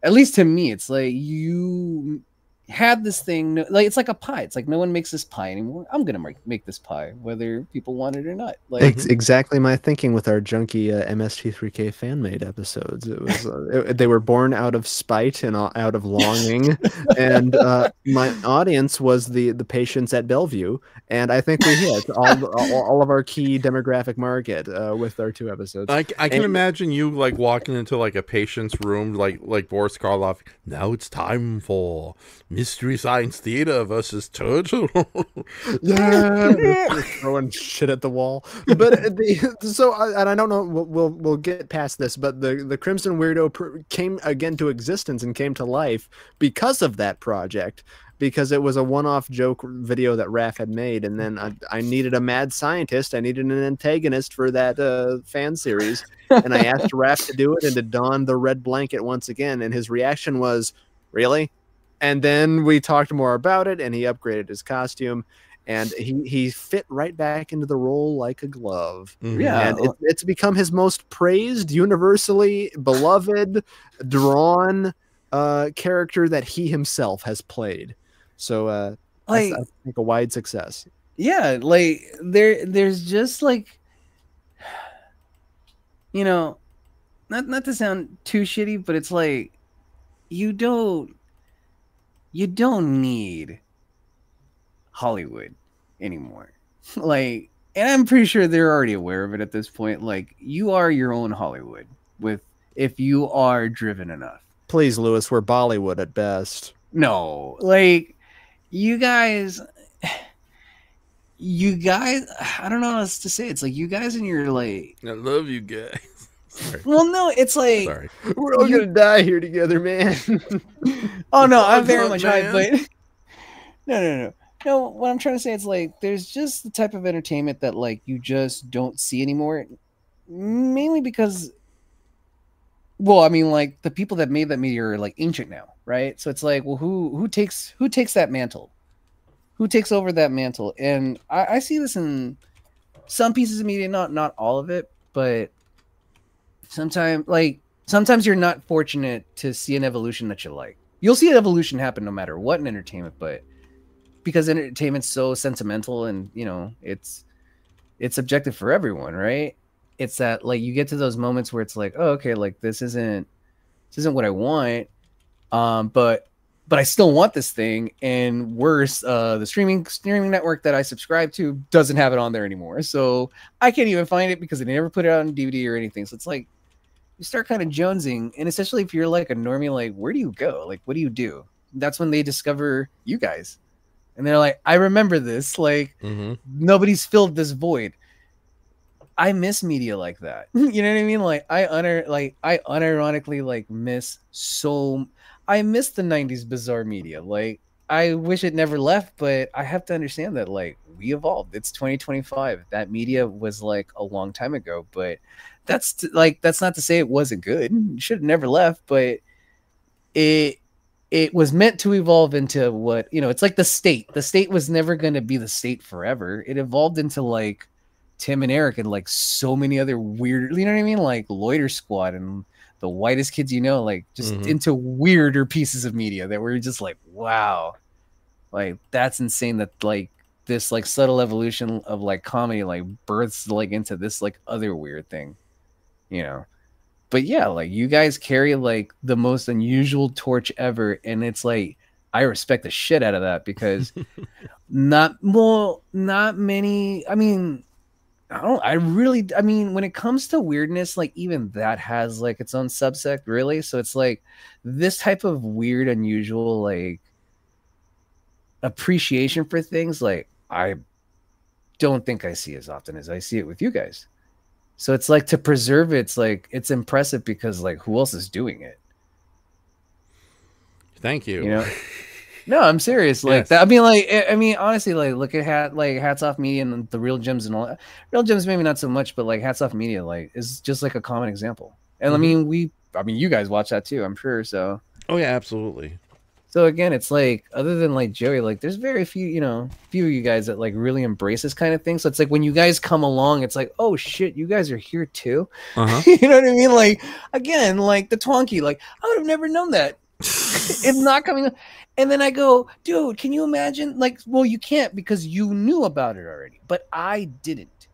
at least to me, it's like you had this thing, like, it's like a pie. It's like, no one makes this pie anymore. I'm gonna make this pie whether people want it or not. Like, exactly my thinking with our junky MST3K fan made episodes. It was they were born out of spite and out of longing, and my audience was the patients at Bellevue, and I think we hit all of our key demographic market with our 2 episodes. I can imagine you like walking into like a patient's room, like Boris Karloff. Now it's time for Mystery Science Theater versus Turtle. Yeah, throwing shit at the wall. But and I don't know. We'll get past this. But the Crimson Weirdo came again to existence and came to life because of that project. Because it was a one-off joke video that Raph had made, and then I needed a mad scientist. I needed an antagonist for that fan series, and I asked Raph to do it and to don the red blanket once again. And his reaction was, "Really?" And then we talked more about it, and he upgraded his costume, and he fit right back into the role like a glove. Yeah, and it's become his most praised, universally beloved, drawn character that he himself has played. So, I think a wide success. Yeah, like there's just like, you know, not to sound too shitty, but it's like you don't need Hollywood anymore. Like, and I'm pretty sure they're already aware of it at this point. Like, you are your own Hollywood if you are driven enough. Please, Lewis, we're Bollywood at best. No, like you guys, I don't know how else to say it. It's like you guys and your like. I love you guys. Sorry. Well, no, it's like Sorry. We're all gonna die here together, man. Oh no, I'm very much hyped, but no. What I'm trying to say is like there's just the type of entertainment that like you just don't see anymore, mainly because. Well, I mean, like the people that made that media are like ancient now, right? So it's like, well, who takes that mantle? Who takes over that mantle? And I see this in some pieces of media, not all of it, but sometimes you're not fortunate to see an evolution that you like. You'll see an evolution happen no matter what in entertainment, but because entertainment's so sentimental and you know it's subjective for everyone, right? It's that like you get to those moments where it's like, oh, okay, like this isn't what I want, but I still want this thing. And worse, the streaming network that I subscribe to doesn't have it on there anymore, so I can't even find it because they never put it out on DVD or anything. So it's like you start kind of jonesing, and especially if you're like a normie, like where do you go? Like what do you do? That's when they discover you guys, and they're like, I remember this. Like nobody's filled this void. I miss media like that. You know what I mean? Like I unironically like miss I miss the 90s bizarre media. Like I wish it never left, but I have to understand that like we evolved. It's 2025. That media was like a long time ago, but that's not to say it wasn't good. It should have never left, but it was meant to evolve into what, you know, it's like the state. The state was never going to be the state forever. It evolved into like Tim and Eric and like so many other weird, you know what I mean? Like Loiter Squad and the Whitest Kids You Know, like just into weirder pieces of media that were just like, wow, like that's insane that like this like subtle evolution of like comedy like births like into this like other weird thing, you know? But yeah, like you guys carry like the most unusual torch ever, and it's like I respect the shit out of that because not many. I mean, when it comes to weirdness, like even that has like its own subsect, really. So it's like this type of weird, unusual, like appreciation for things, like I don't think I see as often as I see it with you guys. So it's like to preserve it, it's like it's impressive because like who else is doing it? Thank you. You know? No, I'm serious. Like that. I mean, honestly, like look at Hats Off Media and the Real Gems and all that. Real Gems maybe not so much, but like Hats Off Media, like is just like a common example. And I mean, you guys watch that too, I'm sure. So. Oh yeah, absolutely. So again, it's like other than like Joey, like there's very few of you guys that like really embrace this kind of thing. So it's like when you guys come along, it's like, oh shit, you guys are here too. You know what I mean? Like again, like the Twonky, like I would have never known that. It's not coming. And then I go, dude, can you imagine? Like, well, you can't because you knew about it already, but I didn't.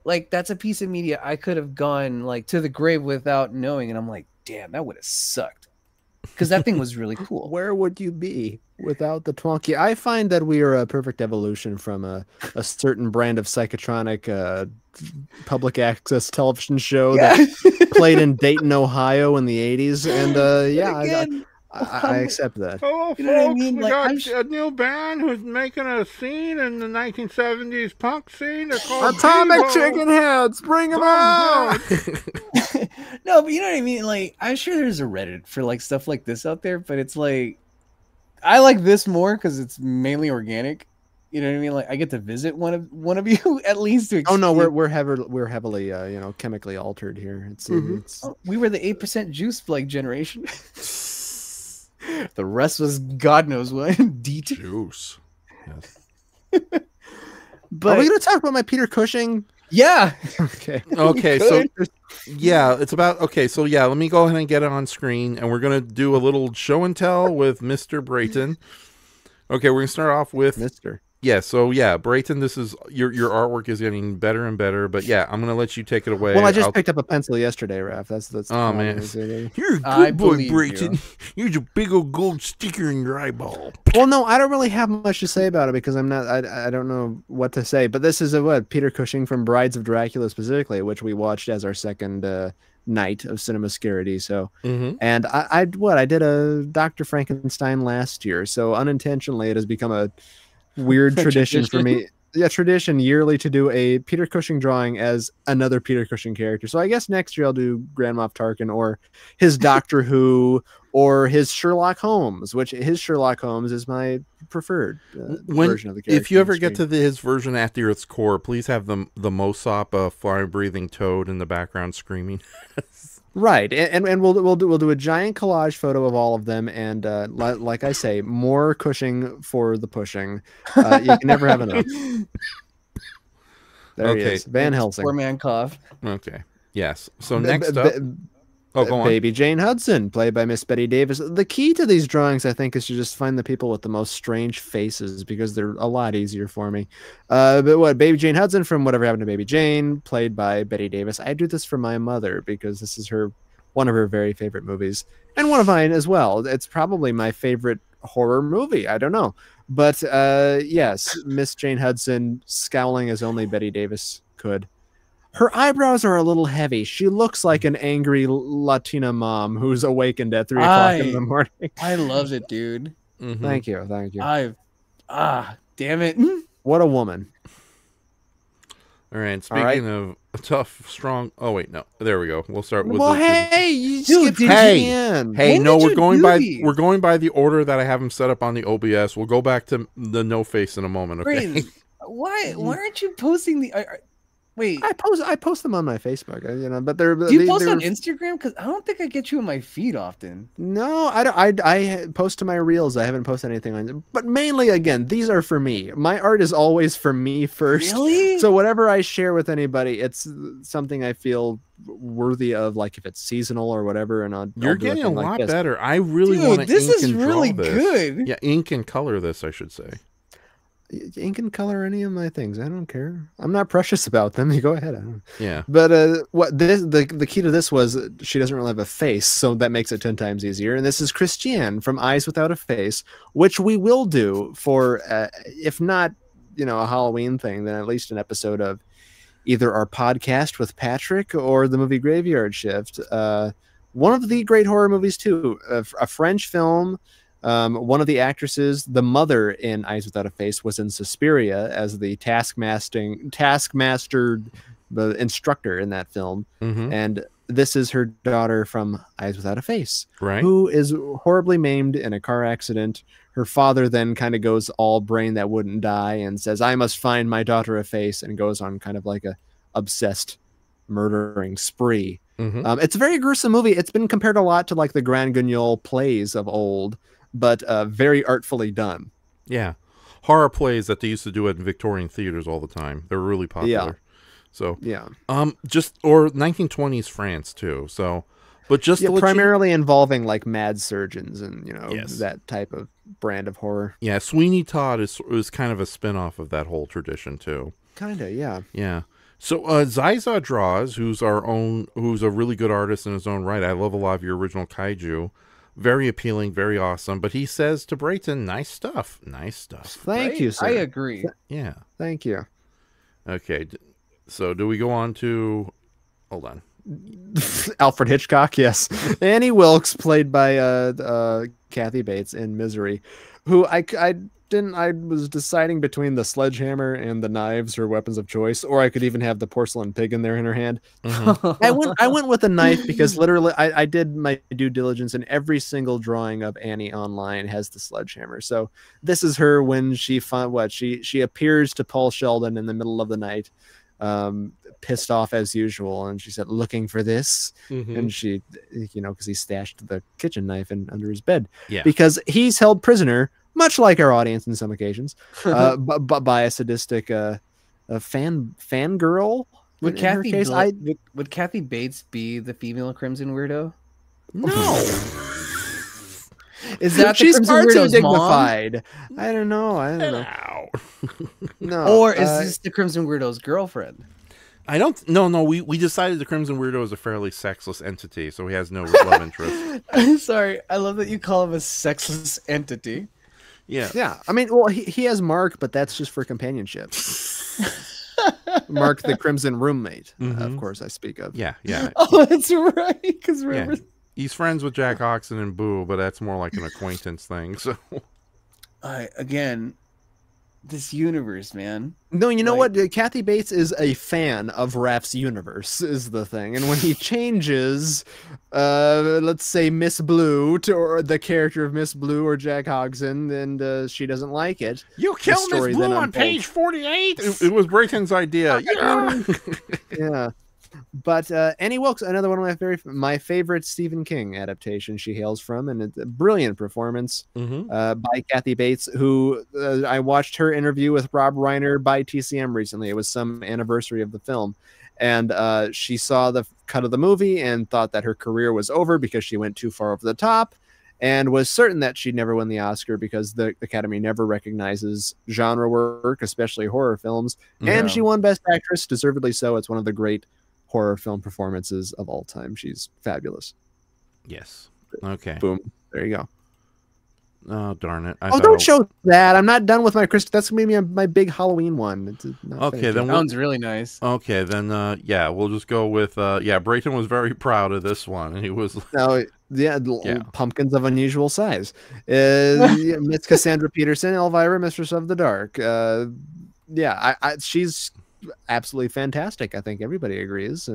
Like that's a piece of media I could have gone like to the grave without knowing, and I'm like, damn, that would have sucked. Because that thing was really cool. Where would you be without the Twonky? I find that we are a perfect evolution from a certain brand of psychotronic public access television show that played in Dayton, Ohio in the 80s. And I accept that. Hello, folks. You know what I mean? We Like, got a new band who's making a scene in the 1970s punk scene. They're called Atomic Vigo. Chicken Heads. Bring them out. No, but you know what I mean? Like, I'm sure there's a Reddit for like stuff like this out there, but it's like, I like this more because it's mainly organic. You know what I mean? Like, I get to visit one of you at least. To oh no, we're heavily chemically altered here. It's we were the 8% juice like generation. The rest was God knows what. Juice. Yes. But are we going to talk about my Peter Cushing? Yeah. Okay. Okay. So yeah, it's about So yeah, let me go ahead and get it on screen, and we're gonna do a little show and tell with Mr. Brayton. Okay, we're gonna start off with Yeah, so yeah, Brayton, this is your artwork is getting better and better, but yeah, I'm gonna let you take it away. Well, I just picked up a pencil yesterday, Raph. That's oh man, you're a good boy, Brayton. You're a big old gold sticker in your eyeball. Well, no, I don't really have much to say about it because I'm not. I don't know what to say. But this is Peter Cushing from Brides of Dracula specifically, which we watched as our second night of cinema scaredy. So, and I did a Dr. Frankenstein last year, so unintentionally it has become a weird tradition for me. Yeah, tradition yearly to do a Peter Cushing drawing as another Peter Cushing character. So I guess next year I'll do Grand Moff Tarkin or his Doctor Who or his Sherlock Holmes, which his Sherlock Holmes is my preferred version of the character. If you ever get to his version after its core, please have the Mosop fire-breathing toad in the background screaming. Right, and we'll do a giant collage photo of all of them, and like I say, more Cushing for the pushing. You can never have enough. There he is, Van Helsing. Poor man cough. Okay, yes. So next up, go on. Baby Jane Hudson, played by Miss Betty Davis. The key to these drawings, I think, is to just find the people with the most strange faces because they're a lot easier for me. But Baby Jane Hudson from Whatever Happened to Baby Jane, played by Betty Davis. I do this for my mother because this is one of her very favorite movies, and one of mine as well. It's probably my favorite horror movie. I don't know, but yes, Miss Jane Hudson scowling as only Betty Davis could. Her eyebrows are a little heavy. She looks like an angry Latina mom who's awakened at 3 o'clock in the morning. I love it, dude. Thank you. Damn it. What a woman. All right. Speaking of tough, strong. Oh wait, no. There we go. We'll start with. Well, hey, you skipped Jan. Hey, no, we're going by the order that I have them set up on the OBS. We'll go back to the no face in a moment. Okay. Brayton, why aren't you posting the? Wait, I post them on my Facebook, but they're. Do you post on Instagram? Because I don't think I get you in my feed often. No, I don't. I post to my reels. I haven't posted anything on, but mainly again, these are for me. My art is always for me first. Really? So whatever I share with anybody, it's something I feel worthy of, like if it's seasonal or whatever. And you're getting a lot better. I really want to. This is really this. good. Yeah, ink and color this, I should say. Ink and color any of my things. I don't care. I'm not precious about them. You go ahead. Yeah. But the key to this was she doesn't really have a face, so that makes it 10 times easier. And this is Christiane from Eyes Without a Face, which we will do for if not a Halloween thing, then at least an episode of either our podcast with Patrick or the movie Graveyard Shift. One of the great horror movies too, a French film. One of the actresses, the mother in Eyes Without a Face, was in Suspiria as the taskmaster, the instructor in that film. And this is her daughter from Eyes Without a Face, right? Who is horribly maimed in a car accident. Her father then kind of goes all brain that wouldn't die and says, "I must find my daughter a face," and goes on kind of like a obsessed murdering spree. It's a very gruesome movie. It's been compared a lot to like the Grand Guignol plays of old, but very artfully done. Yeah. Horror plays that they used to do at Victorian theaters all the time. They're really popular. Yeah. So, yeah. Or 1920s France too. So, but just primarily involving like mad surgeons and, that type of brand of horror. Yeah. Sweeney Todd is kind of a spin-off of that whole tradition too. Kind of, yeah. Yeah. So Zyza Draws, who's a really good artist in his own right. I love a lot of your original kaiju. Very appealing, very awesome. But he says to Brayton, nice stuff. Nice stuff. Thank you, sir. I agree. Yeah. Thank you. Okay. So do we go on to... Hold on. Alfred Hitchcock, yes. Annie Wilkes, played by Kathy Bates in Misery, who I was deciding between the sledgehammer and the knives, her weapons of choice, or I could even have the porcelain pig in there in her hand. I went with a knife because literally I did my due diligence, and every single drawing of Annie online has the sledgehammer. So this is her when she she appears to Paul Sheldon in the middle of the night, pissed off as usual, and she said, "Looking for this," and she, because he stashed the kitchen knife under his bed, because he's held prisoner, much like our audience in some occasions, by a sadistic fangirl. Would Kathy Bates be the female Crimson Weirdo? No. Is that the She's Crimson far too Weirdo's mom? dignified. I don't know. No. Or is this the Crimson Weirdo's girlfriend? I don't. No. We decided the Crimson Weirdo is a fairly sexless entity, so he has no love interest. I'm sorry. I love that you call him a sexless entity. Yeah. Yeah. I mean, well, he has Mark, but that's just for companionship. Mark, the Crimson roommate, of course, I speak of. Yeah. Oh, that's right. Because Yeah. He's friends with Jack Oxon and Boo, but that's more like an acquaintance thing. So, again, this universe, man. No, you know what? Kathy Bates is a fan of Raph's universe, is the thing. And when he changes, let's say Miss Blue or the character of Miss Blue or Jack Hodgson, and she doesn't like it. You killed Miss Blue on page 48. it was Brayton's idea. Yeah. Yeah. But Annie Wilkes, another one of my favorite Stephen King adaptation she hails from, and it's a brilliant performance by Kathy Bates, who I watched her interview with Rob Reiner by TCM recently. It was some anniversary of the film, and she saw the cut of the movie and thought that her career was over because she went too far over the top, and was certain that she'd never win the Oscar because the Academy never recognizes genre work, especially horror films. And she won Best Actress, deservedly so. It's one of the great horror film performances of all time. She's fabulous. Yes. Okay. Boom. There you go. Oh, darn it. Don't show that. I'm not done with my Christmas. That's going to be my big Halloween one. Okay, then that one's really nice. Okay, then yeah, we'll just go with Brayton was very proud of this one, and he was pumpkins of unusual size. Miss Cassandra Peterson, Elvira, Mistress of the Dark. She's absolutely fantastic. I think everybody agrees.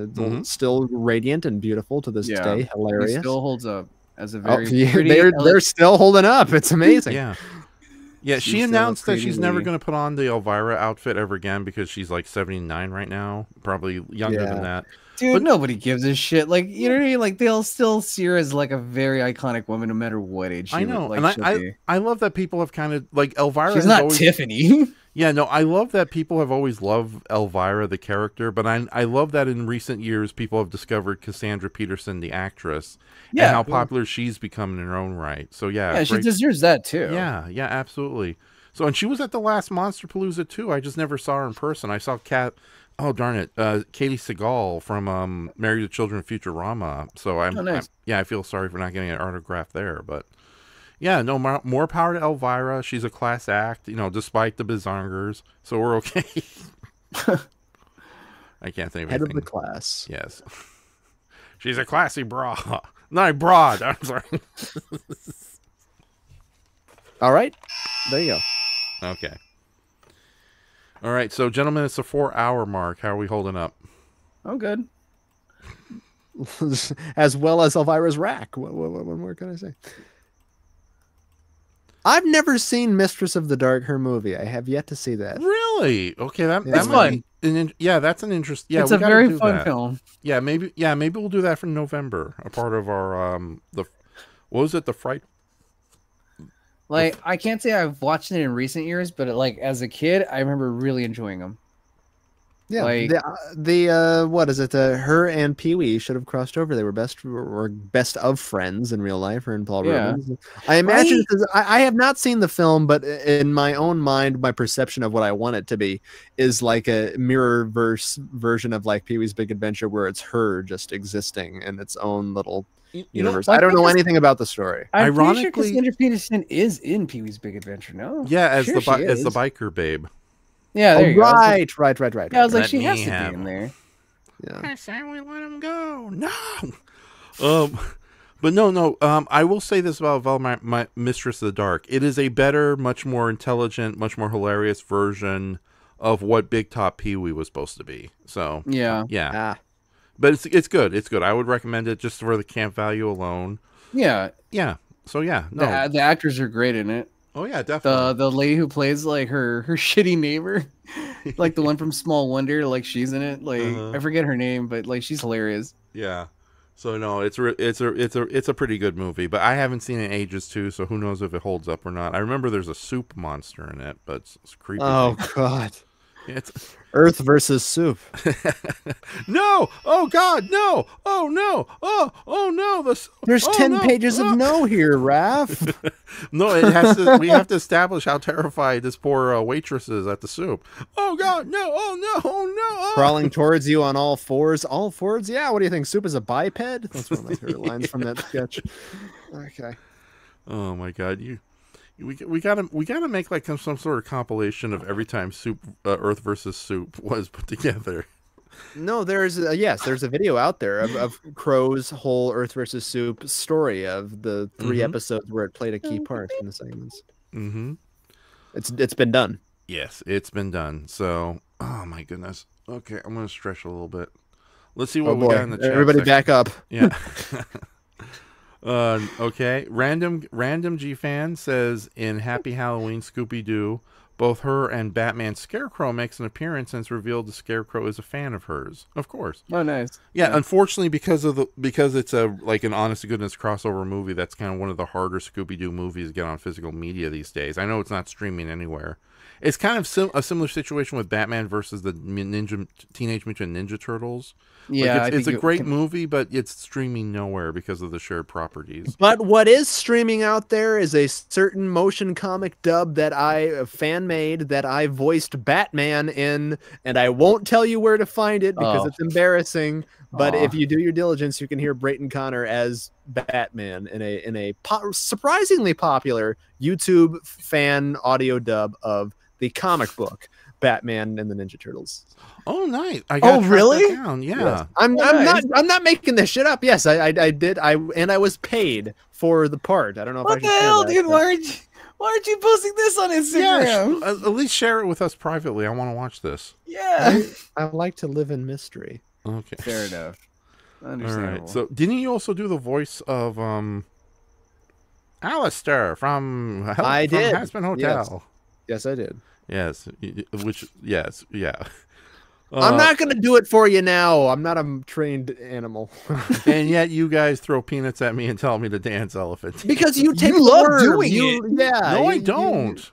Still radiant and beautiful to this day. Hilarious. He still holds up as a very they're still holding up. It's amazing. Yeah. She announced that she's never going to put on the Elvira outfit ever again because she's like 79 right now, probably younger than that. Dude, but nobody gives a shit. Like, you know what I mean? Like, they'll still see her as like a very iconic woman, no matter what age she I know, like, and I love that people have kind of like Elvira. She's not Tiffany. Yeah, no, I love that people have always loved Elvira, the character, but I love that in recent years people have discovered Cassandra Peterson, the actress, and how popular she's become in her own right. So yeah, she deserves that too. Yeah, absolutely. So, and she was at the last Monsterpalooza too. I just never saw her in person. I saw Katie Seagal from Married to Children of Futurama. So I feel sorry for not getting an autograph there, but. Yeah, no, more power to Elvira. She's a class act, despite the bizarngers. So we're okay. I can't think of anything. Head of the class. Yes. She's a classy bra. Not broad. I'm sorry. All right. There you go. Okay. All right. So, gentlemen, it's the 4-hour mark. How are we holding up? Oh, good. As well as Elvira's rack. What more can I say? I've never seen Mistress of the Dark, her movie. I have yet to see that. Really? Okay, that's fun. That's an interest. Yeah, it's a very fun film. Yeah, maybe we'll do that for November. A part of our what was it? The Fright. Like, I can't say I've watched it in recent years, but as a kid, I remember really enjoying them. Yeah, what is it? Her and Pee Wee should have crossed over. They were best of friends in real life. Her and Paul Rubens. I imagine I have not seen the film, but in my own mind, my perception of what I want it to be is like a mirror verse version of like Pee Wee's Big Adventure, where it's her just existing in its own little universe. I don't know anything about the story. I'm pretty sure Cassandra Peterson is in Pee Wee's Big Adventure. No, yeah, as the biker babe. Yeah, there you go. Right. Yeah, I was like, she has to be in there. Yeah. I say we let him go. No. But no. I will say this about my Mistress of the Dark. It is a better, much more intelligent, much more hilarious version of what Big Top Pee Wee was supposed to be. So yeah. But it's good. It's good. I would recommend it just for the camp value alone. Yeah. So yeah. No. The actors are great in it. Oh yeah, definitely. The lady who plays like her shitty neighbor, like the one from Small Wonder, like she's in it. Like I forget her name, but like she's hilarious. Yeah. So no, it's a pretty good movie, but I haven't seen it in ages too, so who knows if it holds up or not. I remember there's a soup monster in it, but it's creepy. Oh God. It's Earth versus soup. No! Oh God, no! Oh no! Oh no! There's 10 pages of no here, Raph. No, it has to. We have to establish how terrified this poor waitress is at the soup. Oh God, no! Oh no! Oh no! Oh. Crawling towards you on all fours. All fours? Yeah. What do you think? Soup is a biped? That's one of my favorite lines from that sketch. Okay. Oh my God, we gotta make like some sort of compilation of every time Earth versus Soup was put together. No, there's there's a video out there of Crow's whole Earth versus Soup story of the 3 episodes where it played a key part in the segments. Mm-hmm. It's been done. Yes, it's been done. So, oh my goodness. Okay, I'm gonna stretch a little bit. Let's see what we got in the chat. Everybody back up. Yeah. Okay. Random G fan says in Happy Halloween Scooby Doo, both her and Batman Scarecrow makes an appearance and it's revealed the Scarecrow is a fan of hers. Of course. Oh, nice. Yeah, unfortunately because it's a like an honest to goodness crossover movie, that's kind of one of the harder Scooby Doo movies to get on physical media these days. I know it's not streaming anywhere. It's kind of a similar situation with Batman versus the Teenage Mutant Ninja Turtles. Yeah, like it's a great movie, but it's streaming nowhere because of the shared properties. But what is streaming out there is a certain motion comic dub that I fan made that I voiced Batman in, and I won't tell you where to find it because it's embarrassing. But if you do your diligence, you can hear Brayton Connor as Batman in a surprisingly popular YouTube fan audio dub of the comic book Batman and the Ninja Turtles. Oh, nice! I got really? That down. Yeah, yes. I'm not making this shit up. Yes, I did. I was paid for the part. I don't know if what I can the hell, that, dude. Why aren't you posting this on Instagram? Yeah, at least share it with us privately. I want to watch this. Yeah, I like to live in mystery. Okay, fair enough. All right. So, didn't you also do the voice of Alistair from Hazbin Hotel? Yes, I did. Yes, yes, yeah. I'm not going to do it for you now. I'm not a trained animal. And yet you guys throw peanuts at me and tell me to dance elephant. Because you take love doing it. Yeah. No, I don't.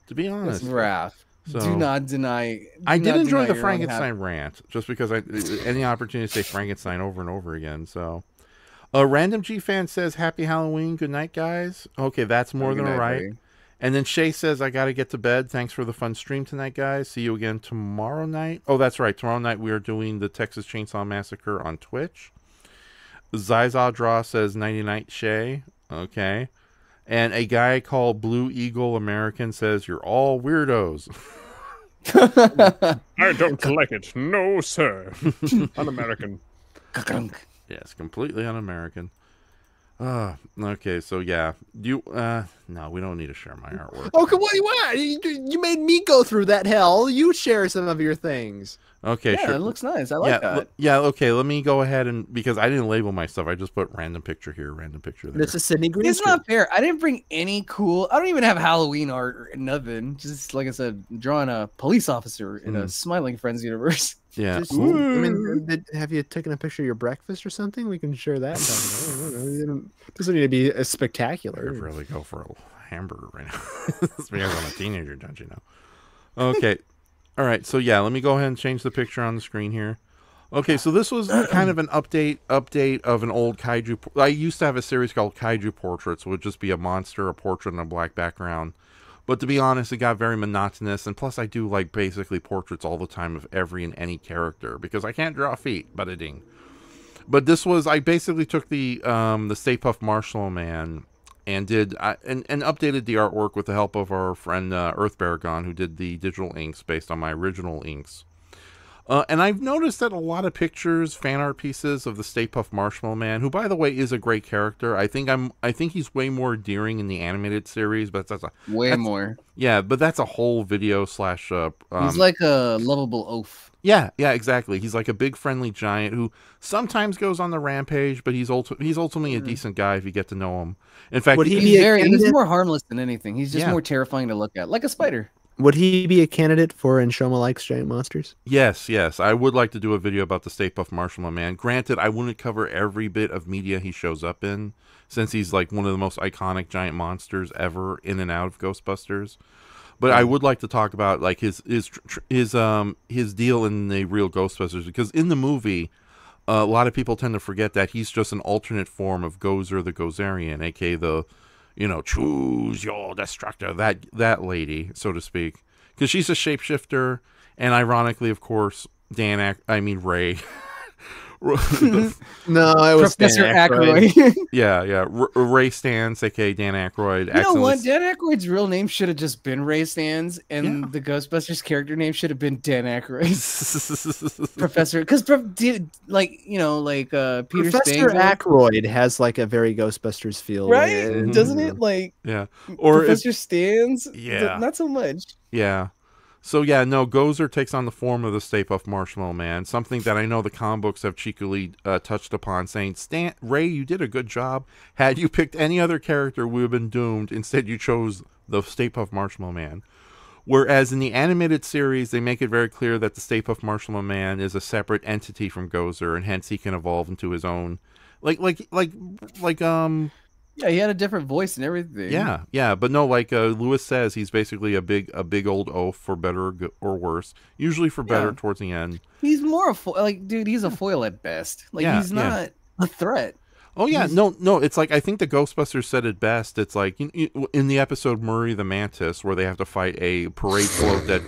To be honest. Raph. So, do not deny. I did enjoy the Frankenstein rant, just because any opportunity to say Frankenstein over and over again. So, Random G fan says, "Happy Halloween, good night, guys." Okay, that's more than all right. Buddy. And then Shay says, "I got to get to bed. Thanks for the fun stream tonight, guys. See you again tomorrow night." Oh, that's right. Tomorrow night we are doing the Texas Chainsaw Massacre on Twitch. Zyza Draw says, "Nighty night, Shay." Okay. And a guy called Blue Eagle American says, "You're all weirdos." I don't like it. No, sir. Un-American. Yes, completely un-American. Okay, so yeah. No, we don't need to share my artwork. Oh, come on, what? You made me go through that hell. You share some of your things. Okay, yeah, sure. It looks nice. I like that. Yeah, okay, let me go ahead and, because I didn't label my stuff, I just put random picture here, random picture there. This is Sydney Green. It's not fair. I didn't bring any cool, I don't even have Halloween art or nothing. Just, like I said, drawing a police officer in a Smiling Friends universe. Yeah. I mean, have you taken a picture of your breakfast or something? We can share that. It doesn't need to be as spectacular. I'd really go for a hamburger right now. It's because I'm a teenager, don't you know? Okay. All right, so yeah, let me go ahead and change the picture on the screen here. Okay, so this was kind of an update of an old kaiju. I used to have a series called Kaiju Portraits, which would just be a monster, a portrait, and a black background. But to be honest, it got very monotonous, and plus I do like basically portraits all the time of every and any character, because I can't draw feet, but-a-ding. But this was, I basically took the Stay Puft Marshmallow Man and did and updated the artwork with the help of our friend Earth Baragon, who did the digital inks based on my original inks. And I've noticed that a lot of pictures, fan art pieces of the Stay Puft Marshmallow Man, who by the way is a great character. I think he's way more endearing in the animated series, but that's more. Yeah, but that's a whole video slash. He's like a lovable oaf. Yeah, exactly. He's like a big friendly giant who sometimes goes on the rampage, but he's ultimately a decent guy if you get to know him. In fact, he's more harmless than anything. He's just more terrifying to look at, like a spider. Would he be a candidate for Enshoma Likes Giant Monsters? Yes. I would like to do a video about the Stay Puft Marshmallow Man. Granted, I wouldn't cover every bit of media he shows up in, since he's like one of the most iconic giant monsters ever in and out of Ghostbusters. But I would like to talk about like his deal in the real Ghostbusters, because in the movie, a lot of people tend to forget that he's just an alternate form of Gozer the Gozerian, aka the, choose your destructor, that lady, so to speak, because she's a shapeshifter, and ironically, of course, Ray. No, it was Professor Dan Aykroyd. yeah. Ray Stantz, aka Dan Aykroyd. You know what? Dan Aykroyd's real name should have just been Ray Stantz, and the Ghostbusters character name should have been Dan Aykroyd. Professor, because Peter Professor Aykroyd has like a very Ghostbusters feel, right? Doesn't it? Like, yeah, or Professor Stantz, yeah, not so much. Yeah. So yeah, no, Gozer takes on the form of the Stay Puft Marshmallow Man, something that I know the comic books have cheekily touched upon, saying, Ray, you did a good job. Had you picked any other character, we would have been doomed. Instead, you chose the Stay Puft Marshmallow Man. Whereas in the animated series, they make it very clear that the Stay Puft Marshmallow Man is a separate entity from Gozer, and hence he can evolve into his own, Yeah, he had a different voice and everything. Yeah, but no, like Lewis says, he's basically a big old oaf, for better or worse. Usually for better towards the end. He's more dude. He's a foil at best. He's not a threat. Oh yeah, no. It's like I think the Ghostbusters said it best. It's like in the episode Murray the Mantis, where they have to fight a parade float that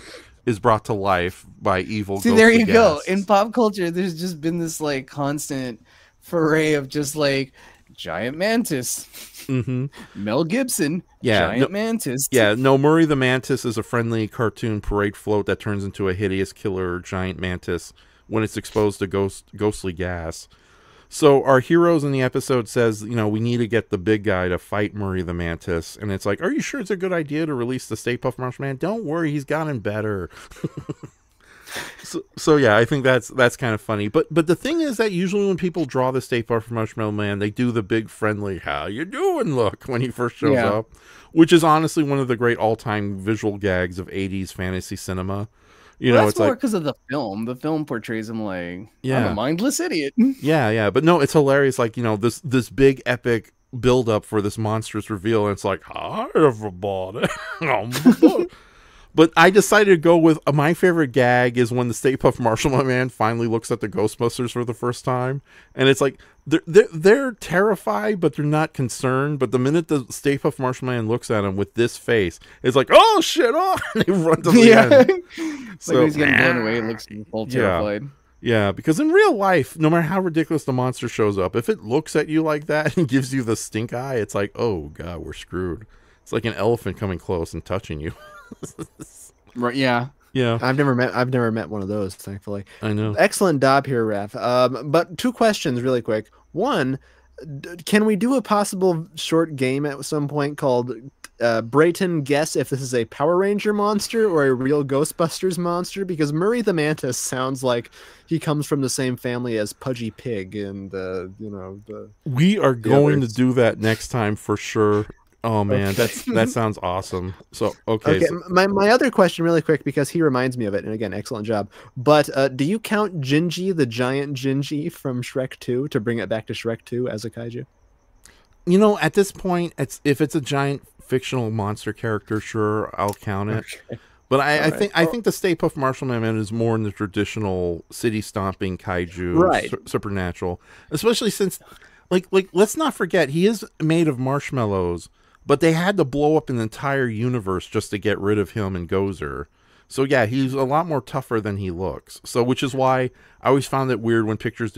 is brought to life by evil. See, there you go. In pop culture, there's just been this constant foray of just giant mantis. Mel Gibson, giant mantis. Yeah, no, Murray the Mantis is a friendly cartoon parade float that turns into a hideous killer giant mantis when it's exposed to ghostly gas. So our heroes in the episode says, we need to get the big guy to fight Murray the Mantis. And it's like, are you sure it's a good idea to release the Stay Puft Marshmallow Man? Don't worry, he's gotten better. So yeah, I think that's kind of funny. But the thing is that usually when people draw the Stay Puft Marshmallow Man, they do the big friendly "How you doing?" look when he first shows up, which is honestly one of the great all-time visual gags of '80s fantasy cinema. That's it's more because of the film. The film portrays him I'm a mindless idiot. Yeah, but no, it's hilarious. This big epic build up for this monstrous reveal, and it's like, "Hi everybody." But I decided to go with my favorite gag is when the Stay Puft Marshmallow Man finally looks at the Ghostbusters for the first time, and it's like they're terrified, but they're not concerned. But the minute the Stay Puft Marshmallow Man looks at him with this face, it's like, "Oh shit!" Oh, and they run to the end. So he's getting blown away. It looks full terrified. Yeah, because in real life, no matter how ridiculous the monster shows up, if it looks at you like that and gives you the stink eye, it's like, "Oh god, we're screwed." It's like an elephant coming close and touching you. Right? Yeah. I've never met one of those, thankfully. I know. Excellent job here, Raph. But two questions really quick. One, can we do a possible short game at some point called Brayton guess if this is a Power Ranger monster or a real Ghostbusters monster? Because Murray the Mantis sounds like he comes from the same family as Pudgy Pig and we are going to do that next time for sure. Oh man, that sounds awesome. So okay. My other question really quick, because he reminds me of it, and again, excellent job. But do you count Gingy, the giant Gingy from Shrek 2, to bring it back to Shrek 2 as a kaiju? At this point, if it's a giant fictional monster character, sure, I'll count it. Okay. But I think the Stay Puft Marshmallow Man is more in the traditional city stomping kaiju, supernatural, especially since like let's not forget he is made of marshmallows. But they had to blow up an entire universe just to get rid of him and Gozer. So yeah, he's a lot more tougher than he looks. So which is why I always found it weird when pictures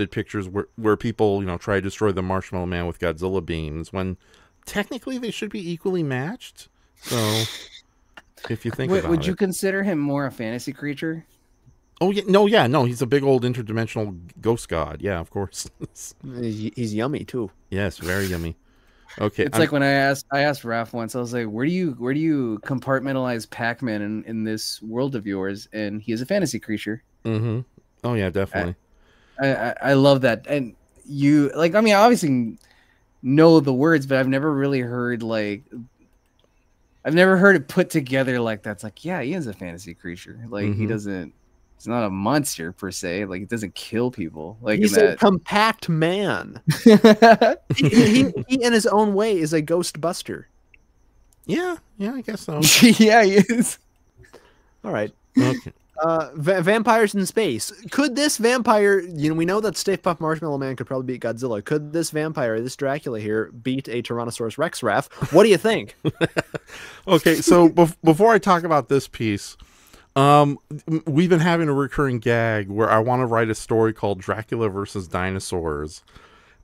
where people, try to destroy the Marshmallow Man with Godzilla beams, when technically they should be equally matched. So if you think about it. Would you consider him more a fantasy creature? Oh yeah, no, he's a big old interdimensional ghost god. Yeah, of course. He's yummy too. Yes, very yummy. Okay, it's like when I asked Raph once, I was like, where do you compartmentalize Pac-Man in this world of yours? And he is a fantasy creature. Mm-hmm. Oh yeah, definitely. I love that. And you I obviously know the words, but I've never really heard it put together like that. It's like, yeah, he is a fantasy creature. He doesn't. He's not a monster per se. He doesn't kill people. He's a compact man. he in his own way is a ghost buster. Yeah, I guess so. Yeah, he is. All right. Okay. Vampires in space. Could this vampire, we know that Stay Puft Marshmallow Man could probably beat Godzilla. Could this vampire, this Dracula here, beat a Tyrannosaurus Rex Raph? What do you think? Okay, so before I talk about this piece, we've been having a recurring gag where I want to write a story called Dracula versus Dinosaurs.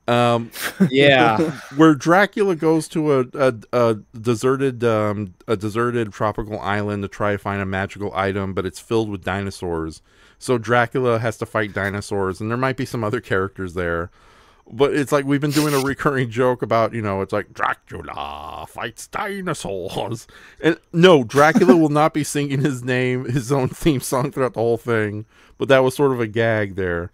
Yeah, where Dracula goes to a deserted tropical island to try to find a magical item, but it's filled with dinosaurs. So Dracula has to fight dinosaurs, and there might be some other characters there. But it's like we've been doing a recurring joke about, it's like Dracula fights dinosaurs. And no, Dracula will not be singing his own theme song throughout the whole thing. But that was sort of a gag there.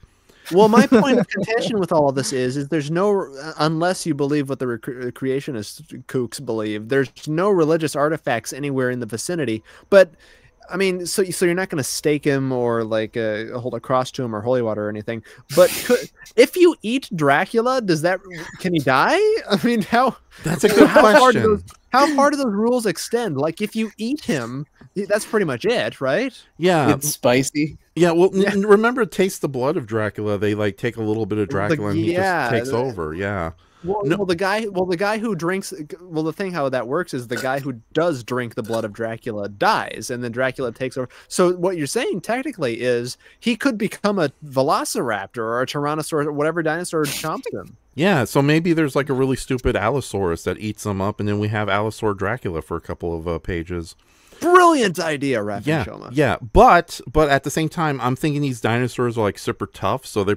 Well, my point of contention with all of this is there's no, unless you believe what the creationist kooks believe, there's no religious artifacts anywhere in the vicinity. But I mean, so you're not going to stake him or like hold a cross to him or holy water or anything. But if you eat Dracula, can he die? I mean, that's a good question. How far do those rules extend? Like, if you eat him, that's pretty much it, right? Yeah, it's spicy. Yeah, well, remember Taste the Blood of Dracula? They like take a little bit of Dracula and he just takes over. Yeah. Well, the guy who drinks. Well, the thing how that works is the guy who does drink the blood of Dracula dies, and then Dracula takes over. So what you're saying technically is he could become a Velociraptor or a Tyrannosaurus or whatever dinosaur chomps him. Yeah, so maybe there's like a really stupid Allosaurus that eats them up, and then we have Allosaur Dracula for a couple of pages. Brilliant idea, Rafaestein. Yeah, but at the same time, I'm thinking these dinosaurs are like super tough, so they're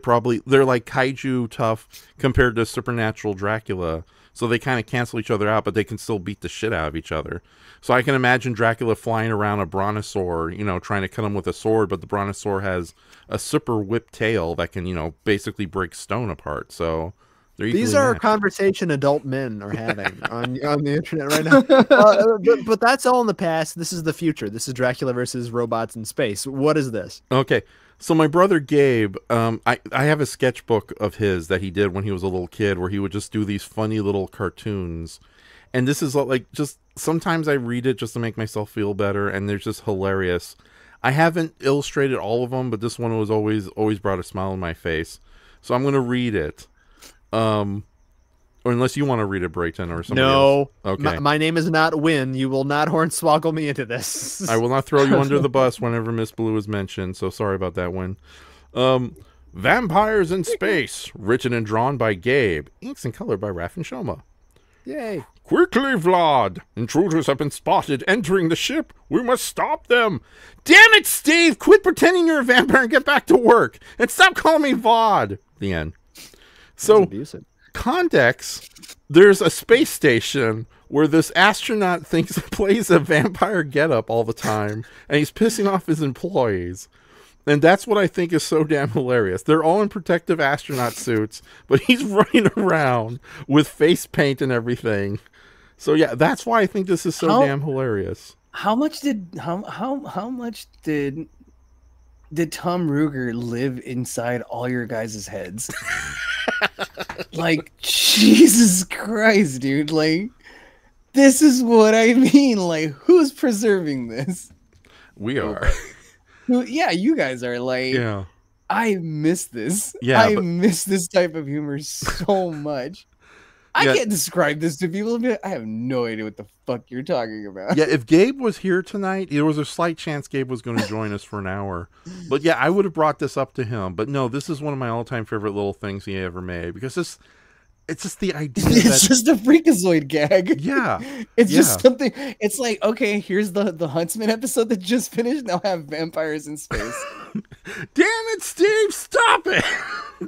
like kaiju tough compared to supernatural Dracula. So they kind of cancel each other out, but they can still beat the shit out of each other. So I can imagine Dracula flying around a brontosaur, trying to cut him with a sword, but the brontosaur has a super whip tail that can, basically break stone apart. So these are a conversation adult men are having on the internet right now. But that's all in the past. This is the future. This is Dracula versus robots in space. What is this? Okay. So my brother Gabe, I have a sketchbook of his that he did when he was a little kid where he would just do these funny little cartoons. And this is like just sometimes I read it just to make myself feel better, and they're just hilarious. I haven't illustrated all of them, but this one was always brought a smile on my face. So I'm going to read it. Or unless you want to read it, Brayton, or somebody else. Okay. My name is not Win. You will not hornswoggle me into this. I will not throw you under the bus whenever Miss Blue is mentioned, so sorry about that, Win. Vampires in Space, written and drawn by Gabe. Inks and color by Raph and Shoma. Yay. Quickly, Vlad! Intruders have been spotted entering the ship. We must stop them. Damn it, Steve! Quit pretending you're a vampire and get back to work. And stop calling me Vlad. The end. So, Condex, there's a space station where this astronaut plays a vampire getup all the time, and he's pissing off his employees. And that's what I think is so damn hilarious. They're all in protective astronaut suits, but he's running around with face paint and everything. So yeah, that's why I think this is so damn hilarious. How much did Tom Ruger live inside all your guys' heads? Like, Jesus Christ, dude. Like, this is what I mean. Like, who's preserving this? We are. Yeah, you guys are. Like, yeah. I miss this. Yeah, I miss this type of humor so much. I can't describe this to people. I have no idea what the fuck you're talking about. Yeah, if Gabe was here tonight, there was a slight chance Gabe was going to join us for an hour. But yeah, I would have brought this up to him. But no, this is one of my all-time favorite little things he ever made, because it's just the idea it's just a freakazoid gag. Yeah. It's just something. It's like, okay, here's the Huntsman episode that just finished. Now have vampires in space. Damn it, Steve! Stop it!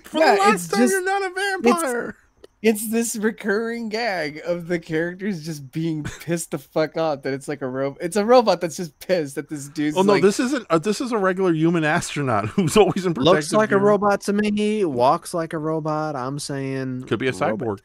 For the last time, you're not a vampire. It's this recurring gag of the characters just being pissed the fuck off that it's like a robot. It's a robot that's just pissed that this dude's. Oh no, this isn't. This is a regular human astronaut who's always in protective Looks like gear. a robot to me. Walks like a robot. I'm saying could be a cyborg.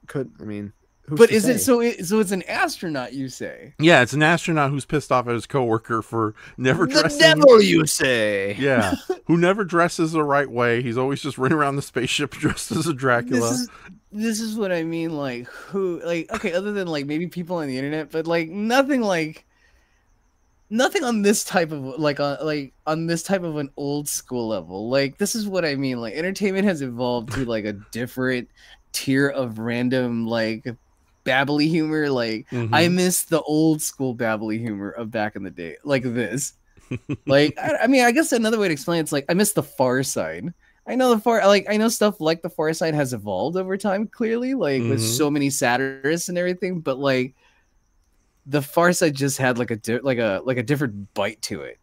Could, I mean, But is it so? So it's an astronaut, you say? Yeah, it's an astronaut who's pissed off at his coworker for never dressing. The devil, you say? Yeah, who never dresses the right way. He's always just running around the spaceship dressed as a Dracula. This is what I mean. Like who? Like okay, other than like maybe people on the internet, but like nothing on this type of on this type of an old school level. Like this is what I mean. Like entertainment has evolved to like a different tier of random like babbly humor. Like I miss the old school babbly humor of back in the day, like this. Like I mean, I guess another way to explain it's like I miss the Far Side. I know I know stuff like the Far Side has evolved over time, clearly, like with so many satirists and everything. But like the Far Side just had like a different bite to it.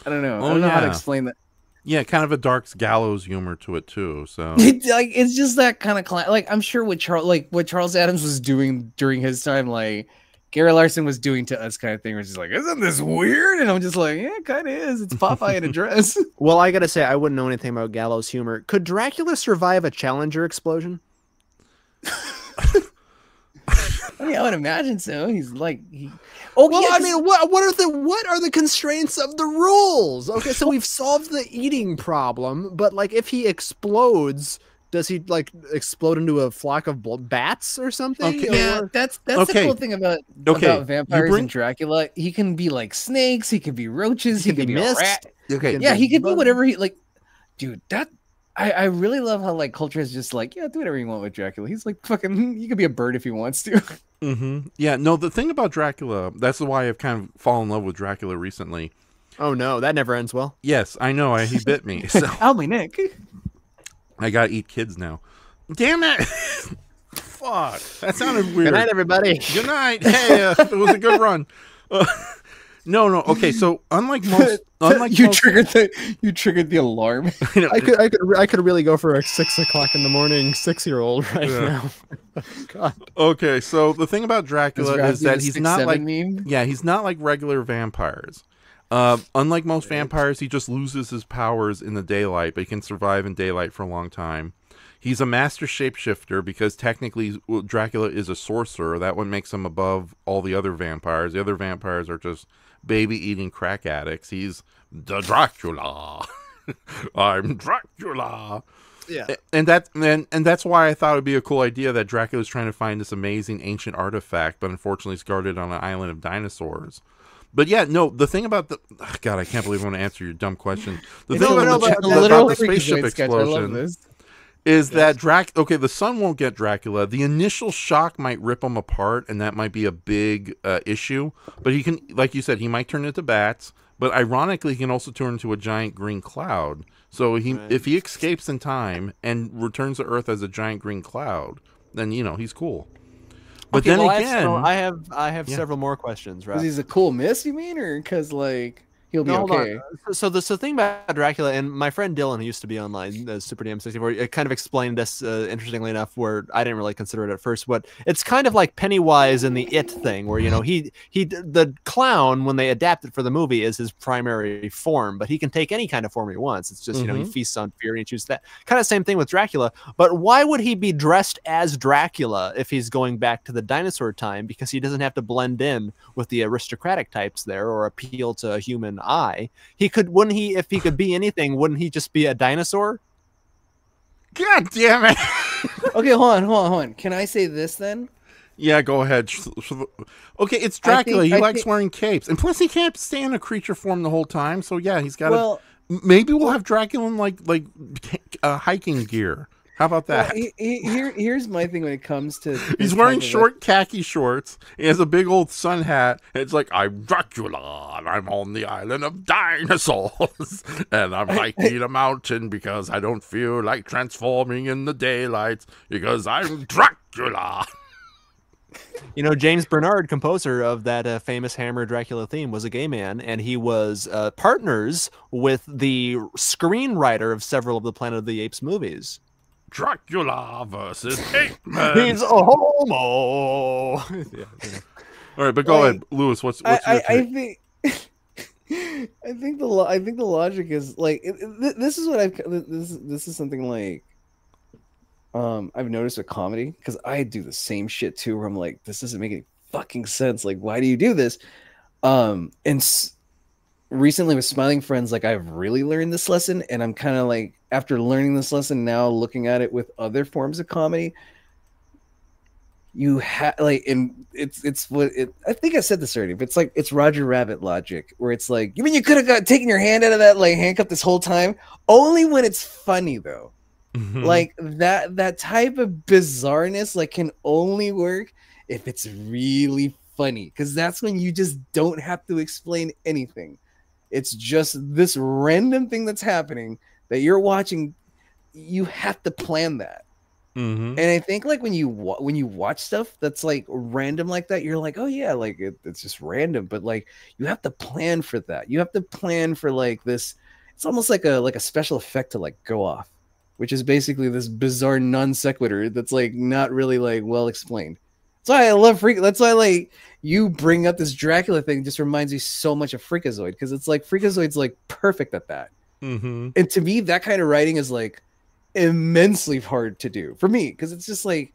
I don't know. I don't know how to explain that. Yeah, kind of a dark gallows humor to it too. So it's just that kind of like I'm sure what Charles Adams was doing during his time, like Gary Larson was doing to us, kind of thing. Where it's just like, isn't this weird? And I'm just like, yeah, it kind of is. It's Popeye in a dress. Well, I gotta say, I wouldn't know anything about gallows humor. Could Dracula survive a Challenger explosion? I mean, I would imagine so. He's like, I mean, what are the constraints of the rules? Okay, so we've solved the eating problem, but like, if he explodes, does he like explode into a flock of bats or something? Okay. Yeah, that's the cool thing about vampires and Dracula. He can be like snakes. He can be roaches. He can be a rat. Okay, yeah, he can be whatever he like. Dude, I really love how like culture is just like, yeah, do whatever you want with Dracula. He's like fucking, he could be a bird if he wants to. Yeah, no, the thing about Dracula, that's why I've kind of fallen in love with Dracula recently. Oh no, that never ends well. Yes, I know. He bit me. So Ow, Nick. I gotta eat kids now. Damn it! Fuck, that sounded weird. Good night, everybody. Good night. Hey, it was a good run. No. Okay, so unlike you triggered the alarm. I could really go for a 6 o'clock in the morning 6-year-old right now. God. Okay, so the thing about Dracula is that he's not like meme? he's not like regular vampires. Unlike most vampires, he just loses his powers in the daylight, but he can survive in daylight for a long time. He's a master shapeshifter because technically Dracula is a sorcerer. That one makes him above all the other vampires. The other vampires are just baby-eating crack addicts. He's the Dracula. I'm Dracula. Yeah, and that's why I thought it'd be a cool idea that Dracula's trying to find this amazing ancient artifact, but unfortunately it's guarded on an island of dinosaurs. But yeah, no, the thing about the God, I can't believe I'm going to answer your dumb question. The thing about the spaceship explosion is that the sun won't get Dracula. The initial shock might rip him apart, and that might be a big issue. But he can, like you said, he might turn into bats. But ironically, he can also turn into a giant green cloud. So if he escapes in time and returns to Earth as a giant green cloud, then he's cool. But okay, then well, again, I have several more questions, right? Because he's a cool miss, you mean, or because like he'll be okay? So the thing about Dracula, and my friend Dylan, who used to be online, Super DM64, it kind of explained this interestingly enough, where I didn't really consider it at first. But it's kind of like Pennywise in the It thing, where the clown, when they adapt it for the movie, is his primary form, but he can take any kind of form he wants. It's just he feasts on fear and he chooses that. Kind of same thing with Dracula. But why would he be dressed as Dracula if he's going back to the dinosaur time? Because he doesn't have to blend in with the aristocratic types there or appeal to a human eye. If he could be anything, wouldn't he just be a dinosaur? God damn it. Okay, hold on. Can I say this then? Yeah, go ahead. Okay, it's Dracula. He likes wearing capes. And plus he can't stay in a creature form the whole time. So yeah, he's got maybe we'll have Dracula in like hiking gear. How about that? Well, here's my thing when it comes to... He's wearing short khaki shorts. He has a big old sun hat. It's like, I'm Dracula, and I'm on the island of dinosaurs. And I'm hiking a mountain because I don't feel like transforming in the daylight because I'm Dracula. James Bernard, composer of that famous Hammer Dracula theme, was a gay man, and he was partners with the screenwriter of several of the Planet of the Apes movies. Dracula versus Ape-Man. He's a homo. All right, but go ahead, Lewis. What's your take? I think the logic is like this is what this is something like I've noticed with comedy, because I do the same shit too, where I'm like, this doesn't make any fucking sense. Like, why do you do this? Recently with Smiling Friends, like I've really learned this lesson, and I'm kind of like, after learning this lesson now, looking at it with other forms of comedy, you have like, and it's what it. I think I said this already, but it's like it's Roger Rabbit logic, where it's like, you mean you could have taken your hand out of that like handcuff this whole time? Only when it's funny though. Like that type of bizarreness like can only work if it's really funny, because that's when you just don't have to explain anything. It's just this random thing that's happening that you're watching. You have to plan that. And I think like when you watch stuff that's like random like that, you're like, oh yeah, like it's just random, but like you have to plan for that. You have to plan for like this. It's almost like a special effect to like go off, which is basically this bizarre non sequitur that's like not really like well explained. That's why I love That's why like you bring up this Dracula thing just reminds me so much of Freakazoid, because it's like Freakazoid's like perfect at that. And to me, that kind of writing is like immensely hard to do for me, because it's just like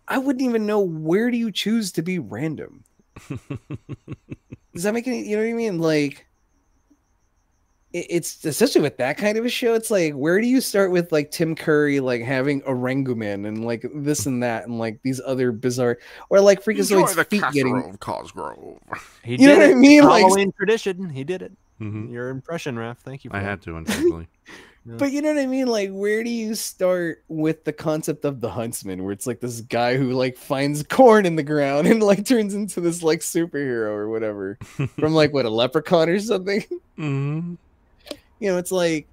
I wouldn't even know where do you choose to be random. Does that make any? You know what I mean? Like. It's especially with that kind of a show, it's like, where do you start with like Tim Curry like having Oranguman and like this and that and like these other bizarre, or like Freakazoid's feet getting Cosgrove. He you know what I mean? Like Halloween tradition. He did it. Your impression, Raph. Thank you. For I that. had to, unfortunately. But you know what I mean? Like, where do you start with the concept of the Huntsman, where it's like this guy who like finds corn in the ground and like turns into this like superhero or whatever from like what, a leprechaun or something? You know, it's like,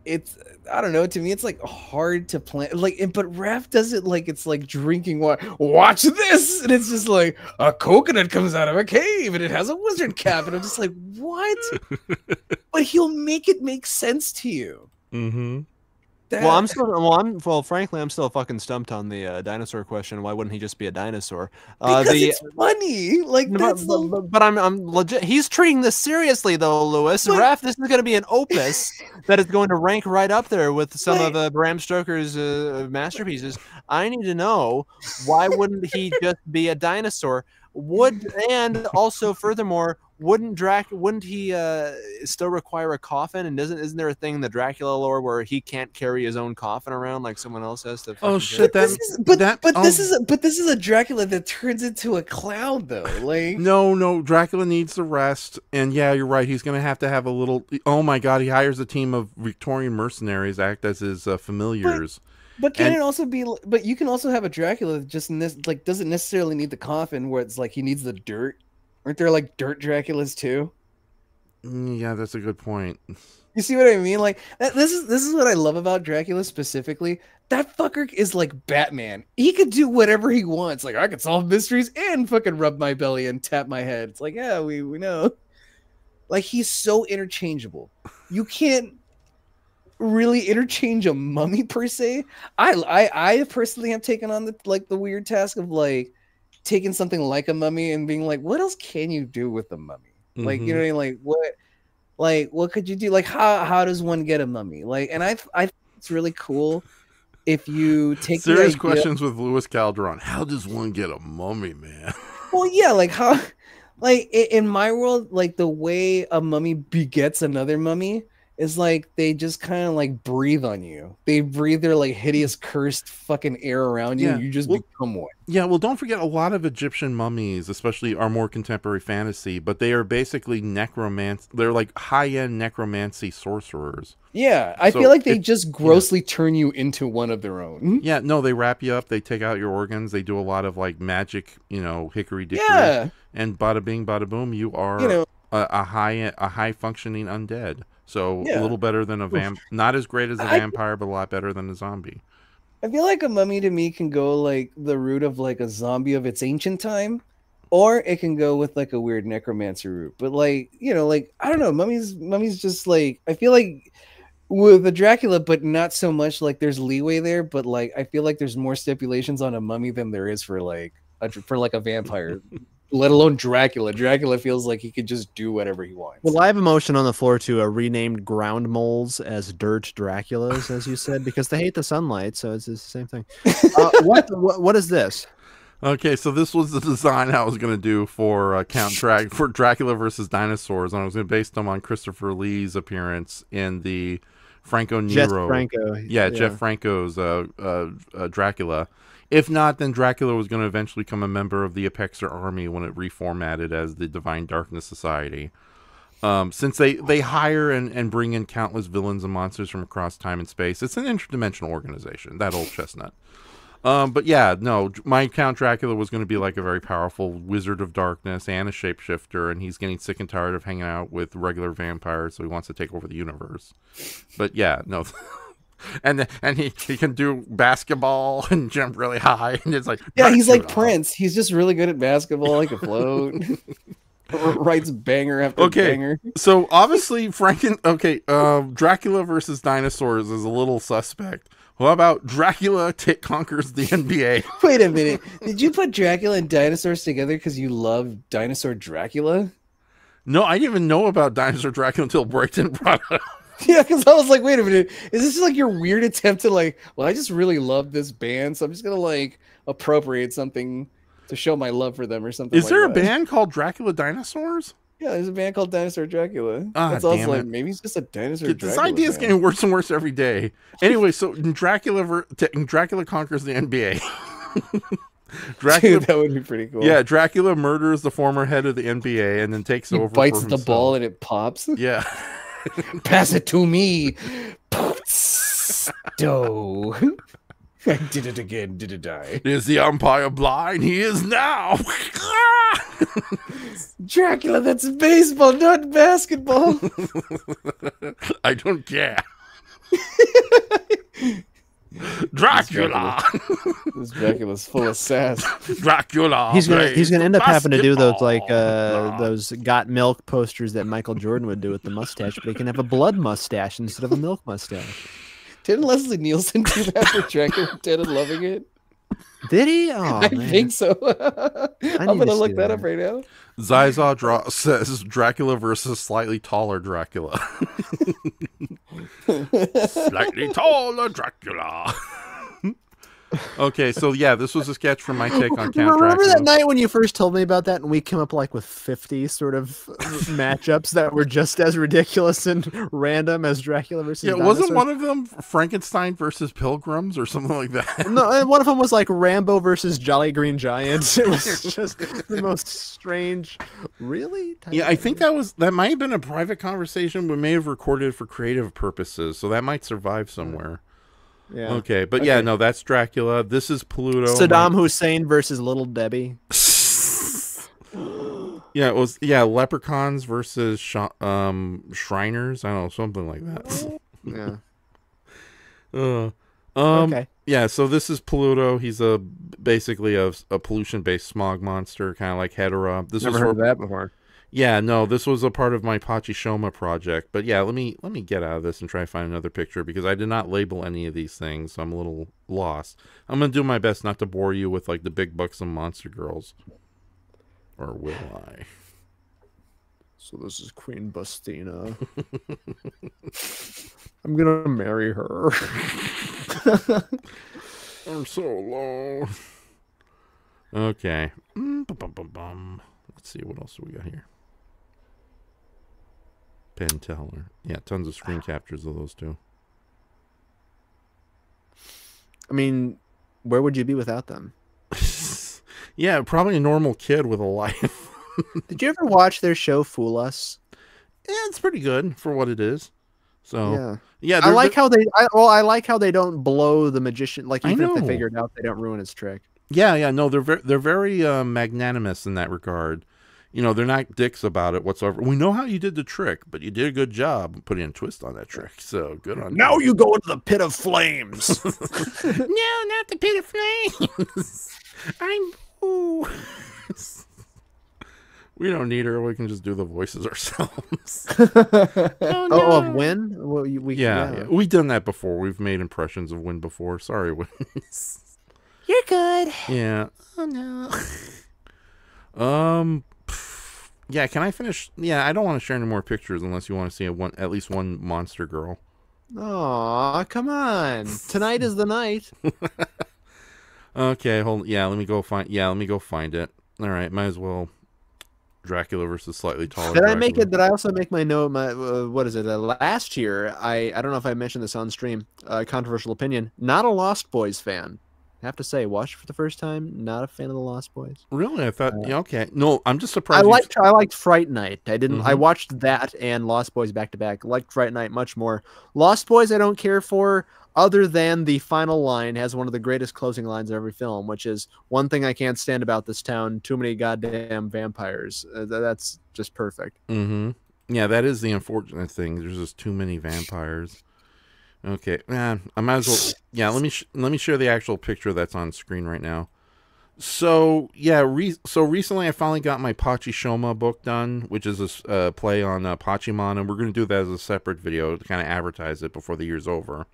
it's, I don't know, to me it's like hard to plan, like, but Raph does it like it's like drinking water. Watch this, and it's just like a coconut comes out of a cave and it has a wizard cap, and I'm just like, what? But he'll make it make sense to you. Frankly, I'm still fucking stumped on the dinosaur question. Why wouldn't he just be a dinosaur? Because it's funny. Like, but I'm legit. He's treating this seriously, though, Lewis. Raph, this is going to be an opus that is going to rank right up there with some of Bram Stoker's masterpieces. I need to know, why wouldn't he just be a dinosaur? And also, furthermore, wouldn't he still require a coffin? And isn't there a thing in the Dracula lore where he can't carry his own coffin around like someone else has to? Oh shit! This is a Dracula that turns into a clown though. Like no, Dracula needs the rest, and yeah, you're right. He's gonna have to have a little. Oh my god, he hires a team of Victorian mercenaries act as his familiars. But can it also be? But you can also have a Dracula that just like doesn't necessarily need the coffin, where it's like he needs the dirt. Aren't there like dirt Draculas too? Yeah, that's a good point. You see what I mean? Like this is what I love about Dracula specifically. That fucker is like Batman. He could do whatever he wants. Like, I could solve mysteries and fucking rub my belly and tap my head. It's like, yeah, we know. Like, he's so interchangeable. You can't really interchange a mummy per se. I personally have taken on the weird task of like taking something like a mummy and being like, what else can you do with a mummy? Like, you know what I mean? Like what could you do? Like, how does one get a mummy? Like, and I think it's really cool if you take serious questions with Louis Calderon. How does one get a mummy, man? Well, yeah, like how, like in my world, like the way a mummy begets another mummy is like they just kind of like breathe on you. They breathe their like hideous cursed fucking air around you. Yeah. And you just become one. Yeah, well, don't forget a lot of Egyptian mummies, especially our more contemporary fantasy, but they are basically They're like high-end necromancy sorcerers. Yeah, I feel like they just grossly turn you into one of their own. Yeah, no, they wrap you up. They take out your organs. They do a lot of like magic, hickory dickory. Yeah. And bada bing, bada boom, you are a high functioning undead. So a little better than a not as great as a vampire, but a lot better than a zombie. I feel like a mummy to me can go like the route of like a zombie of its ancient time, or it can go with like a weird necromancer route. But like, like I don't know, mummies just like, I feel like with the Dracula, but not so much like there's leeway there, but like I feel like there's more stipulations on a mummy than there is for like a vampire. let alone Dracula. Dracula feels like he could just do whatever he wants. Well, I have a motion on the floor to renamed ground moles as dirt Draculas, as you said, because they hate the sunlight, so it's the same thing. What is this? Okay, so this was the design I was going to do for for Dracula versus Dinosaurs, and I was going to base them on Christopher Lee's appearance in the Franco Nero. Jeff Franco. Yeah, Jeff Franco's Dracula. If not, then Dracula was going to eventually become a member of the Apexer army when it reformatted as the Divine Darkness Society. Since they hire and bring in countless villains and monsters from across time and space, it's an interdimensional organization, that old chestnut. But yeah, no, my Count Dracula was going to be like a very powerful wizard of darkness and a shapeshifter, and he's getting sick and tired of hanging out with regular vampires, so he wants to take over the universe. But yeah, no. and he can do basketball and jump really high, and it's like, yeah, he's like Prince. He's just really good at basketball. He can float. Writes banger after banger. So obviously Dracula versus Dinosaurs is a little suspect. What about Dracula conquers the NBA? Wait a minute. Did you put Dracula and dinosaurs together because you love Dinosaur Dracula? No, I didn't even know about Dinosaur Dracula until Brayton brought it up. Yeah, because I was like, wait a minute. Is this like your weird attempt to like, well, I just really love this band, so I'm just going to like appropriate something to show my love for them or something. Is there a band called Dracula Dinosaurs? Yeah, there's a band called Dinosaur Dracula. That's also like, maybe it's just a Dinosaur Dracula. This idea is getting worse and worse every day. Anyway, so Dracula conquers the NBA. Dracula, dude, that would be pretty cool. Yeah, Dracula murders the former head of the NBA and then takes over. Bites the ball and it pops. Yeah. Pass it to me. Doe. I did it again, did I? Is the umpire blind? He is now. Dracula, that's baseball, not basketball. I don't care. Dracula. This Dracula's full of sass. Dracula. He's gonna end up having to do those like those got milk posters that Michael Jordan would do with the mustache, but he can have a blood mustache instead of a milk mustache. Didn't Leslie Nielsen do that for Dracula Dead and Loving It? Did he? Oh, I think so. I'm gonna look that up right now. Ziza says Dracula versus slightly taller Dracula. Slightly taller Dracula. Okay, so yeah, this was a sketch from my take on Count Dracula. Remember that night when you first told me about that, and we came up like with 50 sort of matchups that were just as ridiculous and random as Dracula versus Dinosaurs? Wasn't one of them Frankenstein versus Pilgrims or something like that? No, one of them was like Rambo versus Jolly Green Giants. It was just the most strange. Really? Yeah, I think that might have been a private conversation. We may have recorded it for creative purposes, so that might survive somewhere. Yeah. Okay, but yeah, no, that's Dracula. This is Pluto. Saddam Hussein versus Little Debbie. Yeah, it was Leprechauns versus Shriners. I don't know, something like that. Yeah. Okay. Yeah, so this is Pluto. He's basically a pollution-based smog monster, kind of like Hedera. Never heard of that before. Yeah, no, this was a part of my Pachishoma project. But yeah, let me get out of this and try to find another picture because I did not label any of these things, so I'm a little lost. I'm gonna do my best not to bore you with like the big buxom monster girls. Or will I? So this is Queen Bustina. I'm gonna marry her. I'm so low. Okay. Let's see, what else do we got here? Penn Teller. Yeah, tons of screen captures of those two. I mean, where would you be without them? Yeah, probably a normal kid with a life. Did you ever watch their show Fool Us? Yeah, it's pretty good for what it is. So yeah, I like how they don't blow the magician. Like even if they figure it out, they don't ruin his trick. Yeah, no, they're very magnanimous in that regard. You know, they're not dicks about it whatsoever. We know how you did the trick, but you did a good job putting a twist on that trick. So good on you. Now you go into the pit of flames. No, not the pit of flames. Ooh. We don't need her. We can just do the voices ourselves. Oh, no. Of Win? Well, yeah, we've done that before. We've made impressions of Win before. Sorry, Win. You're good. Yeah. Oh no. Yeah, can I finish? Yeah, I don't want to share any more pictures unless you want to see at least one monster girl. Aw, come on. Tonight is the night. Okay, hold. Yeah, let me go find. Yeah, let me go find it. All right, might as well. Dracula versus slightly taller. Did I Dracula. make it? Did I also make my note? My what is it? Last year, I don't know if I mentioned this on stream. Controversial opinion. Not a Lost Boys fan. I have to say, watched for the first time. Not a fan of the Lost Boys. Really? I thought. Yeah, okay. No, I'm just surprised. I liked Fright Night. I didn't. I watched that and Lost Boys back to back. Liked Fright Night much more. Lost Boys I don't care for, other than the final line has one of the greatest closing lines of every film, which is one thing I can't stand about this town: too many goddamn vampires. That's just perfect. Yeah, that is the unfortunate thing. There's just too many vampires. Okay, I might as well. Yeah, let me share the actual picture that's on screen right now. So yeah, so recently I finally got my Pachyshoma book done, which is a play on Pachymon, and we're going to do that as a separate video to kind of advertise it before the year's over.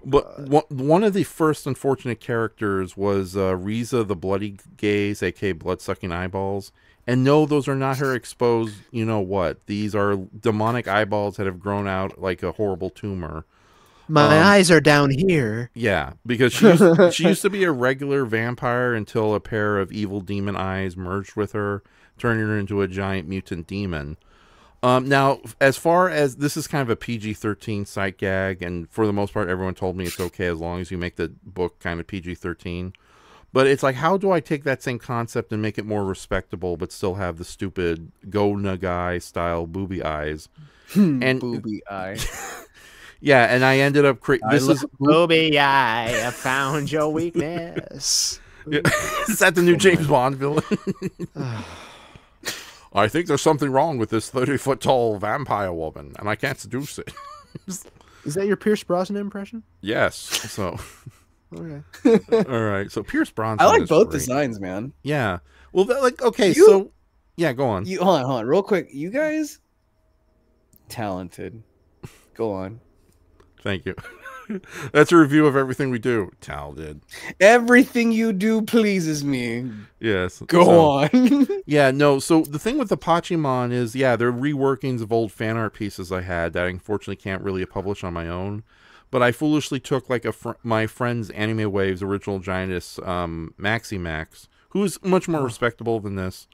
But one of the first unfortunate characters was Riza the Bloody Gaze, aka Blood-Sucking Eyeballs. And no, those are not her exposed, you know what. These are demonic eyeballs that have grown out like a horrible tumor. My eyes are down here. Yeah, because she used to be a regular vampire until a pair of evil demon eyes merged with her, turning her into a giant mutant demon. Now, as far as this is kind of a PG-13 sight gag, and for the most part, everyone told me it's okay as long as you make the book kind of PG-13. But it's like, how do I take that same concept and make it more respectable, but still have the stupid Go Nagai style booby eyes? And booby eye. Yeah, and I ended up creating. This is booby eye. I found your weakness. Is that the new James Bond villain? I think there's something wrong with this 30-foot tall vampire woman, and I can't seduce it. Is that your Pierce Brosnan impression? Yes. So. Okay. All right. So Pierce Brosnan. I like both designs, man. Yeah. Well, okay. So, yeah. Go on. Hold on, real quick. You guys, talented. Go on. Thank you. That's a review of everything we do. Talented. Everything you do pleases me. Yes. Go on. Yeah. No. So the thing with the Pachymon is, yeah, they're reworkings of old fan art pieces I had that I unfortunately can't really publish on my own. But I foolishly took like my friend's Anime Waves original giantess, Maxi Max, who's much more respectable than this.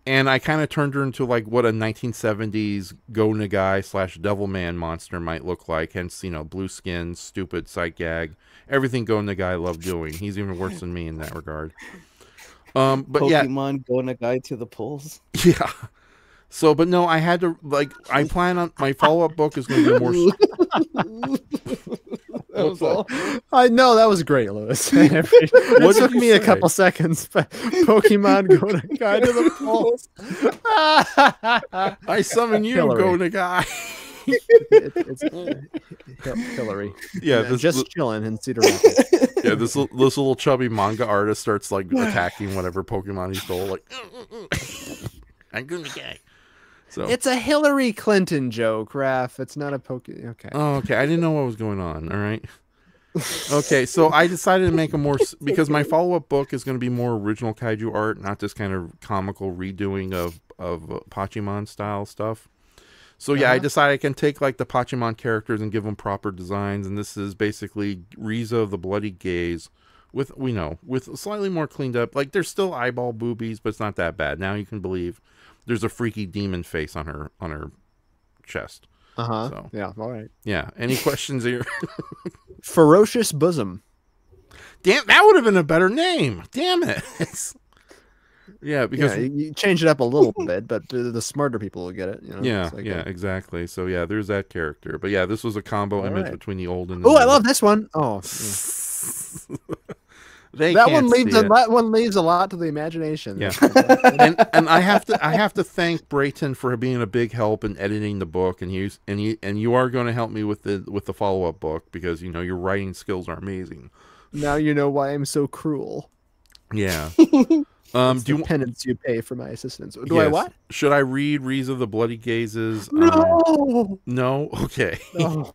And I kind of turned her into like what a 1970s Go Nagai / Devilman monster might look like. Hence, you know, blue skin, stupid sight gag, everything Go Nagai loved doing. He's even worse than me in that regard. But Pokemon Go Nagai to the polls. Yeah. So, but no, I had to, like, I plan on, my follow-up book is going to be more... That was all. I know, that was great, Lewis. It took me a couple seconds, but Pokemon Go Nagai to the polls. I summon you, Hillary. Go Nagai. It's Hillary. Yeah, just chilling in Cedar Rapids. Yeah, this little chubby manga artist starts, like, attacking whatever Pokemon he stole, like... I'm Go Nagai. So. It's a Hillary Clinton joke, Raph. It's not a Okay. Oh, okay. I didn't know what was going on. All right. Okay, so I decided to make a more... Because my follow-up book is going to be more original kaiju art, not this kind of comical redoing of Pachymon-style stuff. So, yeah, I decided I can take, like, the Pachymon characters and give them proper designs, and this is basically Riza the Bloody Gaze with slightly more cleaned up... Like, there's still eyeball boobies, but it's not that bad. Now you can believe... There's a freaky demon face on her chest. So, yeah. All right. Yeah. Any questions here? Ferocious Bosom. Damn, that would have been a better name. Damn it. Yeah, because you change it up a little bit, but the smarter people will get it. You know? Yeah, like exactly. So yeah, there's that character. But yeah, this was a combo image between the old and the new. I love this one. Oh. Yeah. That one leaves a lot to the imagination. Yeah, and I have to thank Brayton for being a big help in editing the book, and you are going to help me with the follow-up book because you know your writing skills are amazing. Now you know why I'm so cruel. Yeah. Do you penance you pay for my assistance? Do I what? Should I read Riza the Bloody Gazes? No. No. Okay. No.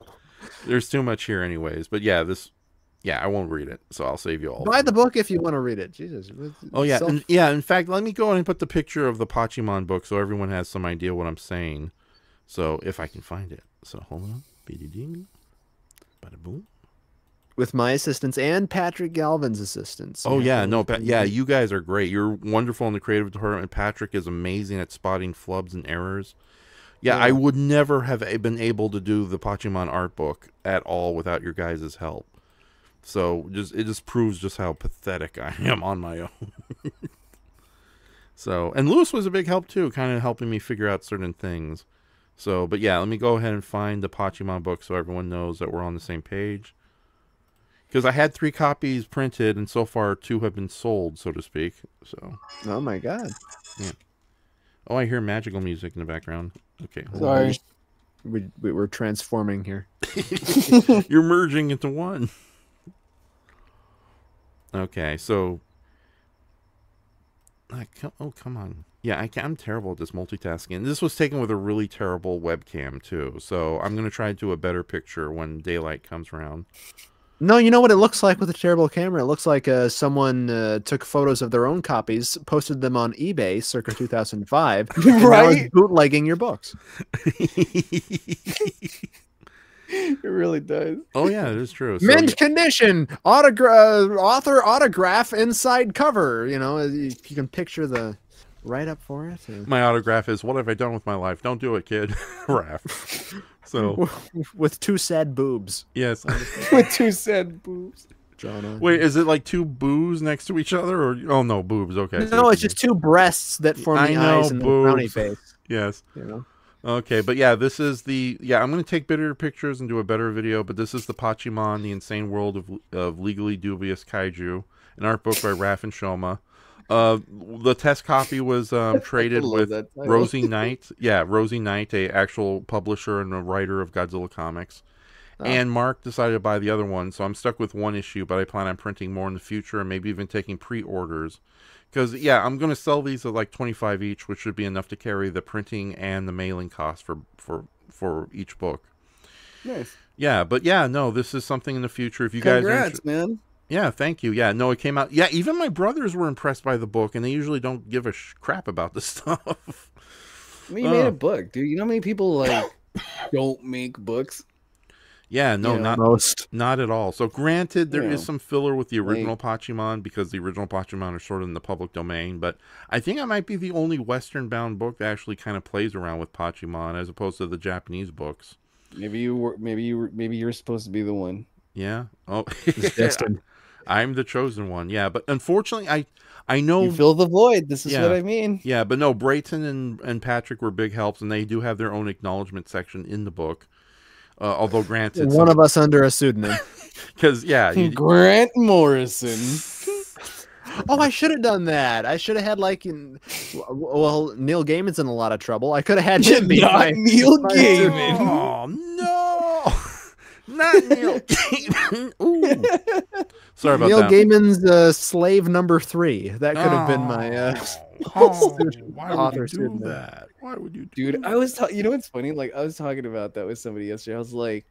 There's too much here, anyways. But yeah, this. Yeah, I won't read it, so I'll save you all. Buy the book if you want to read it. Jesus. Oh yeah, yeah. In fact, let me go ahead and put the picture of the Pachimon book so everyone has some idea what I'm saying. So if I can find it, so hold on. Bada boom. With my assistance and Patrick Galvin's assistance. Oh yeah, no, yeah, you guys are great. You're wonderful in the creative department. Patrick is amazing at spotting flubs and errors. Yeah, I would never have been able to do the Pachimon art book at all without your guys' help. So it just proves just how pathetic I am on my own. So, and Lewis was a big help too, kind of helping me figure out certain things. So, but yeah, let me go ahead and find the Pachimon book so everyone knows that we're on the same page. Because I had 3 copies printed, and so far 2 have been sold, so to speak. So. Oh my god. Yeah. Oh, I hear magical music in the background. Okay. Sorry. We're transforming here. You're merging into one. Okay, so. Oh, come on. Yeah, I'm terrible at this multitasking. This was taken with a really terrible webcam, too. So I'm going to try to do a better picture when daylight comes around. No, you know what it looks like with a terrible camera? It looks like someone took photos of their own copies, posted them on eBay circa 2005, and now is bootlegging your books. It really does. Oh, yeah, it is true. So, Mint condition, author autograph inside cover. You know, you can picture the write-up for it. My autograph is, "What have I done with my life? Don't do it, kid." Raph. So with 2 sad boobs. Yes. With 2 sad boobs. John. Wait, is it like 2 boos next to each other, or oh no, boobs? Okay. No, it's just 2 breasts that form the eyes and the brownie face. Yes. You know. Okay, but yeah, this is the I'm going to take better pictures and do a better video, but this is the Pachimon, the Insane World of Legally Dubious Kaiju, an art book by Raph and Shoma. The test copy was traded with Rosie Knight. Yeah, Rosie Knight, a actual publisher and a writer of Godzilla comics. Oh. And Mark decided to buy the other one, so I'm stuck with 1 issue, but I plan on printing more in the future and maybe even taking pre-orders. Because, yeah, I'm going to sell these at like 25 each, which should be enough to carry the printing and the mailing cost for each book. Nice. Yeah, but yeah, no, this is something in the future. If you Congrats, guys man. Yeah, thank you. Yeah, no, it came out. Yeah, even my brothers were impressed by the book, and they usually don't give a crap about this stuff. I mean, you made a book, dude. You know how many people like don't make books? Yeah, no, not at all. So granted, there is some filler with the original Like- Pachimon because the original Pachimon are sort of in the public domain, but I think I might be the only Western-bound book that actually kind of plays around with Pachimon as opposed to the Japanese books. Maybe you're supposed to be the one. Yeah. Oh, I'm the chosen one. Yeah, but unfortunately, I know You fill the void. This is what I mean. Yeah, but no, Brayton and Patrick were big helps, and they do have their own acknowledgement section in the book. Although granted, one of us under a pseudonym. Because Grant Morrison. Oh, I should have done that. I should have had well, Neil Gaiman's in a lot of trouble. I could have had him be Neil Gaiman. Oh no, not Neil Gaiman. Ooh. Sorry about Neil that. Gaiman's slave number 3. That could have been my why would you do that? Why would you do Dude, I was you know what's funny? Like, I was talking about that with somebody yesterday. I was like,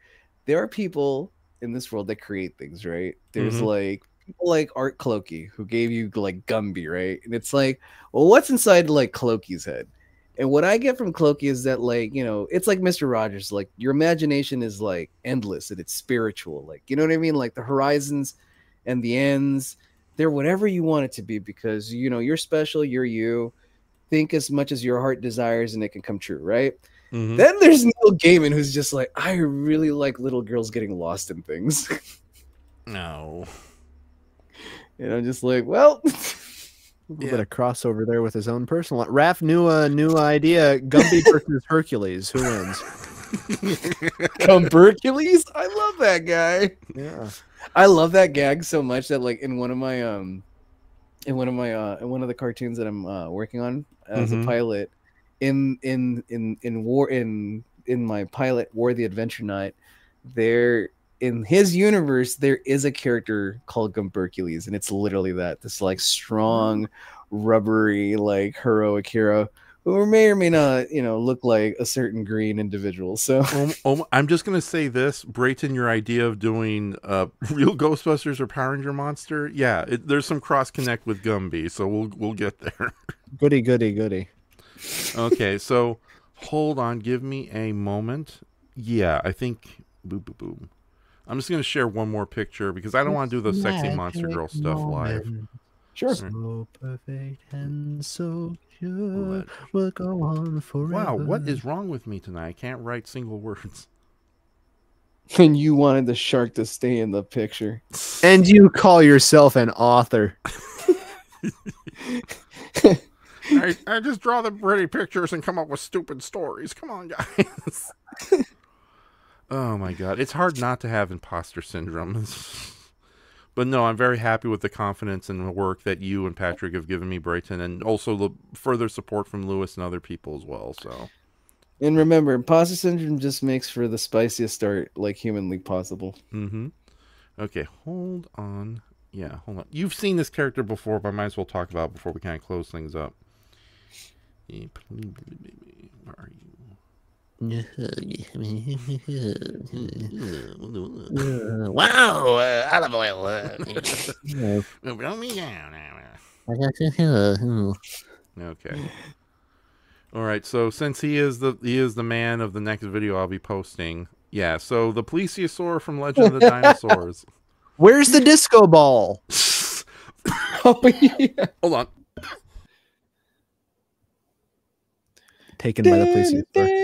there are people in this world that create things, right? There's like people like Art Clokey who gave you like Gumby, right? And it's like, well, what's inside like Clokey's head? And what I get from Clokey is that, like, you know, it's like Mr. Rogers, like your imagination is like endless and it's spiritual, like, you know what I mean? Like the horizons and the ends, they're whatever you want it to be, because, you know, you're special, you're you. Think as much as your heart desires and it can come true, right? Then there's Neil Gaiman, who's just like, I really like little girls getting lost in things. No. And I'm just like, well, a little bit of crossover there with his own personal. Raph, new idea: Gumby versus Hercules. Who wins? Hercules? I love that guy. Yeah, I love that gag so much that, like, in one of the cartoons that I'm working on as a pilot, in my pilot War the Adventure Night, there in his universe there is a character called Hercules, and it's literally this like strong, rubbery, like heroic hero who may or may not, look like a certain green individual. So I'm just gonna say this, Brayton, your idea of doing real Ghostbusters or Power Ranger monster, yeah, there's some cross connect with Gumby, so we'll get there. Goody. Okay, so hold on, give me a moment. Yeah, I think boom. I'm just gonna share one more picture because I don't want to do the sexy monster girl stuff live. Sure. So perfect and so pure, we'll go on forever. Wow, what is wrong with me tonight? I can't write single words. And you wanted the shark to stay in the picture. And you call yourself an author. I just draw the pretty pictures and come up with stupid stories. Come on, guys. Oh my god, it's hard not to have imposter syndrome. But no, I'm very happy with the confidence and the work that you and Patrick have given me, Brayton, and also the further support from Lewis and other people as well. So, and remember, imposter syndrome just makes for the spiciest art like humanly possible. Okay, hold on. Yeah, hold on. You've seen this character before, but I might as well talk about it before we kind of close things up. Where are you? Wow, olive oil. Blow me down. Okay. All right. So since he is the man of the next video I'll be posting, yeah. So the plesiosaur from Legend of the Dinosaurs. Where's the disco ball? Oh, yeah. Hold on. Taken by the plesiosaur.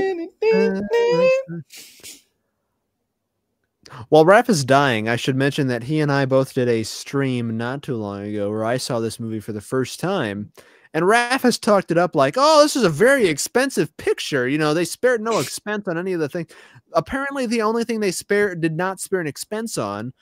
While Raph is dying, I should mention that he and I both did a stream not too long ago where I saw this movie for the first time. And Raph has talked it up like, oh, this is a very expensive picture. They spared no expense on any of the things. Apparently, the only thing they did not spare an expense on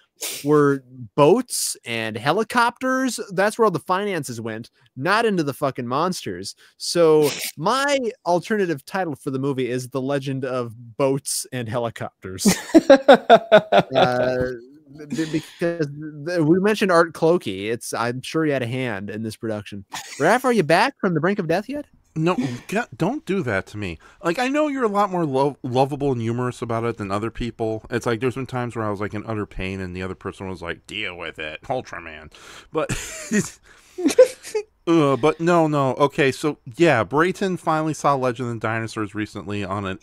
were boats and helicopters. That's where all the finances went, not into the fucking monsters. So my alternative title for the movie is The Legend of Boats and Helicopters. Because we mentioned Art Clokey. I'm sure he had a hand in this production. Raph, are you back from the brink of death yet? No, don't do that to me. Like, I know you're a lot more lovable and humorous about it than other people. It's like there's been times where I was like in utter pain and the other person was like, deal with it, Ultraman. But but no. Okay, so yeah, Brayton finally saw Legend of the Dinosaurs recently on a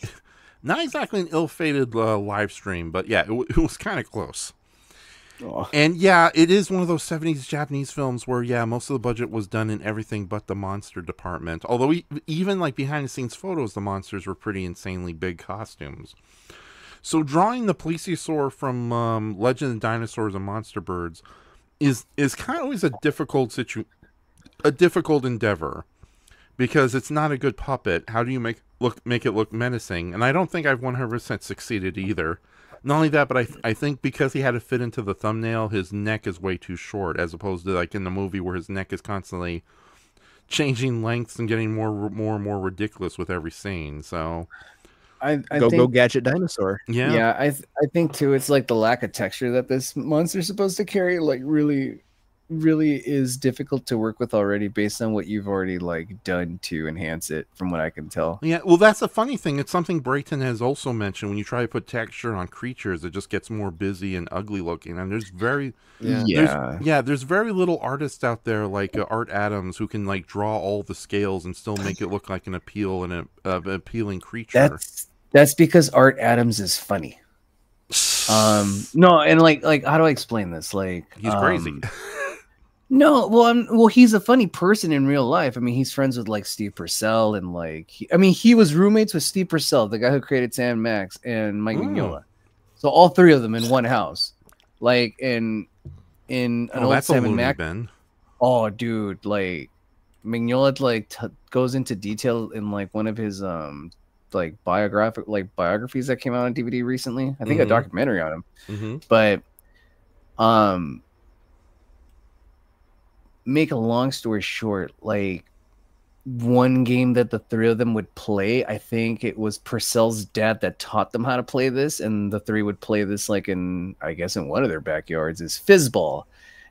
not exactly an ill-fated live stream, but yeah, it was kind of close. And yeah, it is one of those 70s Japanese films where, yeah, most of the budget was done in everything but the monster department. Although even like behind the scenes photos, the monsters were pretty insanely big costumes. So drawing the plesiosaur from Legend of Dinosaurs and Monster Birds is kind of always a difficult endeavor because it's not a good puppet. How do you make it look menacing? And I don't think I've 100% succeeded either. Not only that, but I think because he had to fit into the thumbnail, his neck is way too short, as opposed to like in the movie where his neck is constantly changing lengths and getting more and more ridiculous with every scene. So I go gadget dinosaur. Yeah. I think too, it's like the lack of texture that this monster's supposed to carry, like really is difficult to work with already based on what you've already like done to enhance it, from what I can tell. Yeah, well, that's a funny thing. It's something Brayton has also mentioned. When you try to put texture on creatures, it just gets more busy and ugly looking. And there's very little artists out there like Art Adams who can like draw all the scales and still make it look like an appealing creature. That's because Art Adams is funny. No, and like how do I explain this? Like he's crazy. No, well, he's a funny person in real life. I mean, he's friends with like Steve Purcell and like, he was roommates with Steve Purcell, the guy who created Sam Max and Mike Mignola. So all three of them in one house, like in an old Sam and Max. Oh, dude, like Mignola like goes into detail in like one of his like biographies that came out on DVD recently. I think a documentary on him. But make a long story short, like one game that the three of them would play, I think it was Purcell's dad that taught them how to play this, and the three would play this like in one of their backyards, is fizzball,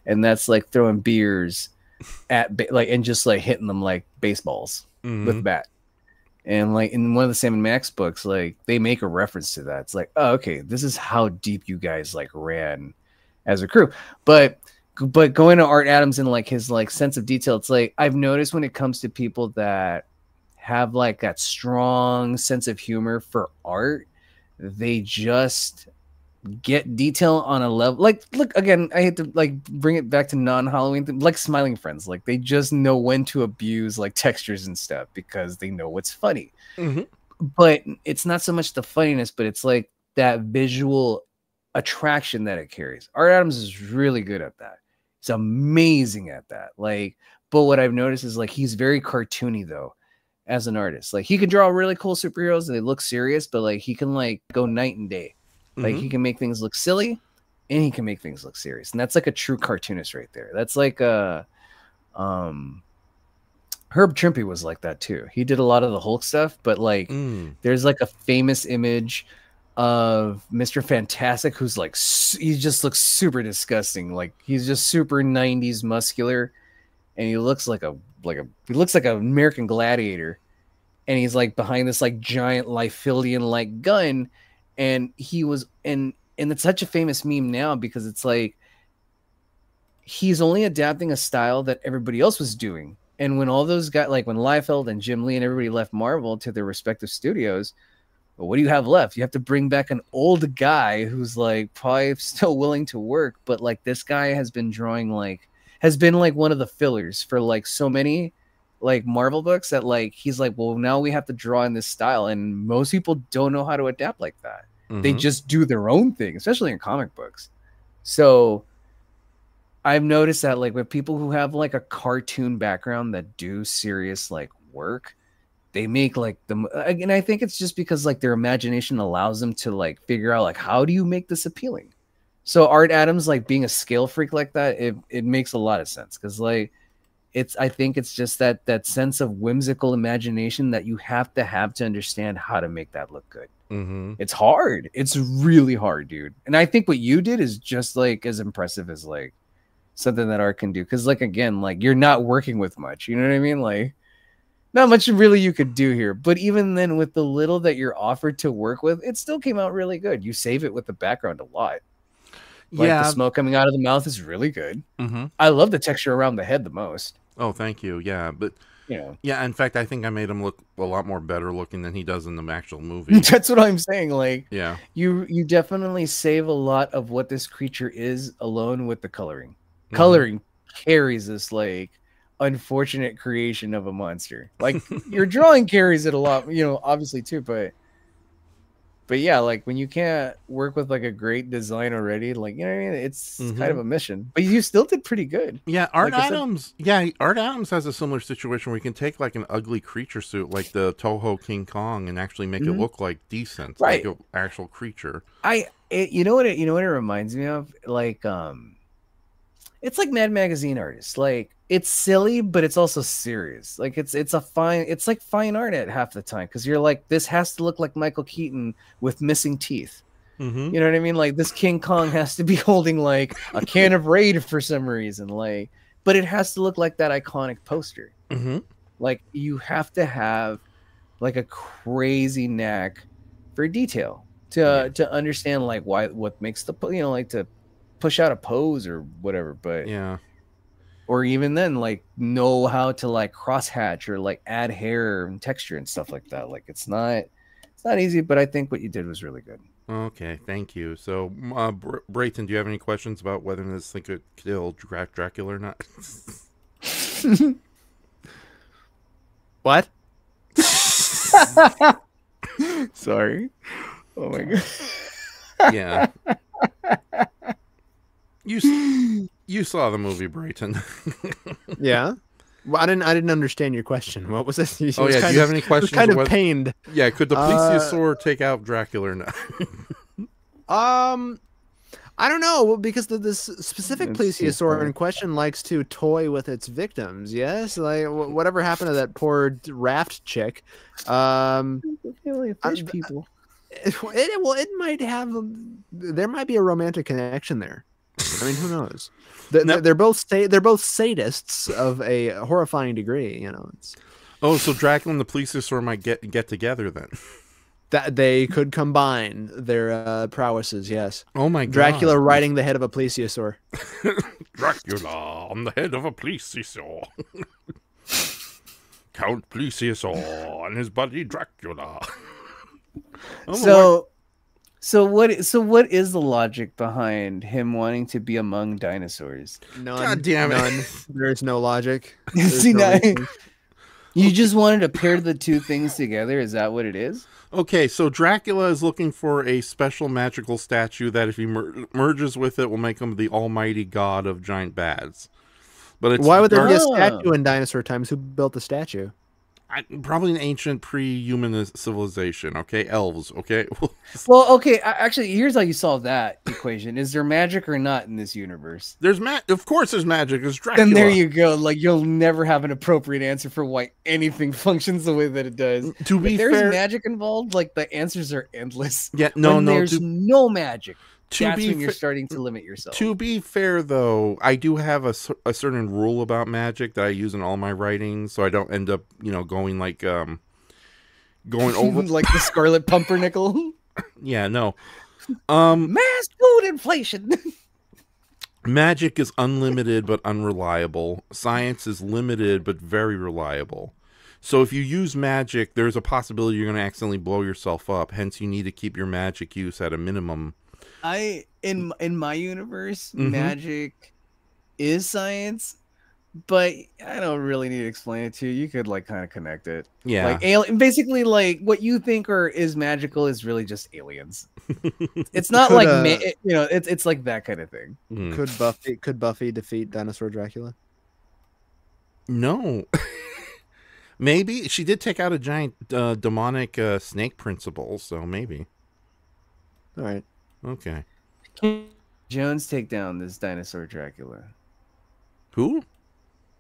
and that's like throwing beers at and just like hitting them like baseballs with a bat. And like in one of the Sam and Max books, like they make a reference to that. It's like, oh, okay, this is how deep you guys like ran as a crew. But going to Art Adams and like his like sense of detail, it's like I've noticed when it comes to people that have like that strong sense of humor for art, they just get detail on a level. Like, look, again, I hate to like bring it back to non-Halloween, like Smiling Friends. Like they just know when to abuse like textures and stuff because they know what's funny. But it's not so much the funniness, but it's like that visual attraction that it carries. Art Adams is really good at that. He's amazing at that. Like, but what I've noticed is like he's very cartoony though as an artist. Like he can draw really cool superheroes and they look serious, but like he can like go night and day. Like he can make things look silly and he can make things look serious. And that's like a true cartoonist right there. That's like Herb Trimpe was like that too. He did a lot of the Hulk stuff, but like there's like a famous image of Mr. Fantastic who's like he just looks super disgusting. Like he's just super 90s muscular and he looks like an American Gladiator. And he's like behind this like giant Liefeld like gun. And he was and it's such a famous meme now because it's like he's only adapting a style that everybody else was doing. And when all those guys, like when Liefeld and Jim Lee and everybody left Marvel to their respective studios, well, what do you have left? You have to bring back an old guy who's like probably still willing to work, but like this guy has been drawing has been one of the fillers for like so many like Marvel books that like he's like, well, now we have to draw in this style, and most people don't know how to adapt like that. They just do their own thing, especially in comic books. So I've noticed that like with people who have like a cartoon background that do serious like work, they make like and I think it's just because like their imagination allows them to like figure out like how do you make this appealing. So Art Adams like being a scale freak like that, it makes a lot of sense because like I think it's just that sense of whimsical imagination that you have to understand how to make that look good. It's hard. It's really hard, dude. And I think what you did is just like as impressive as like something that art can do. Because like again, like you're not working with much. You know what I mean? Like not much really you could do here. But even then, with the little that you're offered to work with, it still came out really good. You save it with the background a lot. Like the smoke coming out of the mouth is really good. I love the texture around the head the most. Oh, thank you. Yeah, but yeah. In fact, I think I made him look a lot more better looking than he does in the actual movie. That's what I'm saying. Like, yeah, you definitely save a lot of what this creature is alone with the coloring. Coloring carries this like unfortunate creation of a monster. Like your drawing carries it a lot, obviously too, but yeah, like when you can't work with like a great design already, like what I mean, it's kind of a mission. But you still did pretty good. Yeah, Art Adams. Yeah, Art Adams has a similar situation where you can take like an ugly creature suit, like the Toho King Kong, and actually make it look like decent, like an actual creature. You know what it reminds me of? Like it's like Mad Magazine artists. Like it's silly, but it's also serious. Like it's like fine art at half the time because you're like, this has to look like Michael Keaton with missing teeth. You know what I mean? Like this King Kong has to be holding like a can of Raid for some reason. Like, but it has to look like that iconic poster. Like you have to have like a crazy knack for detail to understand like what makes the like to push out a pose or whatever. But yeah. Or even then, like know how to like crosshatch or like add hair and texture and stuff like that. Like it's not easy, but I think what you did was really good. Okay, thank you. So, Brayton, do you have any questions about whether this thing could kill Dracula or not? What? Sorry. Oh my god. Yeah. You saw the movie, Brayton. Yeah. Well, I didn't understand your question. What was this? Do you have any questions? Kind of pained. Yeah, could the plesiosaur take out Dracula or not? I don't know, because this specific plesiosaur in question likes to toy with its victims. Yes, like whatever happened to that poor raft chick. Fish people. It might have. There might be a romantic connection there. I mean, who knows? They're both sadists of a horrifying degree. Oh, so Dracula and the plesiosaur might get together then. That they could combine their prowesses, yes. Oh my god. Dracula riding the head of a plesiosaur. Dracula on the head of a plesiosaur. Count Plesiosaur and his buddy Dracula. So what is the logic behind him wanting to be among dinosaurs? None. God damn it. None. There's no logic. See, now, you just wanted to pair the two things together? Is that what it is? Okay, so Dracula is looking for a special magical statue that if he merges with it will make him the almighty god of giant bats. But why would there be a statue in dinosaur times? Who built the statue? Probably an ancient pre-human civilization, okay? Elves, okay? Well, okay, actually, here's how you solve that equation. Is there magic or not in this universe? There's of course there's magic. There's Dracula. Then there you go. Like, you'll never have an appropriate answer for why anything functions the way that it does. To be fair, there's magic involved, like, the answers are endless. Yeah, there's no magic. That's when you're fair, starting to limit yourself. To be fair, though, I do have a certain rule about magic that I use in all my writings, so I don't end up, going like, going over like the Scarlet Pumpernickel. Yeah, no. Mass food inflation. Magic is unlimited but unreliable. Science is limited but very reliable. So if you use magic, there's a possibility you're going to accidentally blow yourself up. Hence, you need to keep your magic use at a minimum. In my universe, magic is science, but I don't really need to explain it to you. You could like kind of connect it. Yeah. Like basically like what you think is magical is really just aliens. It's not like it's like that kind of thing. Could Buffy defeat Dinosaur Dracula? No. Maybe she did take out a giant demonic snake principle, so maybe. All right. Okay. Jones take down this dinosaur Dracula. Who?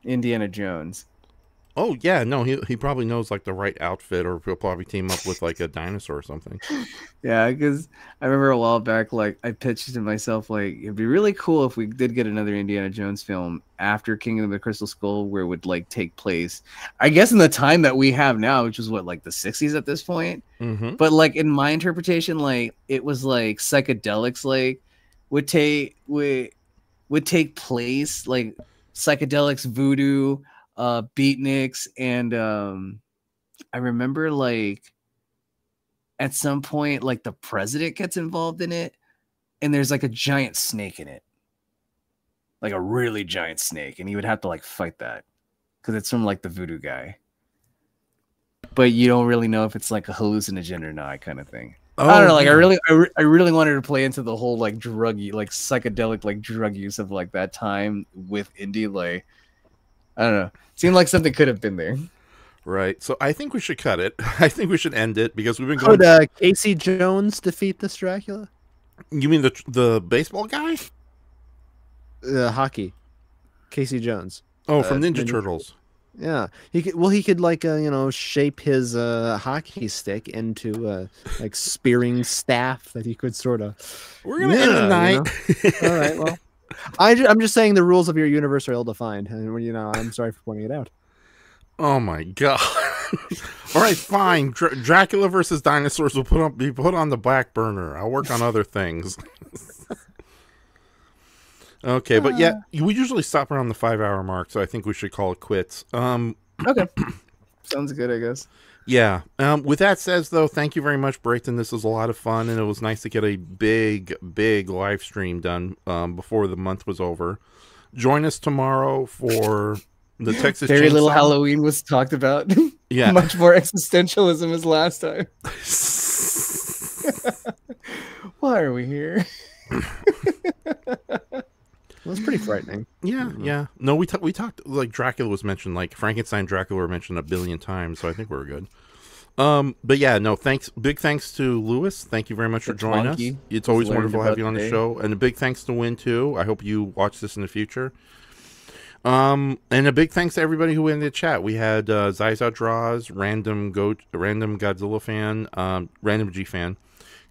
Indiana Jones. Oh yeah, no, he probably knows like the right outfit, or he'll probably team up with like a dinosaur or something. Yeah, because I remember a while back, like I pitched to myself, like it'd be really cool if we did get another Indiana Jones film after Kingdom of the Crystal Skull, where it would like take place, I guess, in the time that we have now, which is what, like the 60s at this point. Mm-hmm. But like in my interpretation, like it was like psychedelics, like would take place, like psychedelics, voodoo, beatniks, and I remember like at some point like the president gets involved in it, and there's like a giant snake in it, like a really giant snake, and he would have to like fight that because it's from like the voodoo guy, but you don't really know if it's like a hallucinogen or not, kind of thing. I don't know, like I really wanted to play into the whole like druggy, like psychedelic, like drug use of like that time with indie, like I don't know. Seemed like something could have been there. Right. So I think we should cut it. I think we should end it because we've been going. Could Casey Jones defeat this Dracula? You mean the baseball guy? Hockey. Casey Jones. Oh, from Ninja Turtles. Yeah. He could like shape his hockey stick into like spearing staff that he could sort of. We're gonna end the night. All right. Well. I'm just saying the rules of your universe are ill-defined, and I'm sorry for pointing it out. Oh my god! All right, fine. Dracula versus dinosaurs will be put on the back burner. I'll work on other things. Okay, but yeah, we usually stop around the 5-hour mark, so I think we should call it quits. Okay, sounds good, I guess. Yeah. With that said, though, thank you very much, Brayton. This was a lot of fun, and it was nice to get a big live stream done before the month was over. Join us tomorrow for the Texas Very Chainsaw. little Halloween was talked about. Yeah. Much more existentialism as last time. Why are we here? It was pretty frightening. Yeah, yeah. No, we talked, like, Dracula was mentioned, like, Frankenstein, Dracula were mentioned 1 billion times, so I think we were good. But yeah, no, big thanks to Lewis. Thank you very much for joining us. It's always wonderful to have you on the show. And a big thanks to Win, too. I hope you watch this in the future. And a big thanks to everybody who went in the chat. We had Zyza Draws, Random Godzilla fan, Random G fan,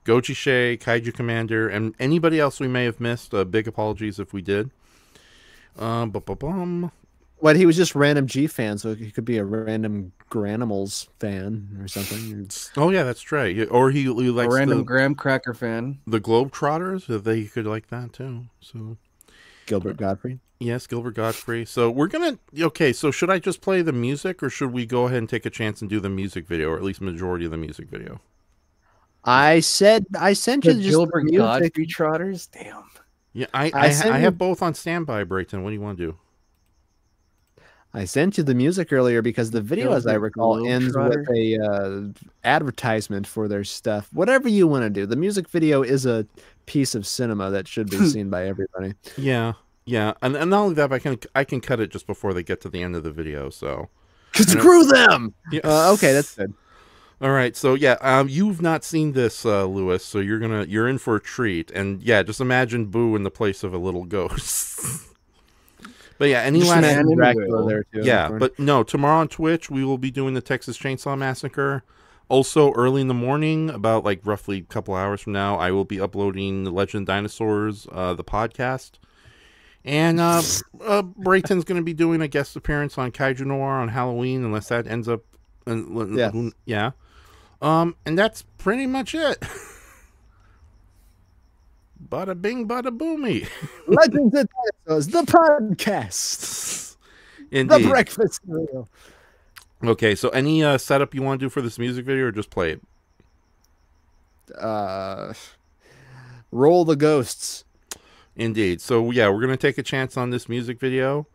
Gochi Shay, Kaiju Commander, and anybody else we may have missed. Big apologies if we did. What, he was just random G fan, so he could be a random Granimals fan or something. Oh yeah, that's right. Or he likes a random graham cracker fan. The Globetrotters, they could like that too. So Gilbert Gottfried. Yes, Gilbert Gottfried. So we're gonna so should I just play the music, or should we go ahead and take a chance and do the music video, or at least majority of the music video? I sent you just Gilbert the music. Gottfried Trotters. Damn. Yeah, I have both on standby, Brayton. What do you want to do? I sent you the music earlier because the video, as I recall, ends with a advertisement for their stuff. Whatever you want to do, the music video is a piece of cinema that should be seen by everybody. Yeah, and not only that, but I can cut it just before they get to the end of the video. So screw them. Yeah. Okay, that's good. All right, so yeah, you've not seen this, Lewis, so you're in for a treat, and yeah, just imagine Boo in the place of a little ghost. But yeah, any last Dracula there too. Yeah, but no, tomorrow on Twitch we will be doing the Texas Chainsaw Massacre. Also, early in the morning, about like roughly a couple hours from now, I will be uploading the Legend of Dinosaurs, the podcast. And Brayton's going to be doing a guest appearance on Kaiju Noir on Halloween, unless that ends up, yeah. And that's pretty much it. Bada bing, bada boomy. Legends of Dinosaurs, the podcast. Indeed. The breakfast cereal. Okay, so any setup you want to do for this music video, or just play it? Roll the ghosts. Indeed. So yeah, we're gonna take a chance on this music video,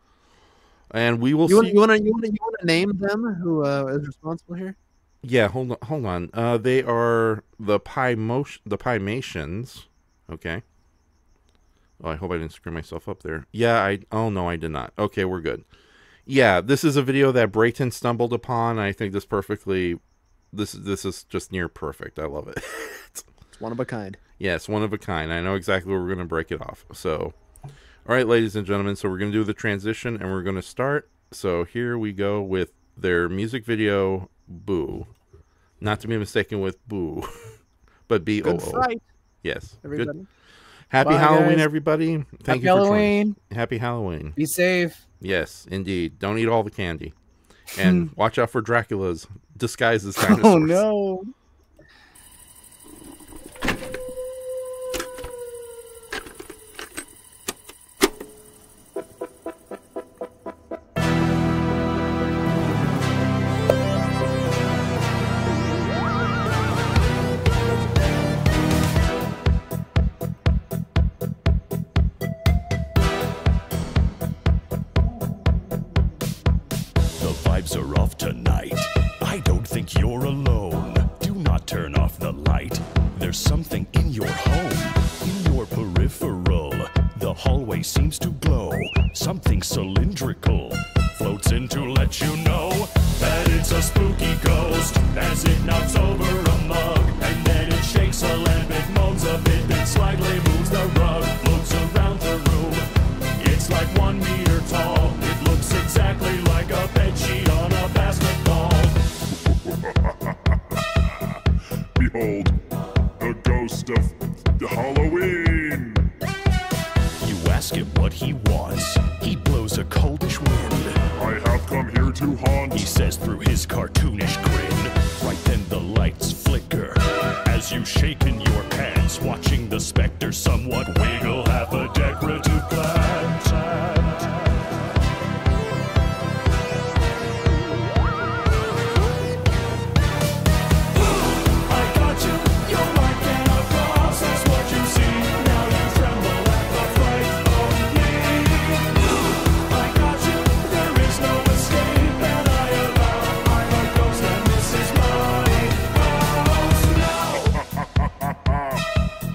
and we will. You want to name them? Who is responsible here? Yeah, hold on. They are the Pymations. Okay. Oh, I hope I didn't screw myself up there. Yeah, oh no, I did not. Okay, we're good. Yeah, this is a video that Brayton stumbled upon. I think this is just near perfect. I love it. It's one of a kind. Yes, one of a kind. I know exactly where we're going to break it off. So, all right, ladies and gentlemen, so we're going to do the transition, and we're going to start. So here we go with their music video, Boo. Not to be mistaken with Boo, but B-O-O. Good fight. Yes. Everybody. Good. Happy Bye, Halloween, guys. everybody. Thank you Happy for joining Halloween. us. Happy Halloween. Be safe. Yes, indeed. Don't eat all the candy. And watch out for Dracula's disguised as dinosaurs. Oh, no. Are off tonight. I don't think you're alone. Do not turn off the light. There's something in your home, in your peripheral. The hallway seems to glow. Something cylindrical floats in to let you know that it's a spooky ghost as it knocks over a mug, and then it shakes a lamp, it moans a bit, then slightly moves the rug, floats around the room. It's like 1 meter tall. It looks exactly like a bedsheet on a basketball. Behold, the ghost of Halloween. You ask him what he wants. He blows a coldish wind. I have come here to haunt, he says through his cartoonish grin. Right then the lights flicker as you shake in your pants, watching the specter somewhat wiggle half a decorative plant.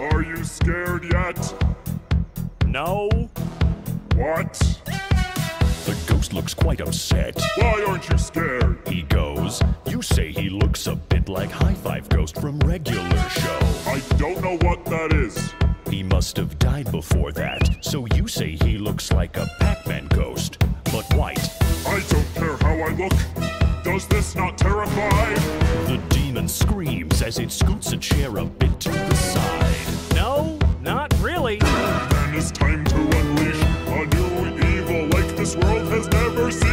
Are you scared yet? No. What? The ghost looks quite upset. Why aren't you scared? He goes, you say he looks a bit like High Five Ghost from regular show. I don't know what that is. He must have died before that, so you say he looks like a Pac-Man ghost, but white. I don't care how I look. Does this not terrify? The demon screams as it scoots a chair a bit to the side. No, not really. Then it's time to unleash a new evil like this world has never seen.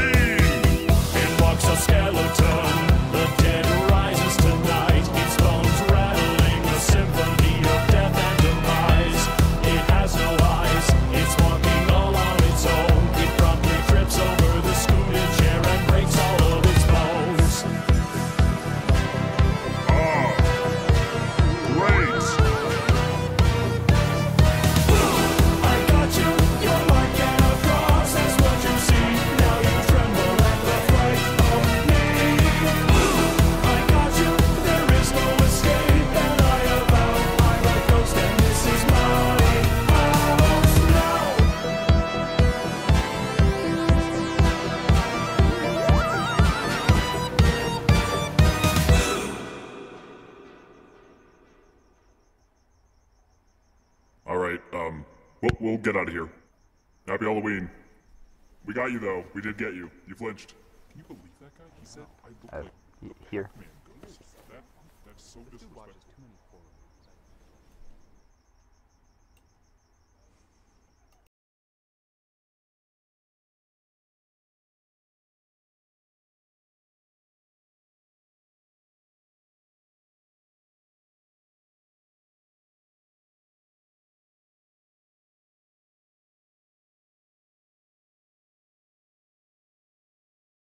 get out of here. Happy Halloween. We got you, though. We did get you. You flinched. Can you believe that guy? He said I look like Here. That's so disrespectful.